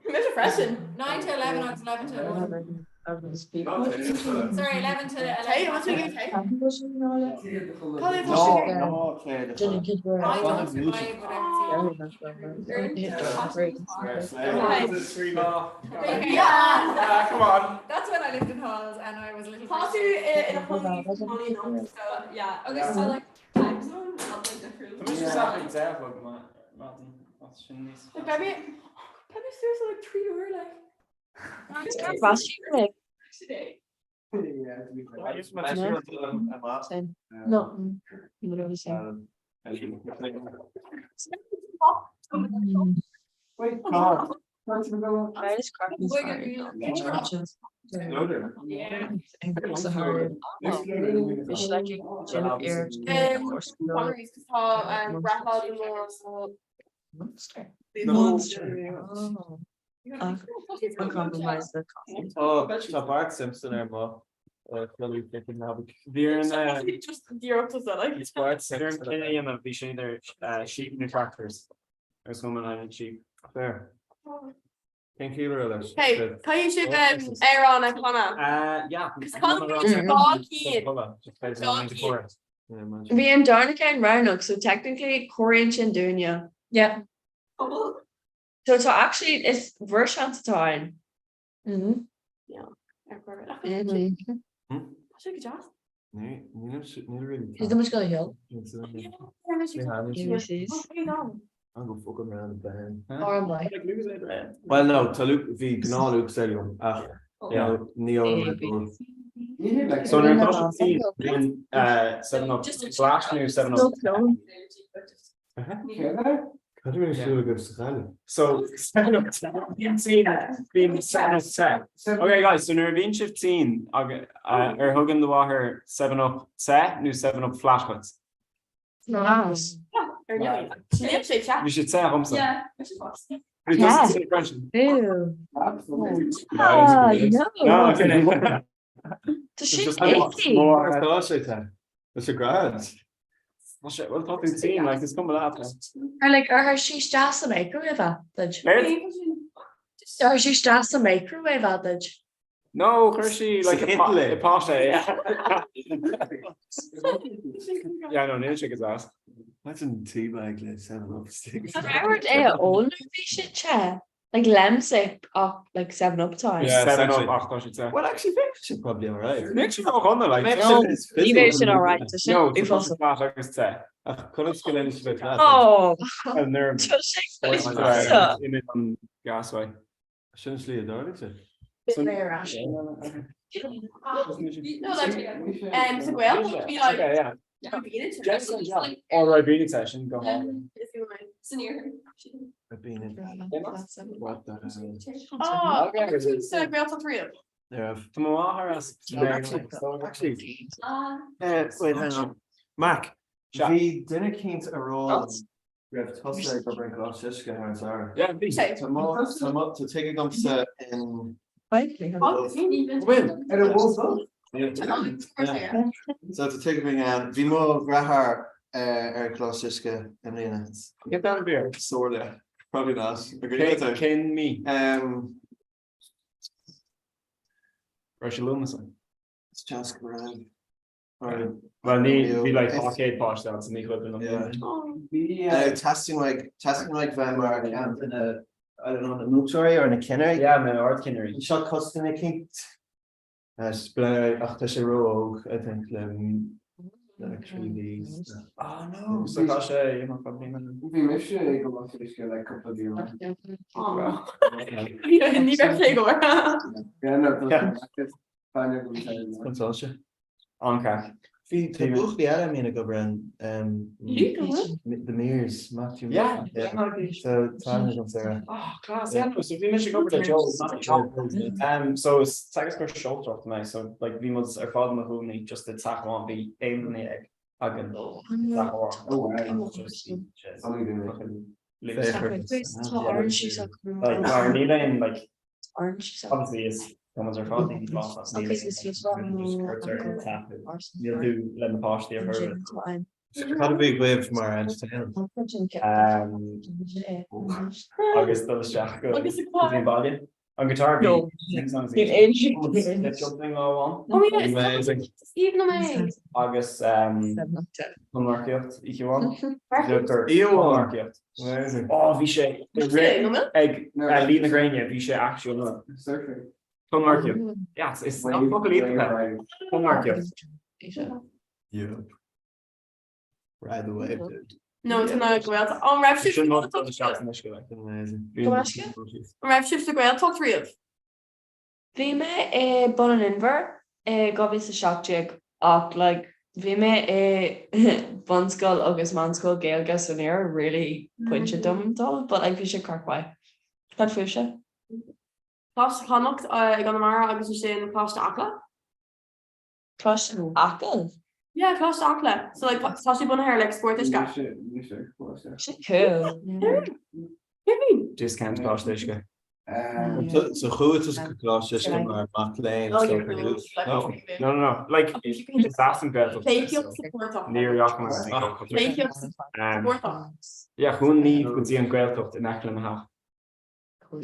Mr. Freshen. 9 to 11, or 11 to 11. Sorry, 11 to 11. Hey, what's your take? Yeah, come on. That's when I lived in halls and I was a little. Halls in a Holly, so yeah. Okay, so like time zone, not like the fruit. Like maybe seriously like 3 hours like. Today. No, literally same. Wait, I just cracked this it's a hard. It's like a gin of air. Monster. Oh. I compromise the coffee. Oh, tá Bart Simpson mo. Chloe Pippin now. Bhíar Just dear up to that like. It's Bart Simpson. Kinney and bhí sin idir sheep and tractors. There's someone on sheep. Fair. Thank you, Roland. Hey, can you shoot Aaron and Connor? Yeah. Because Connor is ball key. We in Darnica and Roanoke, so technically Korean Chindunya. Yeah. So actually it's version time. Yeah. Is much go hill? I'll go fucking around the band. Or like Well, no, to look the canal Luke Stadium. Yeah, Neo. So there's also in 7 up. Flash near 7 up. How do we feel good to So 7 Okay guys, so nu 15 hugan de water 7-up set, nu 7-up flashbacks. Nice. You should say home. Yeah. It doesn't say French. Ew. No, no. okay. Does she Just icky? more. That's a grand. Well, talking team like it's coming up. Or like, or her she's just a microwave adage. Pardon? Or she's just a microwave adage. No, Hershey like a pasta. Yeah. Yeah, no, Neil check his ass. Imagine tea bag like 7-up sticks. Remember they older should chair. Like lemsip up like 7-up time. Yeah, 7-up actually. after I should say. Well, actually, Vic probably all right. Nick should have gone there like. No, you guys should all right. No, it's a flat like I say. Couldn't skill into the flat. Oh, And they're in gasway. I shouldn't sleep it down, is it? Bit rare, actually. No, like, so well, it'd be like, Okay, yeah. yeah, beat it. Just Just like, all right, reading session. Go home. if you want, senior. I've been in. What the hell? Oh, Okay. so like, we all talk for you. There. Actually, Wait, hang on. Mac, the dinner keen a roll. We have Tussler go bring glass Siska and Sarah. Yeah, to take a gum set in. Win. And it was So to take a bring Vimo Grahar glass Siska and Lena. Get down a beer. Sort of. Probably not. Can me. Russia Lumison. It's just around. Well, we like arcade posh that's me clipping them. Yeah. Testing like Van Mark and in a I don't know, in a Military or in a Kinnery. Yeah, no, Art Kinnery. Shot custom I think. Split after she rogue, I think actually these. Oh no. So gosh, you know, probably We miss you go on to this like a couple of years. Yeah, and you better go. Yeah, no, Yeah. Consultation. Okay. Fi te boek die ara mina go bren the mirrors Matthew. Yeah. So Tanya and Sarah. Oh, class. Yeah, no, so we mentioned over the Joe. So it's like a shoulder up tonight. So like we must our father Mahoney just did sack one be aimed in the egg. I can sack like Arnita and like obviously is someone's our father. You'll do let the posh there for How do we wave from our entertainment? August the Shack on guitar. No. Amazing. Even amazing. August Markiot if you want. Amazing. Oh, Vishay. Egg lead the grain yet, Vishay actual. Markiot. Yeah, it's not fucking Markiot. Yeah. Right the way, dude. No, it's not gweld. On ref shift. Amazing. Ref shift the gweld talk for you. Bhí me bun an inver go bhí sa seachtaigh ach like bhí me bunscoil agus manscoil Gaeilge san air really pointe dumtá, but like bhí sé carcmhaith. Cad fuair sé? Plásta Connacht gan mar agus is sin plásta acla. Plásta acla? Yeah, plásta acla. So like tá sí bun hair like sportish guy. Shit cool. Discount cost this guy. So goed is klassisch maar Maclean. No. Like it's awesome better. Take you support off. Near York. Take you support off. Yeah, gewoon niet goed zien Grailtocht in Eckelen half. Like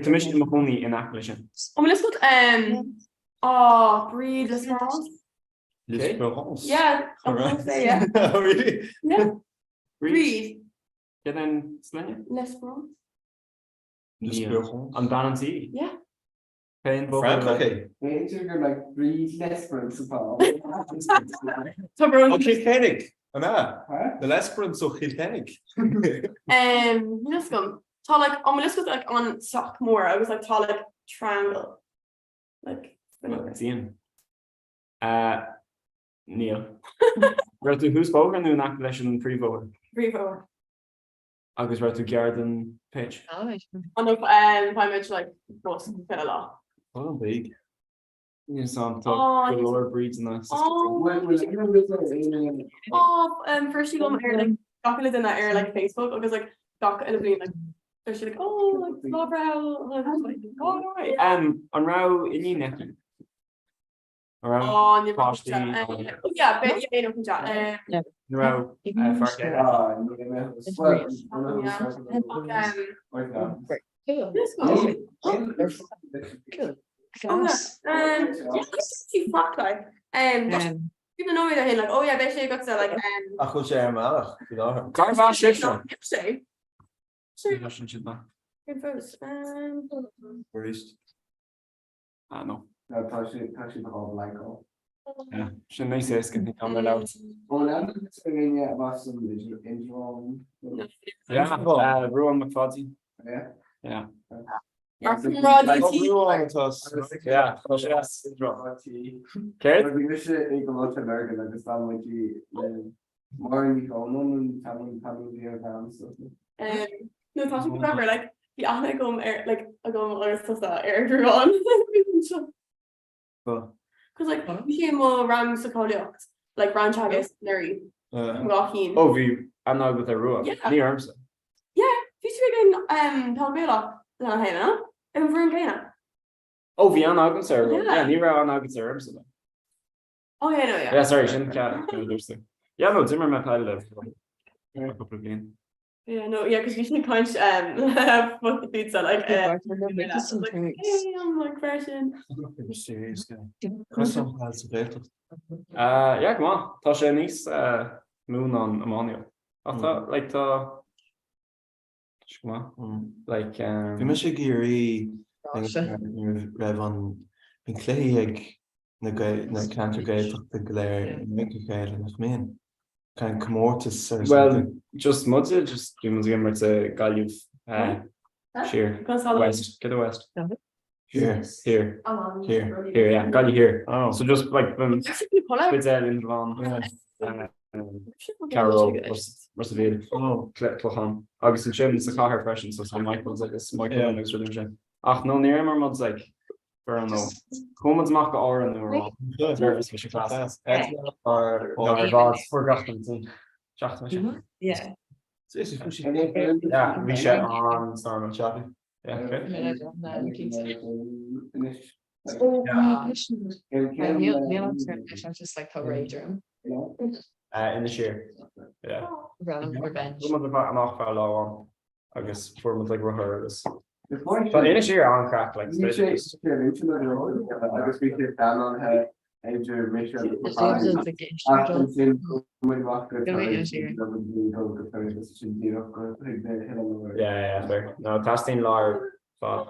the mission of only in Eckelen. Oh, let's look breed Les Florence. Yeah, I'm gonna say yeah. Oh really? Yeah. Breed. Get then sling Les Florence. On Bananty. Yeah. Pain okay. Like breed Les Florence. Okay, Kennig. The Lesperance so Kennig. Let's go. Tá like let's look like on sock more. I was like tá like triangle. Like Seeing. Neil. Ra tú húspógan nú nach leis an príomhór. Briefo. Agus ra tú garden pitch. On the much like bus fit a lot. Oh, big. You saw Oh, the lower breeds and that. First you go air like talking in that air like Facebook because like doc and being like so she like oh like like oh right. On row in you neck. Around On your Pashti, yeah, but you know chat. row People know me that like oh yeah basically got to like Ach go sé amach go Carva shifter. say good first First. Ah no. Actually the whole like Yeah, sin nice is can come out. Yeah, Rowan McFadzy. Yeah. Yeah. Mark from Roddy T. Yeah, No thought remember like the Anna go like I go air drew on. Because like we more ram Sokoliocht, like Ran Chagas, Neri, Rockin. Oh, vi anna with a rua. Yeah. Ní arms. Yeah, if you again Palmela, then I know. And we're in Ghana. Oh, vi anna agus er. Yeah. Yeah, ní ra anna agus arms. Oh yeah, no, yeah. Yeah, sorry, sin cat. Yeah, no, Zimmer me pile live. A couple of gain. Yeah, no, yeah, because we should punch fuck the pizza like I'm like crashing. Ja, come on. Tá sé níos moon on ammonia. Tá like tá like Vi me sé géirí raibh an cléí ag na cantar gailteach de léir micigéile nach mén. Kind of commortas or well, something. just mudsel, just humans gimmer to Galuf sheer west, get the west. Here. Here. Here. Here, yeah. Got you here. Oh. So just like Spitzel in Van Carol was the Oh. Clechan. August and Jim is a car freshen, so some Michael's like this Michael and extra division. Ach no near him or mods like I don't know. Coleman's mark or in the wrong. Nervous for class. Or Vods for Grafton. Yeah. Yeah, we share on Storm and Chappy. Yeah, okay. Just like coverage room. In the sheer. Yeah. Revenge. Some of the I'm off for a low on. I guess for like we're heard. But in a sheer on crack like yeah, fair. No, testing law. Yeah.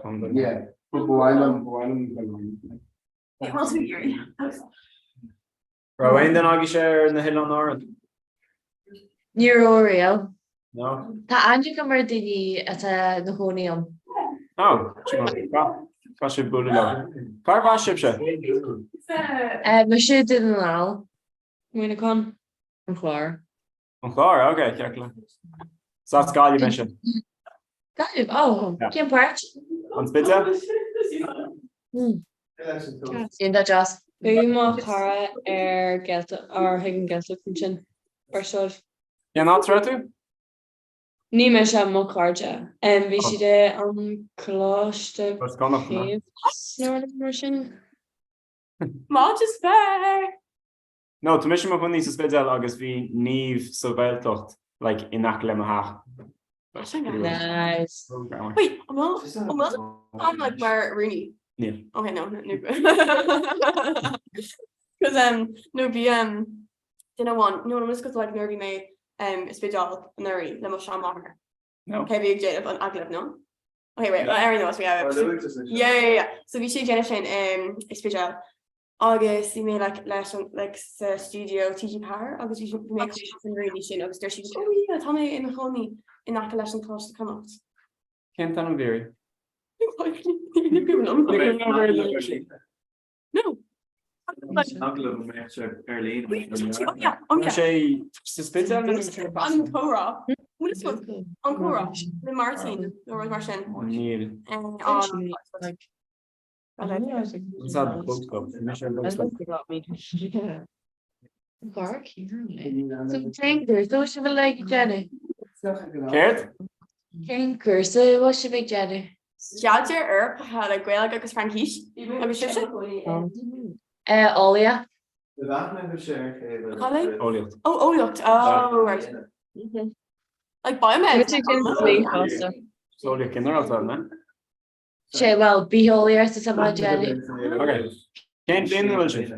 Rowan den agi share in the hill on Oran. Neuroreal. No. Tá Andrew gomor digi at a nahonium. Oh, Cash bully love. Car ship. Monsieur didn't allow. Winicon. And Clara. Okay, Kerkla. So that's Gali mission. Oh, Kim Parch. On Spitzer? In that just. Maybe more Cara get or Higgin get from chin. Or sort of. Yeah, not threat to? Ní me se mo carja. Bhí si de an chláiste mar sin. Má just fair. No, to mission of these spedal August V Neve so tocht like in Aklem ha. Nice. Wait, I'm like Bar Rooney. Yeah. Okay, no. Because no be didn't want no just because like nervy made spedal nervy le mo shamar. No. Okay, big Jade on Agleb, no? Okay, wait, Aaron knows we have it. Yeah. So we should generation spedal August, you may like last like studio TG Power, August you should make something really soon. August there she goes, oh yeah, tell me in the homie in that collection cost to come out. Can't tell him very. No. sé spit An Comhrá. What is one? An Comhrá. The Martin. Or mar sin. Níl. Bark so like Jenny. Céirt? Céim cuasa was se big Jenny. Jaidir had a gweil agus Frankis. Agus si Olia. Óliacht. Oh, Oliocht. Oh, right. Like biomed. Óliacht kinder altá ne? Sé well bí Olia sa sama Jenny. Okay. Cén blian bhfuil si? De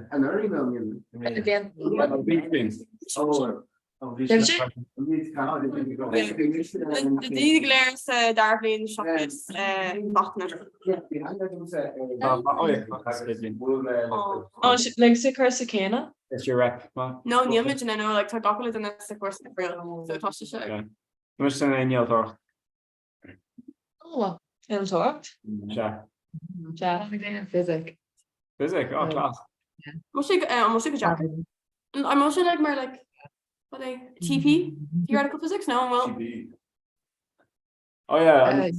die léir daar blin shopis bachna. le sa chusa céna? Is your rep? No, ní imid in know like tá gapla in sa course real. So tá se. Mu san éaltá? Oh, an tocht? Physic. Physic? Oh, class. Must go job. I'm also like more like what they TP theoretical physics. No, well. Oh yeah.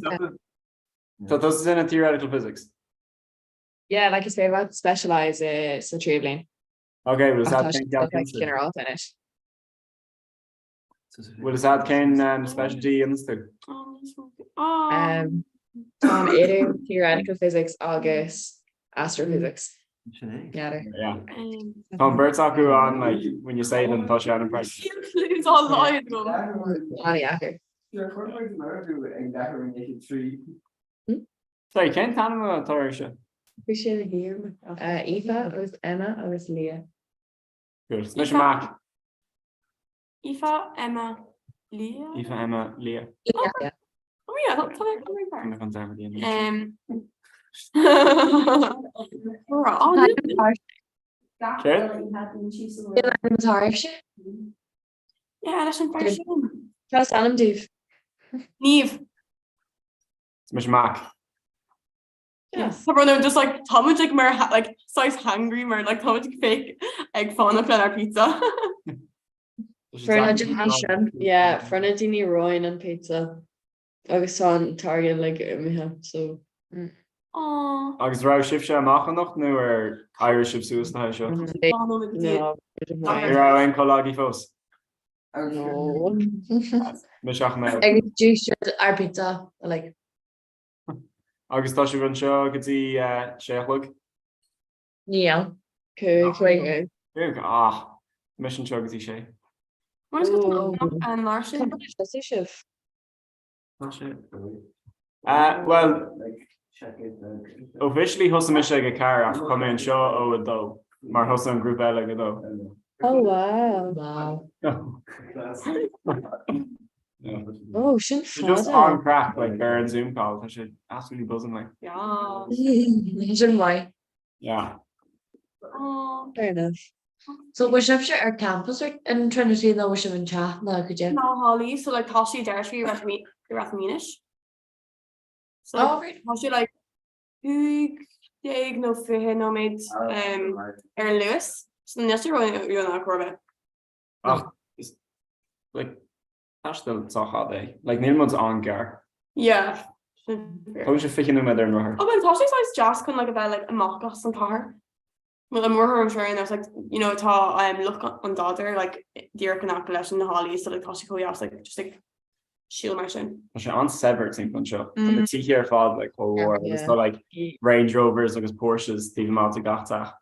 So this is in a theoretical physics. Yeah, like I say about specialize so traveling. Okay, well, is that Well, is that kind specialty in this thing? Tom theoretical physics, August astrophysics. Yeah. Tom Bertsaku on like when you say them, touch out and press. It's all live. Sorry, can't tell me about Tarisha. We should hear Aoife, was Emma, I was Leah. Good. Smash Mac. Aoife, Emma, Leah. Aoife, Emma, Leah. Yeah. Oh yeah, that's how yeah, that's impression. Trust Adam Dave. Neve. Smash Mac. Yes. Everyone just like Thomas like more like size hungry more like Thomas fake egg fawn up in our pizza. Yeah, Frenadini Royan and pizza. Agus on Target like so. Oh. Agus ra ship se machen noch nu Irish ship suas na seo. No. Ra ein collagi fós. No. Meach me. Ag juice our pizza like. Agus tá si run seo gotí séchlog? Yeah. Cool. Mission seo gotí sé. An Larson. Well, officially hosa me sé go car ach come in seo ó a dó, mar hosa an grúp eile go dó. Oh wow. Oh, shit. Just on crack like bear and Zoom calls. I should absolutely buzzing like. Yeah. Why? Yeah. Oh. Fair enough. So was sure our campus or in Trinity that was in chat now could you? No, Holly. So like Toshi Dershby Rathminish. So Toshi like no fihe no made Aaron Lewis. So next year you're not Corbett. Oh, like that's still so day. Like Neilman's on gar. Yeah. How was you thinking of there no her? Oh, but Toshi size jazz can like about like a mock us and car. Well, I'm more sure, and there's like look on daughter like dear Canacalash and the Holly, so like Toshi Koyas like just like shield machine. She on severed thing on show. The T here fought like Cold War. It's not like Range Rovers, like Porsches, Stephen Maltagata.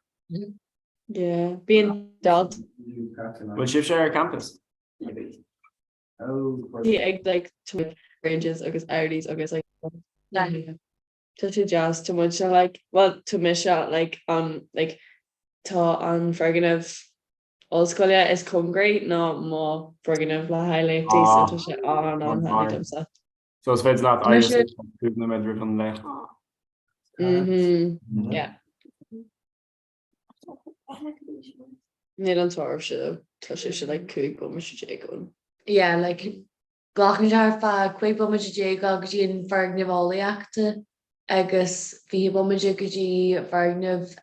Yeah, being dad. Will she share a campus? Yeah, like to ranges, I guess Audis, I guess like to jazz too much like to Misha like like tá an fergan of Oscolia is Comhrá no more fergan of la highlight on so it's fed that Irish no matter from left. Yeah. Need on tour should like cook but going. Yeah, like Glockenjar fa quick but much J in fergan of all the actor agus bhí bomuide go dtí bhargnamh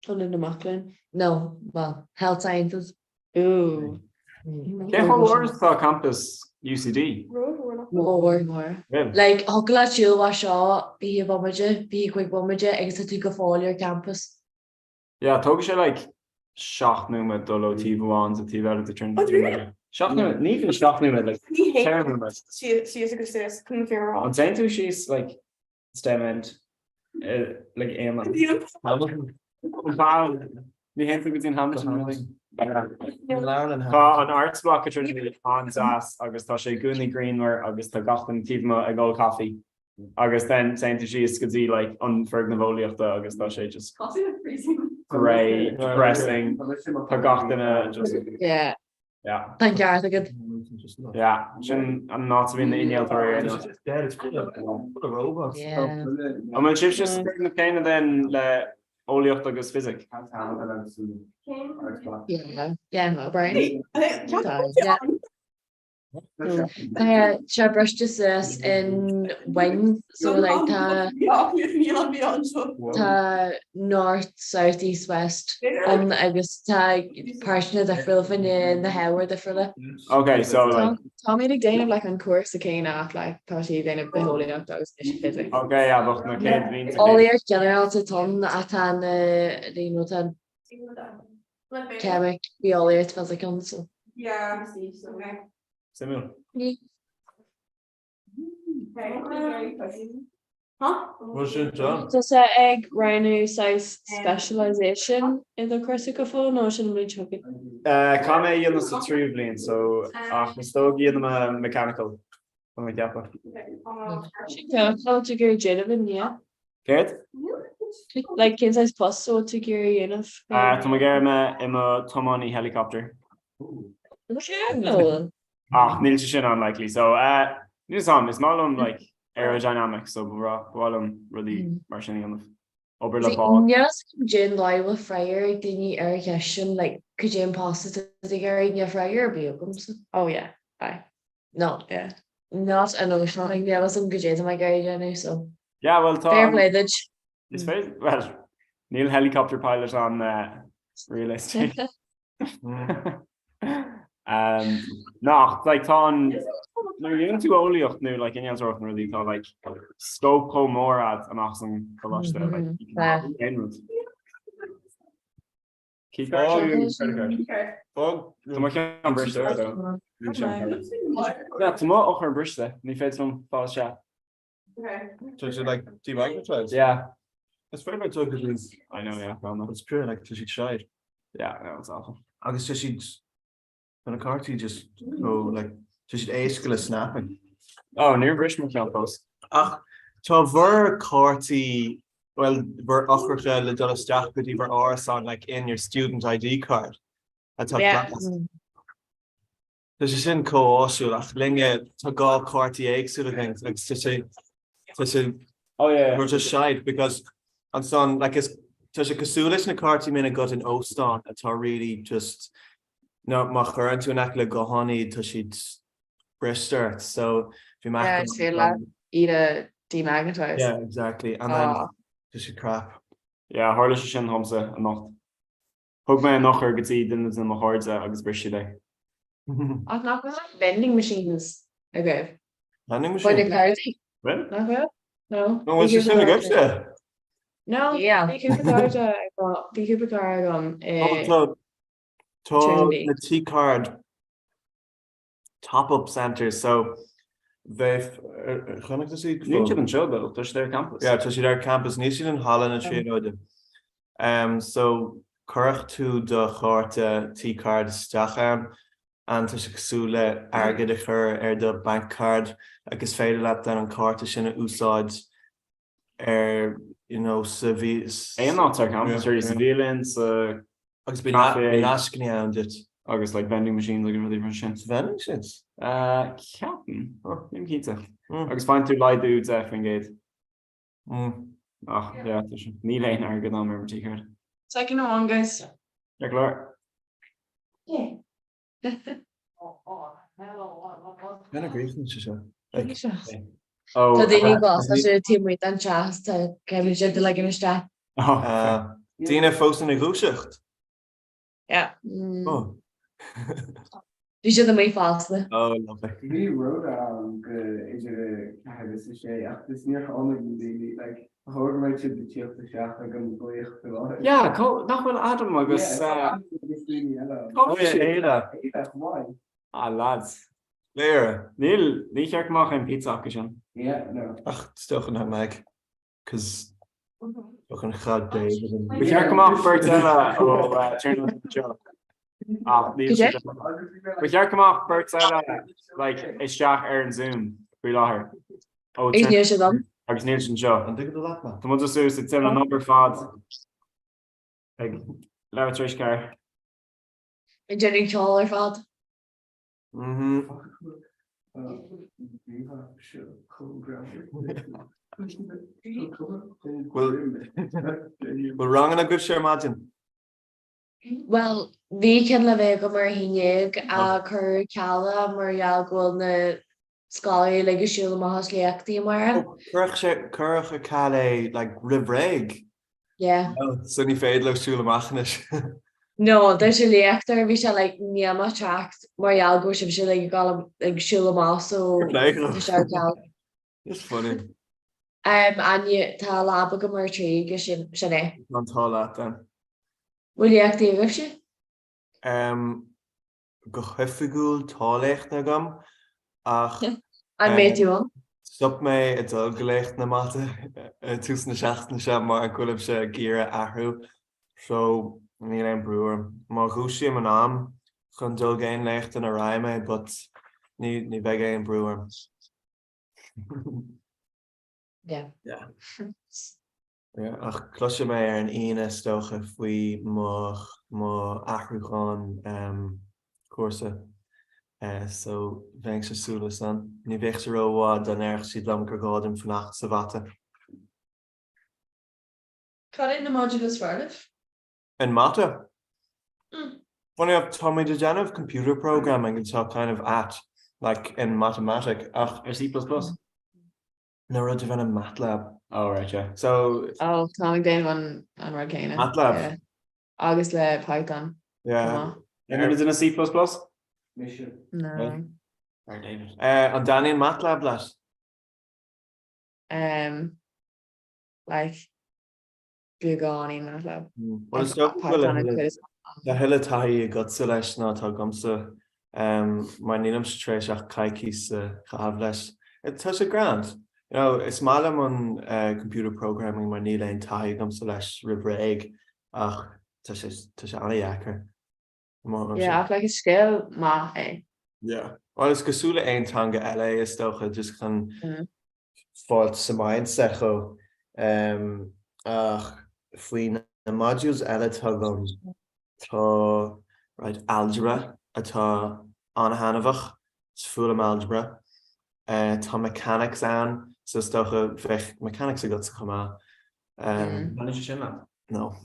Tunnel na Macklin. No, well, health sciences. Ooh. Where's the campus UCD? More. Really? Like, hogla chill wa shaw, be a bombager, be a quick bombager, exit to go fall your campus. Yeah, tóg sé like seachnú me dul tíháin a tíhar a trin. Seachnú ní seachnú me like term me. She is a good sis. Couldn't figure An out. saying tú she's like stemmed like Emma. Hamilton. Ní hen go tin Hamilton. Tá an arts block at Trinity an as agus tá sé gúnaí Greenware agus tá gachtain tíma a ggó coffee. Agus then saying to she is go dtí like an ferg na bholiaachta agus tá sé just grey, depressing, tá gachtain just Yeah. yeah. Thank you, Arthur. Good. Yeah, sin an ná bhíon na inaltóir. It's full of robots. Yeah. Am an sib just na céine den le óliacht agus physic. Yeah, no, Brian. Yeah. She brushed just this in wing, so like north, south, east, west. I guess portion of the frill in the Howard the frill. Okay, so like Tommy the Dane of like on course again off like Tommy Dane of the holy up those physics. okay, yeah, but no kid All the general to ton at the notan chemic we all it feels like on so. Yeah. Similar. Huh? What's your job? Does a egg rhino size specialization in the crucicle no shouldn't be choking. Come in the tree so stogie in the mechanical. Oh my god. Yeah, how to go Jennifer, yeah. Good. Like kids size plus so to gear enough. Tomagerma Emma Tomoni helicopter. Níl sin unlikely. So this on is not like aerodynamics so really marching on the over the ball. Yes, Jane Lyle Fryer didn't irrigation like could you impossible to get your fryer vehicles? Oh yeah. Bye. No, yeah. Not an ocean like there was some good in my garage I know so. Yeah, well fair play that. It's very well Neil helicopter pilot on real estate. No, like on you're too only up new like any other really thought like scope home more at an awesome collage there like you can keep bridge there though. Yeah, tomorrow or bridge there. Ni fed some fast chat. Okay. So is it like demagnetized? Yeah. It's very much like it. I know, yeah. Well, no. It's pure like to side. Yeah, that was awful. I guess she'd when a carty just go like she'd ace snapping. Oh, near Richmond campus. So ver carty well ver ochra le dollar staff but you are on like in your student ID card. That's how class. There's just in co-also like linge to go carty eggs sort of things like to say oh yeah we're just shy because on son like it's such a casulis in a carty min got an ostan it's really just no mach her into an akle go honey to she'd brister so if you eat a demagnetized. yeah exactly and then just crap yeah harle sin homse a nacht hug me nach er getí den in my hard agus brishi day I've not got vending machines. Okay. Vending For the machine cards. Well, Not good? No. no what's just in the gift there No, Yeah. Be Cooper card on club Trinity. the T card top-up centers so they've Newton show though touch their campus. yeah to their campus Nisi in Holland and so currach to the charte T card stacharm and to sule arge de chur the bank card agus féidir lap down an carte sin úsáid you know civis not our campus civilians agus been asking around it August like vending machines like really Russian vending machines captain nim pizza agus find two light dudes gate yeah ní lein ar good number tea card Second one, guys. yeah klar Yeah. ben agree So they need boss as a team with and chance to give you the like in a stat. Dína fós in na gúiseacht. Yeah. Oh. Bhí siad a mé fásta. Oh, lovely. We wrote is it a say this near on like however much to the chief the shaft like I'm going to Yeah, nach bhfuil Adam agus why? Ah, lads. Léire. Níl ní cheart amach an pizza acu sin. Yeah, no. Ach, stochen haar meg. Cause ook een gat day. We cheart amach burt eile ó turn on the job. We cheart amach burt eile like isteach ar an Zoom bhí láthair. Is níl sé dom? Agus níl sin seo. An dig le ma. Tá mu sú sa til an number fad. Le tris car. I Jenny Challer fad. Well wrong a good share imagine. Well, bhí cin le bheith go mar hineag a chur cealla margheall ghfuil na scalaí le go siúla maithas léachtaí mar. Curch a cale like ribreig. Yeah. So ní féad le siúla machnis. No, there's a léachtar bhí se like níama tracht margheall go sib se le gal ag siúla más so se ceall. It's funny. And tá lába go mar trí go sin é. An tá leat then. Bhfuil léachtaí agah se? Go chufiúil tálécht na gom ach An méú? Stop mé a dul golécht na mata tús na seachna se mar an cuileh se gíre ahrú so ní an breúir. Má gúsí an am chun dul géin lecht an a raime, but ní bheith é an breúir. Yeah. Yeah. Yeah, ach cloise mé ar an ine stocha faoi má ahrúáin cuasa. So bheith se súla san. Ní bheith se róhád an air si dom gur gádim fannacht sa bhata. Cad in na modulus farlih? In mata? Funny up Tommy DeGenev computer programming and so kind of at like in mathematics. Ach, C++? No, we're doing a MATLAB. Oh, right, yeah. So Tommy Dane an Ragana. MATLAB. Yeah. Agus le Python. Yeah. And is it a C++? No. And Danny and MATLAB last. Like Bugani MATLAB. Well, it's so cool. The hill of Tahi got selection at Hagumsa. My name is Tresha Kaikis Havlesh. It's such a grant. You know, it's malam on computer programming. My name is Tahi Gumselesh Ribreg. Tasha Aliaker. Yeah, like a scale ma. Yeah. Well, it's Kasula ein tanga LA is toch just kan fault some mindset go. Fwyn the modules ela tugum to right algebra atá an hanavach it's full of algebra. Tá mechanics an so stocha vech mechanics got to come out. No.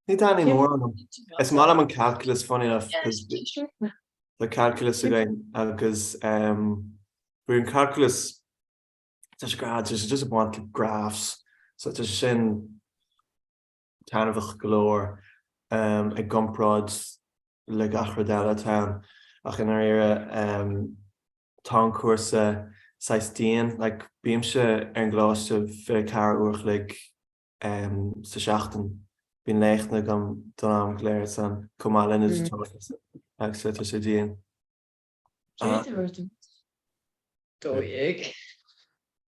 Ní Danny more. It's malam and calculus funny enough because the calculus again because we're in calculus just a bunch of graphs so it's a sin kind of a galore a gumprods le gachradella town ach in our era town course 16 like beamse en glas of car oorlijk sa schachten bin leichne gam dan geleerd san kom al in is ik zet er dien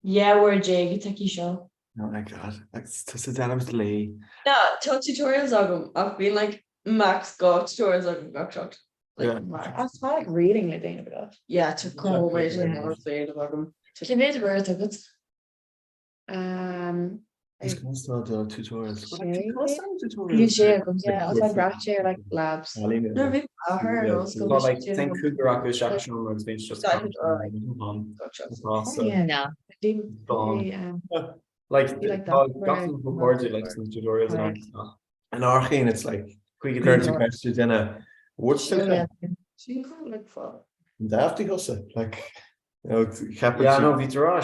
Yeah, we're Jake take show. Oh my god, that's a damn lee. No, tell tutorials I've been like max got tutorials I've shot. Yeah. That's like reading the thing about. Yeah, to come over and more say about them. Can you worth of it? It's gonna start tutorials. You share, yeah, it's like graph share like labs. Like think Cougar section or it's just yeah. Like tutorials and Archene it's like current questions in a what's the like for Dafty gossip like you know yeah no Vitra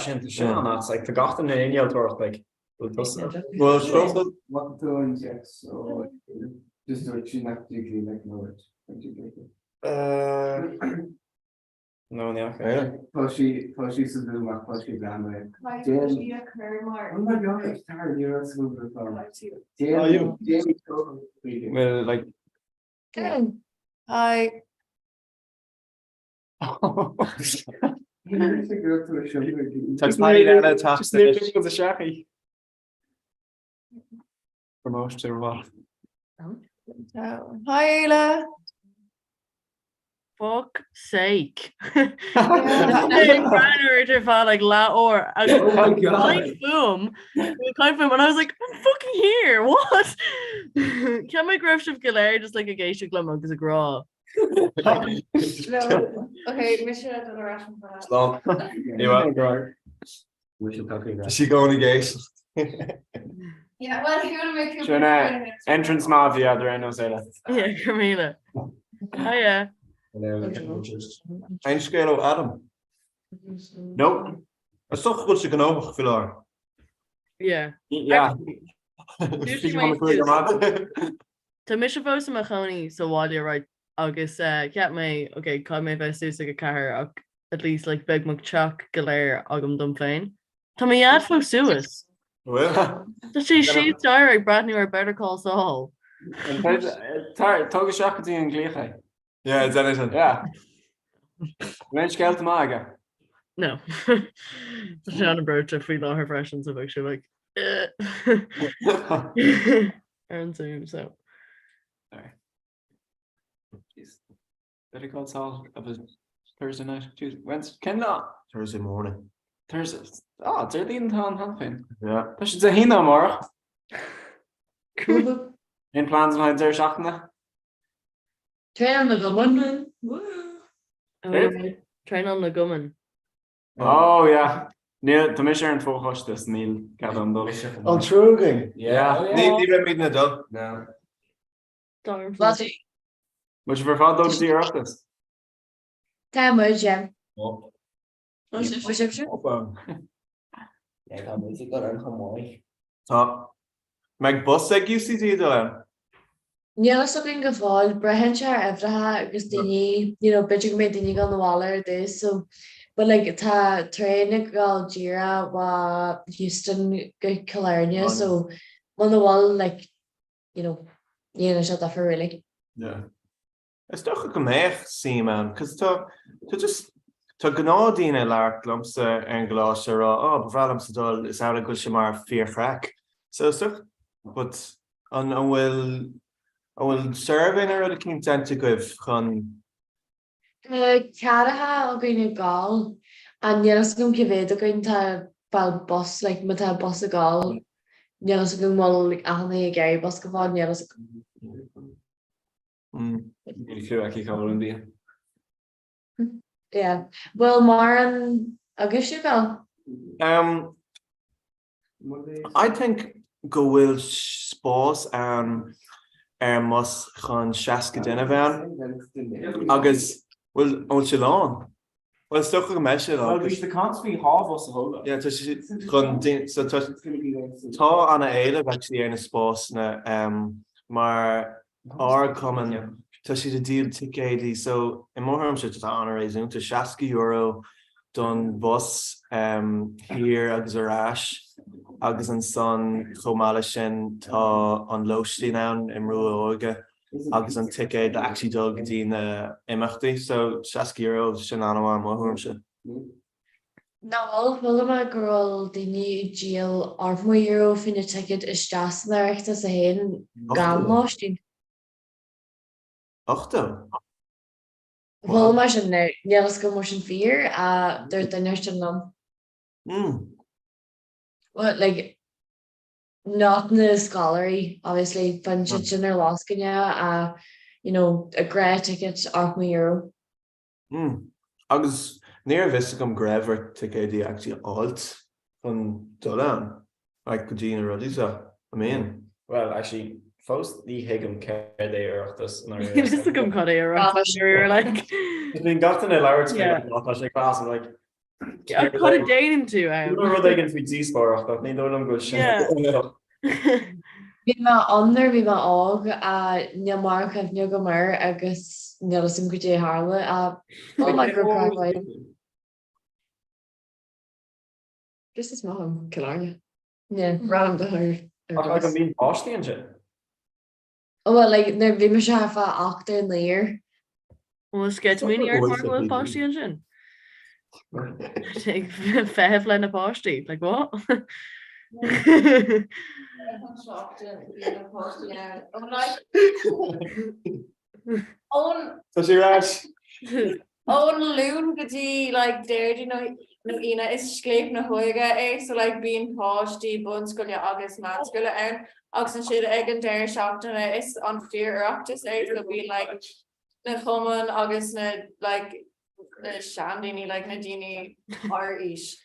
it's like forgotten in your like Well, so What doing yet? So just do it. Not particularly like knowledge. No, yeah. Pushy to do my pushy down Oh my god, it's tired. You're super fun. Well, like. Good. Hi. You need to go to a show. Just new picture of the shaky. Promotion to what? Hi, Ayla. Fuck sake. Granitor felt like la or Oh my God. boom. And I was like, I'm fucking here. What? Can my grafship Galair just like a geisha glum because a gra? No. Okay, Mission at the Russian. Long. You are. Is she going to gate? Yeah, well, if you want to make Shana, entrance mafia, there ain't no say that. Yeah, Camila. Hiya. Ein scale Adam. Nope. Is toch goed ze genomen gevoel. Yeah. Yeah. Tá mis se fós a choní so bháile right agus ceap mé okay cá mé bheitú a cethir ach at least like big McChuck go léir agam dom féin. Tá mé ad fó suas. Well. Tá sé si dair ag brathnú ar Better Call Saul. Tugus seachtatí an glécha. Yeah, it's anything. Yeah. When scale maga. No. Tá an broach a fao láthir freisin so bheith se like ar an Zoom so. Sorry. Better Call Saul of a Thursday night, Tuesday, Wednesday, Ken not Thursday morning. Thursday. Oh, it's early in town, Hanfin. Yeah. That should say he no more. Cool. In plans on how they're shocking that. Train on the Gumman. Train on the Gumman. Oh yeah. Neil, the mission and focus this Neil got on those. Oh, true again. Yeah. Need to meet in the dog. No. Bloody. Much for fun those dear of this. Time was Jim. Oh. Yeah, that was a good one. Tá. Meg bus ag UCD do. Níl so gin go fáil brehan se efrathe agus daoine beidir mé daoine gan bháir this so but like tá tréine gáil díra wa Houston go California so man bháil like dhéana se for really. Yeah. It's toch go méich sí man cos tá just tá gnádaine leart lumsa an gláise rá bhrealam sa dul is out go sem mar fearfrac. So stuff but an bhfuil serving ar a cin tenta goibh chun Ceadatha a gine gáil an nílas gom civéad a goin tá bal bus like mu tá bus a gáil nílas go mol ana a gaiir bus go bhád nílas yeah well mar an agus siú gáil I think go bhfuil spás an mus chun seaca duine bhean agus bhfuil ón se lán. Well sto go me se Well, we should constantly have us a whole. Yeah, tá anna éile actually ar na spás na mar are coming tá si a deal ticéí so in mórm se tá an réúnta €60 don bus here agus arás agus an son chomáile sin tá an lotí an im ruúige agus an ticéid actually dul go dtína imachtaí so €60 sin anháin mórm se. No, bhfuil me guril daoine díal €8 finne ticket is deasnachta a héan ganláistí. 8? Bhfuil me sin nílas go mar sin fear a dúir daine lom. Well, like not in the scholarly, obviously, fan sin ar láscaine a grad ticket €8. Agus níor bhís gom greibhar ticéidí actually alt chun dolan like go dtíana rudí I mean. Well, actually, first the higum care they are this. Just a come cut here, right? Sure, like. It's been gotten a large class like Cad a déanam tú ru gin fi díspóach ní dó am go sin. Bhí má anar bhí má ág a neamar chumh ne go mar agus nelas an go dé hála a le gur craáid. Just is má ceáne. Ne ram de go mín pátí an sin. Well like na bhí mar se fa 8 léir. Ske mí ar mar pátí an sin. Fehef le na pátí, like what? Tá sé ráis. Ón lún gotí like déir no ina is skléip na hoige so like bíon pátí bunscoile agus matscoile an agus an siad ag an déir seachtainna is an fearachtas so bhí like na chuman agus na like na seandaoine like na daoine áis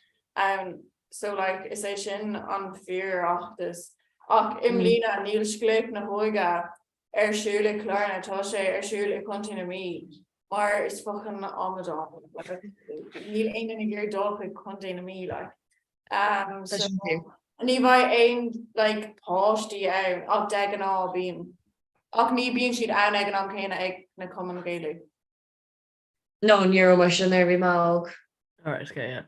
so like is é sin an fearachtas ach imlína níl skléip na hoige siúla chláirna tá sé siúla containna mí. Maar is fucking Amazon. Níl ein gur dul chu containna mí like. Ní bhaid ein like pátí ach de an á bíon. Ach ní bíon siad an ag an am chéine ag na cuman géile. No ní mar sin ar bhí mág. Alright, okay, yeah.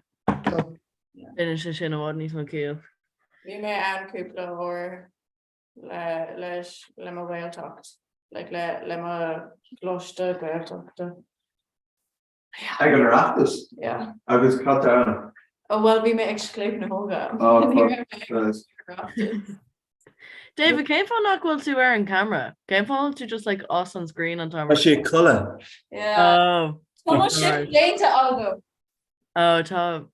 Sin bhád níos mo céal. Bhí mé anúpla ó leis le a bhiltocht. Like le ma glochte goachta. Ag an ratas? Yeah. Agus cat Oh well bhí mé exclaim na hóga. David, céim fá nachhfuil tú ar an camera? Céim fá tú just like us on screen an time? sé colour. Yeah. Tá si léinte algo. Oh, tá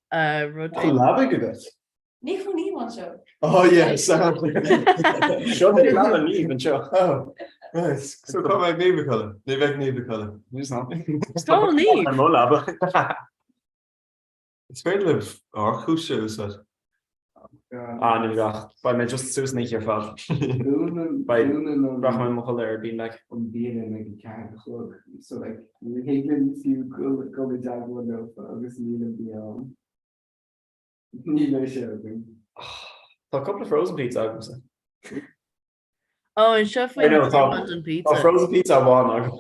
rud. Labig go. Ní chu ní man seo. Oh yeah, Seo lá ní an seo. Oh. Right. So come back neighbor color. They back neighbor color. Who's not? Still need. I'm all lava. It's very live. Or who shows that? Nu ga. By me just Susan niet hier val. By brach my mo er being like on being in like a cat club. So like we hate few go the jag window obviously the a couple of frozen pizza. Oh, and chef frozen pizza one.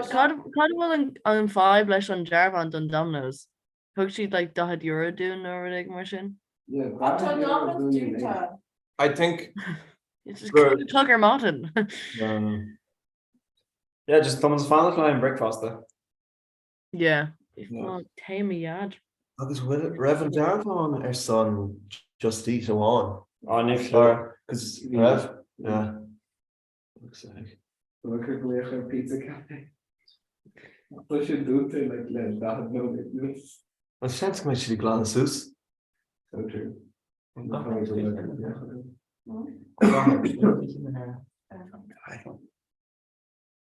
Cad bhfuil an 5 leis an dearbhaint an domnos. Thug siad like €10 dún nó ag mar sin? I think tug ar mátan. Yeah, just Thomas fan line breakfast. Yeah. Taimi iad. Agus Reverend Darvan son just eat a one. Oh, Nick. Because Rev, yeah. Looks like. Look at pizza cafe. What should do to like let that no business. I sense my chili glances. So true.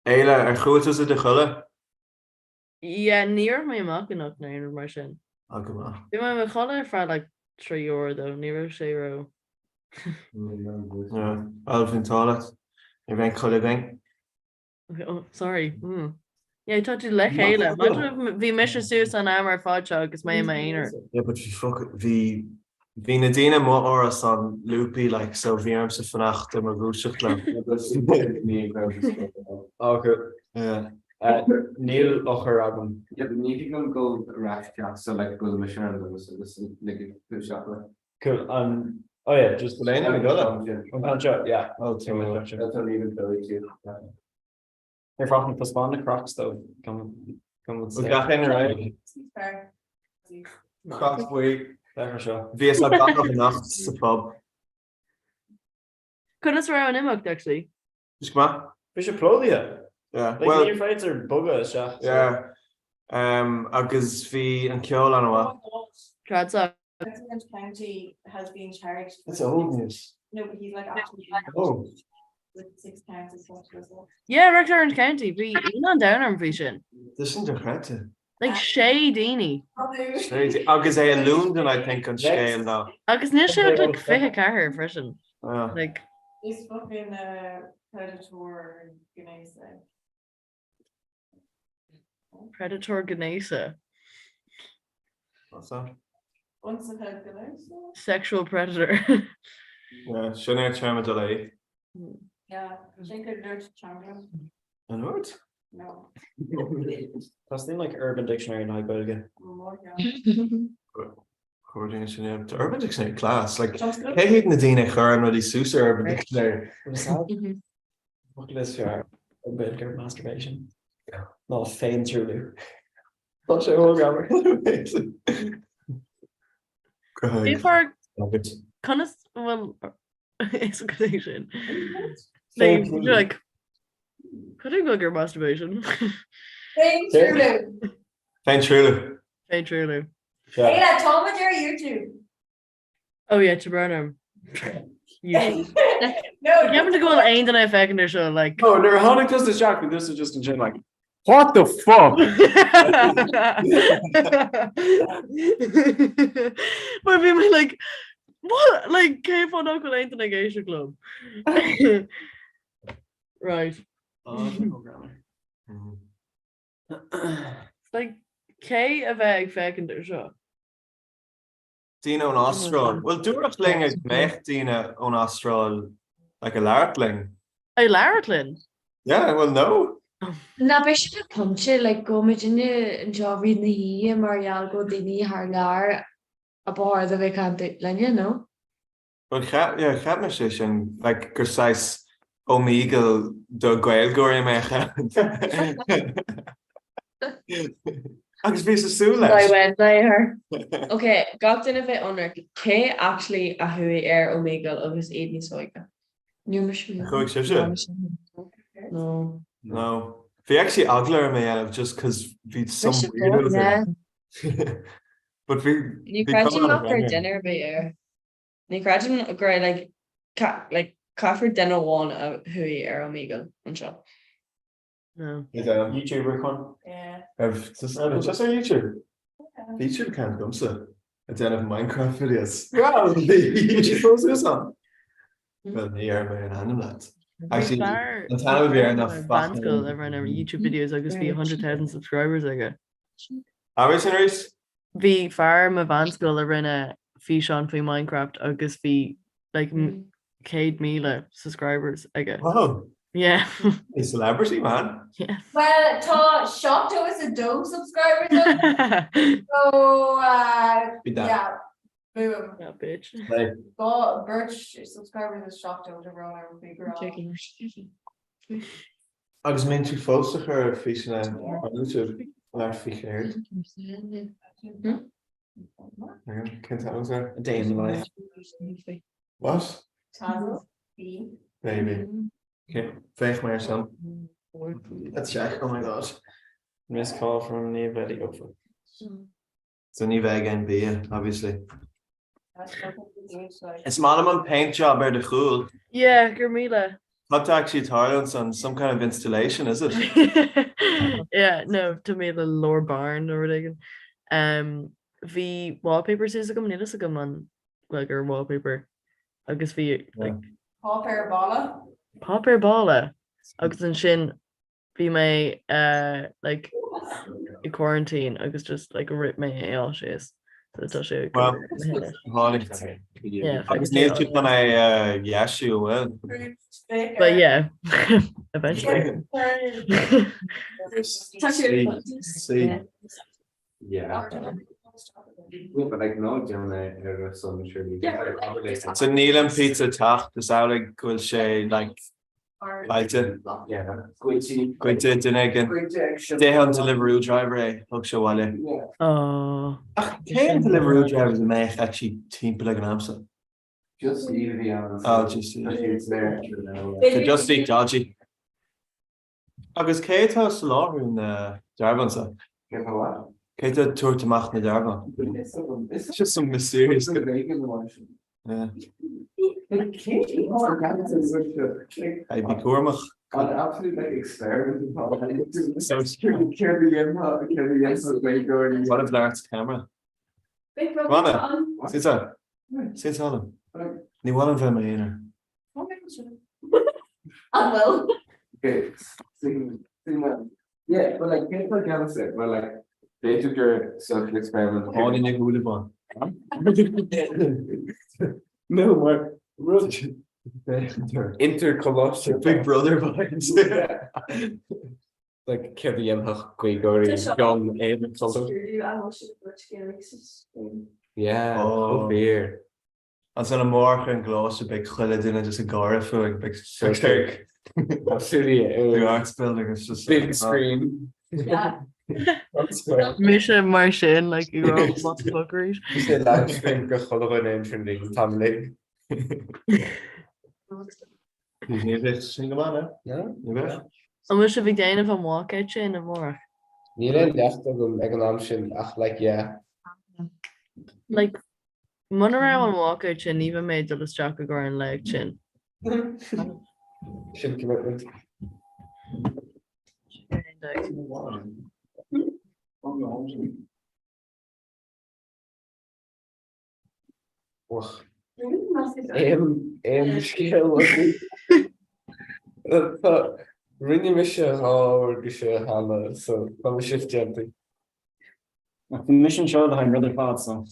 Eile goed is de gulle. Yeah, near my magnot na mar sin. Agama. Bí me cholle fra like €3 though, near €0. Yeah, Alvin toilet. You went colleague. Oh, sorry. Yeah, I thought you like Hela. Vi mis sus an amar fáte agus mé éar. Yeah, but vi Nadina mo oras on loopy like so vi se vannacht mar goedsekla. Okay. Yeah. Neil ocher agam. Yeah, but need to go raft so like go to Michelle so this is like push up. Cool. Oh yeah, just the lane. Yeah. Oh, that's not even Billy too. They're from the Crocs though. Come. We got in right. Crocs week. There sure. VS like back of nacht the pub. Couldn't swear on him actually. Just come on. We should plug you. Yeah. Like well, your friends are bugger, yeah. Agus vi an Kjol an wa. Trad up. President County has been charged. That's old news. No, but he's like actually with 6 counts as well. Yeah, Rector Orange County. Be on down on vision. This isn't a like Shay Dini. Agus a London, I think, on scale now. Agus Nisha look like Fiha Car version. Like this fucking Predator Ganesa. Predator Ganesa. What's that? Sexual predator. Yeah, Sinead Charma delay. Yeah, she could learn to charm I know it. No. That's the like Urban Dictionary now, but again. According to Sinead, the Urban Dictionary class. Like, hey, hate Nadine Curran with his Sousa Urban Dictionary. What is your Belgian masturbation? Not faint through. Not sure what grammar. Before kind of well expectation. Faint You're through. like could I go your masturbation? Thank you. Faint through. Hey truly. Hey, that Tom and Jerry YouTube. Oh yeah, to Burnham. You No, you having to go on ain den effect in show like Oh, they're how does this jack, but this is just in general like, what the fuck? But I mean like what like came on Uncle Ain den Geisha Club. Right. Like K a bheith fecin ar seo. Dina on Austral. Well, Dúrachling is mech Dina on Austral like a larkling. A Laraclin? Yeah, well, no. Na be si punche le go me dinne an job read na hi Marial go dini haar laar a bar the we kan lenne no. Well, yeah, Chatmish and like Gersais Omegle the Gaelgory mecha. Agus ví Sula. I went by her. Okay, got in a bit honor. K actually a hui Omega agus Aiden Soiga. New machine. No. No. If actually ugler me just because we some weirdos. Yeah. But we You imagine not for dinner but you imagine a great like coffee dinner one of hui Omega on shop. No. Is that on YouTuber con? Yeah. Just on YouTube. YouTube can't come so. It's end of Minecraft videos. Wow, YouTube posts this on. Well, near my random lads. Actually, Montana would be enough. Band school ever on YouTube videos I just be 100,000 subscribers I get. Hours in race? Bhí fear ma band school a rinne fi sean faoi Minecraft agus bhí like 100,000 subscribers I get. Wow. Yeah. A celebrity, man. Yeah. Well, tá Shopto is a dome subscriber though. So yeah. Boom. Yeah, bitch. Like, Go Birch subscribers is Shopto to roll over figure out. agus minn tú fósta chu fi YouTube leir fi chéir. Can tell us there? A day in the life. What? Tassel, B. Maybe. Okay, veeg maar son. Let's check. Oh my god. Missed call from anybody over. It's a new again B, obviously. It's minimum paint job out of school. Yeah, Gurmila. Not actually Thailand on some kind of installation, is it? Yeah, no, to me the lower barn or whatever. The wallpapers is a come on like our wallpaper. I guess we like Paper balla. Popper balla. Agus an sin bhí mé like I quarantine agus just like rip mé all shit. So tá sé well, yeah, agus níl tú pan yashu well. But yeah, eventually. See. Yeah. But like no some surely. It's a Neelam pizza tach, the Saudi cool shay like Alta. Yeah. Quinta Dinegan. They have Deliveroo driver, Hook Shawale. Oh. Can't Deliveroo drivers and make actually team like an answer. Just leave the Oh, just it's there. They just eat dodgy. Agus Kate has the law in Darvan, so. Kate had tour to Mach na Darvan. It's just some mysterious. Yeah. I'd be Gormach. Absolutely experiment. What if Larry's camera? Wanna? Sit on. Sit on him. Ni one of them in I will. Okay. Yeah, but like people can say, but like They took your social experiment. All in a good one. No more. Intercolossal. Big brother vibes. Like Kevin Yemhach, Gwigori, John Evan Sullivan. Yeah, oh beer. Als een morgen een glaasje bij gullen doen, dus een garf, een big Kijk. Absolutely. The arts building is just Big screen. Yeah. Mission Martian, like you're all motherfuckers. You said that screen go Sullivan entering family. Die niet echt single man, hè? Ja. En moest ik de van walkoutje in de morgen? Iedereen dacht dat een economisch ach, like, yeah. Like, monorail and walkoutje, even made dat is Jack go and leg chin. Shit commitment. Och. Scale rinne me se há se hanna so fan shift jumping. Mission show that I'm rather fast, so.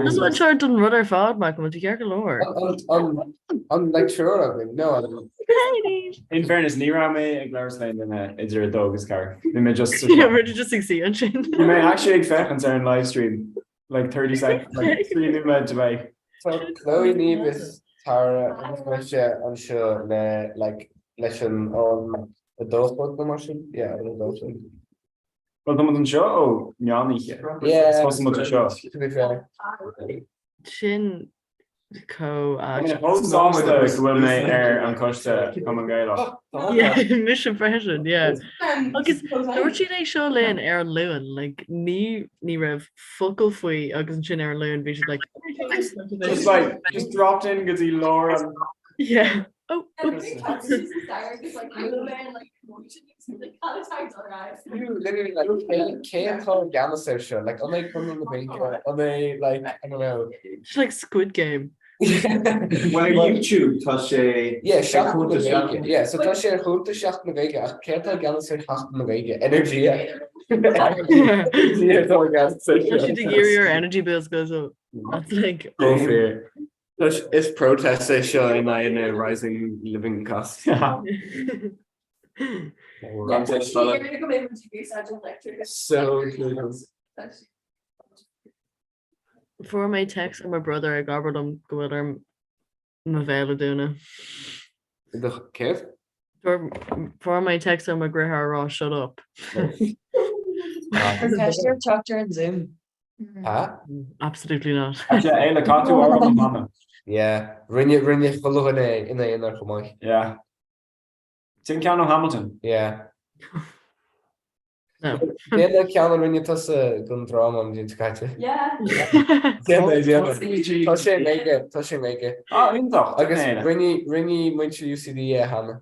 That's what short done rudder fod, Michael, but you can't galore. I'm like sure of it. No, I don't. In fairness, Nira may a Glaris Lane in is there a dog is car. We may just Yeah, we're just see on chin. You may actually expect on live stream like 30 seconds, like 3 new med to So Chloe Nevis Tara an sure like lesson on the dose book the machine. Yeah, the dose. Well, someone on show, Yanni. Yeah, it's possible to show. To be fair. Chin co I mean, both songs that will make air and Costa come and go. Yeah, mission version, yeah. Agus Dorchi they show Lynn Aaron Lewin, like ni rev focal fui agus chin Aaron Lewin we should like just dropped in because he Laura. Yeah. Oh, You literally like can't hold down the social like on they come in the bank on they like I don't know. It's like Squid Game. When YouTube touch a yeah, yeah, so touch a hoop to shaft mega can't tell gallon say half mega energy. Yeah, your energy bills goes up. That's like fair. It's protest in a rising living cost. Yeah. So good. For my text from my brother, I got them go with her Mavela Duna. The Kev? For my text from my Grihar Raw, shut up. Professor talked her in Zoom. Huh? Absolutely not. Yeah, rinne follow in there for my. Yeah. Tim Cano Hamilton. Yeah. No. Yeah, Cano rinne tas gun drama on the kite. Yeah. Touch make it. Oh, in the. I guess rinne when you see the Hannah.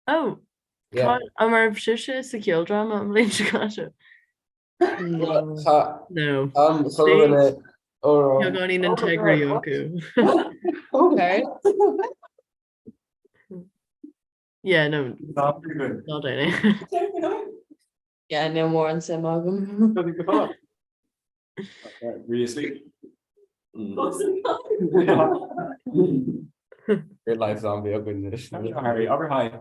Oh. Yeah. I'm a Shisha Sekil drama. I'm Lynn Chicago. No. Following it. You're going in Integrity Yoku. Okay. Yeah, no. Not pretty good. Not any. Yeah, no more on Semagum. Really sleep. Your life zombie up in this. Harry, over high.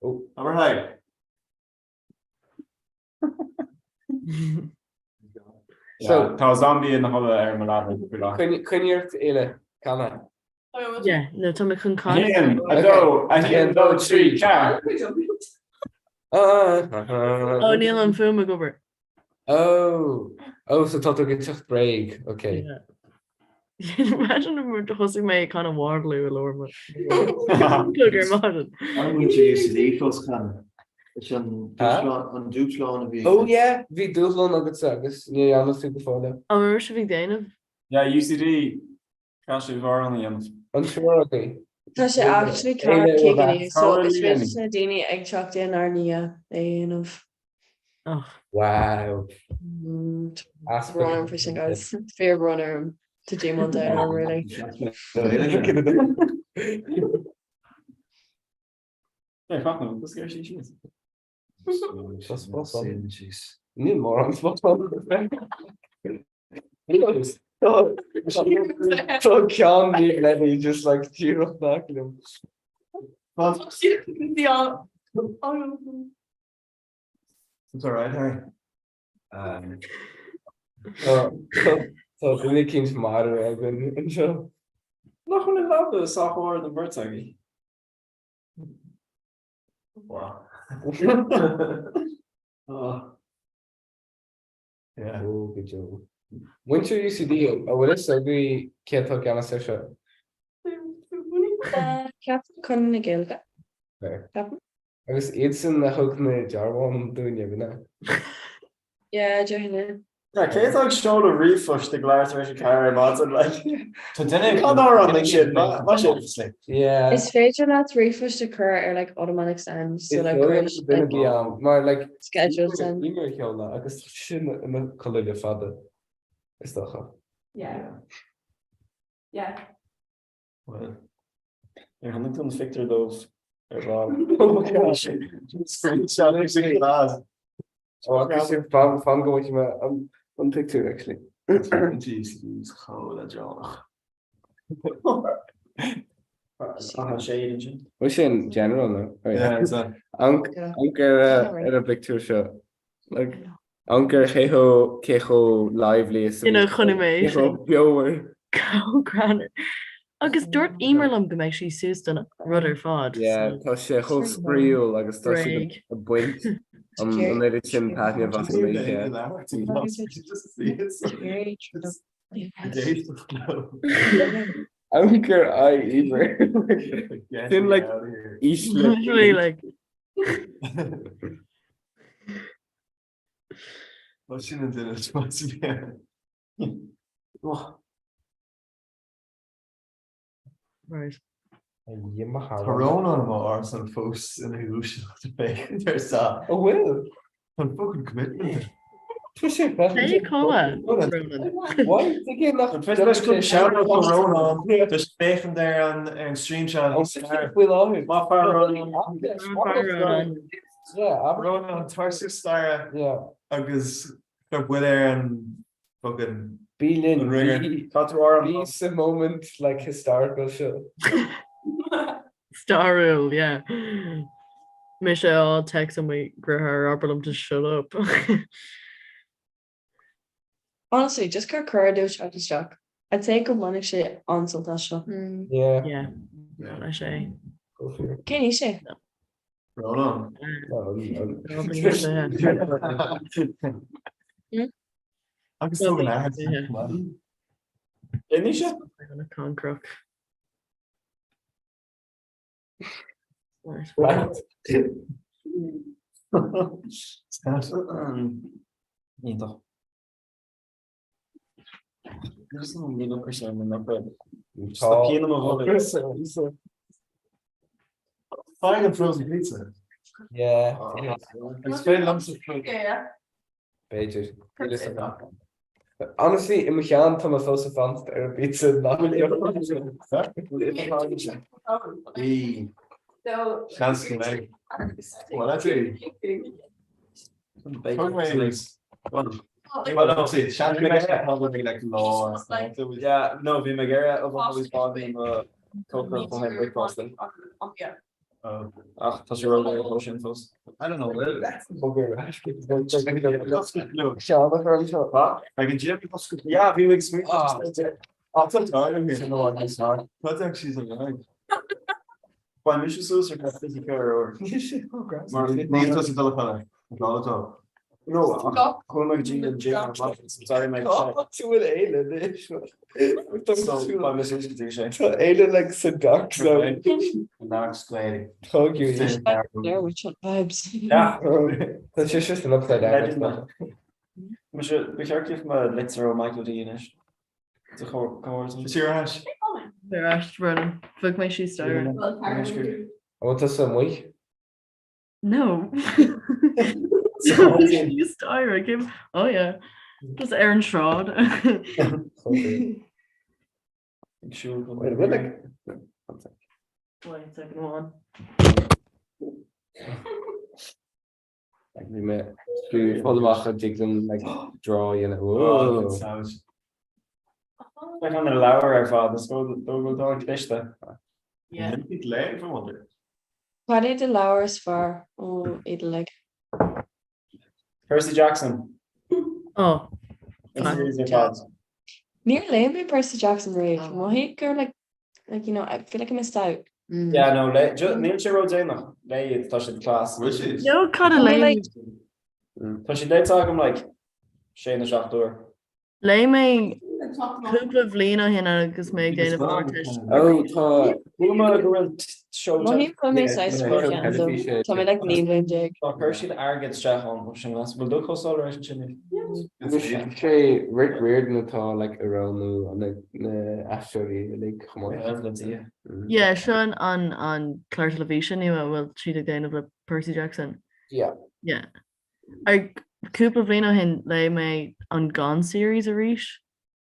Oh, over high. So, tá zombie in the whole air malade. Can you ile kana? Yeah, no, Tommy can call. I know 3 car. Oh, Neil and Fuma go. Oh, so Toto gets a break. Okay. Yeah. Imagine if we're hosting my kind of Waterloo or lower. Look, imagine. I went to UCD first kind. On Duplan of oh yeah, we do long of it service. Yeah, I'm super fond. Oh, we're should Dana. Yeah, UCD. Cash of only I'm sure okay. Tasha actually can't kick it. So it's really Dini egg chucked in our Nia. Of. Oh wow. Runner fishing guys. Fair runner to Jim on down really. Yeah, fuck them. Let's go see. Ní mór an cean ní lení just like tíach nachlim. It's all right, Harry. Tá duine cinint mar agin an seo. Nach chun in lab is sophomore the bird taggy. Wow. Oh. Yeah. Oh, good job. When's your UCD? What is it? We can't talk on a session. Ceapan chun na Gaeilge. Agus iad san na thug na dearbháin dúine bhna. Yeah, Johanna. Yeah, Kate's like showed a refresh the glass where she carry mods and like to didn't come on like shit, not shit. Yeah. Is féidir leat refresh occur ar like automatic sends, so like gonna be mar like scheduled send. Email cheolna agus sin na choile fada. Is docha. Yeah. Yeah. Well, you're Huntington's Victor those. Oh my gosh. Screenshot glass. Oh, I can fan going to my on picture actually. Jeez, cold that John. What's in general now? Yeah, exactly. Anker a picture shot. Like Anker keho lively is. You know, chunne me. Pure. Granner. Agus dúirt ímarlam go méid sí sústan rudder fád. Yeah, tá sé chó spríú agus tá sé a buint an éidir sin páine bhat Anchor I either. Then like East like Wat zin in dit response weer. Right. Corona maar some folks in who should pay there's oh well een fucking commitment. Hey, Colin. Why? Let's go shout out Corona. Just paying there on screenshot. Yeah, Corona on Tarsus Star. Yeah. Agus with there and fucking Being Beast a moment like historical show. Star rule, yeah. Michelle texting me her Arbelum to shut up. Honestly, just go curd out of shock. I'd say good morning shit on Sultasha. Yeah. Yeah. I say. Can you say? Roll on. I'm still gonna ask. Anisha? I'm gonna concrook. Right. There's no little person in the bed. Fine and frozen pizza. Yeah. It's very lumps of fruit. Pages. Honestly, in Mechan, Thomas also found there a pizza. Chance to make. Well, that's it. Well, obviously, Shannon McGarrett probably like law. Yeah, no, the McGarrett of always bonding Coker from Henry Crossley. Ah, that's your own emotion, folks. I don't know. That's the bugger. Yeah, we makes me. I'll tell you, you know what he's not. But actually, he's alive. Why, Mr. Sousa, that's physical or. Martin, need to tell her. No, Cormac G and Jay are sorry, my To an alien, so by mistake, alien like seduct. Now explaining. Tug you. There we shot vibes. Yeah, that's just an upside down. We should my Litzer or Michael D in it. It's your ash. They're ash running. Fuck my shoes started. What is some week? No. You star again. Oh yeah. Just Aaron Shroud. Sure. Wait a minute. Wait, second one. Like we met full of dig them like draw, you know. Whoa. Ik ga naar Lauwer ervaren, dus go het beste. Ja. Niet leuk van wonder. Wat is de Lauwers voor? Oh, eindelijk. Percy Jackson. Oh. It's a series of pods. Nearly me Percy Jackson rave. Maar he go like you know, I feel like I missed out. Yeah, no, Neil Chiro Dana. They touched the class. Which is? No, kind of lame. Touched they talk him like Shane the shop door. Lame cúpla bhlíona hinna agus mé déanamh árteist. Oh, tá go show. Má hí cum mé sais Tá mé like níomh dig. Tá Percy the arrogant Stefan pushing us. We'll do close relation. Sé Rick Reardon atá like around the actually like come on. Yeah, Sean on Claire Television you will treat again of Percy Jackson. Yeah. Yeah. I cúpla bhlíona hin le mé an Gone series a ríis.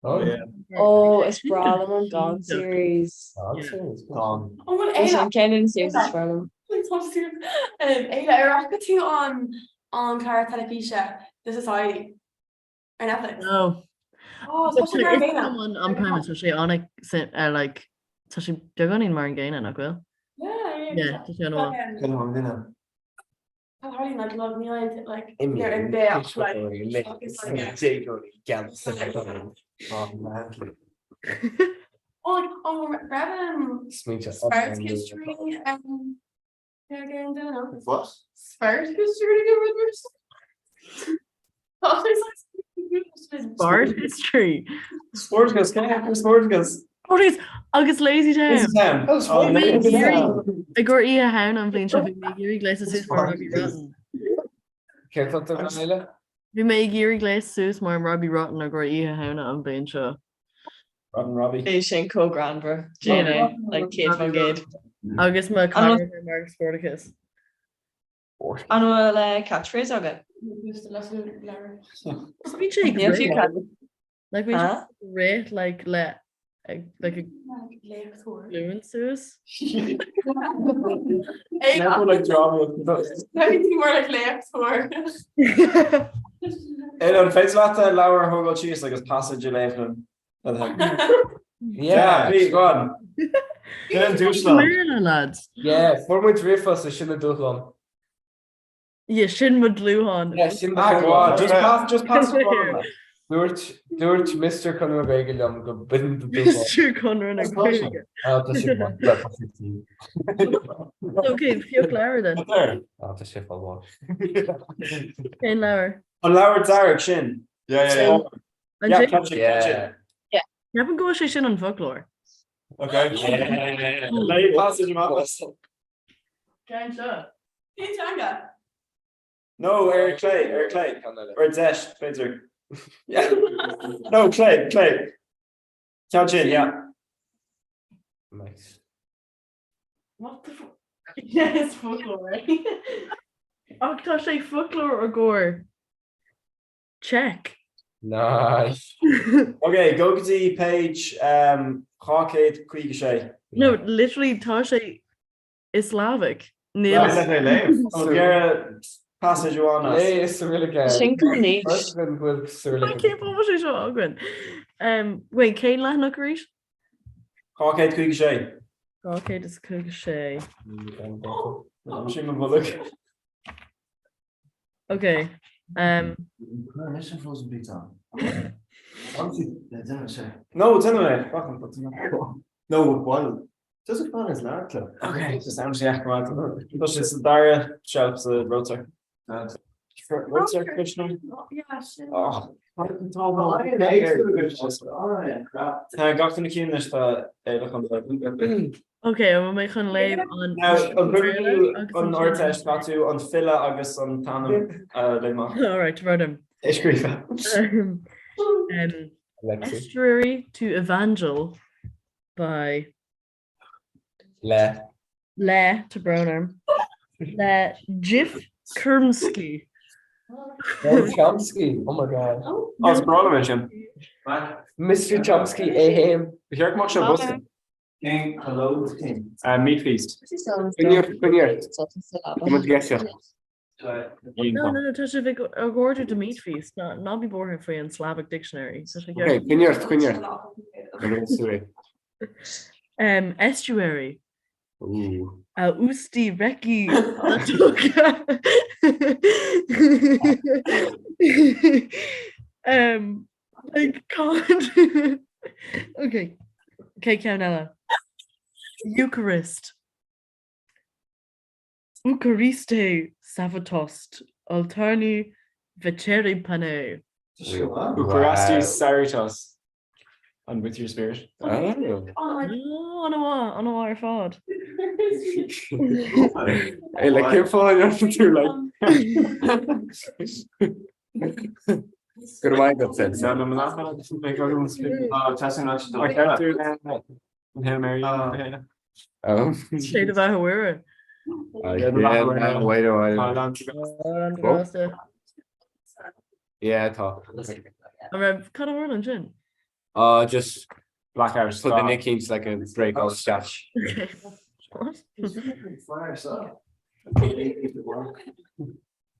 Oh yeah. Oh, it's Bralum on Gone series. Gone. Oh, well, It's Ayla. on Kenan series is Bralum. Ayla, ar go tú an Cara Televisha, The Society. Ar Netflix. No. Oh, tá sé gar béna. An premise so sé annig like tá sé beganín mar an ggéine nach bhfuil? Yeah, tá sé an bhfuil. Harley like love me like Amy, they're in bed it's like Take on oh grab Sparks history What? Sparks history Bard history. Sportgas, can I have Sportgas? Sportgas, agus Lazy Town. I gur í a hain an bblin se mé géirí gléis sús mar Robbie Rotten. Bhí mé géirí gléis sús mar Robbie Rotten a gur í a hainna an bblin seo. Robbie. É sin co-grandbra. Jane, like Kate van Gade. Agus má Mar Sportacus. An bhfuil catchphrase agad. Bhí sé like we rate like a fluent sues. Never like drama. Everything more like left for. And on face latte, Laura Hogo cheese like a passage in Evelyn. Yeah, please go on. Get do lads. Yeah, for my drifts, I shouldn't do one. Yeah, Shin would Luhan. Yeah, Shin just pass it on. Dúirt Mr. Conor Begel go bin Mr. Conor na Okay, fio Clara then. Tá sé fáil. Cén leabhar. An leabhar Derek sin. Yeah. Catch it. Yeah. Neapan go sé sin an folklore. Okay. Let you pass it map. Can sure. Changa. No, Eric Clay. Or Desh, Peter. Yeah. No, Clay. Catch in, yeah. Nice. What the fuck? Yes, folklore. Oh, tá sé folklore or gore. Check. Nice. Okay, go to the page Hawkade Quiggy. No, literally tá sé Islavic. Passage on us. Yeah, it's really good. I can't believe she's so ugly. Wait, Kane Lachnock Reach? Hawkade Quiggy. Hawkade is Quiggy. Okay. No, it's anyway. No, one. Does it fun as that? Okay, just actually That's just Daria shouts the rotor. What's our question? Oh, I got in the queue this Okay, I'm making live on on Ortesh Patu on Fila August on Tanum Alright, Rodham. Estuary to Evangel by Le to Brownarm. Le Jif Kermsky. Chomsky. Oh my god. Als Brownarm. Mr. Chomsky, ahem. Ik heb maar zo bos. Hello. Meat feast. Wanneer? Je moet guessen. No, tá sé bh a gcóirú de meat feast ná bí borthe faoi an Slavic dictionary. Okay, cuineart. Estuary. Ooh. A ústí reci like God. Okay. Cé ceann eile. Eucharist. Euchariste Savatost. Alterni Veceri pane. Eucharistus Saritos. And with your spirit. Oh. An bhá ar fád. Hey, like you're following up through like. Good mind got said. So I'm not going to make everyone speak. Testing not to I can't do that. Hail Mary. Shade of Ahawira. Yeah, talk. I read cut of Ireland, Jin. Just black hours. So the Nick King's like a break all sketch. Okay. What?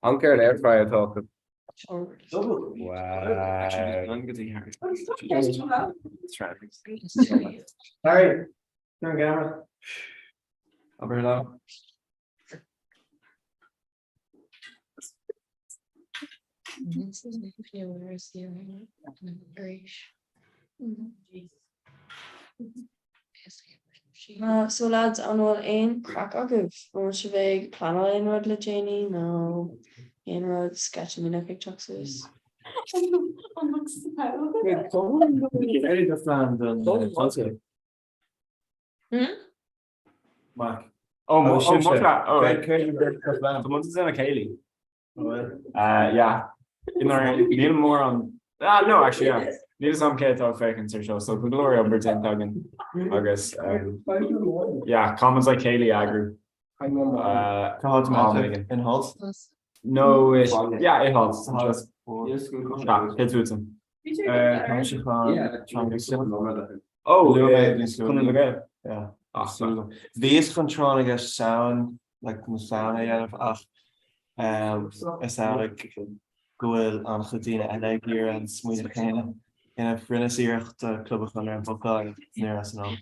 I'm care air fryer talking. Wow. Sorry. Turn camera. Over now. So lads an bhfuil aon crack agah mar se bheith planal aon rud le Janie nó aon rud sketch mí ag teachtas. Mark. Oh, shit. Right. Someone's in a Kaylee. Yeah. You know, Neil more on. No, actually, yeah. Neil some Kate of fake and show. So good glory over 10,000. I guess. Yeah, comments like Kaylee Agru. In Hull? No, it holds. Just kids with them. Yeah. These controlling sound like sound is like goil an chudine en hier en smoeide keine in a frenesiert club van een vocal near us now.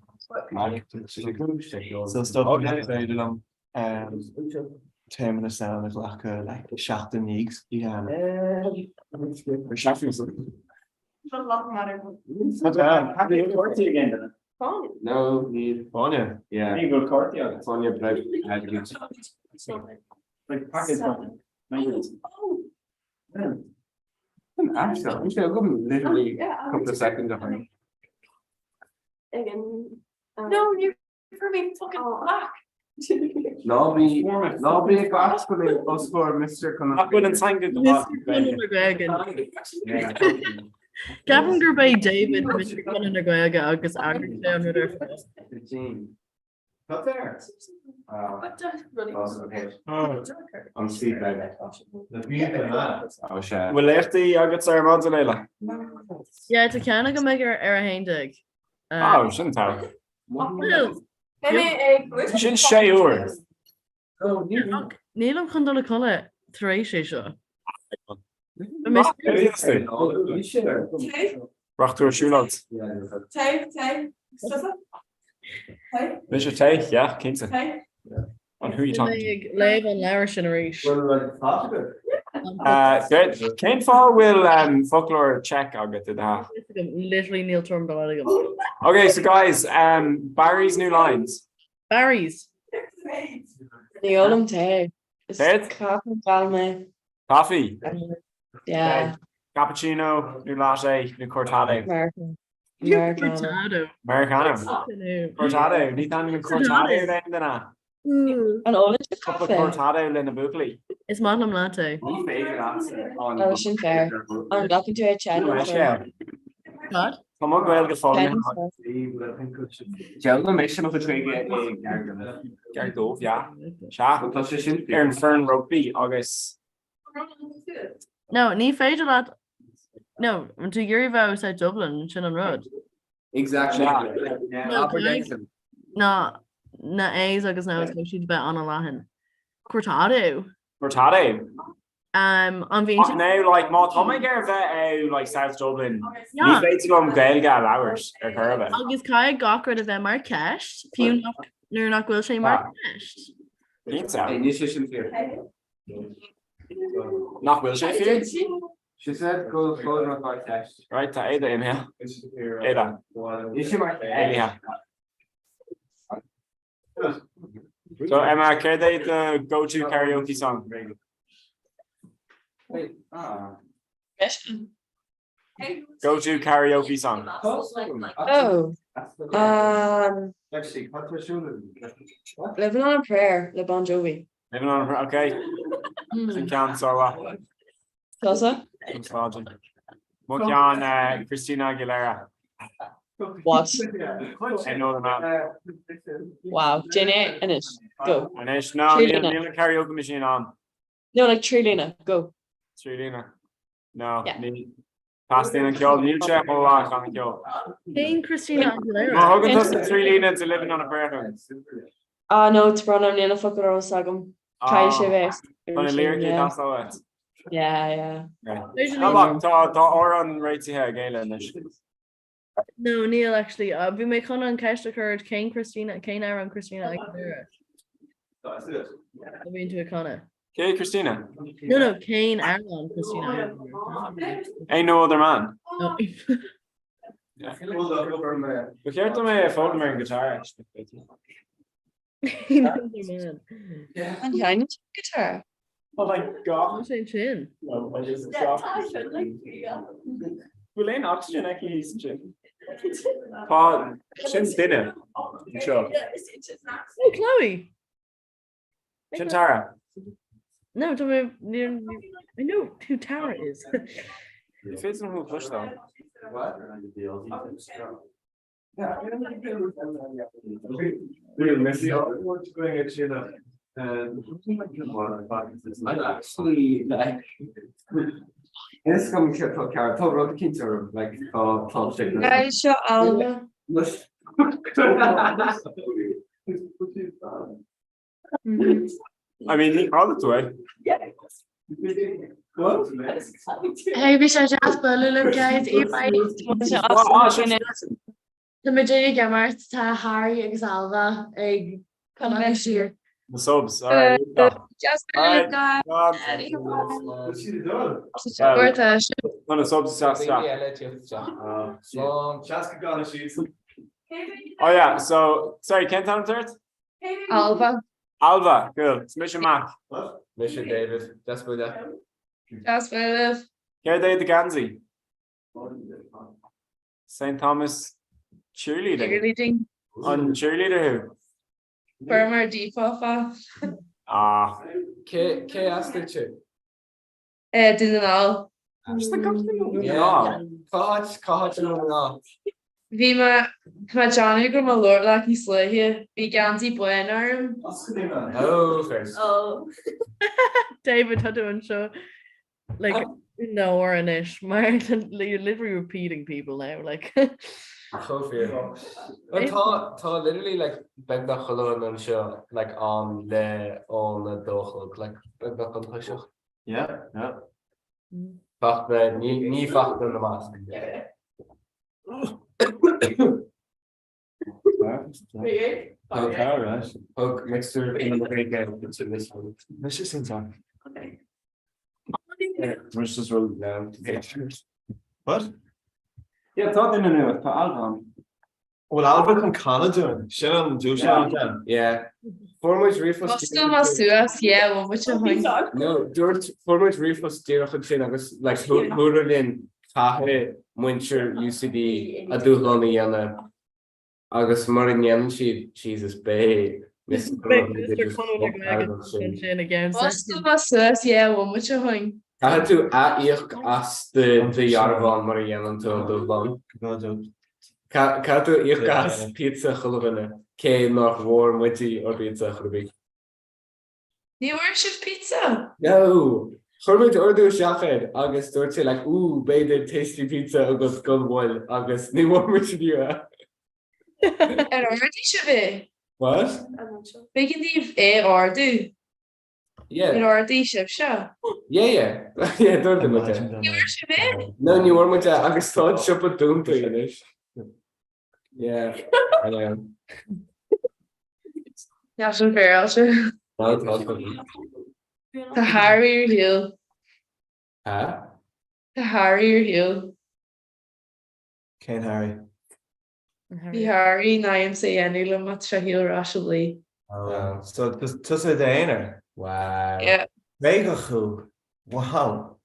So stuff dan terminus sound is like shaft and neeks. Yeah. No, need Fonya. Yeah. You go Cartier. Fonya played. Like package. Actually, we should go literally a couple of seconds of him. No, you're for me fucking black. Lobby glass for the us for Mr. Conor. I couldn't sign it. Gavin gur bé David Mr. Conor na Gaeilge agus agur sé an ruidir. Not there. I'm Steve baby. Oh shit. Well, lefty, I got Sarah Mozzarella. Yeah, it's a can of make her a handig. Oh, shouldn't have. Shouldn't say or. Neil am chun dola colle thrééis sé seo. Rachtú siúlát. Mr. Tay, yeah, Kingston. On who you talking? Leib an leir sin a rééis. Good. Cain Fall will folklore check I'll get to that. Literally Neil Turnbull. Okay, so guys, Barry's new lines. Barry's. Neolum Tay. Ted? Coffee. Yeah. Cappuccino, new latte, new cortado. Cortado. Americano. Cortado. Ní tan new cortado then na. An orange Couple of cortado in the booklet. It's Magnum latte. Oh, sin fair. I'm talking to a channel. God. Come on, well, get falling. Gel the mission of the trade. Gary Dove, yeah. Sha. Aaron Fern Rugby, August. No, ní féidir lá. No, an tú gurí bh sa Dublin sin an rud. Exactly. Na éis agus ná siad bheith an láhan. Cortado. Mortade. An bhí Now, like, má tá mé gar bheith like South Dublin. Yeah. Ní féidir gom gailge hours ar curve. agus cai gachar a bheith mar ceist fiú nuair nach bhfuil sé mar ceist. Pizza. Ní sé sin fear. Nach bhfuil sé fear? She said go close my test. Right, tá éada in here. Éada. Is she my Éada. So Emma, care they the go-to karaoke song? Go-to karaoke song. Oh. Living on a Prayer, Le Bon Jovi. Living on a okay. Sin cean sorla. Cosa? Mo Christina Aguilera. What? I know the man. Wow. Jenny, Anish, go. Anish, no, Trilina. Neil karaoke machine on. No, like Trilina, go. Trilina. No, Yeah. Past in and killed. Neil check all along on the kill. Céin Christina Aguilera. No, how can us Trilina to living on a prayer? No, it's run on Nina fucking Rose Sagum. Kai Shives. On a lyric, that's all it. Yeah. Tá oran réitithe géile. No, Neil actually. Bhí mé chun an ceist a chuir céin ar an Christina Aguilera. Bhí tú a chuna. Okay, Christina. No, Kane Aaron, Christina. Ain't no other man. No. We can't do a phone man guitar. Man. And yeah, I need guitar. Oh my god. Chin. No, I just We'll ain't oxygen, I can use chin. Paul, chin's dinner. Sure. Oh, Chloe. Chin Tara. No, I know who Tara is. If it's not who push though. We're messy. What's going at you I actually like this coming trip for car top road kids are like top stick. Guys, show Alma. I mean, he called it away. What? Hey, we should just look guys. If I the majority gamers to Harry and Salva come next year. The subs. All right. Just Alright, guys. On the subs, Oh yeah. So sorry, Kent on third. Alva. Alva, cool. It's Mission Mac. Mission David. That's what that. Just Philip. Here they the Gansey. St. Thomas cheerleading. Cheerleading. On cheerleader who? Firmer Deepa. K asked the chick. Didn't know. Yeah. Caught no. Vima Johnny go my lord like he's here. Be Gansey Buenar. Oh, first. Oh. David had to show like no or an ish. You're literally repeating people now. Like So fear. Tá literally like beg the hello and show like on the dog like beg the conversation. Yeah. Fach the nie fach in the mask. Hug mixture in the big into this one. This is insane. Okay. Let's just roll it down. What? Yeah, thought they knew it. Alva. Well, Alva can Canada. Shannon do Shannon. Yeah. Formulas refus. Yeah, well, which one? No, George formulas refus direct sin agus like hooder in Cahe Wincher UCD a dúlóna yana agus mar in yan Jesus Bay. Yeah, well, which one? I had to ask the Yarvan Marianne to Dublin. Katu as pizza chulvene. K noch warm witty or pizza chulvig. You worship pizza? No. Chulvig order shafed. August dorte like ooh, baby tasty pizza August gone well. August ni warm with you. And already should be. What? Big in the or do. Yeah. You know, the ship show. Yeah, don't do it. You were shipping? No, you were much. I guess thought shop at doom to you. Yeah, I am. Yeah, so fair, also. The higher your heel, Huh? the higher your heel. Ken Harry. The higher na I'm saying any limit to heel rationally. Oh, so tussen de ene. Wow. Yeah. Mega goed. Wow.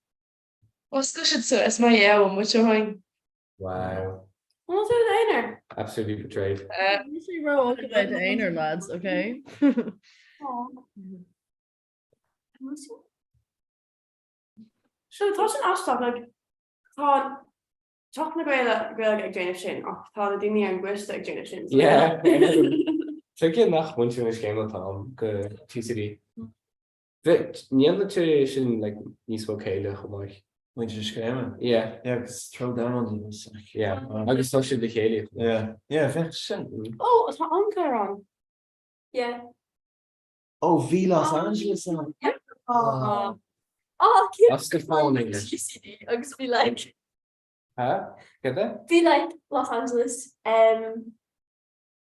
What's good shit so it's my yeah one which one. Wow. What's it there? Absolutely betrayed. Usually we're all about the einer lads, okay? So tá an astá like tá tuach na gaile ag déanamh sin ach tá na daine an gcuiste ag déanamh sin. Yeah. Tricky nach one to game Tom go TCD. Níl tú sin like níos céile chumach. When you screaming? Yeah. Yeah, because throw down on you. Yeah. Agus tá si de chéile. Yeah, fair sin. Oh, tá anchor on. Yeah. Oh, V Los Angeles. Yeah. Oh. Oh, That's the phone English. TCD. Agus be like Huh? Get that? be like Los Angeles,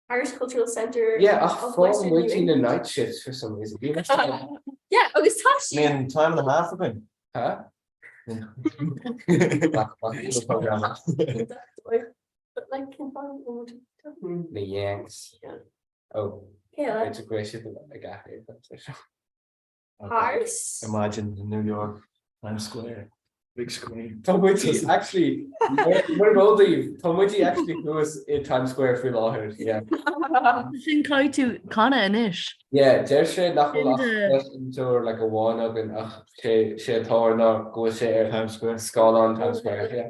Irish Cultural Center. Yeah, of I've Western fallen New waiting the England. night shifts for some reason. Yeah, agus tá Me and time and a half ago. Huh? Program. But like can find The Yanks. Oh. Yeah. It's a great shit that I got here. Paris. Imagine in New York, Times Square, big screen. Tom Whitty actually, what old are you? Tom Whitty actually was in Times Square for law. Yeah. Sin caiú Conna inis. Yeah, there's shit nach into like a one up and she tore not go share Times Square. skull on Times Square. Yeah.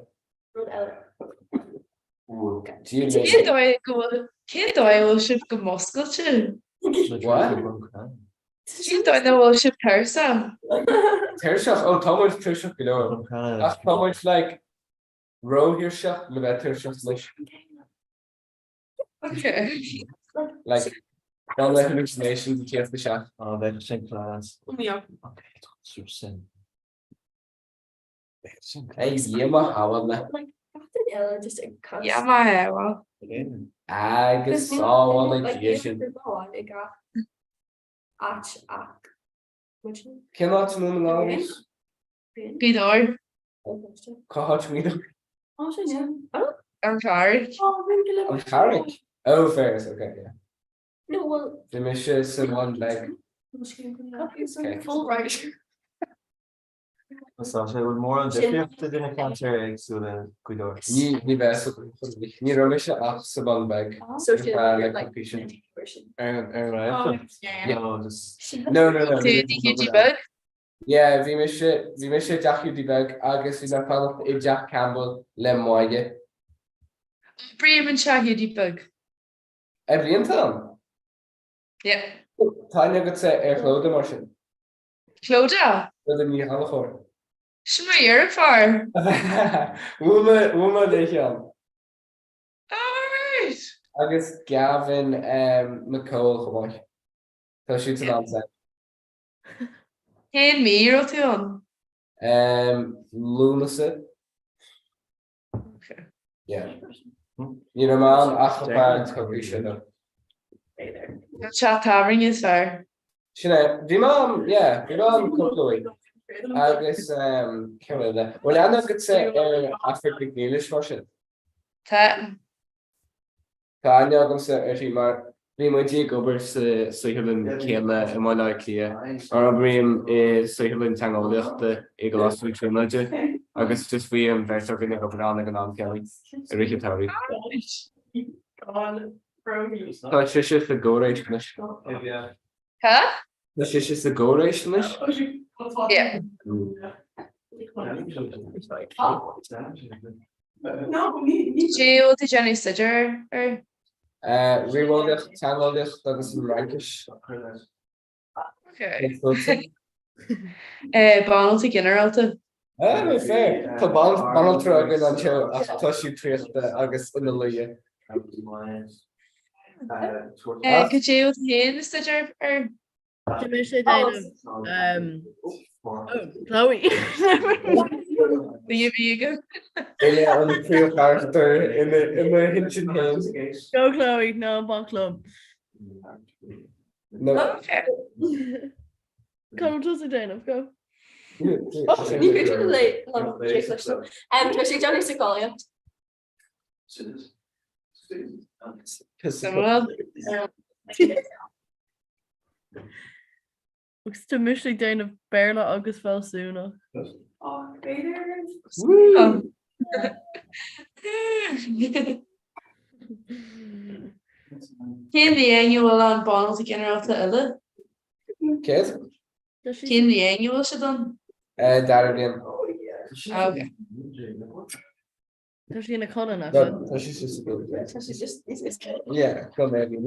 Cé dóil sib go Moscow tú? What? Cé dóil bhfuil sib persa? Tershach, oh, Thomas Tershach below. That's how much like row your shot, look at Tershach like. Okay. Like, don't let hallucinations get the shot. Oh, they're the same class. Yeah. Okay, super sin. Hey, yeah, my how Like just a cut. Yeah, my well. I guess saw one like you should. Cannot move along. Bí dóir? Caught me. I'm tired. I'm carrick. Oh, fair. Okay, yeah. No, well. The mission is in one leg. Okay. Full right. So I would more on the fifth in a concert so the good or Ni best. Ni romish up one bag. So she like like patient. version. right. Yeah. No, just No. bug? Yeah, vi mis Jack di bag. Agus vi pan e Jack Campbell le moige. Bríam an seahiú bug. Every intel. Yeah. Tanya got say clothes motion. Clóda? With me halachor. Sma ar far. Woman de Jan. Alright. Agus Gavin McCall gewoon. So shoots an answer. Hen mí ó tú an? Lunacy. Okay. Yeah. You know man, after parents cookie shit up. Chat tavern is fair. Sinead, vi mam cwpl agus Canada. Well, I'm not gonna say African English version. Tá. Tanya gonna say mar vi mo di gober se Suhilin Kela and my like here. Or Brim is Suhilin Tangolicht e glas vi trimage. Agus just vi very talking about an Kelly. Ricky Terry. Tá sé the go race. Huh? That's just the go race. Yeah. Jill the Jenny Sidger or Rewold Tangolicht agus Rankish. Okay. Bonald to Generalta. Fair. Tá ban trugin an seo toisiú tríocht agus in luie. Could you hen the Sidger or Dimisha Dana. Oh, Chloe. You go. Yeah, on the trio character in the Hinton Hills. Go, Chloe. No, Bon Club. No. Come to Dana, go. Ní chu le tu Johnny Sicolia. Agus Dimisha Dana Berla agus Felsúna. Cén the annual an bonds again out eile? Kid? Cén the annual se done? Darren. Okay. Tá sí na Colin No, she's just a good. Yeah, come maybe.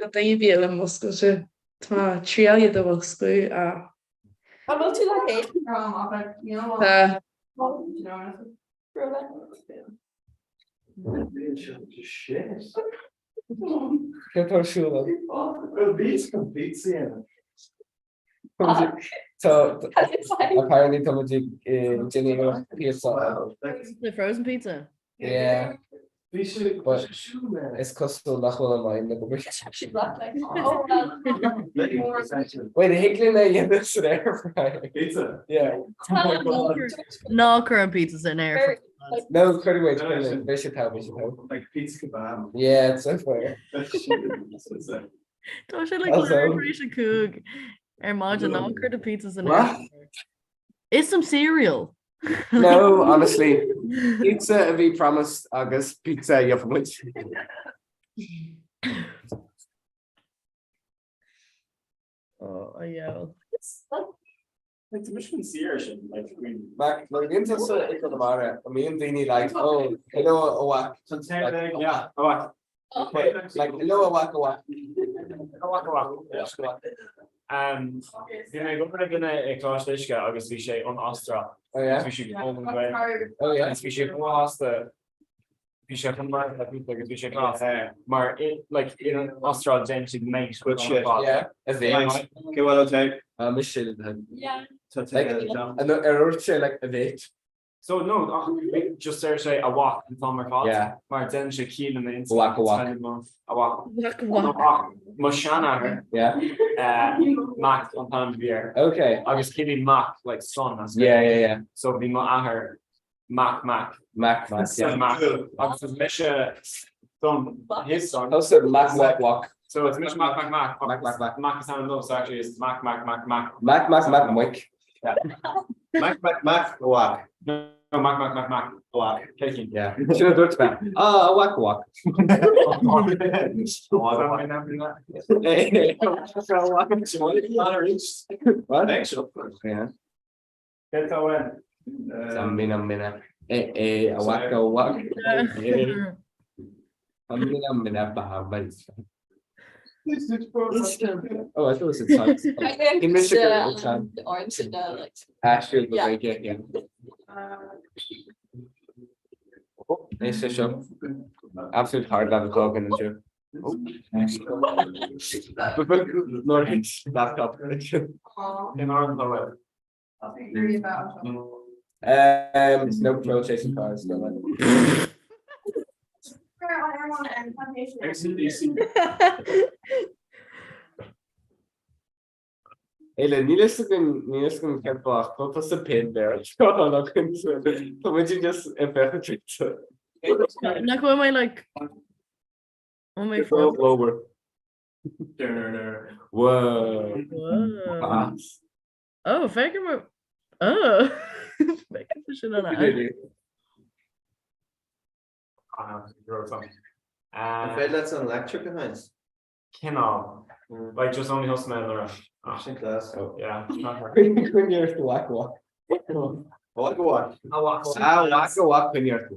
Tá bhí le Moscow se tá trialia do bhscu a I'm not too like it. Get her shoe So apparently Jenny pizza. The frozen pizza. Yeah. But it's costal nach mine. Wait, the Hickling in this air fry. Pizza. Yeah. No current pizzas in air. No, curry wait, they should have. Like pizza kebab. Yeah, it's so fair. Tá sé le Operation Coog. Imagine no current pizzas in What? air. It's some cereal. No, honestly, pizza we promised August pizza you have which. Oh yeah. Like the Michigan Sears, like Back, like into so it could matter. I mean, they need like oh, hello, a whack. yeah, a whack. Like hello, a whack, a whack. Go gonna cláisica agus bhí sé an Astra. Oh yeah. Bhí sé go Oh yeah. bhí sé go bhí sé chun mar agus bhí sé clás mar like in Astra den si méid Good shit. Yeah. A vape. Céhfuil te? Miss shit then. Yeah. Like an error say like a vape. So no, just there say a walk in Thomas Fox. Yeah. Maar then she keen in the inside. Walk. A walk. Moshana. Yeah. Mac on time of year. Okay. I was kidding Mac like son. Yeah. So be my her Mac. Yeah. So Mac. I was Misha son. His son. Also Mac walk. So it's Misha Mac. Mac is on those actually is Mac. Wick. Yeah. Mac walk. No, Mac. Walk. Taking. Yeah. Should have done that. Walk. What? Yeah. Get to win. Mina. A walk. Mina bahabay. Oh, I thought it was a time. I think In Michigan, the orange and like. Actually, Yeah. yeah. Oh, nice to show. Absolute hard level talking and show. Norwich laptop. In our No pro chasing cars. Hele Nielsen kept back. What was the pin there? So would you just effect Like what am I like? On my phone. Lower. Whoa. Whoa. Oh, fake. Oh. Fake shit on that. I feel that's an electric behind. Cannot. Like just only us men around. Class. Oh yeah. Not her. When you're to walk. Walk. Walk when you're to.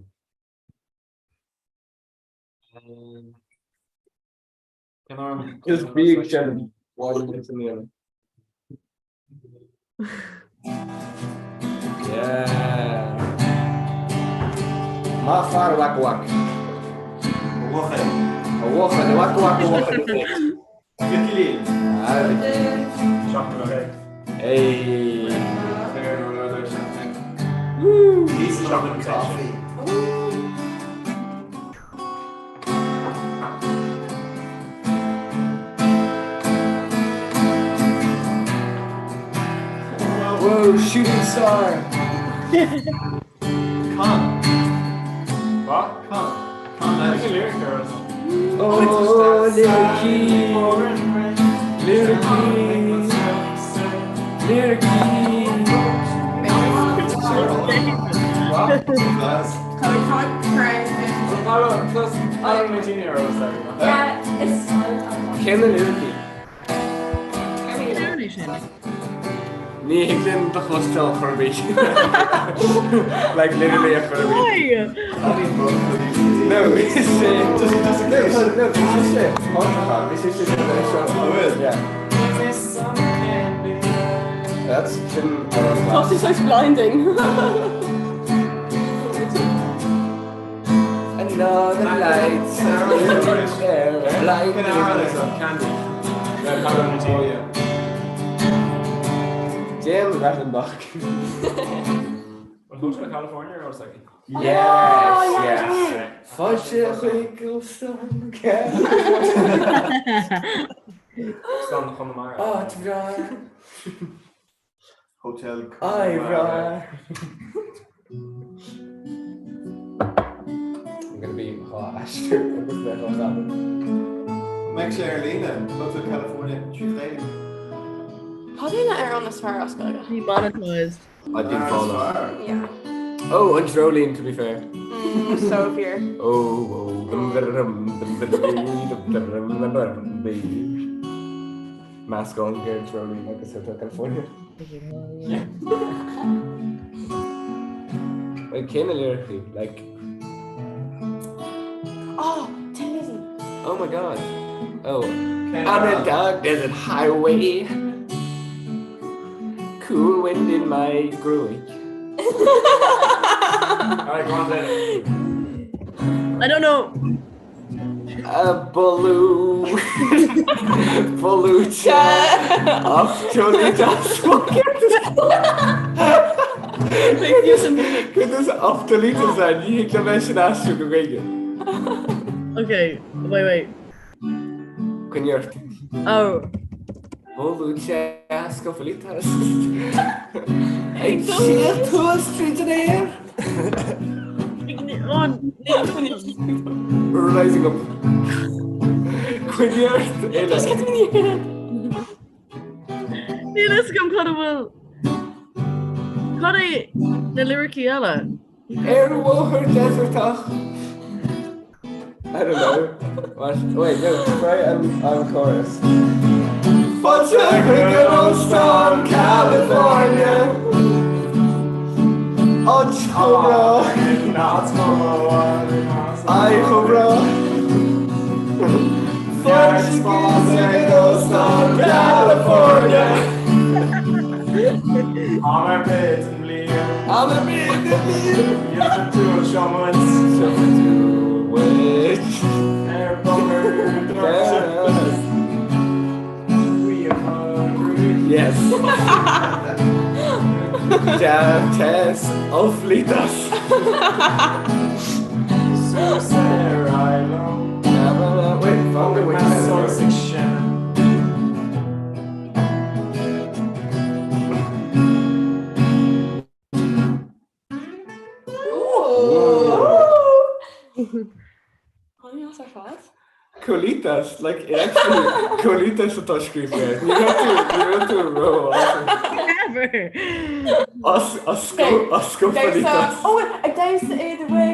Just big challenge. Yeah. Ma far walk. Walk. Hey. He's chocolate coffee. Whoa, shooting star. What? Can't. Like a lyric or something. Oh, Plus, I don't know, €18 like. Yeah, it's Ken and Lyrically. Nee, ik ben toch wel stel voor een beetje. Like literally a for a week. No, it's just no, it's just yeah. That's been Tossy so blinding. Another light, light, candy. Jim Rattenbach. What goes to California or something? Yes. Fudge Winkleson. Stand van de Mara. Oh, it's right. Hotel. I'm gonna be harsh. Max Arlene, go to California. How do you not on this far, Oscar? Demonetized. I did follow. Yeah. Oh, and Jolene, to be fair. So fear. Mask on, get Jolene, like it's Hotel California. Wait, can I lyrically, like. Oh, Tennessee. Oh my god. Oh. On a dark desert highway. Cool wind in my groin. Alright, go on then. I don't know. A balloon. Ballucha. Actually, that's what Could this afterliefde zijn? Die ik de mensen naast zoeken, weet je. Okay, wait. Kun je Oh. Ballucha, scofelitas. Ik zie het street there. We're rising up. Kun je Dat gaat me niet in. Nee, let's go, Connell. Connie, the lyric yellow. Air water desert. I don't know. What? Wait, no, try on chorus. What's a Storm, California? Comhrá. Comhrá. Storm, California. I'm a bit and bleed. I'm a bit and bleed. You're the two shamans. Which? Air bomber. We are hungry. Yes. Tess of Litas. So Sarah, I love. Wait, my soul section. Colitas, like it actually, Colitas a touchscreen player. You have to roll. Never. Oscopalitas. Oh, wait, dice the way,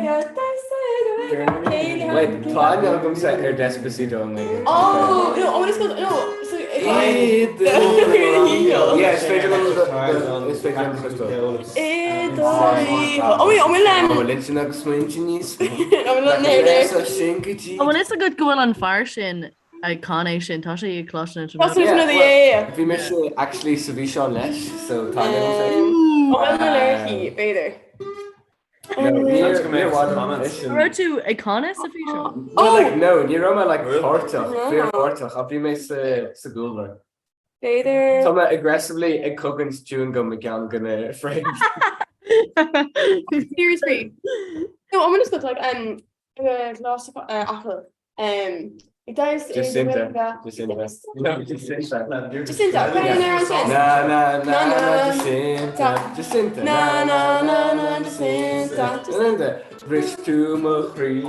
Wait, Clyde now comes at her Despacito and like. Oh, no, what is called? No, so Yeah, straight on the straight on the crystal. Oh, wait, Well, it's a good go on fire shin. Iconic shin. Tasha, you clutching it. What's this another? Yeah. If we miss actually Savisha Lesh, so Tanya Oh, I'm allergic. Better. Ro tú icónis a bhí seo? No, ní roma like pórtach a bhí mé sa gúla. Beidir. Tá aggressively ag cogann stún go me gan gonna frame. Seriously. No, I'm gonna go like last apple. It does Jacinta. No, Jacinta. Jacinta, okay, there on Jacinta. Jacinta. Na, Jacinta. Jacinta. Rich to Machri.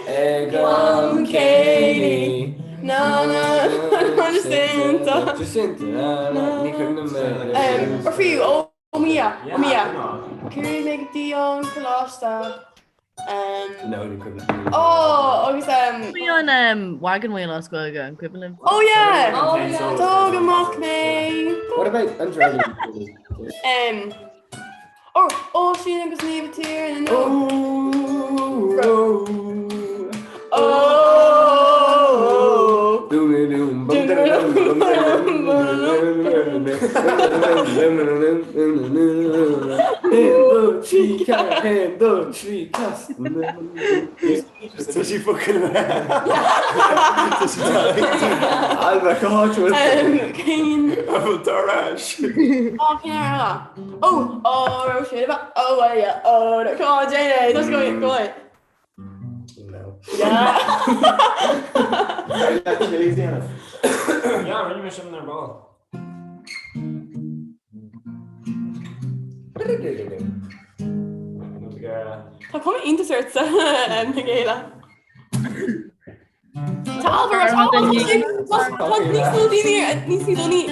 Egon Katie. Na, Jacinta. Jacinta. Ní couldn't Or for you, oh Mia. Curie make Dion Colasta. No, you couldn't. Oh, agus Bhí an wagon wheel as goilge an cuibalin. Oh yeah. Dog and mock me. What about Andrew? Oh, she agus leave it here and no. So she fucking Alba God with Keen. Darash. Oh, shit about. Oh, yeah. Oh, come on, Jane. Let's go. No. Yeah. Yeah, really miss him in their ball. Tá cum intasúirt sa géile. Tá níos ní doní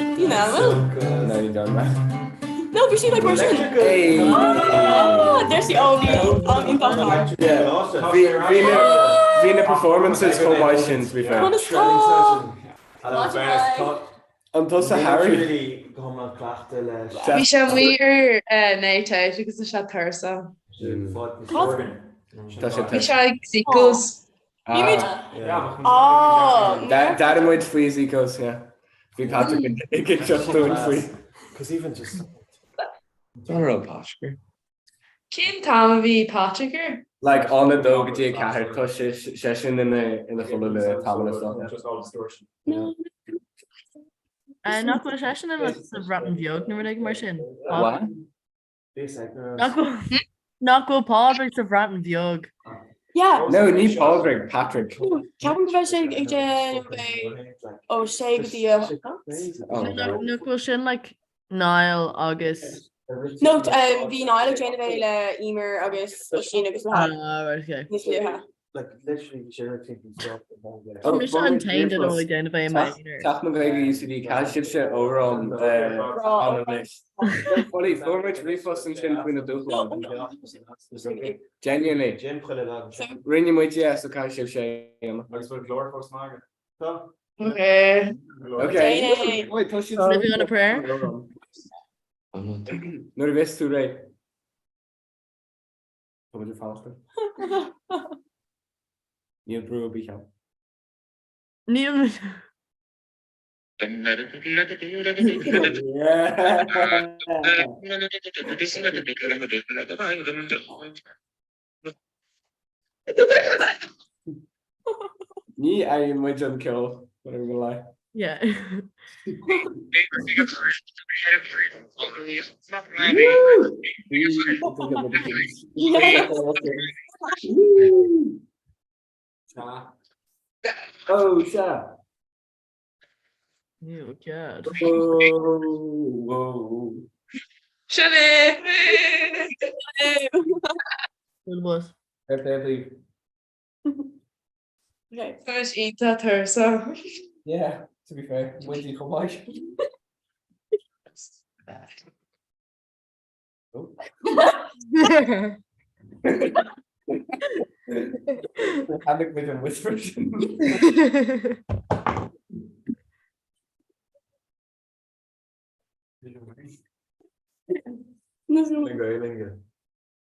No, but she like Russian. There's the only Vina performances for Washington, to be fair. An tosa Harry. Bhí sé muir néite agus a se thusa. Bhí se zicos. Dad muid faoi zicos, yeah. Bhí Patrick ag just doing faoi. Because even just Oscar. Cén tá bhí Patricker? Like on the dog dé ceair tá session in the full of the tamil stuff. just all distortion. Nach go sé sin sa bhratan bheog nu ag mar sin. What? Nach go Padraig sa bhratan bheog. Yeah. No, ní Padraig, Patrick. Ceapan go bheith sé ag ó sé go dtí Nu go sin le Niall agus. No, bhí náile déana bheith le imer agus sin agus níos luúthe. Like literally charity stuff. Mis untained at all déana bheith mé. Tach na gaige UCD caiisiid se órán an list. Folí formid rifos an sin chuoine dúchá. Genuinely. Rinne muid so caiisiid sé. Agus bfuil glór fós mága. Okay. Okay. Living on a prayer. Nuair a bheits tú ré. Tá muidir fásta. Níl brú bí cheap. Níl Ní é muid an kill, but I'm gonna lie. Yeah. Oh, Sha. Oh, God. Whoa. Shut it! What was? Okay. First eat that Thursday. Yeah, to be fair, Wendy, come on. Oh. Panic vision whispers.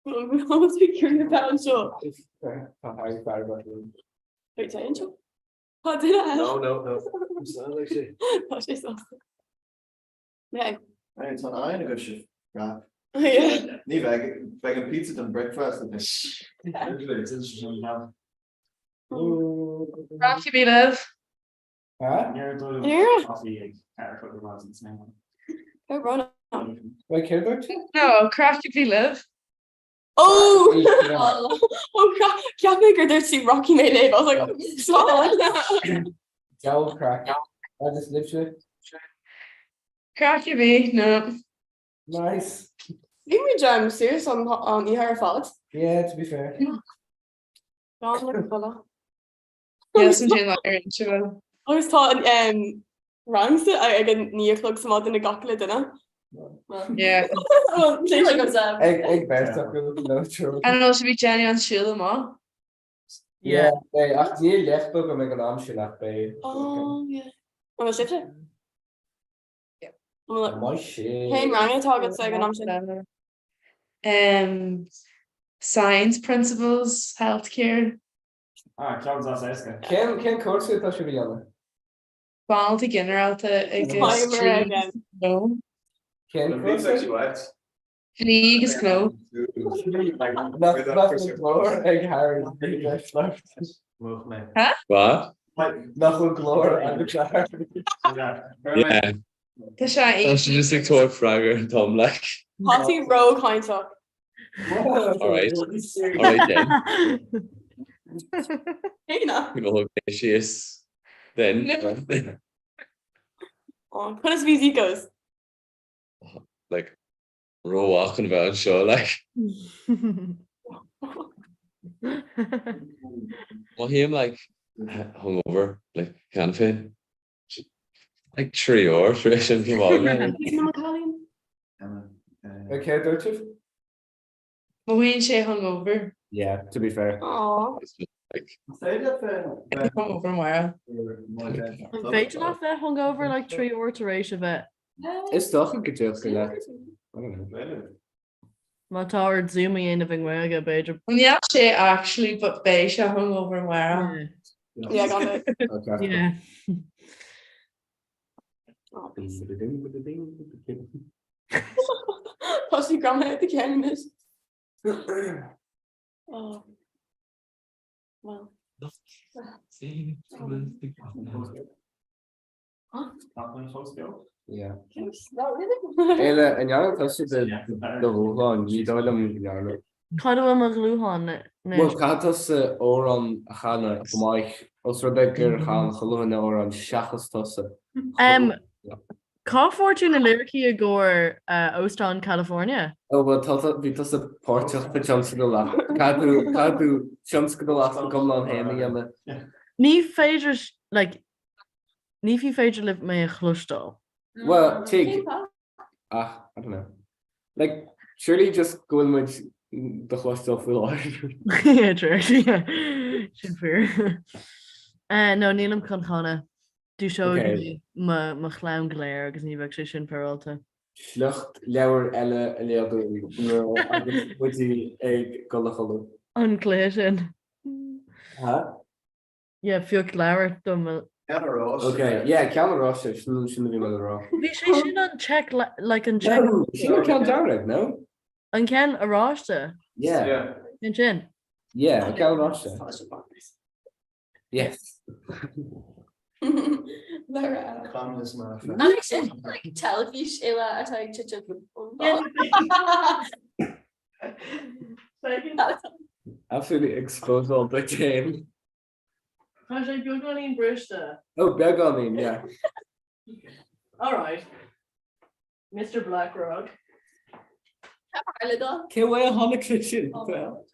Vamos ficar about show. Wait, show? Oh, did I? No. Oh, she's awesome. Yeah. It's on I had a good shift. Yeah. Nee, like a pizza and breakfast. It's interesting now. Rocky be live. Huh? Yeah. Oh, run on. Like here, don't you? No, crafty be live. Oh, oh, can't make her there to see Rocky may live. I was like, oh, Jowl crack. I just literally. Crafty be, no. Nice. you me jam serious on her fault. Yeah, to be fair. Yes, and Jane like into I was taught rangs it I get neoclog some in the gokle dinner. Yeah. Egg bear stuff no true. And also be Jenny on shield them all. Yeah, hey, ach die lechtboek om ik een naamje lag bij. Oh, yeah. Wat is het? My shit. Geen rangen targets like an option. Science principles, healthcare. Clouds as Eska. Ken course dat je Janne. Quality general to no. Ken course. League is close. Egg Harry. Huh? What? Nothing glory and the car. Yeah. That's just a toy fragger and Tom like. Potty row kind of. Alright. Alright then. Hey now. Okay, she is. Then. Oh, put us music goes. Like we're all walking about show like. Well him like hungover, like kind of thing. Like 3 hours, Rachel came on. Okay, don't you? But we ain't say hungover. Yeah, to be fair. Oh. Like hungover where? Feitin off that hungover like 3 hours to race of it. It's toch een keer gedaan. I don't know. My tower zooming in of Ingwega Beja. Yeah, she actually, but Beja hungover where? Yeah, I got it. Okay. Yeah. Plus, your grandma at the canvas. Oh. Well. Yeah. Hele en jaar dat je de rogan niet alleen jaar. Kind of a gluhan. Wat gaat als oran gaan voor mij als Rebecca gaan geloven oran schachels tussen. Call fortune and lyric gore Oston, California. Oh, wat had wie dat de part of the chance to laugh. Gaat u chance to laugh kom dan heen jammer. Ní féidir like ní fi féidir live mé a chlustal. Well, take I don't know. Like surely just go in with the hostel full life. Yeah, true. Yeah. Sin fear. No, nílam chunchana. Dú seo ma chlám gléir agus ní bheith sé sin peralta. Slucht lewer elle en leadu agus butí ag golacholu. Uncléir sin. Huh? Yeah, fiúcht leabhar dom. Okay, yeah, camera shouldn't be raw. Bhí sé sin an check like an check. No, she can't direct, no? An Ken aráiste? Yeah. An sin? Yeah, I can't rush that. Yes. Communist mafia. Actually, like television Sheila at like Absolutely exposed all the game. Tá sé beagán brista. Oh, beagán, yeah. All right. Mr. Blackrock. Can we have a kitchen? Oh.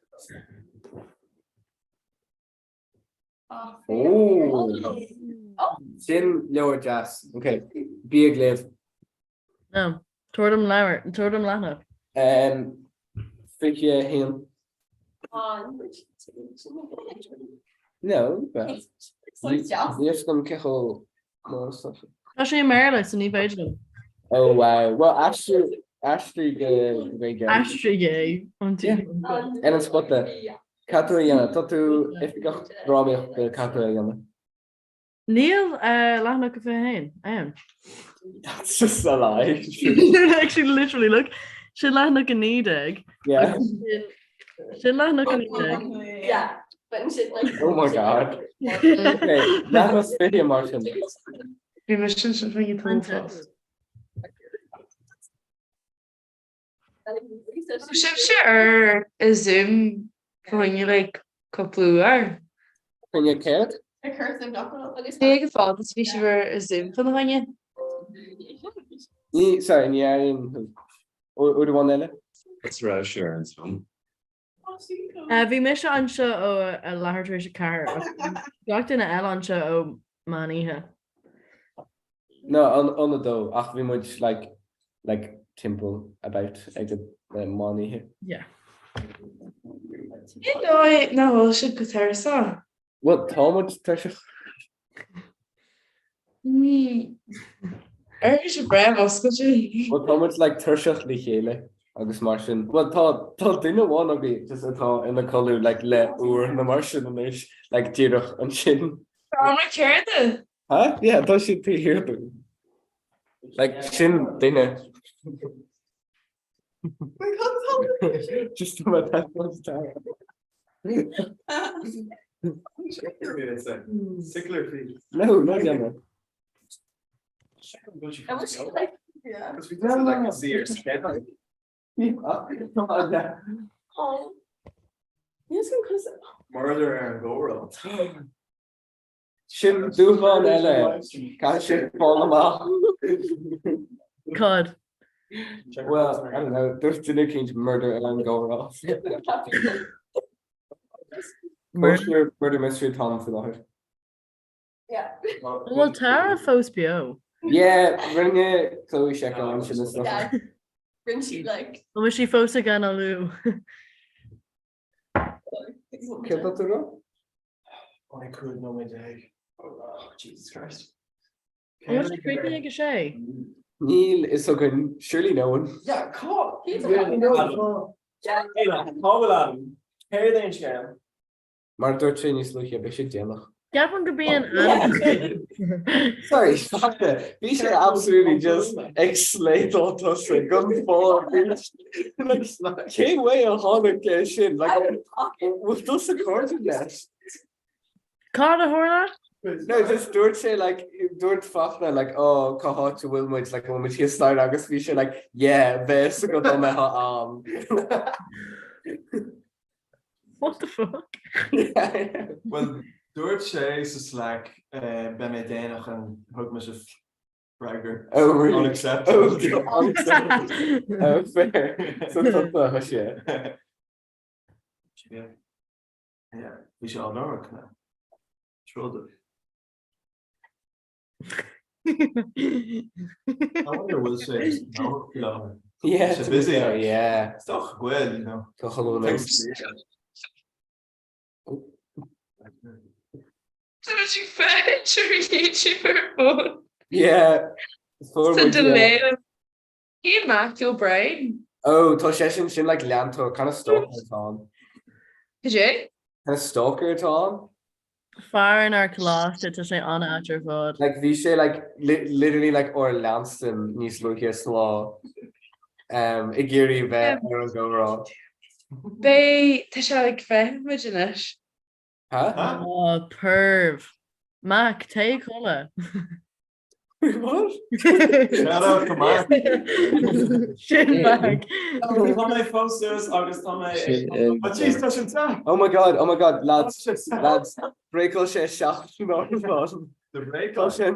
Sin lower jazz. Okay. Be a glaive. No. Tordum Lana. Think you him. No, but yes, come kechel more stuff. Tá sé Maryland in ní féidir. Oh wow. Well, Ashley gay. Ashley gay. En een spotte. Catalina, tatu if ik dacht Robbie de Catalina. Neil Lana go fé hain. That's just a lie. Actually literally look. Sin le na gan nídig. Yeah. Sin le na gan nídig. Yeah, but shit like. Oh my god. Okay, that was video Martin. Bhí me sin sin fé fast. Sib se ar a Zoom chuine le coplúar. Can you care? A curse agus Té go fád is bhí se bhar a Zoom fan haine. Sorry, ní the one there. That's reassurance. Bhí me se anseo ó a lehartrééis se car. Gacht in eile anseo ó maníthe. No, on the dough. Ach, we much like temple about the money here. Yeah. Ní dóid na bhfuil se go tarsa. What much treasure? Ní se bre oscail What much like treasure li chéile agus Martian. Well, tá duine bháin a bhí just atá ina colú like le uair na Martian and is like tíirech an sin. Tá ceirde? Huh? Yeah, tá si tí here. Like sin duine. Just about that much time. Sickler feet. No, not Gemma. Yeah. Because we don't like to see her skin. Oh. Yes, because Murder and go roll. Sin dúán eile cá sin fála Cod. Well, I don't know, there's duine cinint murder and go off. Murder mystery Tom for that. Yeah. Well, Tara fós bio. Yeah, rinne Chloe check on sin and stuff. Yeah. When she like. Was she fós again a lú? Kill that to go? I could know my day. Oh, Jesus Christ. Was she creepy like a sé? Neil is so good, surely no one. Yeah, cool. He's Hair then sham. Mar dúirt sin is luí be sé déach. Gavin could be an Sorry, fuck it. We should absolutely just explain all this like gun fall. Can't wait a hundred shit. Like what does the court in that? Caught a horna? No, just don't say like don't fafna like oh cahat to will much like when we start August we should like yeah best go on my arm. What the fuck? Yeah. Well, Dúirt sé is like be mé déanaach an thug me se bragger. Oh really? Unacceptable. Oh, unacceptable. Oh fair. So that's shit. Yeah, we should all know it now. Shoulder. I wonder will say no kilometer. Yeah, it's busy. Yeah. It's doch well, you know. Toch wel nice. So much you fetch or YouTuber phone. Yeah. It's a delay. You Mac your brain. Oh, tá sé sin like leanto kind of stalker atá. Did you? Kind of stalker atá. Far in our class to say Anna at your foot. Like bhí sé like literally like or Lanston níos luí slá. I géirí bheith ar an górá. They tá sé like femininist. Huh? Oh, perv. Mac, take Hola. What? Shout out to Mark. Shit, Mac. Tá mé fósters agus tá mé. But jeez, tá sin tá. Oh my god, lads, breakal sé seach nó. The break sin.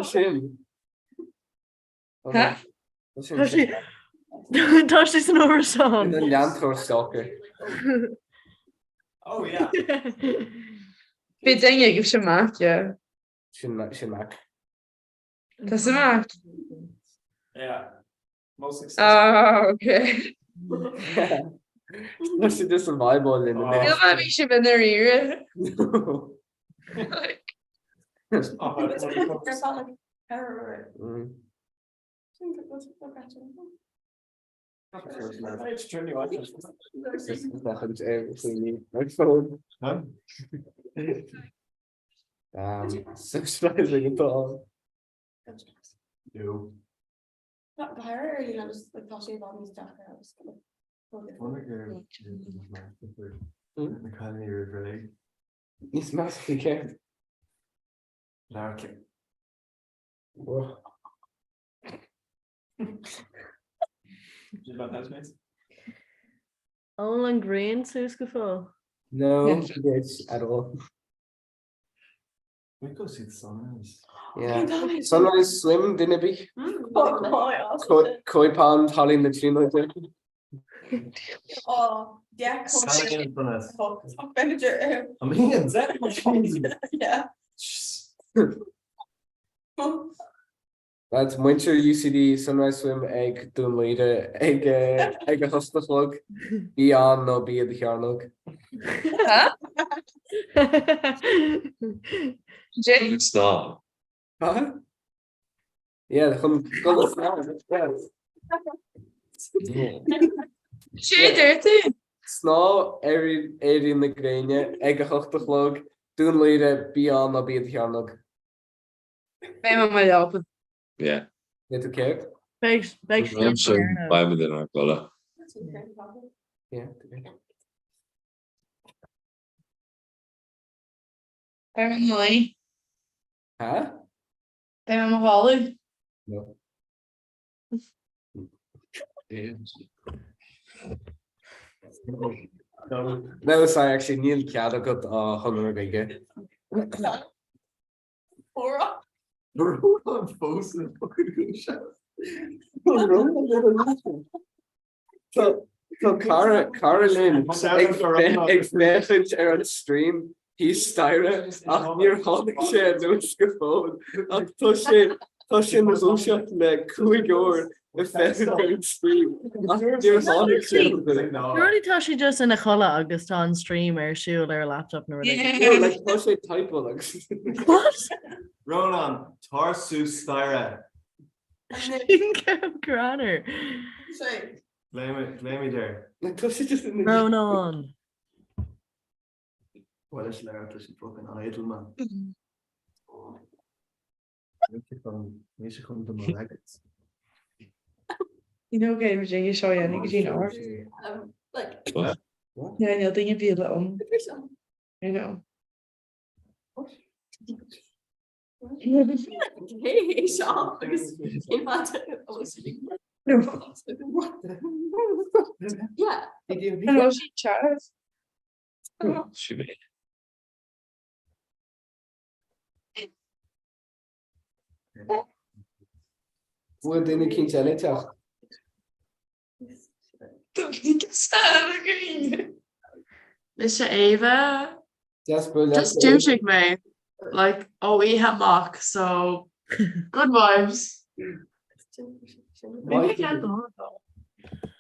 Huh? Tá sí san over song. An leantor stalker. Oh yeah. Bhí daine give sem Mac, yeah. Sin Mac. Tá sem Mac. Yeah. Most successful. Oh, okay. What's the survival in the Feel next? like we should have been there here. It's true. My phone. Huh? Socializing at all. No. Gahara or you just like thought she about me stuff. I was gonna. Níos meas fi ce. Láce. All an green sus go fá. No, bitch at all. We go see the sunrise. Yeah. Sunrise swim, didn't it be? Koi pond, Holly in the tree like that. Oh, yeah. Standing in front of us. Manager. I mean, is that much fun? Yeah. That's winter UCD sunrise swim ag dún leide ag a hostaflog bí an nó bí the chearnog. Stop. Huh? Yeah, chum go Sé dirty. Sná éirí na gréine ag a hostaflog dún leide bí an nó bí the chearnog. Bé mai open. Yeah. Net care? Big I'm so bad with it, Nicola. Yeah. Bear in Molly. Huh? Bear in Molly. No. No, sorry, actually, Neil Ciado got Hunter Giga. We're on post and fucking good shot. So Caroline ag message ar an stream hí staire ach níor tháinig sé nuas go fód ach tá sin na úseo le cúigúir i feicin stream ach níor tháinig sé. Ruirtá she just in a chola agus tá an stream ar siúil ar laptop na No, like tá sé typo agus. What? Ronan, Tarsu Styra. Granner. Blame me there. Like tá sé just in the Ronan. What is there to see fucking idle man? You know, okay, Virginia show you, I think you know. Like. What? Yeah, I think you'd be a little. You know. Hey, Sean, because in fact, I was yeah. I know she chatted. She made. Bhfuil duine cinse eile teach. Mr. Ava. Just Just douching me. Like, oh, we have mock, so good vibes. Maybe I can't do it though.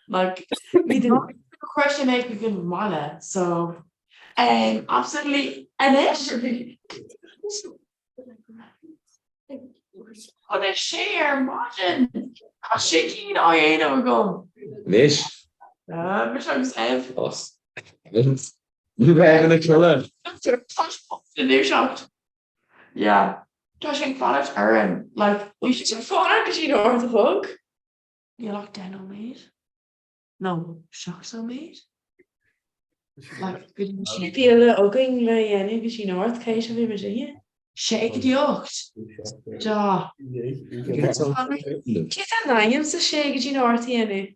Like, we don't question make we can wanna, so absolutely initially. But I share margin. I shaking I ain't ever go. Nish. Which I'm saying. Us. You having a killer. The new shot. Yeah. Touching product Erin. Like you should have fun because you know where the hook. You locked down on me. No, shocks on me. Like good shit. Be a little going like any because you know where the case of Virginia. Shake the ocht. Ja. Get that names the shake you know where the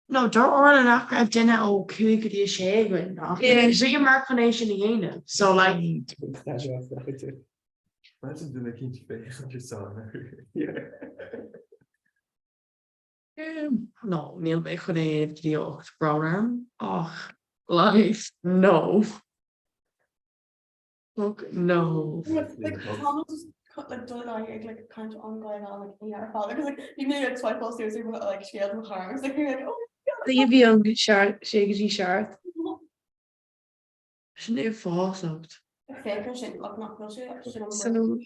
No, don't order an acre of dinner or could you shake with no. Yeah, so your marconation again. So like Imagine doing a kinch face on your son. Yeah. no, Neil Bacon the ocht program. Oh, life. No. Fuck no. Like Thomas just like done like kind of ongoing on like in our father because like you made like swipe all seriously but like she had no harms like you're like oh The you be on good shart, shaky shart. Shouldn't have false out. fake and shit like not bullshit So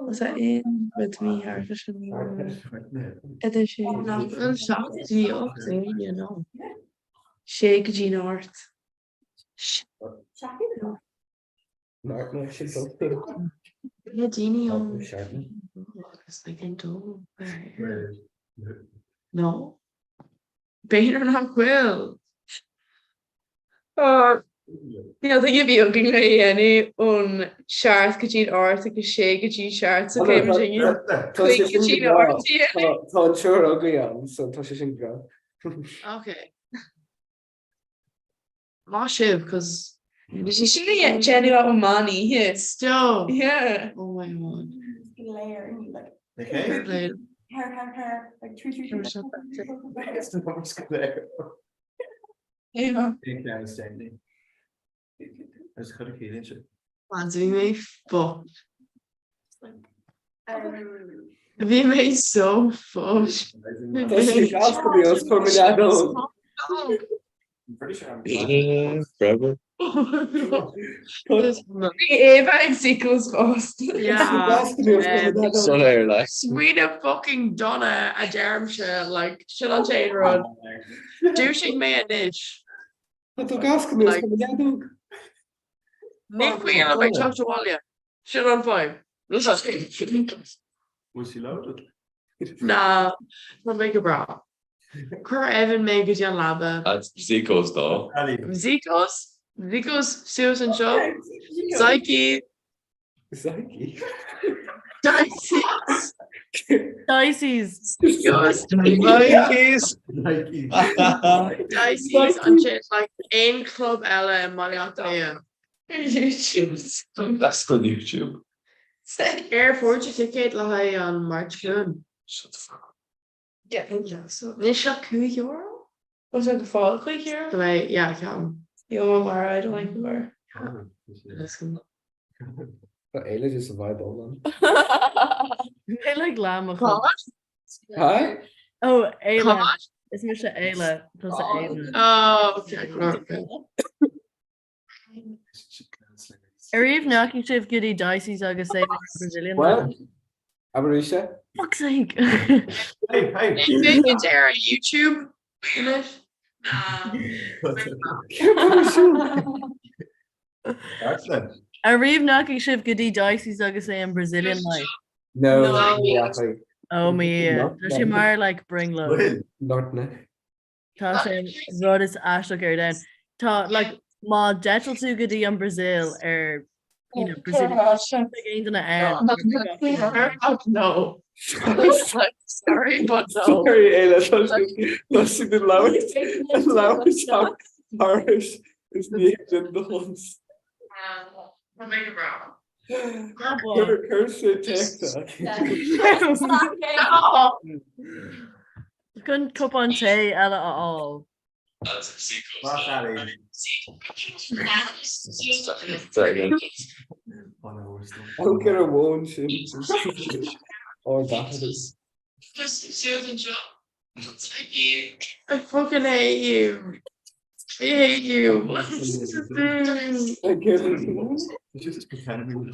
was that in with me artificial edition? No, shocked you know. Shake G North. Yeah, Jeannie on. It's like in two. No. Béidir nach bhfuil. Níl give bíon go le dhéana ón seaart go dtíad áirt agus sé go dtí seaart so céim sin Tá an seúr agaí an so tá sé sin gra. Okay. Má sibh cos sinna Jenny out money, yes. Still. Yeah. Oh my god. Layer and like Later. hair, like tree. It's the most clear. Yeah. Ik kan standing. Dat is goed keer. Fancy me fucked. We made so fucked. Dat is niet afgebeeld voor me daar dan. Forever. Eva and Sequels fast. Yeah. So they're like We the fucking Donna a Dermshire like shit on chain road. Douching me a dish. Dat ook afgebeeld voor me daar dan. Nick Queen and my talk to Walia. Shit on 5. Was he loaded? Nah, not make a bra. Cur Evan make it young labba. That's Zico's though. Zico's Susan Shaw. Psyche. Dicey's. Dicey's on shit like in Club Ella and Mariata. YouTube. That's on YouTube. Air Forge ticket like on March June. Shut the fuck up. Yeah, so is that €2? Was it the fall quick here? Yeah, I can. You know where I don't like where. But Ayla just survived all them. I like lamb. Hi. Oh, Ayla. It's Misha Ayla plus Ayla. Oh, okay. Are you knocking shift goody dicey's agus say Brazilian? What? Abarisha? Fuck's sake. Hey. It's there on YouTube. Are you knocking shift goody dicey's agus say in Brazilian life? No. Oh me. Does she more like bring love? Not now. Tá rud is as go down. Tá like má detal tú goodí an Brazil Brazil no. Sorry, but no. Sorry, Ayla. That's the lowest Irish is named in the hunts. Make it brown. Curse TikTok. No. Couldn't cup on tea at all. I'll get a one or that. I fucking hate you. I hate you. I get it. Just pretend to be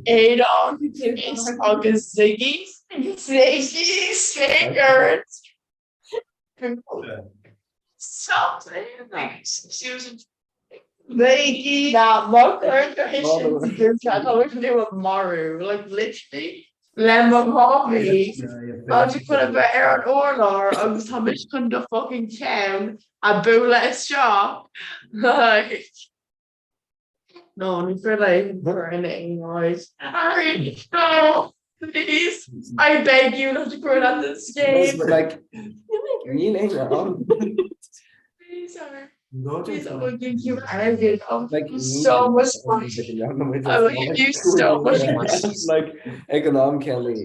Adon is August Ziggy Stickers. Stop saying nice. Susan. Ziggy. Now, look, there's nothing to do with Maru. Like, literally. Lemon coffee. I just put a bear on Orlar. I was Thomas from the fucking town. A bootleg shop. Like. No, I'm really burning noise. Harry, no, please. I beg you not to put on this game. Like, please, sir. Please, I will give you everything. Like, so much money. I will give you so much money. Like, economic Kelly.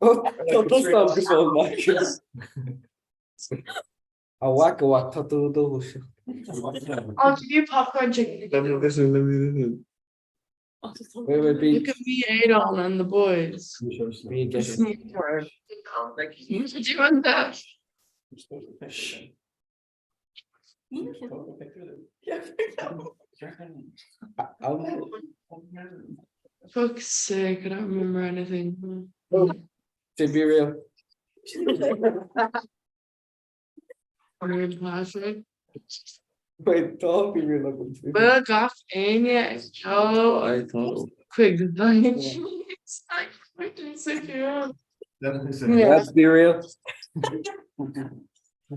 Oh, that's not good. A whack, tattoo. I'll give you popcorn chicken. Let me listen. Look at me, Adon, and the boys. Me get You doing that? Fuck's sake, I don't remember anything. To be real. Wait, don't be real looking too. Well, got Anya, Joe, I thought quick design. It's like freaking secure. Let's be real.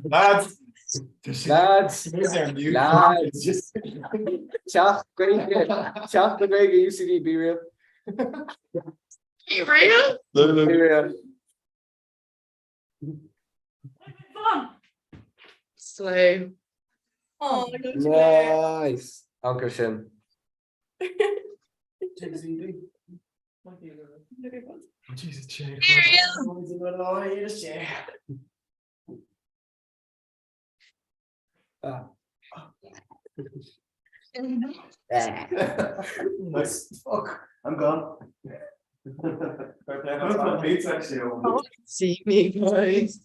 Lads. Lads. Lads. Chuck, Chuck the Greg UCD, be real. Be real? Be real. Slay. Oh, Nice. Uncle Shin. Jesus, Jay. Nice. Fuck. I'm gone. See me, guys.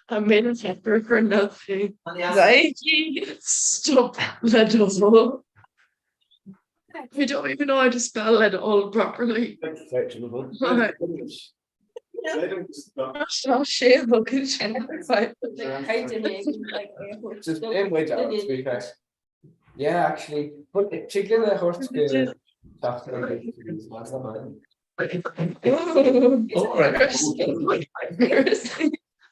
I made a pepper for nothing. Nike, stop that double. I don't even know how to spell it all properly. Right. So shit, look at Just in way down, to be fair. Yeah, actually. But chicken and horse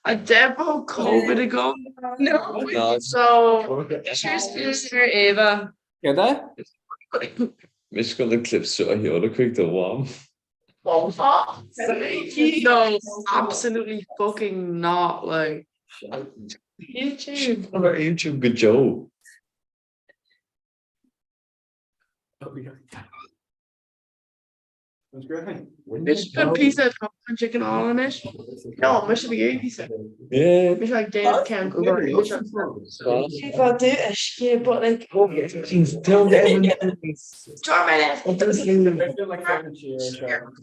a devil COVID ago. No. So cheers for Eva. Hear that? Mish got the clips shot here, the quick the warm. No, absolutely fucking not. Like YouTube. YouTube, good job. Mish put pizza and chicken all in it. No, Mish be a pizza. Yeah. Mish like Dave can't go. If I do a shit, but like, Tell me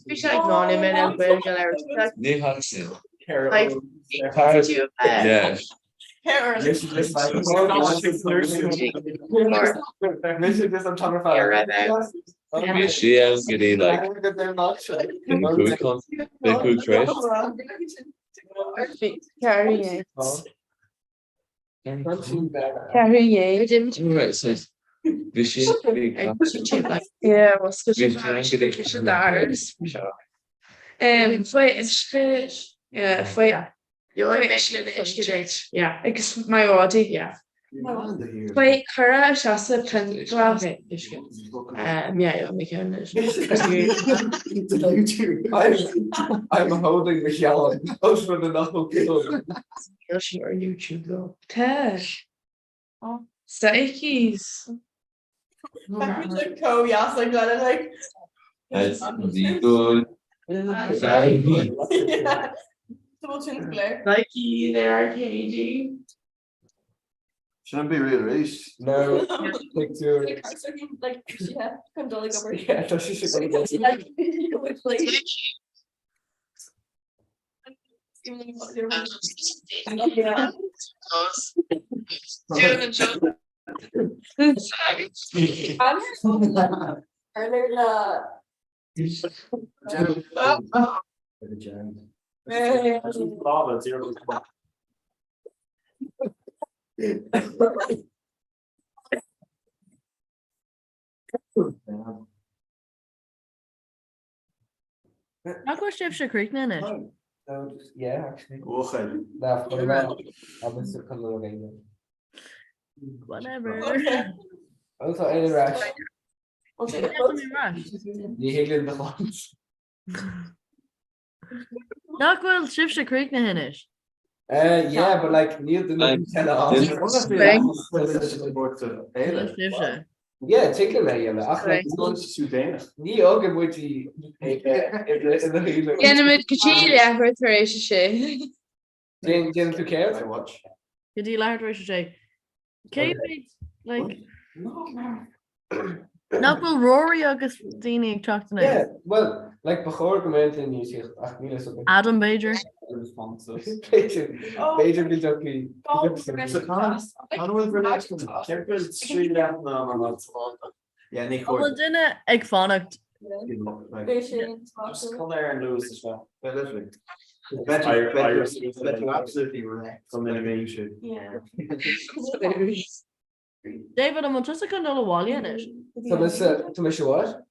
Mish like non in and we're gonna like, yeah. This is just like I'm trying to find Maybe she is getting like food content, food trash. Carrying. Right, so Vision Yeah, was geschiedenis. Foi ja, ik is my body, ja. Foi Comhrá shasa pen yeah, me can. I'm holding Michelle close for the knuckle kill. Your YouTube though. Tesh. Oh, Psyches. Like yes, I got it like. That's good. Yeah. Double chin glare. Nike, they are changing. Shouldn't be real race. No, take two. Like, yeah, come dolly over. Yeah, I thought she should go. Not go shift Creek in it. No, just yeah, actually. Okay. Whatever. Also, any rash. You hate the ones. Not go shift Creek in it. Yeah, but like near the yeah, chicken Ní aga buití Genimid Kachili effort for Asia. Gen to care to watch. Did you like to say? Kate, like, not will Rory August Dini talk tonight. Yeah, well, like before comment in you see Adam Bader. Bader will jockey. Yeah, Nick. Well, didn't egg phonic. Come there and lose as well. Better absolutely right from animation. Yeah. David, I'm just going to wally in it. Thomas what?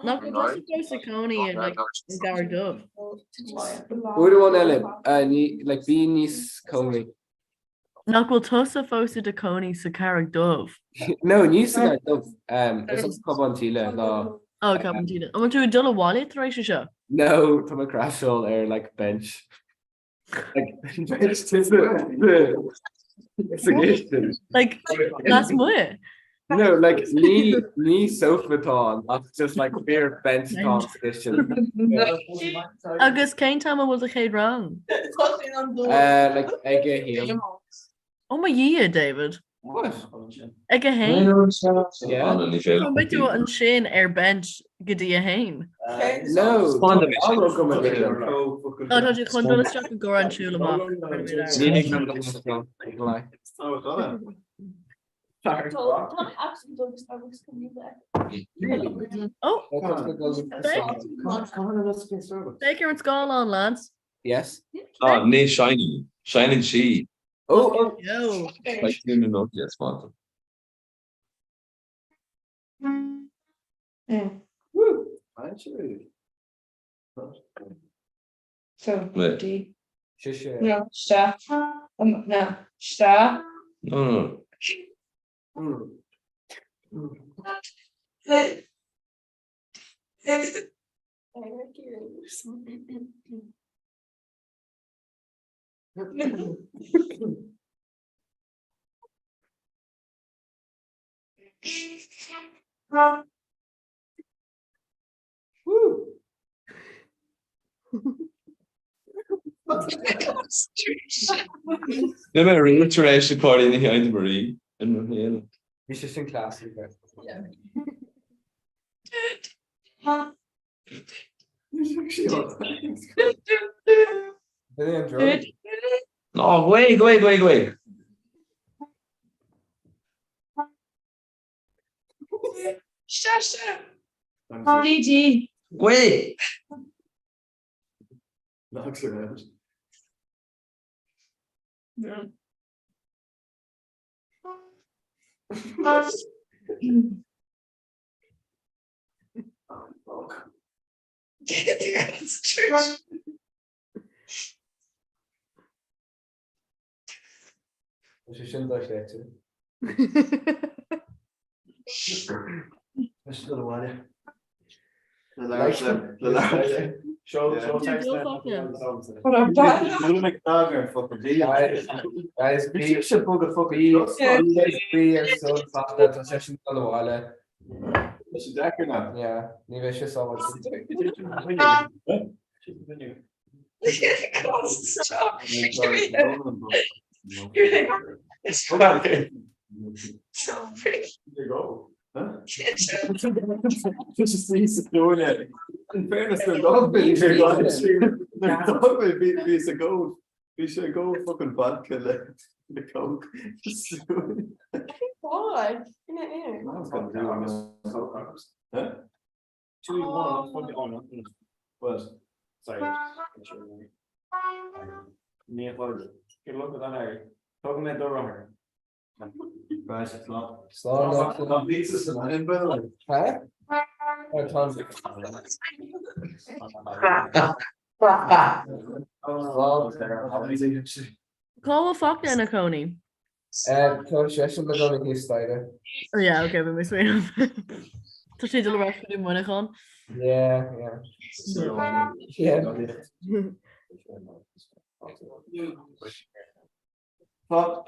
Not go just close to Coney and like in Gary Dove. Uair one eile like bí níos Comhrá. Not go tusa fósa de Coney sa Carrick Dove. No, níos a dubh is cobán tíle lá. Oh, Captain Tina. I'm going to do a wally through show. No, tá a crashall ar like bench. Like bench like that's what. No, like ní sofatá just like beer bench competition. Agus Kane time was a kid wrong. Like ige him. Oh my year, David. What? Ige hain. Yeah. I'm with you on Shane air bench gidi a hain. No. Oh, don't you come to the struck and go around Chula Mock. Oh, take your skull on, lads. Yes. Oh, nee, shining she. Oh, yo. Like in the Nokia spot. Woo. Actually. So, Wait. D. Shush. No, stop. No, stop. No. Woo. Never a reiteration party in behind the Marie. And It's just in class. no, wait. DG. Wait. Knocks around. No. She shouldn't do that too. That's still a while. Show text. Little McDogger fucking Guys, you should book a fucking be so fast that session on the wall. Is it accurate now? Yeah, you wish you saw what It's okay. So pretty. There you go. Huh? Just see doing it. In fairness, they're lovely. They're lovely. Be a gold. We should go fucking vodka the coke. God, in it here. I was gonna do it. Huh? 2-1. Funny on. But sorry. Near get a look at that area. Talking about the runner. Right, slow. Pieces and in by the way. Huh? Call a fuck then a Coney. Session we're going to start. Oh yeah, okay, we miss me. So she did the rest of the money con. Yeah. Fuck.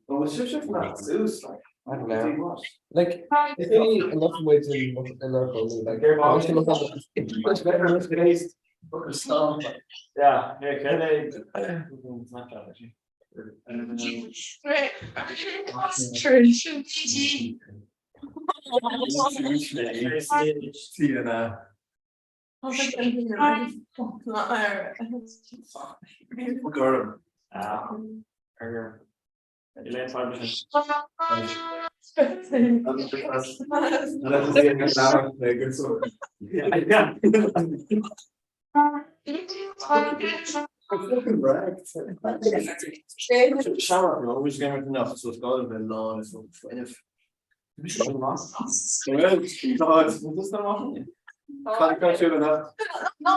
Well, it's just not Zeus. I don't know. Like, it's really enough ways in their phone. Like, I should look at it's better with today's fucking stuff. Yeah, can I? Right. Tradition. fucking wrecked. Shower, no, we going with enough, so it's got to be long, so kind of. God, was this not happening? Can't catch you with that. No.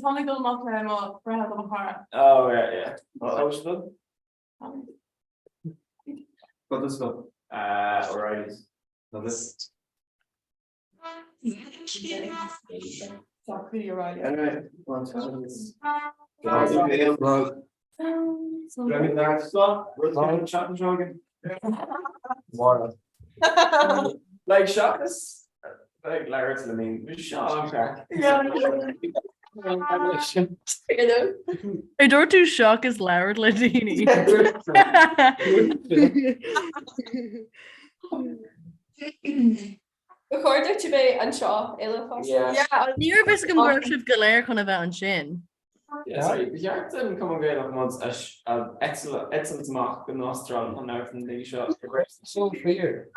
Tommy go mock Brad on Comhrá. Oh, yeah. What was the? What is the? Alright. Now this. Exactly, you're right. Anyway, one second. Let me know. Stop. We're talking chat and jogging. More. Like shot this. Like Larry's the name. We shot crack. Yeah. I don't do shock as Lara Ladini. Recorder to be an seo Níor bis go worship go léir chun a bheith an sin. Jaar kom weer nog months as excellent mark in Australia on out from the shot. So clear.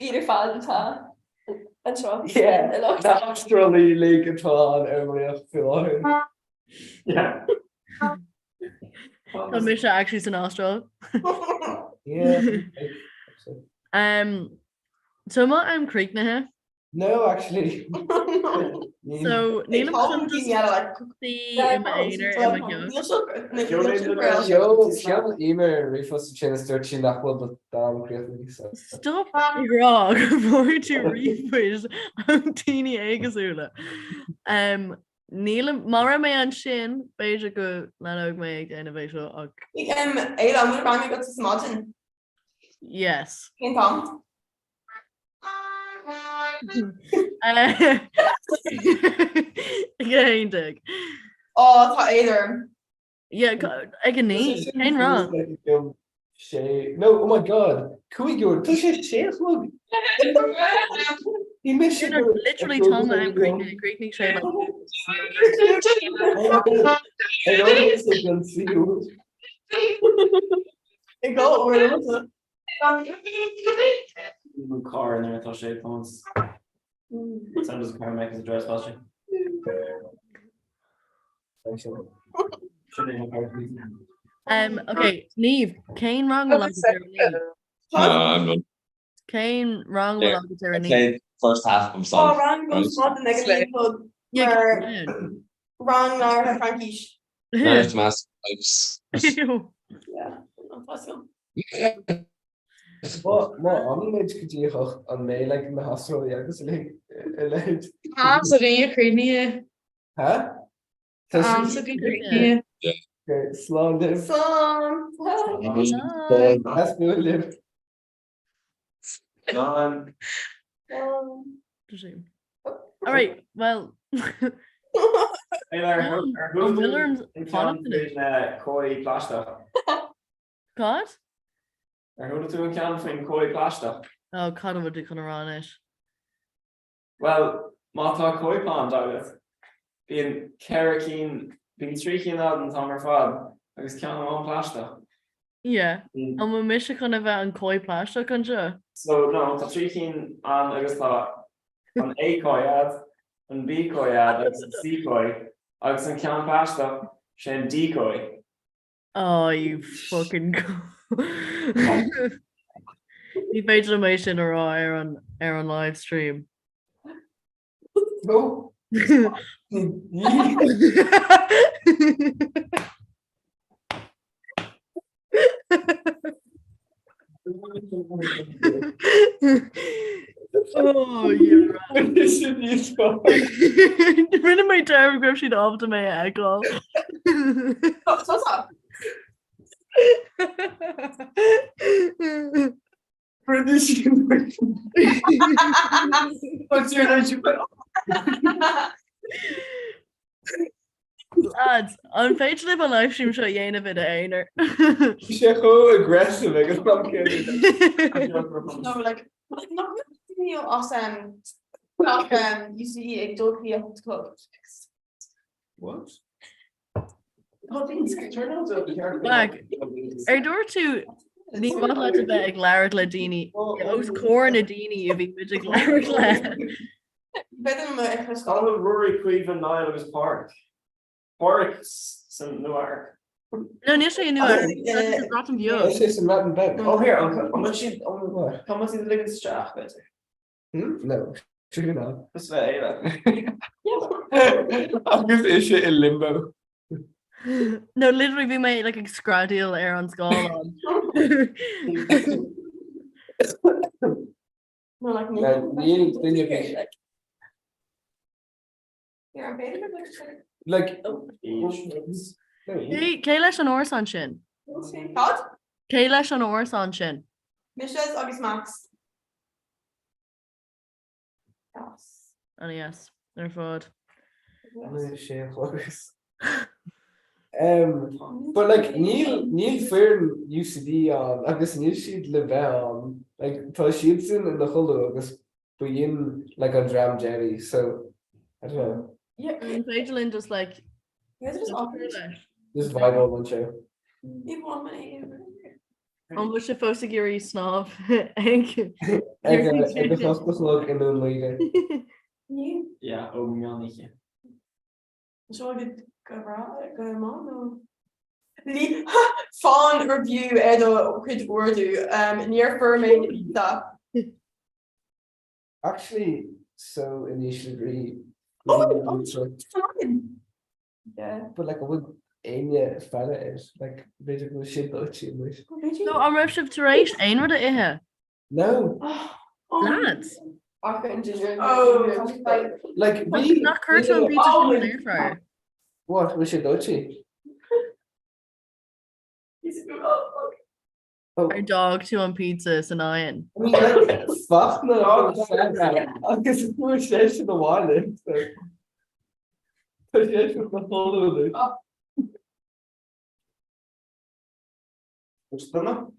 Ieder fan tá an seo. Yeah, Australia league at all everybody feel. Yeah. Tá mis actually an Austral. Yeah. So ma I'm Creek na he. No, actually. So Neil email refus channel 13 that will down creatively. Stop grog for to refresh teeny agasula. Neil Mara me an sin beige go lanog me innovation. I'm going to go to Smartin. Yes. King Kong. Again, Dick. Oh, tá either. Yeah, I can name. Ain't wrong. No, oh my god. Can we go? Does she say it? He missed it. Literally telling me I'm Greek shade. I know it's a good see you. I go over it. Car in there, I thought she had phones. Some does car make his address faster. Okay, Neve, Kane wrong will I'm done. Kane wrong will I played first half of Oh, wrong goes Smartin negative code. Wrong Laura Frankish. Nice mask types. Yeah, possible. What image could you have on me like in the hospital? Yeah, because like So do you create huh? So do you Okay, slow live. That's good live. Gone. All right, well. Koi plaster. God? I heard it doing can from Koi plaster. Oh, God, would you kind of run it? Well, Mata Koi pond out of being Kerrikin, being streaking out and Tomer Fab. I was counting on plaster. Yeah, and we miss a kind of an koi plaster, can't you? So, no, the streaking on, I just thought, on A Koi ad, and B Koi ad, I was C Koi. I was in count plaster, Shen decoy. Oh, you fucking You made a motion or on live stream. No. Oh, you're right. Rinne my time grab she'd off to my ankle. What's up? What's your name? Lads, on page live on live stream show Yane a bit of einer. She's so aggressive, I guess I'm kidding. No, like not really awesome. You see a dog here to club. What? Like, er door to niet wat laten bij ik Larry Ladini. Oos Corn Adini, you be magic Larry Lad. Better than my Rory Cleveland Niles Park. Park Some noir. No, níos sé nu bratam bio. Is some rat and bed. Oh, here, I'm not sure. Oh, what? How much is the living strap? No, true enough. That's right. Agus is shit in limbo. No, literally bhí mé like ag scradíal ar an scáil More like Neil, then you be You're on bed. like. Cé leis an óir an sin? Todd? Cé leis an óir an sin? Mrs. August Max. Yes, ar fád. But like Neil Fearn UCD on agus Neil she'd live on like tá she'd soon in the hulu agus buin like on Dram Jerry, so I don't know. Yeah, Fagelin just like You guys are just awkward. Just vibe on one show. Even 1 minute. an bhfuil sé fósa gurí snáb ag Ag the hospital in the later. Yeah, oh, me So good go mom. Lee fond review edo chud ordu near firming pizza. Actually, so initially Yeah. but like I would Anya fella is like basically shit though she was. No an raibh sibh tar éis aon rud a ithe? No. Lads? Like nach chuirte an pizza sin an air fryer. What was your dochi? Ar dog tú an pizza san aon. I mean, like, fuck no. I guess it's more shit in the water. So shit from the whole of it. What's the number?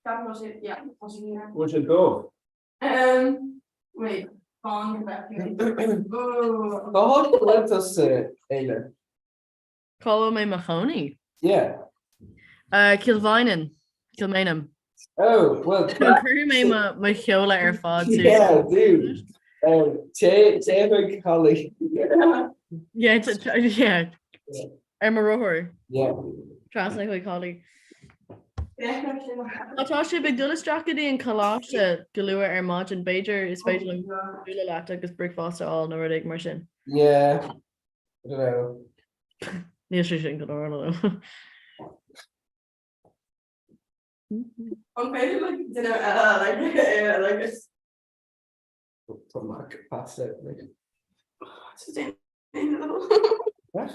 That was it, yeah. What's it go? Wait, fond The whole let us Ayla. Call mé Mahoney. Yeah. Kilvinen. Kilmainham. Oh, well. Curry mé my cheola ar fád too. Yeah, dude. Tay colleague. Yeah, yeah. Ar mar rothir. Yeah. Translate my colleague. Atá sé be dulas strategy an choláiste goúir ar máid an Beiidir is féidir an dúla leat agus bric fásta all nó ag mar sin. Yeah. I don't know. Níos sé sin go On page like dinner like this. Mark past it. What?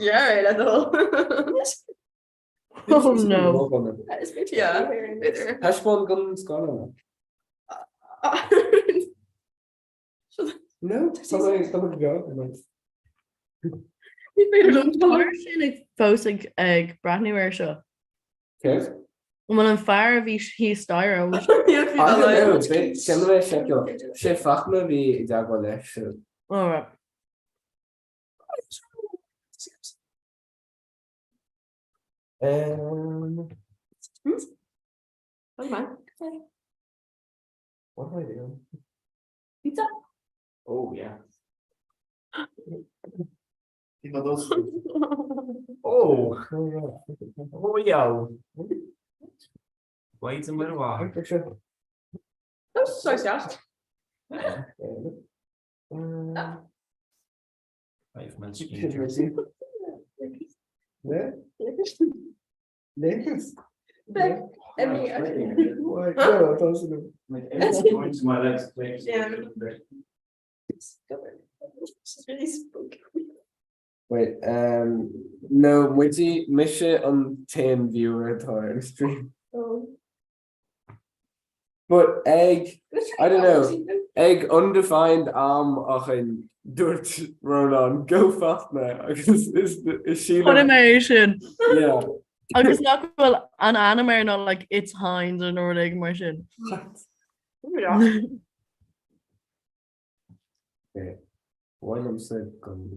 Yeah, right, that's all. Oh no. Yeah. Hashbone guns gone. No, somebody go. sin ag fós ag brathniúir seo. Bhfuil an fear a bhí hí stair sé fachna bhí deagháil leis. What am I doing? Pizza? Oh, yeah. Oh, yeah. Wait a minute. That's so sad. 5 minutes. Yeah. Yes. Wait, no, Witty Misha on 10 viewer time stream. But egg, I don't know, egg undefined achin dirt Ronan, go fast now. Is she Animation. Yeah. Agus nach bhfuil an anime not like it's Hines or nó ag mar sin. Why am I going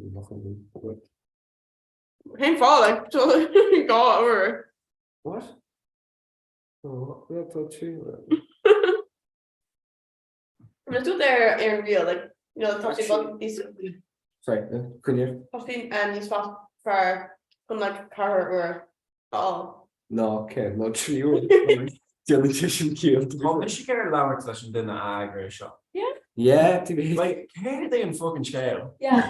Hey, fall like go over. What? Oh, I thought you. Let's do their real, like, you know, talking about this. Sorry, kunje. Misschien niet vast voor van like car or all. No, okay, not true. Diligent cute. Well, Michigan or Lamar session didn't agree shot. Yeah. Yeah, to be Like, how did they in fucking jail? Yeah.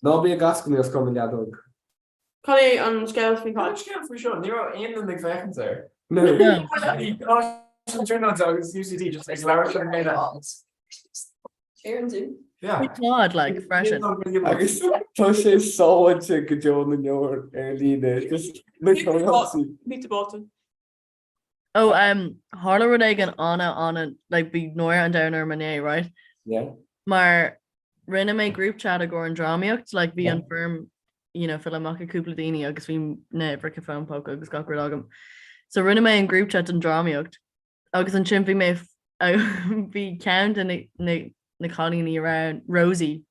no be a gascony of coming that dog. Kan je aan scale van College camp for sure. You're in the McVeight's there. No. Turn on dogs. UCD just like Lara should have made it. Sharon too. Yeah. God, like freshen. Agus tá sé sáhainte go Joan na leor líne just Meet the bottom. Oh, Harla rud ag an Anna like be nóir an downer mané, right? Yeah. Maar rinne mé group chat a go an dramiocht, like be an firm, you know, fill amach a cúpla daoine agus bhí never a phone poke agus ga agam. So rinne mé an group chat an dramiocht. Agus an chimpi mé bhí count in na colony around Rosie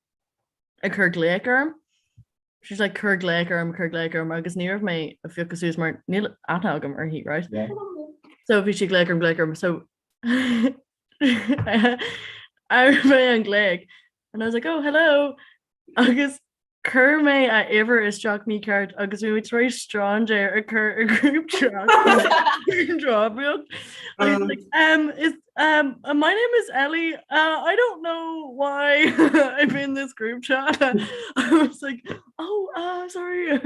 a Kirk Laker. She's like Kirk Laker, agus near of me a fiocasús mar níl atagam or he, right? Yeah. So if she Glaker, so I remember an Gleg and I was like, oh hello. Agus Kerme I ever is struck me card agus we would very strong there a group drop. I was like, my name is Ellie. I don't know why I'm in this group chat. I was like, oh, sorry.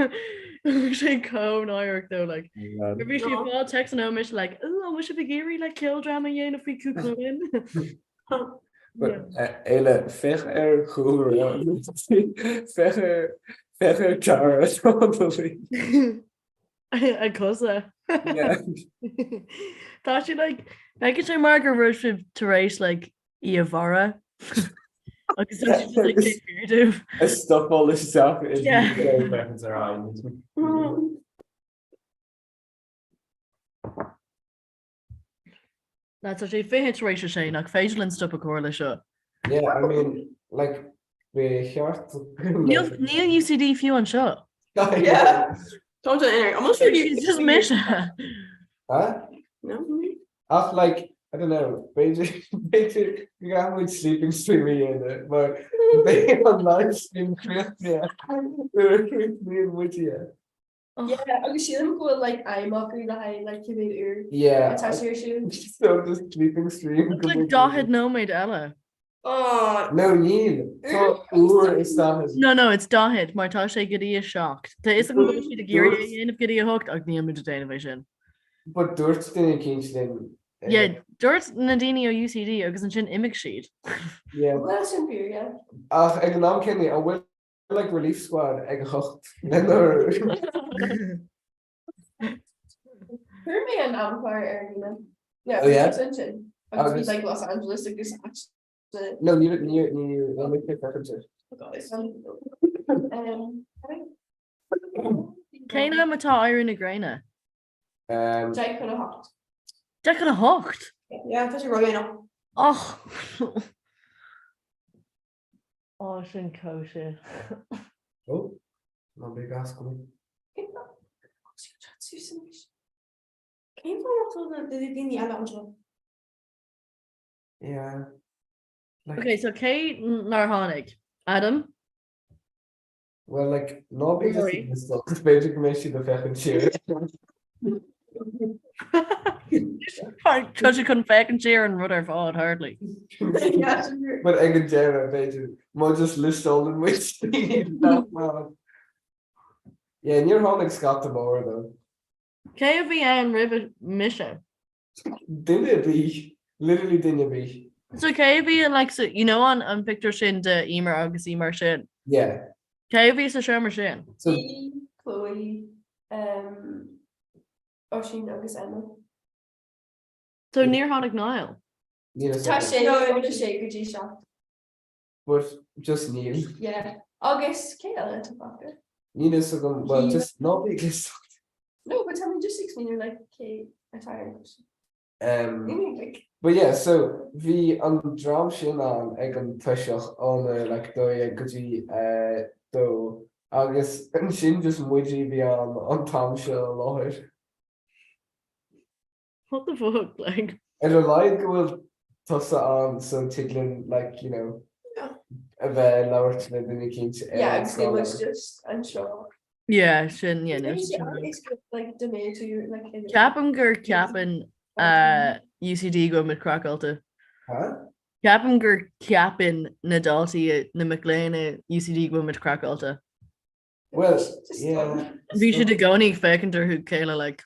She come New York though, like maybe she all text no mish like, oh, I wish I be like kill drama yin if we could go in. Eile fech goer fecher jar I cosa. Thought she like making sure Margaret Rush to race like Iavara. She's just like creative. Stuff all this stuff is That's actually fé race sé nach féidirlinn stop a choirla seo. Yeah, I mean, like the heart. Níl UCD fiú an seo. Yeah. Don't enter. I'm not sure you just miss. Huh? No. Ach, like I don't know. Beter, you got with sleeping streaming in it, but they on live stream yeah. They're being with you. Yeah, agus sí go like aimach na ha like you ear. Yeah. So just sleeping stream. Like Dahed no made Ella. Oh no, Neil. So is that No, it's Dahed. Mar tá sé gotí is shocked. Tá is go si de gear in of gotí a hooked ag ní mu innovation. But Dúirt didn't change them. Yeah, Dúirt Nadine o UCD agus an sin imig sheet. Yeah. Well, simple, yeah. Ach, ag naam ken I will like Relief Squad ag hocht. Never. Who me an Empire area? Yeah, Oh, yeah? Extension. I was like Los Angeles, like this actually. No, near. Let me pick references. Céine matá iron na graine. Jake could have hopped. Jack could have hooked. Yeah, that's your rolling up. Oh. Oh, sin kosher. Oh, no big ask me. Yeah. Okay, so Kate Narhonic. Adam? Well, like, no big stuff. It's basically makes you the fucking cheer. Because you couldn't fucking cheer and rudder fought hardly. But I could cheer a bit. More just list all in which. Yeah, and your Honic's got the more though. KV and River Misha. Didn't be. Literally didn't be. So KV and like, so you know on picture shin the Emer August Emer shin. Yeah. KV is a shomer shin. So Chloe, Oisin agus Emma. So near Honic Nile. Tá sé no sé go shop. But just Neil. Yeah. August Kayla to pocket. Nina so well just not big. No, but tell me just 6 minutes like Kate attire. But yeah, so the drum shin on ag an tuiseach on like do goji do agus an sin just muji be on Tom show láthir. What the fuck, like? And a light will toss on so tickling like, you know, a bheith leabhart na duine cinse agus ní muid just an seo. Yeah, sin yeah, no. It's like domain to you like Ceapam gur ceapan UCD go mit crackalta. Huh? Ceapam gur ceapan na daltaí na McLean UCD go mit crackalta. Well, yeah. Bhí si de gcónaí fecintar chu céile like.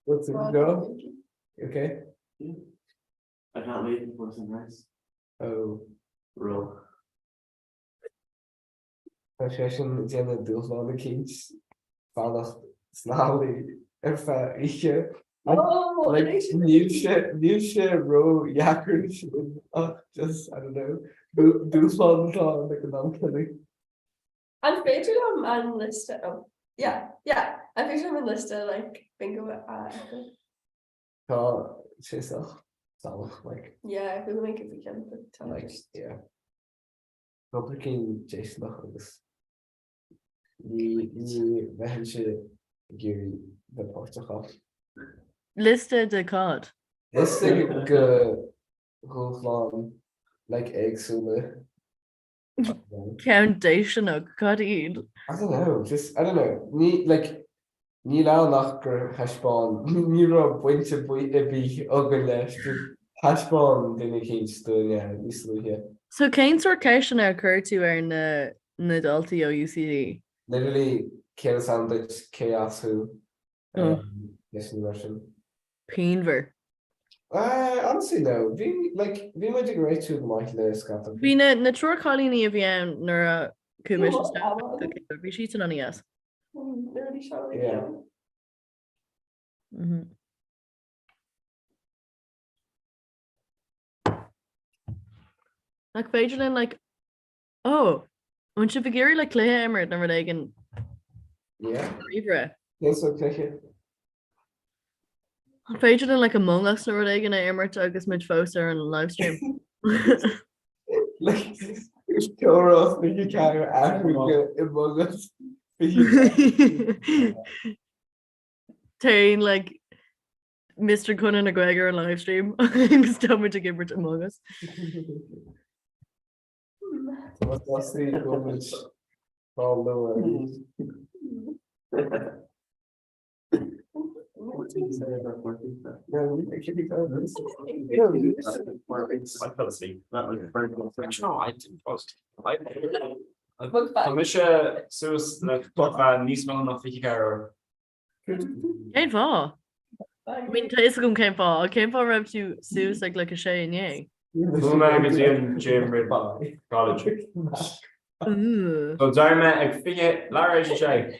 What's it go? Okay. I can't wait for some rice. Oh. Roll. Tá sé sin déanana dúsá na kins fáach snálaí ar fe ihe. Níl sé ro jacker just I don't know dúsá like an amclinic. And featured on an list of yeah I featured on a list of like bingo Tá sé salach like yeah we'll make it if we can but like yeah. Probably cyn Jason agus ní bheithann sé géirí de portachach. Liste de cod. Liste go gúchláán like éagsúla. Foundation of codíd. I don't know, just I don't know. Ní like ní lá nach gur heispáin ní ra buinte bí agur leis heispáin duine cén stúine níos luúthe. So céin sorcation occurred to ar na daltaí ó UCD? Literally kill sandwich chaos who yes in Russian. Pínver. Honestly no. We might do great to my Scotland. Bhí na trúrcálíní a bhí ann nar a cumis bhí si an yes. Yeah. Like féidirlinn like oh an si bhgéirí le clé éimmart na rud éigen ríomhre. Yes okay. Féidirlinn like Among Us na rud éigen éimmart agus mid fós ar an livestream. Like Torah you carry Africa Among Us. Tain like Mr. Conan McGregor on live stream. I'm stomach to give it Among Us. What's the comment? Oh no. Níos má nach fi gar. Céim fá. I mean is gom céim fá. Céim fá raibh tú suas like a sé inné. Jim Red College. So darma ag fiche lá sé.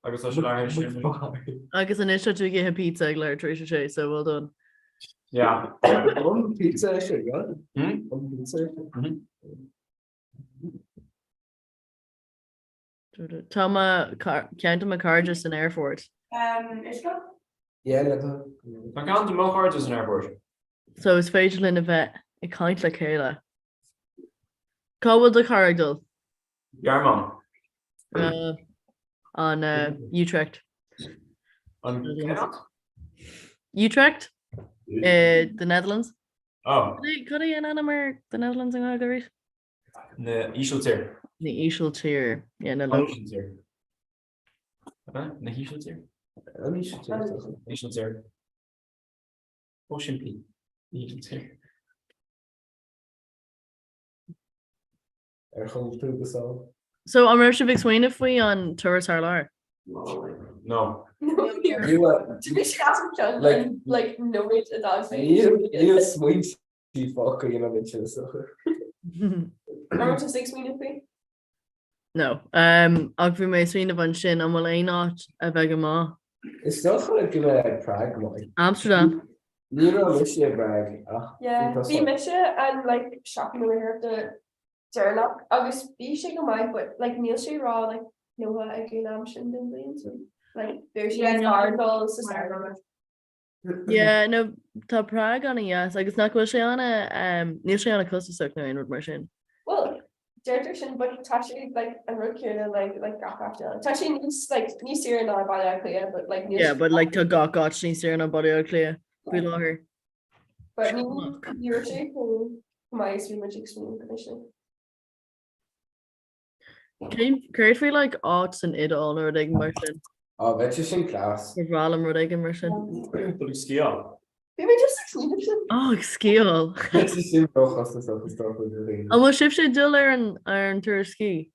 Agus Agus an is tú gé pizza ag leir tríéis sé, so well done. Yeah. Pizza shit, got it. Tá ceanta a car just an airport. Yeah, I can't do more hard as an airport. So is féidirlinn a bheith I caiint le chéile. Cábhfuil de caragdul? Garmon. On Utrecht. On Utrecht? The Netherlands. Oh. Could I in Anamar the Netherlands in Algeria? The Isheltier. The Isheltier. Yeah, no. Isheltier. The Isheltier. Isheltier. Ocean P. Isheltier. So I'm actually big swing if we on tourist Harlar. No. Like no way to dog. You swing fuck you know Or to 6 minutes free? No. Ag bhí mé swing van sin am bhfuil é not a bheith má. It's still gonna give a Prague like Amsterdam. Brag. Yeah, we miss it and like shopping over here at the Derlock. August be shake a mic, but like Neil Shea Raw, like no I can Amsterdam so like there's articles. Yeah, no tá Prague on yes. Agus nach go sé anna níl sé anna cosach na inward mar sin. Well, Deir sin but tashi like an rukir like gach after. Tashi needs like ní sér na bad clear, but like Yeah, but like to got ní sé an body clear fi láhir. But ní sé mai is magic swing commission. Create fi like arts and idol or ag mar sin. Oh, bet you sin class. Val ru ag mar sin. Skill. Maybe just Oh, skill. sin brochas na stuff Am sib sé dul ar an tour ski.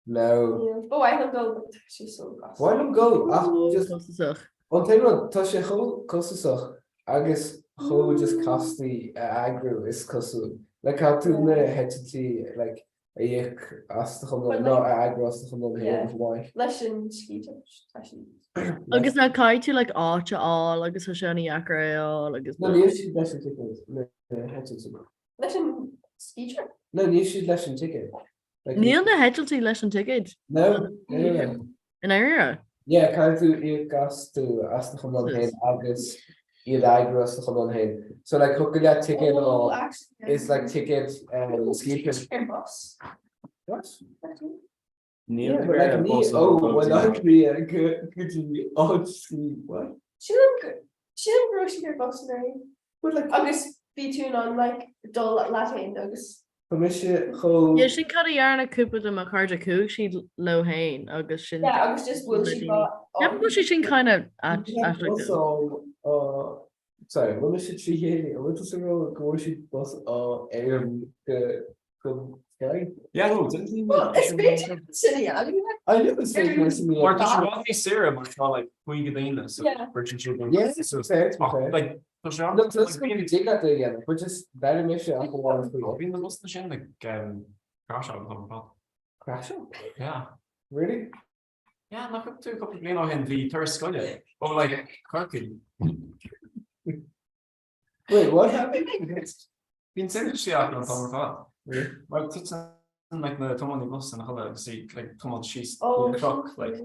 No. Oh, I will go. She's so fast. Why don't go? Just Cosach. on time tá sé cho cosach agus cho just costly agro is cosu. Like how to na hetty like a yek as no agro as here why. Lesson ski tashi. Agus na caiiti like áte á agus se sena acra agus No, you should lesson ticket. Lesson ski trip. No, you should lesson ticket. Níl na hetiltí leis an tiid? No. In éire? Yeah, kind of you gas to as the head agus iad agro as the head. So like hook that ticket or it's like ticket ski bus. What? Neil, but like well not me could you odd ski what? She didn't grocery your bus Mary. But like August B2 on like dull Latin August. Ja sin cad dhearna cúpa am a chuir a cúg si lo hain agus sin. Yeah, I was just will she got. Si sin kind of sorry, what is it she here? A little single go she bus Yeah, no, didn't Well, it's big city. I knew it was fake nice to me. Or did you want me Sarah much more like we get in this? Yeah. Yes, so fair. Like Look, let's go and take that together. We're just better make sure I'm one for you. Being the most machine like crash out of Crash up? Yeah. Really? Yeah, look up to a couple of in the Terrace Skull. Oh, like Kirky. Wait, what happened? Been sent to see out on Comhrá. Well, it's like the Tommy bus and the see like Tommy she's truck like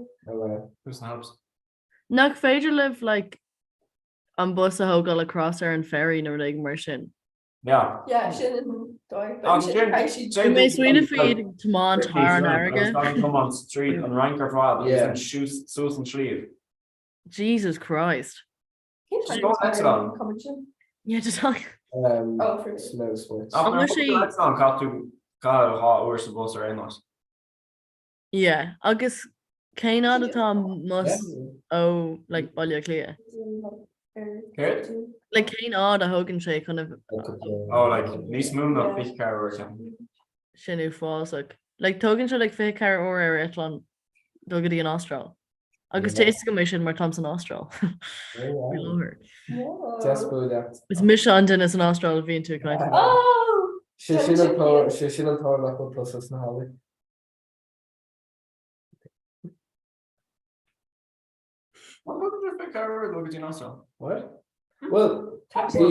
who's the helps. Nach féidir live like an bus a hogal across ar an ferry nó ag mar sin. Yeah. Yeah, she didn't die. Mé swinine feed tomán tar an aige. Come on street on Ranker Drive. Yeah. Shoes and sleeve. Jesus Christ. Yeah, just talk. For snow sports. That's not got to hot or supposed to rain. Yeah, agus cé ná atá mus ó like bailile clia. Like cé ná a hogan sé kind of like níos mún of fish car or something. Sinú fáach. Like tugann se like fé car ó ar Etlan dogadí an Austral. Agus tééis go mission mar Thompson Austral. Is mis an den is an Austral vín tú kind of. Oh! She sin an tar nach go plus na Holly. What? Well, vi go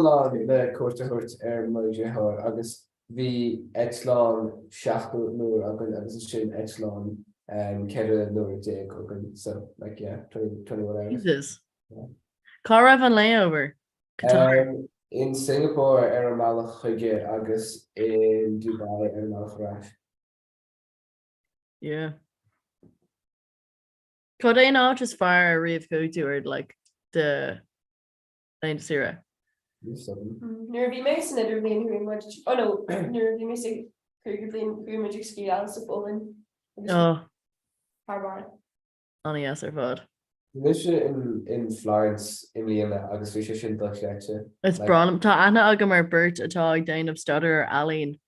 lá le cuatairt mar agus hí Etlán seaachú nuair agus sin Etlán cead nuair dé cogan so like yeah 21 hours. Jesus. Car raibh an layover. In Singapore ar malach chuige agus in Dubai ar malach rá. Yeah. Could I not just fire a riamh go to it like the line to Sarah? Nervy Mason at her being very much. Oh no, nervy Mason. Could be very much ski out of Poland. Oh. Harbar. Annie yes, or fod. In Florence in Liana agus fi sin It's bra tá anna aga mar burt atá ag dain of stutter Aline.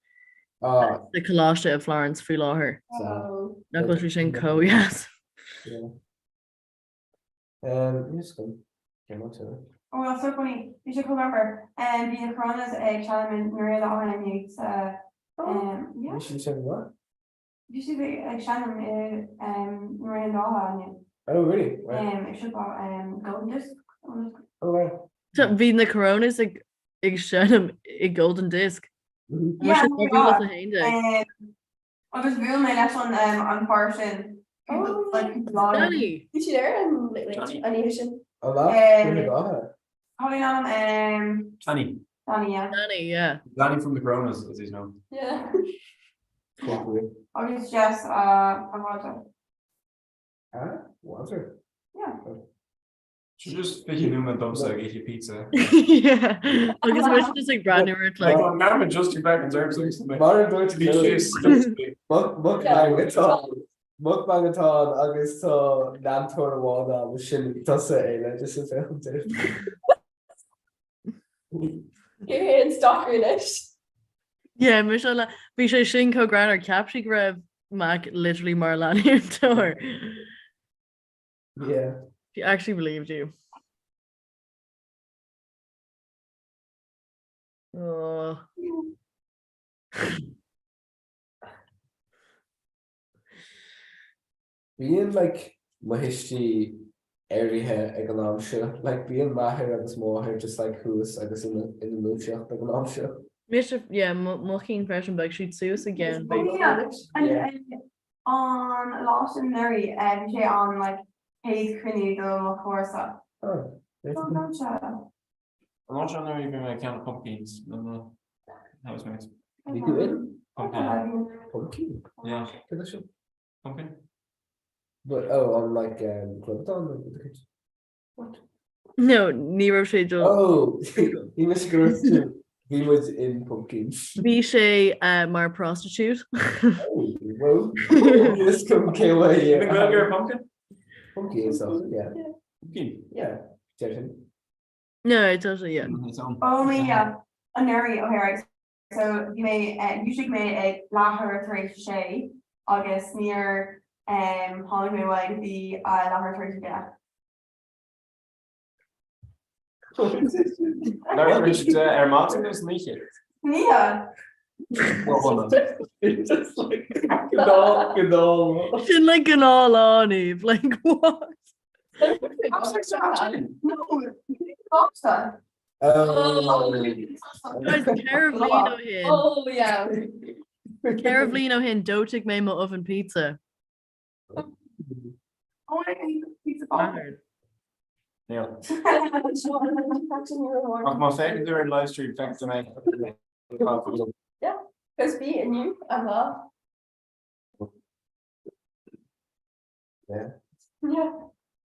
The Colossia of Florence fi láher. Na go sin co yes. Oh, that's so funny. You should remember. Being a coronas a Shannon Maria and yeah. You should say what? You should be like Shannon Maria. Oh really? It should golden disc. Oh wow. So being the coronas ag shanam a golden disc. Yeah, I was real my left on Parson. Oh, like Johnny. You should there and like animation. Oh, that. Holding on Johnny. Danny, yeah. Danny, yeah. Danny from the Coronas, as he's known. Yeah. Cool. Agus Jess a Roger. Water. Yeah. Should just pick you and dumps like eat your pizza. Yeah. Agus bhfuil just ag brand new like Now just you back in terms of something. Mar dúirt Delicious. Mukbang atá agus tá nátóir bháda sin tusa éile just a fé. Cé stockar leis. Yeah, me seo le bhí sé sin có gran ar capsí raibh Mac literally mar leanúir tour. Yeah. She actually believed you. Oh. Bíon like mahistí éirithe ag an am seo, like bíon maithir agus móthir just like thuas agus in the múteach ag an am seo. Mr. Yeah, mocking fashion bag she'd sue us again. Baby. Yeah, and on Lost and Mary, she on like Hayes Crinny go Corsa. Oh, gotcha. I'm not sure if I count pumpkins. No. That was nice. You do it? Pumpkin. Pumpkin? Yeah. Delicious. Pumpkin. But on like Clubdown. What? No, Nero Shade. Oh, he must go to. He was in pumpkins. Be mar prostitute. Oh, well, this come away. You think you're a pumpkin? Pumpkin, so yeah. Pumpkin. Yeah. Jason. No, it's actually yeah. Oh yeah, a Mary O'Hara. So you may usually may a lahar three shay August near Hollywood way the lahar three yeah. Daar is het Martin is niet. Yeah. Just like Ganal. She's like an all on Eve. Like what? No, pasta. Carolino hin. Oh yeah. Carolino hin dotig me mo oven pizza. Oh, I hate pizza bar. Yeah. Ach, maar fijn door een livestream, thanks to mij. Yeah, because me and you, Yeah. Yeah.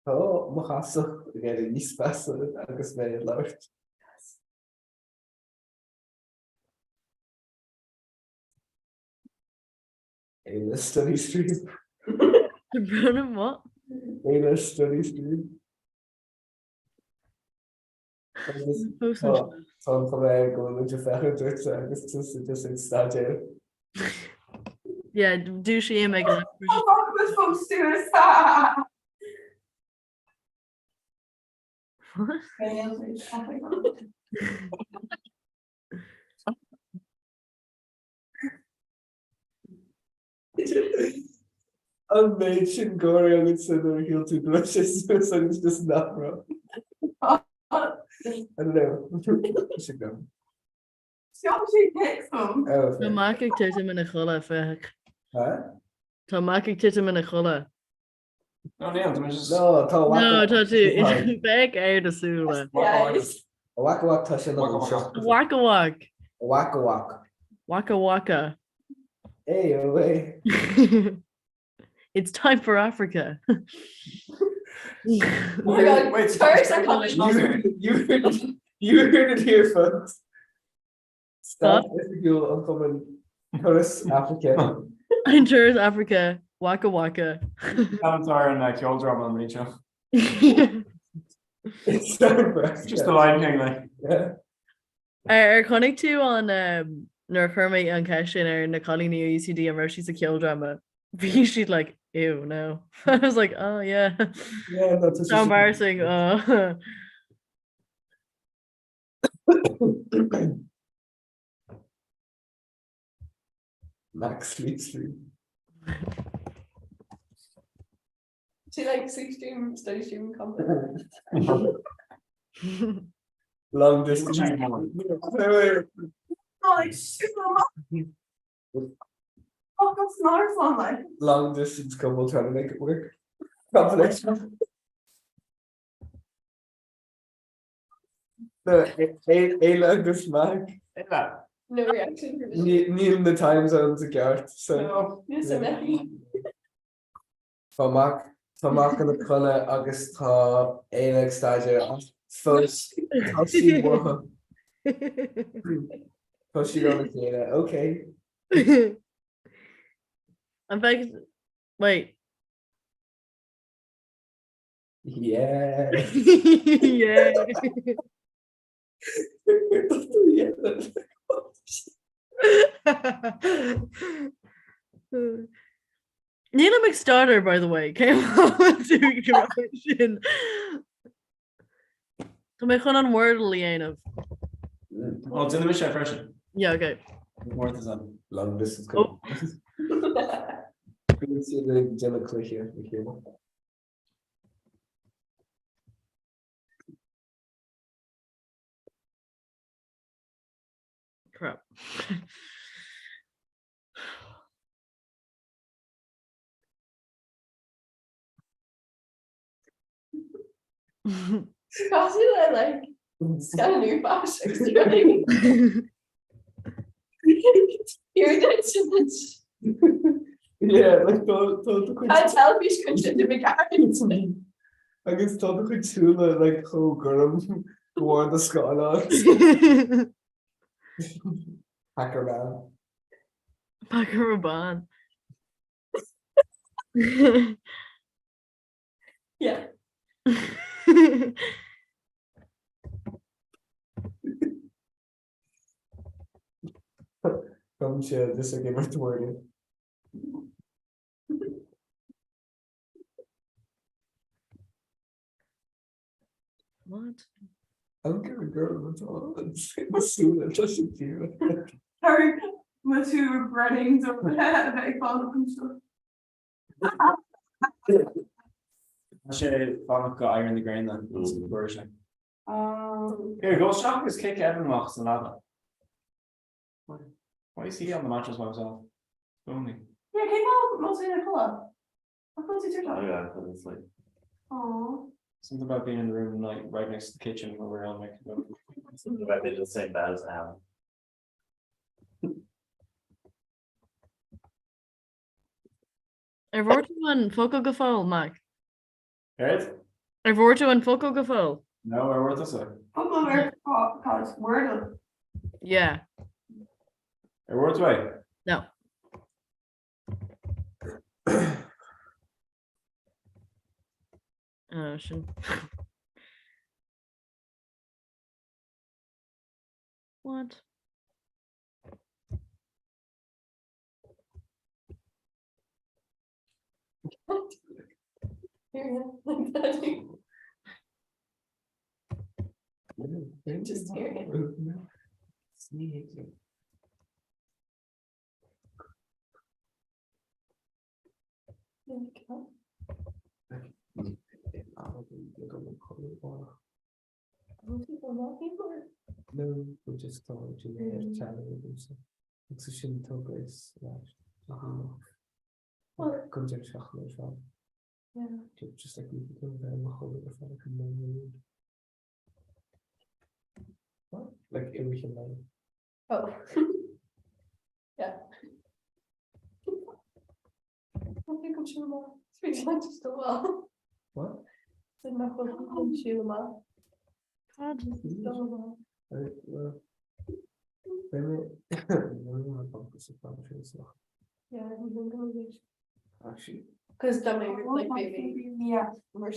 Oh, mag gaan zo. Ik ga er niet spassen, agus mij het loopt. Hele study stream. Running what? Hele study stream. Van mij gewoon met je verder terug zijn, dus het in staat hier. Yeah, do she and make it. Oh, this folks do is Een beetje gory aan het zijn heel too delicious, so it's just not bro. I don't know. Should go. She picks them. Tá mac ag tuairtim in a chola fech. Huh? Tá mac ag tuairtim in a chola. No, Neil, do just... No, tá No, tá tú beg air de súla. A waka waka tá sin Waka wak. Waka waka. Waka waka. Hey, away. It's time for Africa. Oh my god, wait, tourists are coming. You heard it here first. Stop if you uncommon tourist Africa. In tourist Africa. Waka waka. Avatar and Kill Drama on Reach. It's so Just the Lion King, like. Yeah. Connic tú an nor Kermit an Cashin or Nicole New UCD and Roshi's a kill drama. She'd like, ew, no. I was like, oh yeah. Yeah, that's so embarrassing. Max sleep stream. She like sleep stream, study stream, comfort. Long distance. Oh, like super. Oh, that's not fun, like. Long distance couple trying to make it work. Combination. Éile agus mag. No reaction for this. Níl na time zones a ceart, so. No, yes, I'm happy. Táach an na chuile agus tá éile staide fós tá sí mórtha. Tá sí go chéile, okay. I'm like, wait. Yeah. Yeah. Neela McStarter, by the way, came on to correction. So my chun an wordly of. Oh, it's in the mission freshen. Yeah, okay. More than that. Long distance. Oh. You can see the Gemma click here. Crap. Cosy that like it's got a new fashion. You're Yeah, like told I tell fish couldn't to make I guess told the tuna like oh girl wore the scholar. Hacker man. Packer Raban. Yeah. Come share this again with the word. What? I don't give a girl at all. It's soon just you. Sorry, my two breadings over there, they call them stuff. She found got iron in the grain then. It's the version. Here, go shop his kick Evan walks and lava. Why is he on the mattress by himself? Only. Yeah, came out mostly in a colour. I thought it's your Oh time. yeah, but it's like Oh. something about being in the room like right next to the kitchen where we're all making Something about being the same bad as Alan. I've worked on Foco Gafol, Mac. Right? I've worked on Foco Gafol. No, I worked this way. Football word college Wordle. Yeah. I worked way. No. Oh shit. What? Just hearing it. No, we just told you they're challenging so. It's a shim progress. Well, comes in chocolate shop. Yeah. Just like we could do that in the whole of the command. What? Like everything like. Oh. Yeah. I think I'm sure more. Speaks like just a well. What? Said my phone, I'm sure more. God. Well, maybe Yeah, I'm gonna be. actually. Because that made like maybe. Yeah.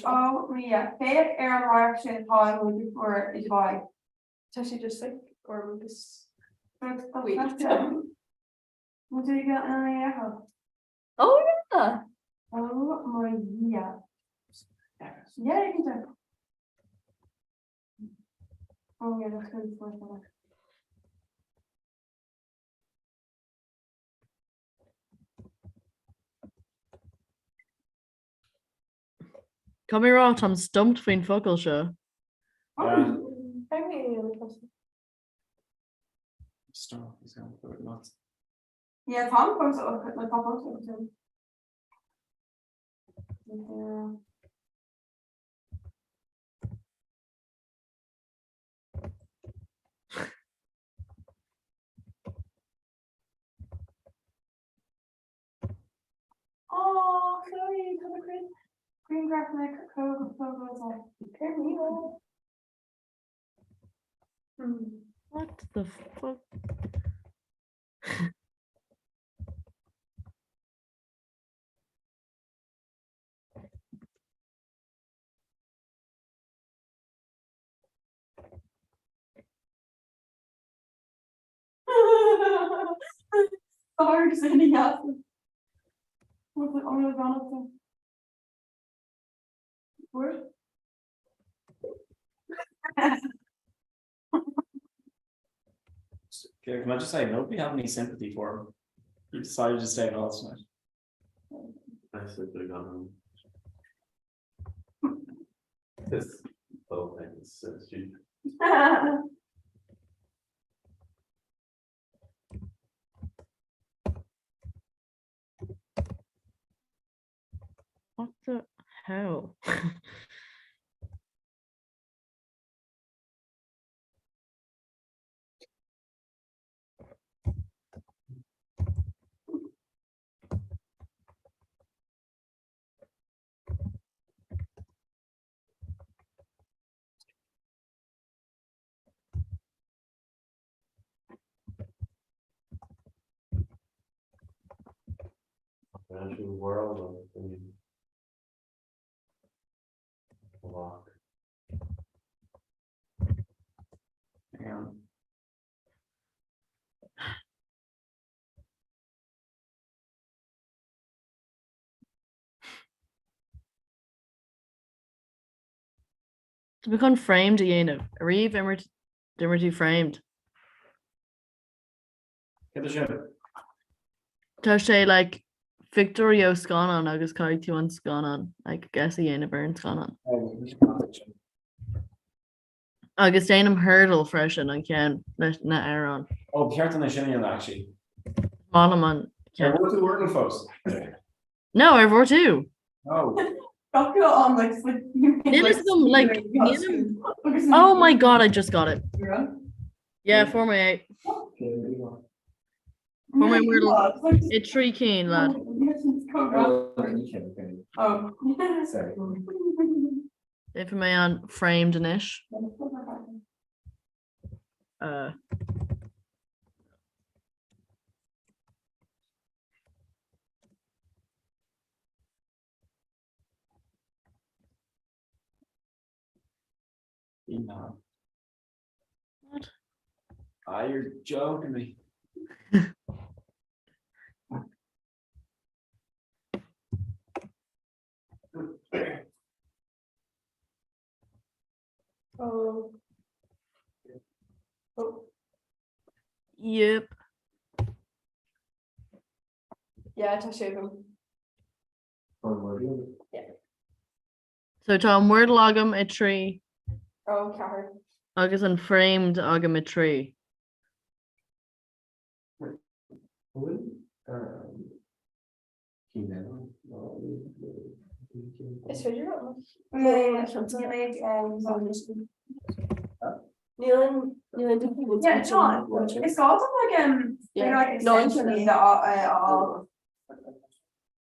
Oh, yeah. Fair air reaction time would be for is why. So she just like or we just That's wait. What do you got in there? Oh yeah. Oh my yeah. Yeah, you can check. Oh yeah, that's good for that. Comhrá I'm stumped faoin focail seo. Stop. He's going to put it nuts. Yeah, Tom goes up like Tom goes up too. Yeah. Chloe, come a green graphic photos. What the fuck? Hard sending out. What's it on the ground? Word? Okay, can I just say, nobody have any sympathy for him. He decided to stay in all tonight. I said they're gone. This whole thing is so stupid. What the hell? Financial world of the block. Hang on. To become framed again, Reeve Dimmerty framed. Get the show. Tá sé like Victorio scanan agus caiú an scanan like guess a dhéana burn scanan. Agus déanam hurdle freisin an cean na Aaron. Oh, Pierre na sin actually. Malaman. Yeah, what are working folks? No, I wrote two. Oh. On like Oh my god, I just got it. Yeah, for my 8. For my wordle. It's 3 keen, lad. Oh. Sorry. If my on framed an ish. No. What? Ah, you're joking me. Oh. Oh. Yep. Yeah, I touched him. Yeah. So Tom, word logum a tree. Oh, Cahar. Agus an framed agam a tree. Is figure out. Yeah, it's not. It's got some like Yeah. like No, extensions that are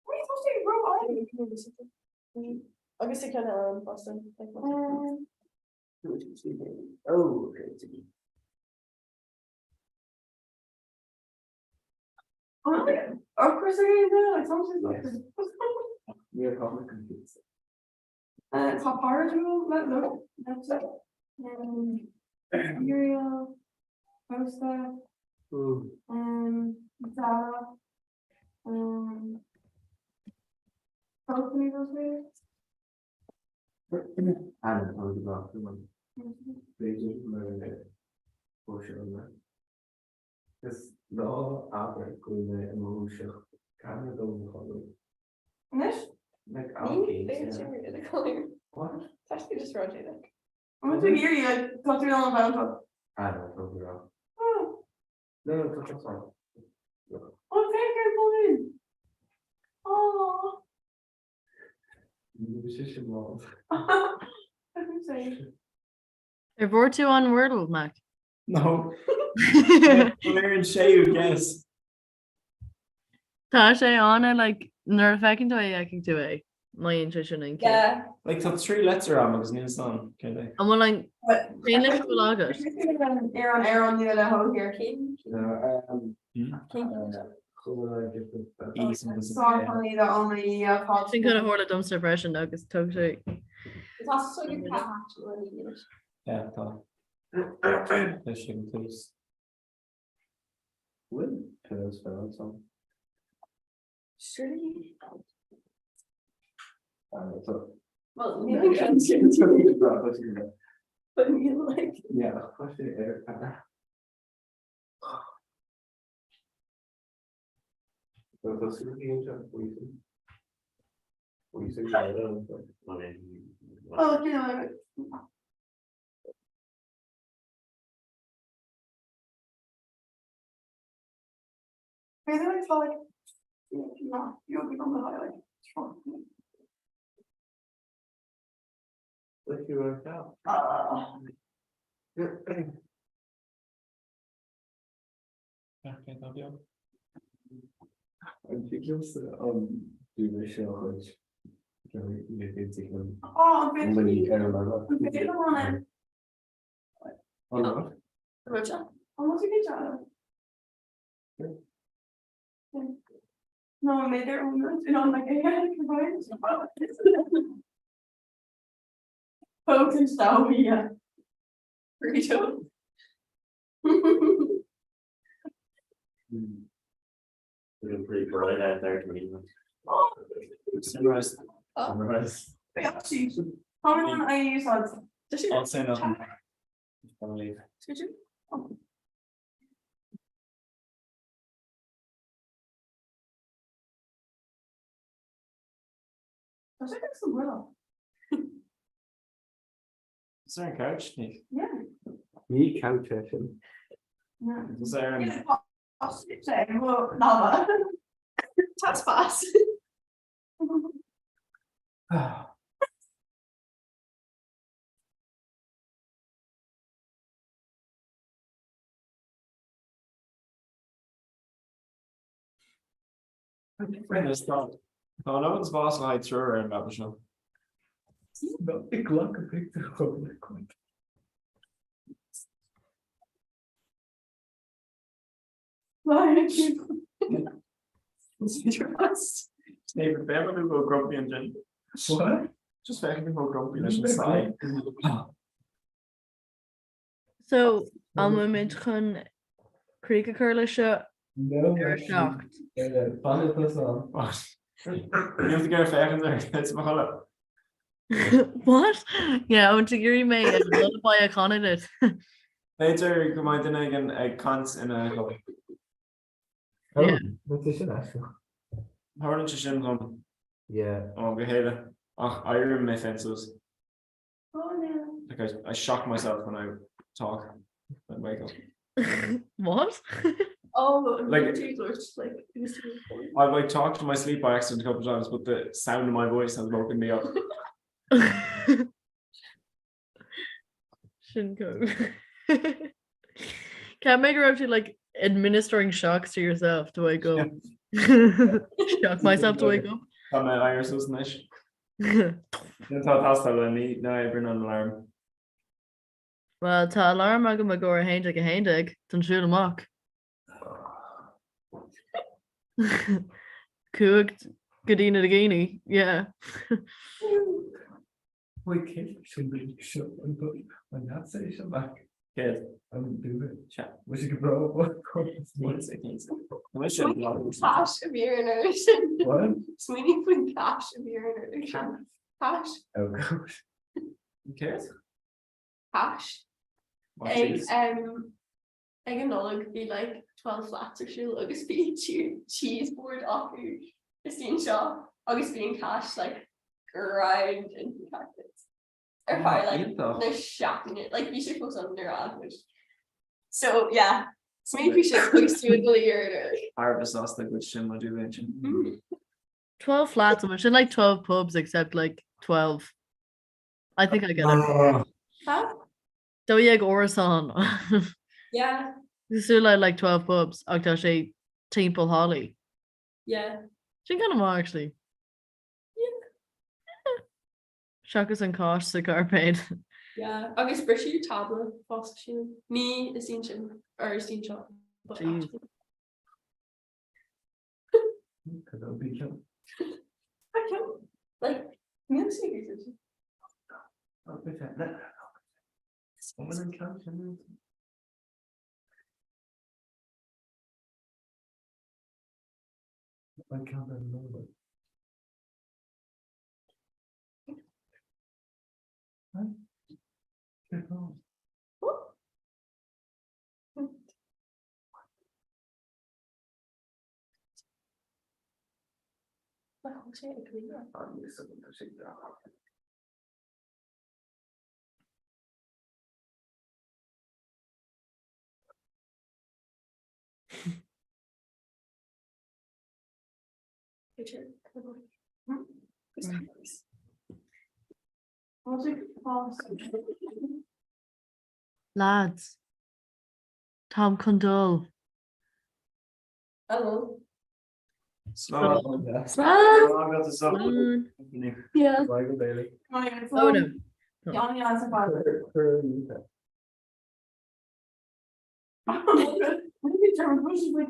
what are you supposed to do? I guess I kind of Boston. Oh, Of course, they're gonna do like something. we are common confused. Top part no, that's it. Muriel, Costa, Zara, both of those ways. I don't know about the one. Pages for sure. This law after going the emotion kind of don't Nish? like The color. What? It's actually just rotated. I'm going to hear you. Talk to me all about it. I don't know wrong. Oh, No, that's fine. oh, thank you, oh. Musician law. I can say. If we're two on wordle, Mac. No. Clear and Shay, yes. Tá sé anna like Nuair fecinn tú ag tú é mai intuition in Yeah. Like tá trí letter am agus níos an cé. An bhfuil like cé le bhfuil agat. Ar ní le ho here Keane. Sorry the only Sin gona hóla dumpster freisin agus tug sé. Tá so you can actually. Yeah, tá. Fishing tools. Wood pillows for some. Surely. Well, maybe yeah, I'm sure it's really good, but you like. yeah, push it air. So that's really interesting. We see Oh, you know. Maybe I feel like no, you'll become the highlight. Like you work out. Okay, that'll be all. I'm curious do the show which you did see him. Oh, How many airlines? Oh no. Roger, almost a good job. No, I made their own notes, you know, like I had to provide. Folks and stuff, yeah. Pretty sure. Pretty bright out there to me. Sunrise. Sunrise. How many I use on? I'll say nothing. I'll leave. Did you? Oh. I think it's the willow. Is there a couch, Nick? Yeah. Me couch session. Yeah. Is there Yeah, well, lava. That's fast. Friends thought. No, no one's boss I threw her in that show. Ik lak een picture gewoon. David, ben we go grumpy and Jen? What? Just very go grumpy and side. So an muid chun críca chuirla seo secht. You have to go fair there. It's my What? Yeah, I want to gurí mé ag lullaby a candidate. Later, go mind in again a cons in a hobby. Yeah. Wat is er eigenlijk? How are you shin on? Yeah. Oh, go ahead. I remember my fences. Oh no. Like I shock myself when I talk. I wake up. What? Oh, Like- like I've like talked to my sleep by accident a couple of times, but the sound of my voice has woken me up. Sin go. Can't make her up to like administering shocks to yourself to wake up. Shock myself to wake up. I'm an Irish nice. You thought that's how I need now I bring an alarm. Well, tá alarm agam a go a haintig tan siúd amach. Cuaig godína a géine, yeah. Wait, kid, should be shut and put my that say shut back. Kid, I wouldn't do it. Chat. Wish you could blow up what? Cash of urinary. What? Sweeney put cash of urinary. Cash. Oh gosh. Who cares? Cash. Ag an nolog be like 12 flats or shoe agus be cheese board off Christine Shaw agus being cash like grind and packets or fire like they're shocking it like you should post on their language. So yeah, so maybe we should post to a year. Harvest sauce like which Jim would do mention. 12 flats, I'm sure like 12 pubs except like 12. I think I get it. Huh? Do you Orison? Yeah. Still like 12 pubs. Octa she Temple Holly. Yeah. Sin gan má actually. Seachas an cáis sa carpaid. Yeah, agus brisú tabla fás sin. Ní is sin sin ar is sin seo. but Jeez. actually- Could that be killed? I can't, like, me sneakers. Oh, bit of that. Woman in couch, I can't remember. Huh? Good call. I'm listening to sing that. Lads. Tom Condol. Hello. Slow. Yeah. Michael Bailey. Oh no. Johnny has a father. What if you turn bushes like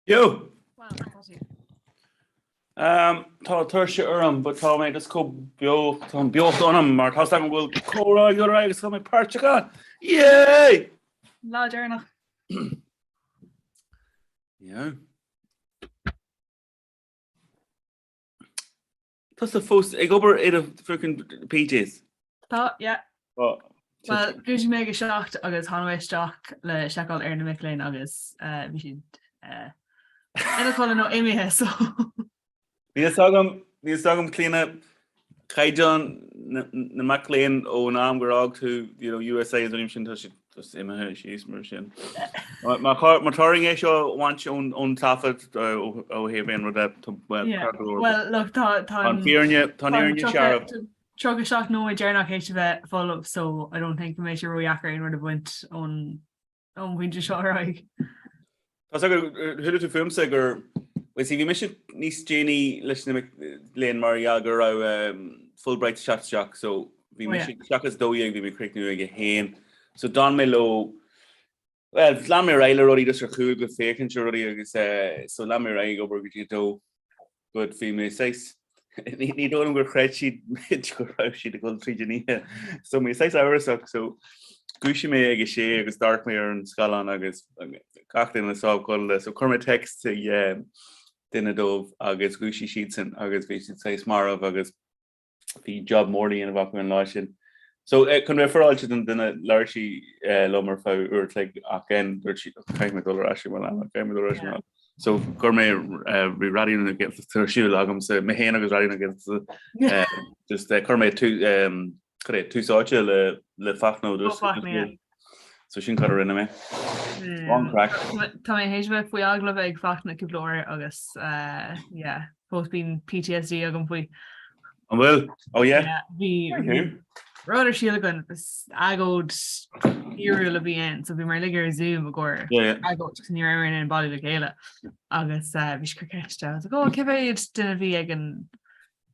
Yo. Tá tuirse orm, but tá mé is có beocht anam mar tá bhfuil córá go agus go mé páirteá. Yay! Lá dearnach. Yeah. Tás the fós ag obair iad a freaking PJs. Tá, yeah. Oh. Well, gwys mé go seacht agus hanhaisteach le seáil ar na miléin agus bhí siad ina chola nó imithe so. Níos agam cleanna caiideán na macléin ó ná gorrág tú USA is im sin just imithe síos mar sin. Mar táring é seo bhaint ón tafad ó hébhéon rud Well, look, tá níorne searh. Trog a seach nó dearnach éis bheith follow, so I don't think mé sé roiachar in rud a bhaint ón bhainte seo raig. Tás agur thuú tú fumsa gur si bhí mis níos déanaí leis na léon mar gur ra Fulbright seach, so bhí mis seachas dóíag bhí mé cricnú ag héin. So don mé lo well lá mé réile ruí dus ar chuúil go fécinn se ruí agus so lá mé raig obair go dó bud bhí mé 6. Ní dóm gur chréid siad go raibh siad a go trídení. So mé 6 áach so gúisi mé ag sé agus dart mé ar an scalan agus cachtain le sáil so chumé text duine dómh agus gúisi siad san agus bhí siad 6 marmh agus bhí job mórlaí an bhacu an lá sin. So chun bheith foráilte an duine leirtí lomar fá uirt le ach an dúirt si $5 eisi bhil $5 eisi. So gur mé ri radioún against siú agam sa mé héana agus radioún against just chur mé túsáte le fachnó so sin chu rinne mé. Tá mé hééis bheith faoi aglah ag fachna ciblóir agus fós bín PTSD agam faoi. An bhfuil? Bhí Ráidir síla gan agód íú le bhíon, so bhí mar ligar zoom a ggur agód ní rain in bailí le chéile agus bhís ceiste cebhéad duna bhí ag an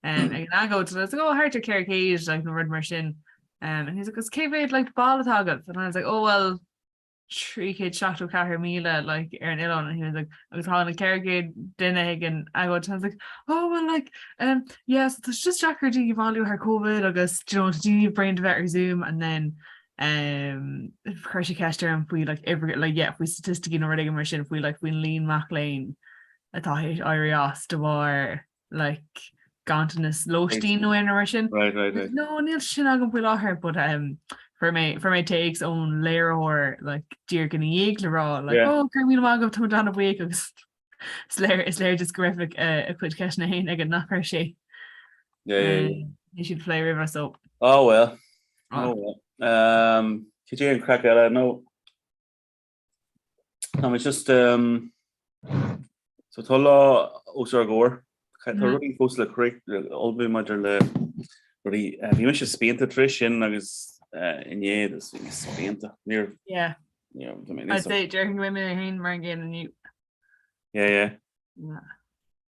agód háirtar ceir céid le na rud mar sin and he's agus cebhéad le ball agad and I was like well 374,000 like ar an Ilan, and he was like agus há na ceirgéid duine ag an agód. I was like well like yes there's just Jackar do value her COVID agus do you brain to better Zoom and then chuir ceiste an faoi like every like if we statistic in already mar sin faoi like bhuiin líon mac léin atá áirí de bhar like gantanas lóistín nó mar sin. Right. No níl sin agam bhfuil láthair, but for my takes on layer or like dear gonna yig le rá like gur mí agam tu dan a bhuiig agus is léir just graphic a cuid ceis na hain ag an nachir sé. You should play river so. Oh well. Could you crack that? No. It's just so tola osar gore. Really close to the correct all be much le really you wish to paint the tradition agus in this paint near I say during women hain mar again and you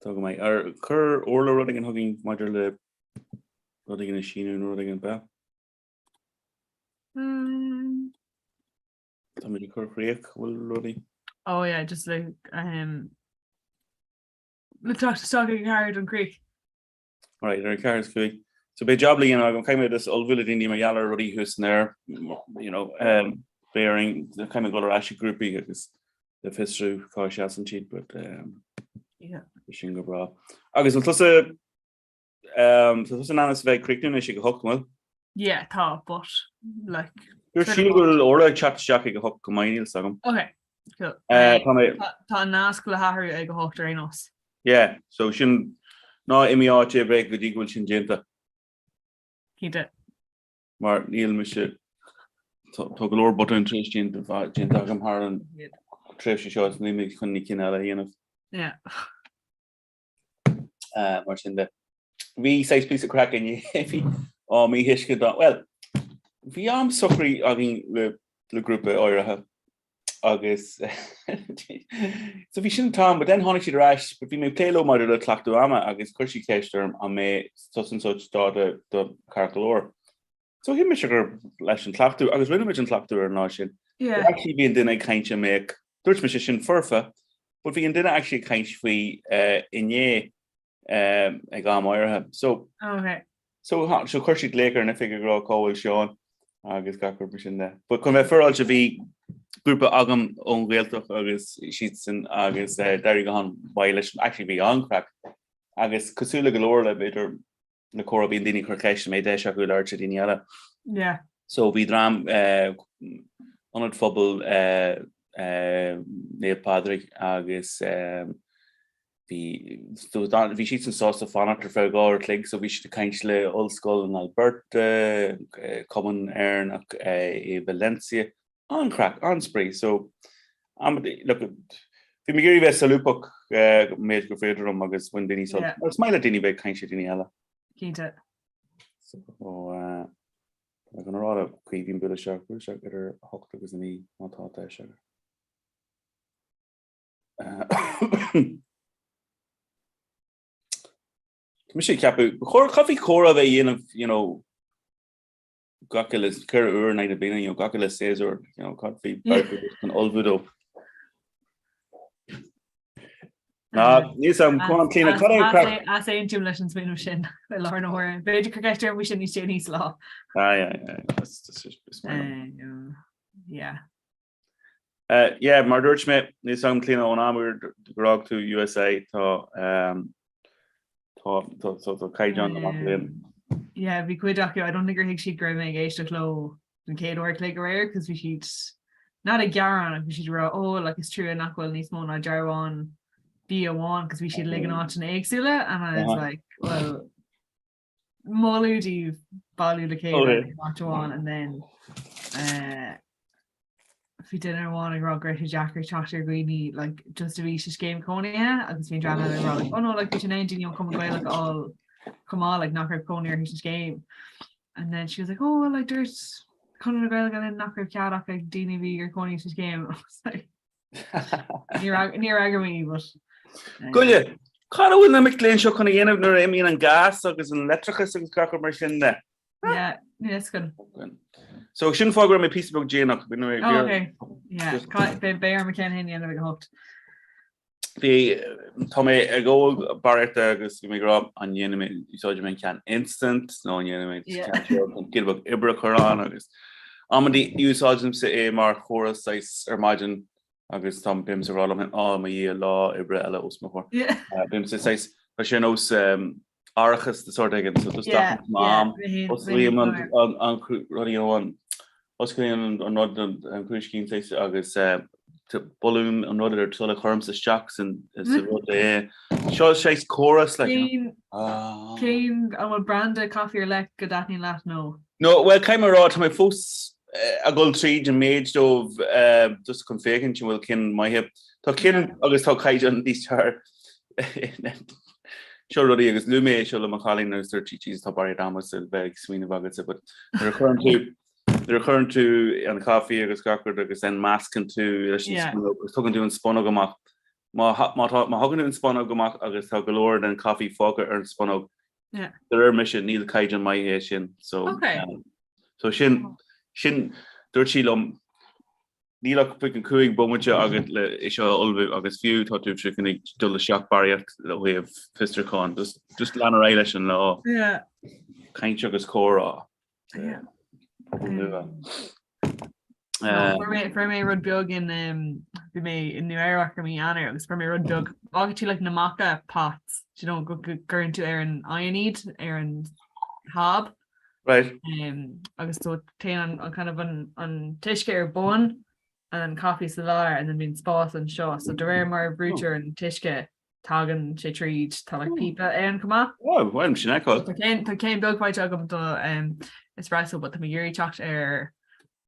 talk my cur orla running and hugging much le running in a sheen and running in ba somebody cur creek will running just like le talking hard on Creek. Right, there are cars quick. So be jobly I'm kind of this old village in my yellow ruddy who's there, bearing the kind of go ash groupie because the history cash and cheat, but shingle bra. August so an honest very quick doing she hook well. Yeah, top but like your shield or like chat jacket a hook mine sagum. Okay, cool. Tá nasc le hathir ag go hocht ar nos. Yeah, so sin ná imi áte break go dígúil sin dénta. Cínte. Mar níl me se tá go leor botún tríos dénta agam thar an tréimh sé seo ní mé chun ní cin eile dhéanamh. Yeah. Mar sin de. Bhí 6 pí a crack in hí mí hiisce dá. Well, bhí am sochraí a gin le grúpa áirithe. Agus so bhí sin tám, but then tháinig siad ráis, but bhí mé pléileo mar le clachtú ama agus chuirsí céistem a mé such dá do carcolóir. So hí me se gur leis an clachtú agus rinne an clachtú ar ná sin. Actually bhíon duine ag cainte méid dúirt me sin furfa but bhí an duine actually caint faoi inné ag gámáirthe. So chuirsigh léar na figur rá cóhfuil Seán agus gacur sin de. But chun bheith foráil se bhí grúpa agam ón Ghaeltach agus siad san agus deirí go an baile actually bhí ancraach agus cosúla go leir le beidir na chora bhíon daoine chucéis mé de se go leir se daoine eile. Yeah. So bhí drám anad phobal Neil Padraig agus bhí siad san sásta fanachtar fé gáir clig, so bhí si de caint le Ollscoil an Alberta, Common Airnach i Valencia, ancraach, ansprí. So look, bhí mé gurí bheith salúpach méid go féidirm agus bhain daoine sol. Smaile daoine bheith caint sé daoine eile. Cínte. So gan rá a chuhín bud se gur hocht agus in í mátá se. Tá sé ceapú choí chora bheith dhéanamh gacail is cur uair na bíine gacail is séúir chuí an olbúdó. Níos am chuán clína chu as é tú leis an smíú sin láthir beidir chu ceiste bhí sin ní sé níos lá. Mar dúirt mé níos am clína ón amúir gorág tú USA tá caiideán amach léon. Yeah, bhí cuid acu I don't think hiag si gur mé éiste ló an céadúir lé go réir, cos bhí siad not a gearan bhí siad ra like is trú nachhfuil níos mó na dearháin bí amháin, cos bhí siad le an áit an éagsúile, and I was like, well, máúdí bailú le céad áháin, and then fi dinner one ag rá Greta Jacker Chatter Greeny like just a vicious game Coney agus bhíon drama like oh no like bitch an engine you come away like all come on like knock her Coney or his game, and then she was like oh like there's Conor McGregor and then knock her cat off like DNV or Coney's game. I was like near agger me but Goile Cara bhfuil na miléonn seo chuna dhéanamh nuair éíon an gas agus an letrachas agus cacha mar sin de. Yeah, yes good. So sin fágur mé písabog déanach okay. Yeah, bear McCann and the hooked. Bhí tá mé ag ggóil barta agus mé grab an dhéanamid úsáide mé cean instant nó dhéanamid gilbh ibre chorán agus amadí úsáidm sa é mar choras ar maidin agus tá bim sa rála á ma dhé lá ibre eile os mar bim sa sin os áchas de sort again so just mám os líam an rodíháin os an nod an cruiscín agus bolún an rud ar tulla chum sa steach san rud é seo sééis choras le céim an branda coffee ar le go daithní leat nó. No, well caiimrá tá mé fós a ggóil tríd an méid dómh just chun fécinn sin bhfuil cin maithe tá cin agus tá caiid an dítear seo rudí agus lumé seo le machalín agus tíís tá barí damas a bheith swinoine bagad but They're current to an coffee agus gacard agus en mascan tú tugann tú an spónna goach má hagann an spónna goach agus tá golóir an coffee fóga ar an spónna. There mis níl caiid an mai sin so sin dúirt sí lom nílach pu an cuaig bomuide agad le is seo olbh agus fiú tá tú sinnig dul seach bariacht le bhéh fistraán just lean ra leis an lá caiint agus córá. For me rud bug in be me in New York or me anna agus for me rud bug agtí like na maca pots you don't go gurn to an ionid an hob right agus so te an kind of an tiishke ar bun and coffee salar and then being spas and shaw so de mar brúter an tiishke tagan sé tríd tá like pipa an cuma bhim sin tá céim bug white agam do espresso but the Yuri chalked air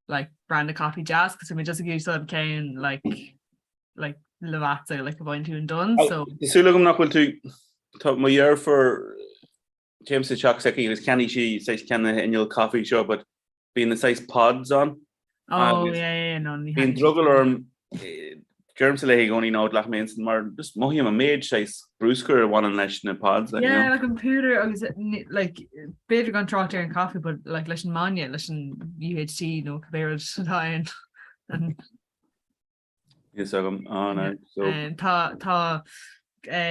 like brand of coffee jazz because we just give some cane like Lavazza like a point to and done so Sulagum not to talk my year for James the Chuck Seki was canny she says can the annual coffee show but being the size pods on no being druggle or germs le going out like me mar just mohim a maid says brewsker one on national pods like, like a computer like better gone trot and coffee but like listen mania listen UHC no cabarrage and Yes, no. So And tá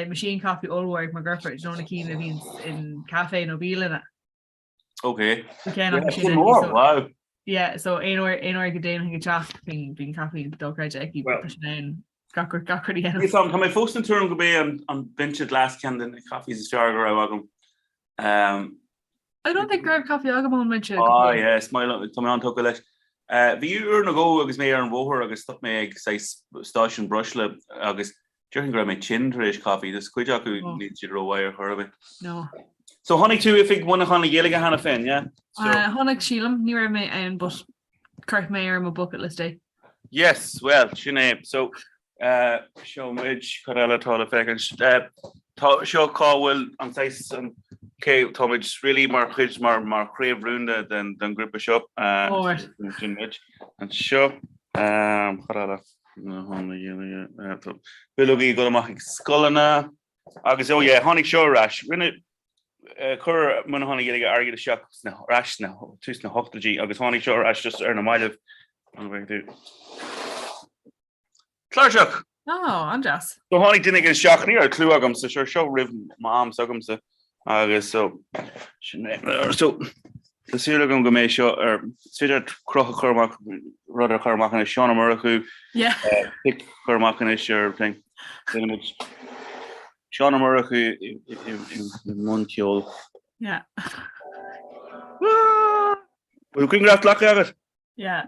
machine coffee allwork my girlfriend Jonah Keane beans in cafe no beal in it. okay. Again, Yeah, machine more. so Wow. yeah, so einor go déin go chat being coffee dogreid eki gacur Ní tá mé fóstan túm go bé an bench last can den coffee is star go agam. I don't think grab coffee agam mention. Oh yeah, smile tá an to leis. Bhí ú na ggó agus mé ar an bhór agus stop mé ag stáisiún brusle agus During gra mé chinrééis coffee, dus cuiide acu ní si roiir chorbe. No. So honnig tú if buna chuna géige hena féin, yeah? Honnig sílam ní mé an but cart mé ar ma bucket list day. Yes, well, sinné. So show muid chu eile tála fecin. Tá seo cáhfuil an tais an cé táid rilí mar chuid mar chréomh runúnda den grúpa seo sin muid an seo chu eile. Bilí go amach scolanna agus tháinig seorás rinne chur muna tháinig ige aige seach narás na tús na hochtadí agus tháinig seorás just ar na maiileh Chláirseach an jazz. So tháinig duine an seachní ar clú agam sa seo rih má am sagam sa agus so Tásúla gom go mééis seo ar siidir crocha chumach rud a chumachna seánna mar acu pic chumachna ar thing. Seánna mar acu i mceol. Yeah. Bhfuil cuingraft leach agat? Yeah.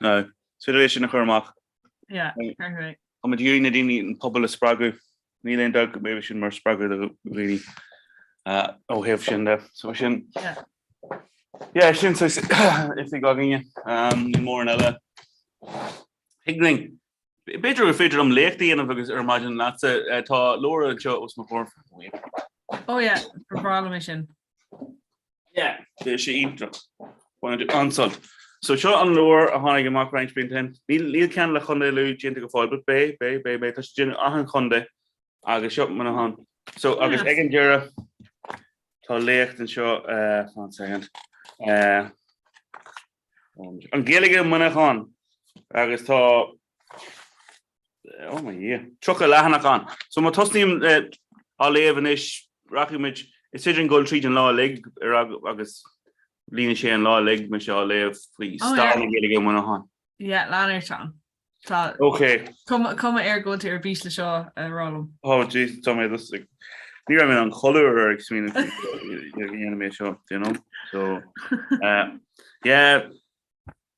No, siidir éis sin na chumach. Yeah, perfect. Tá dúí na daoine an pobl a spragu. Ní leon dag mé sin mar spragu a really óhéh sin de so sin sin if gaginge ní mór an eile Higling beidir go féidir am léchttaí agus ar maidin lá tá Laura seo os mar for bra mission sé intra ansalt so seo an Laura a tháinig amach range bin ní cean le chundé luú dénta go fáil bé tá sin ahan chundé agus seo man han so agus ag an deara tá lécht an seo an géige munachán agus tá trocha lehanachán. So má tosníim á léhan is raimiid is sidir an ggóil tríd an lá lig agus lína sé an lá lig me se á léh faoi stá géige munachán. Yeah, láir seán. Okay. Come ar go ar bís le seo rálam. Oh jeez, tá mé ní raibh an choúir ar extreme mé seo, you know. So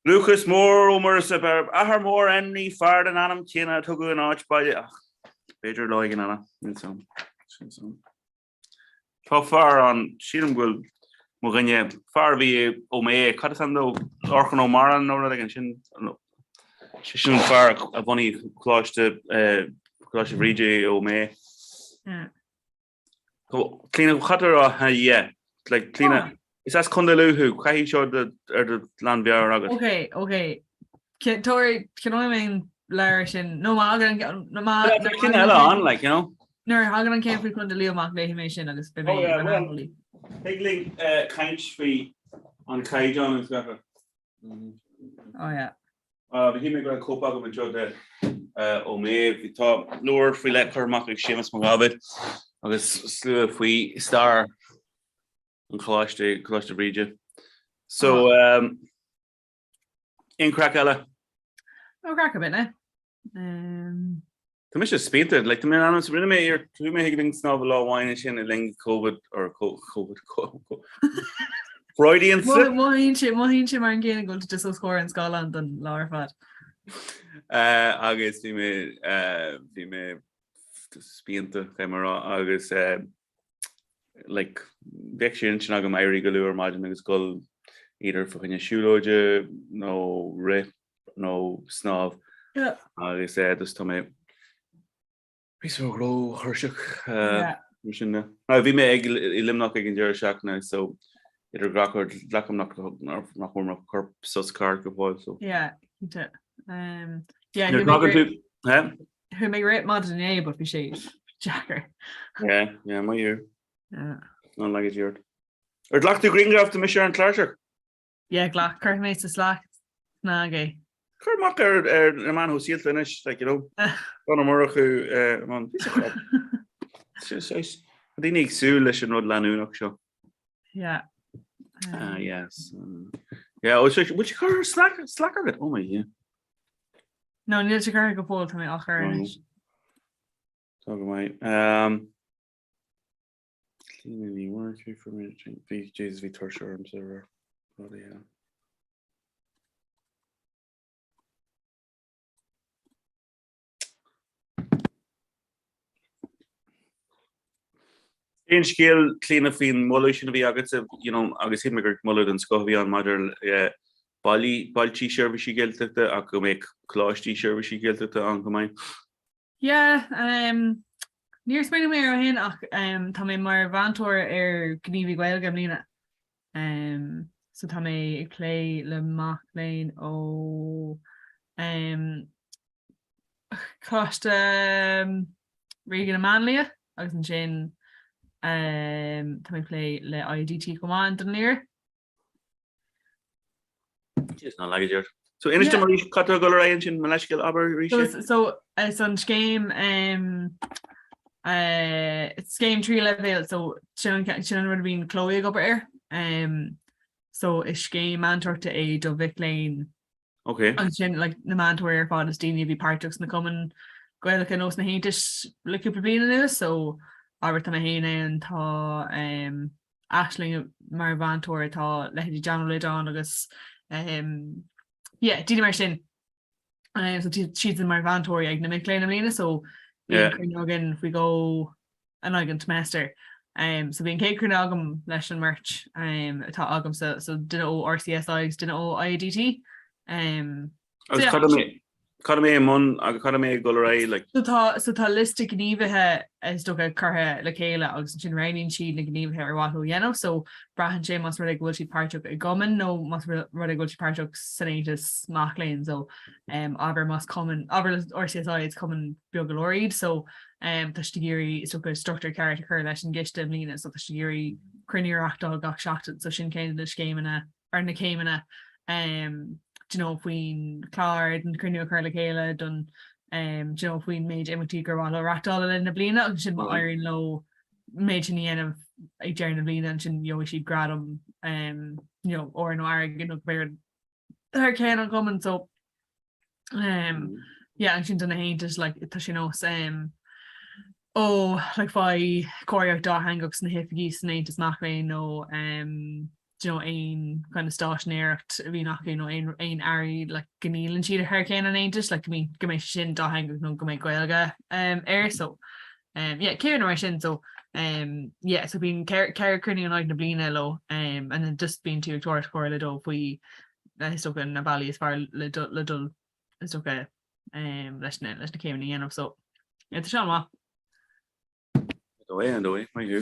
Lucas mór ó mar sa bar ahar mór enní fear an anam tína tugu an áit baide beidir láigen anna Tá far an sílam ghfuil mo gnne far bhí ó mé cat an dó orchan ó mar an nó an sin far a bhaí chláiste ríide ó mé. Clean chatter like clean is as condeluhu kai seo de land bear agat. Okay. Tori can I mean leir sin no magan no ma on like you know. No hagan an céim chun de leomach le mé sin agus be mé. Pigling kaint fi an kai John is gafa. Oh yeah. Hí mé go copa go jo de ó mé vi tá noor fi le chumach sémas má gabit. agus slú faoi star an choláiste bríide. So in crack eile? Crack a bit ne. Tá mis spéter, le mé an rinne mé ar tú mé hiling sná láháine sin i ling COVID or COVID. Freudian slip? Mohín sé mar an ggéana go just scóir an Scotland an láir fad. Agus bhí mé spianta camera agus like vection sin agam airí go luúr maidin agus go either fucking siúlóide nó rip nó snáb agus dus tá mé ró thuirseach sinna. Bhí mé ag I limnach ag an deir seachna so idir grachar lecham nach chumach corp suscar go bháil so. Who may rate mod in a but we shade Jacker. Yeah, my year. Not like it's year. Or like the green graph to Michelle and Clark. Yeah, Glock, Kurt makes a slack. Nage. Curmak a man who's still finished, like, you know, on a Murrachu, man, piece of crap. I didn't exude in Rod Lanunok show. Yeah. Yes. Yeah, which car slacker it? Oh my, yeah. No, níl sé gur go bhfuil tá mé ach ar inis. Talk about cleaning work for me. Jesus, we torture arms over. Bloody hell. Ein scéal clean fin mulle sin bhí agat you know agus hí me gur mulle an sco bhí an maidir baltí service geldte a go méid chlátí service geldte an go mai. Yeah, níor spéine mé ar hen ach tá mé mar bhaintúir ar gníomhí Gaeilge mlína. So tá mé ag lé le mac léin ó costa rigan a manlia agus an sin tá mé lé le IDT gomáin don léir. It's not like it. So iniste mar cut go ra sin me leiscil aber So it's an scéim it's game 3 level so sin rud bhín Chloe go air. So is scéim antarta é do Vic Lane. Okay. An sin like na manúir ar fád is daine bhí partus na cuman goilech an os na héintis le cúpla bliana is so ábhar tá héine an tá Aisling mar bhaintúir tá lehéidir John Lidon agus yeah, Dina mar sin. So she's in my vantory ag na Mick Lane so again if we go an agant semester. So being cake agam leis an merch tá agam so didn't ó RCSIs didn't ó IADT. Cadmé mon a cadmé go ra like so tá liste gníomhethe is do a carthe le chéile agus sin rainin siad na gníomhethe ar wathú dhéanamh so brahan sé mas rud ghfuil siad páirteach i gcumann nó mas rud ghfuil siad páirteach sannétas machlainn so aber mas cumann aber RCSI it's cumann beag golóid so tá stigéirí is go structure ceart chur leis an giste mlína so tá stigéirí cruineachtal gach seachtain so sin céine de scéimena ar na céimena you know faoin clár an cruinú chuir le chéile don you know faoin méid imití gur bháil ratála le na bliana agus sin má airíonn lo méid sin dhéanamh ag dear na bliana an sin jo siad gradam you know or an air gin beir thar céan an cumann so yeah an sin donna héintas like tá sin os like fá choirach dá hangagus na hifigí san éintas nachrain nó you know ein kind of stationéirecht a bhí nach you know ein airí like gnílann siad a hurricane an éintas like go méid sin dá hangagus nó go méid Gaeilge air so yeah céan mar sin so yeah so bhín ceir cruinní an áid na bliana lo and then just bín tú agtóir choir le dó faoi is so na bailí is far le dul is so leis na céimna dhéanamh so yeah tá seán má. Dói mai hu.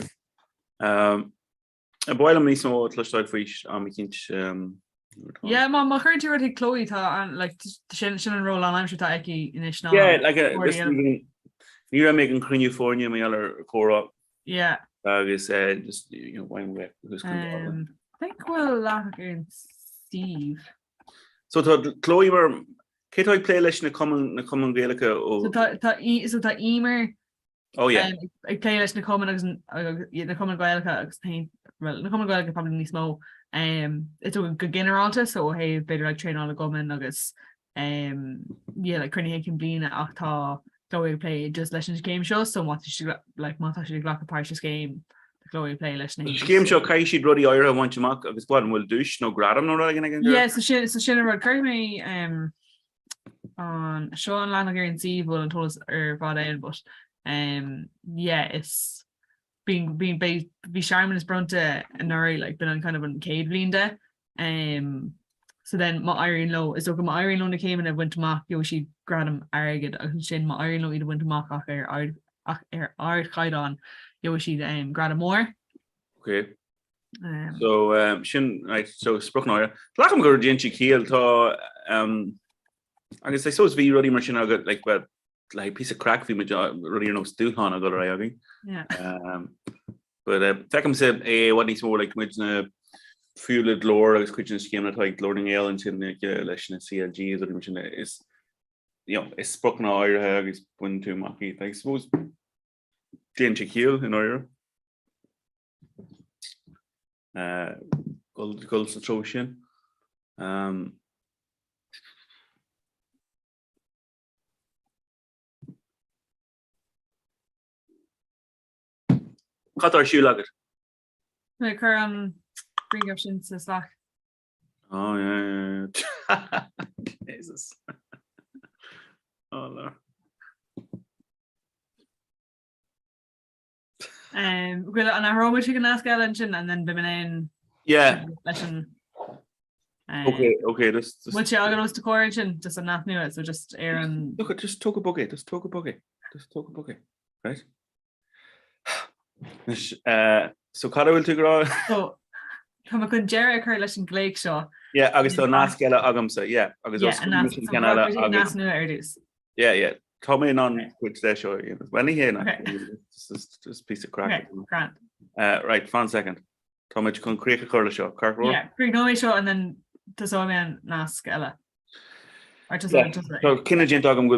A boil am níos mó tluisteáid faois am cinint yeah má chuir tú ag Chloe tá an like sin an ró an aimim tá aici inis ná yeah like ní ra méid an cruinniufornia mé ar chora yeah agus just you know wine wet I think well like Steve so tá Chloe mar cétáid play leis na common Gaeilge ó so tá emer oh yeah ag play leis na common agus na common Gaeilge agus well na common Gaeilge probably níos mó it's a good generalta so hey beidir like train on a goman agus yeah like cruinní cin bliana ach tá Chloe play just leis an game show so má like má she ghlach a páirte game Chloe play leis na game show cai siad rudí áire bhaintach agus bud bhfuil dúis nó gradam nó again yeah so sin rud chuir mé an seo an lena gur an si bhfuil an tolas ar bhd éil but yeah it's being Sharman is bronte an nuri like been on kind of an cade blinde so then my iron low is okay my iron low came and I went to mock yo she grad him arrogant shin my iron low either went to mock art kite on yo she grad him more okay so shin right so spoken area like I'm going to keel to I guess I suppose we really much I got like piece of crack for me really no stew on I got right yeah but Beckham said what needs more like with fiúla glór agus cuiidir scéimna ag glóring éalann sin leis na CLG or sin is is sprocna áirithe agus buin tú mací. I suppose déan sé cíal in áire. Gol sa tro sin. Catar siú agad. chur bring up sin sa slach. Oh yeah. Jesus. Oh no. Gwil an aroma si gan ask Ellen sin and then biminin. Yeah. Okay, this what you agan to corin just an new it so just Aaron look just talk a bucket right so Cara will to so come kun Jerry occur leis an Glake show yeah agus tá nascela agamsa yeah agus yeah come in on which they show you when he just piece of crack right 1 second Tom kun create a curl show car yeah create no show and then to so man nascela or just so kinda gent agam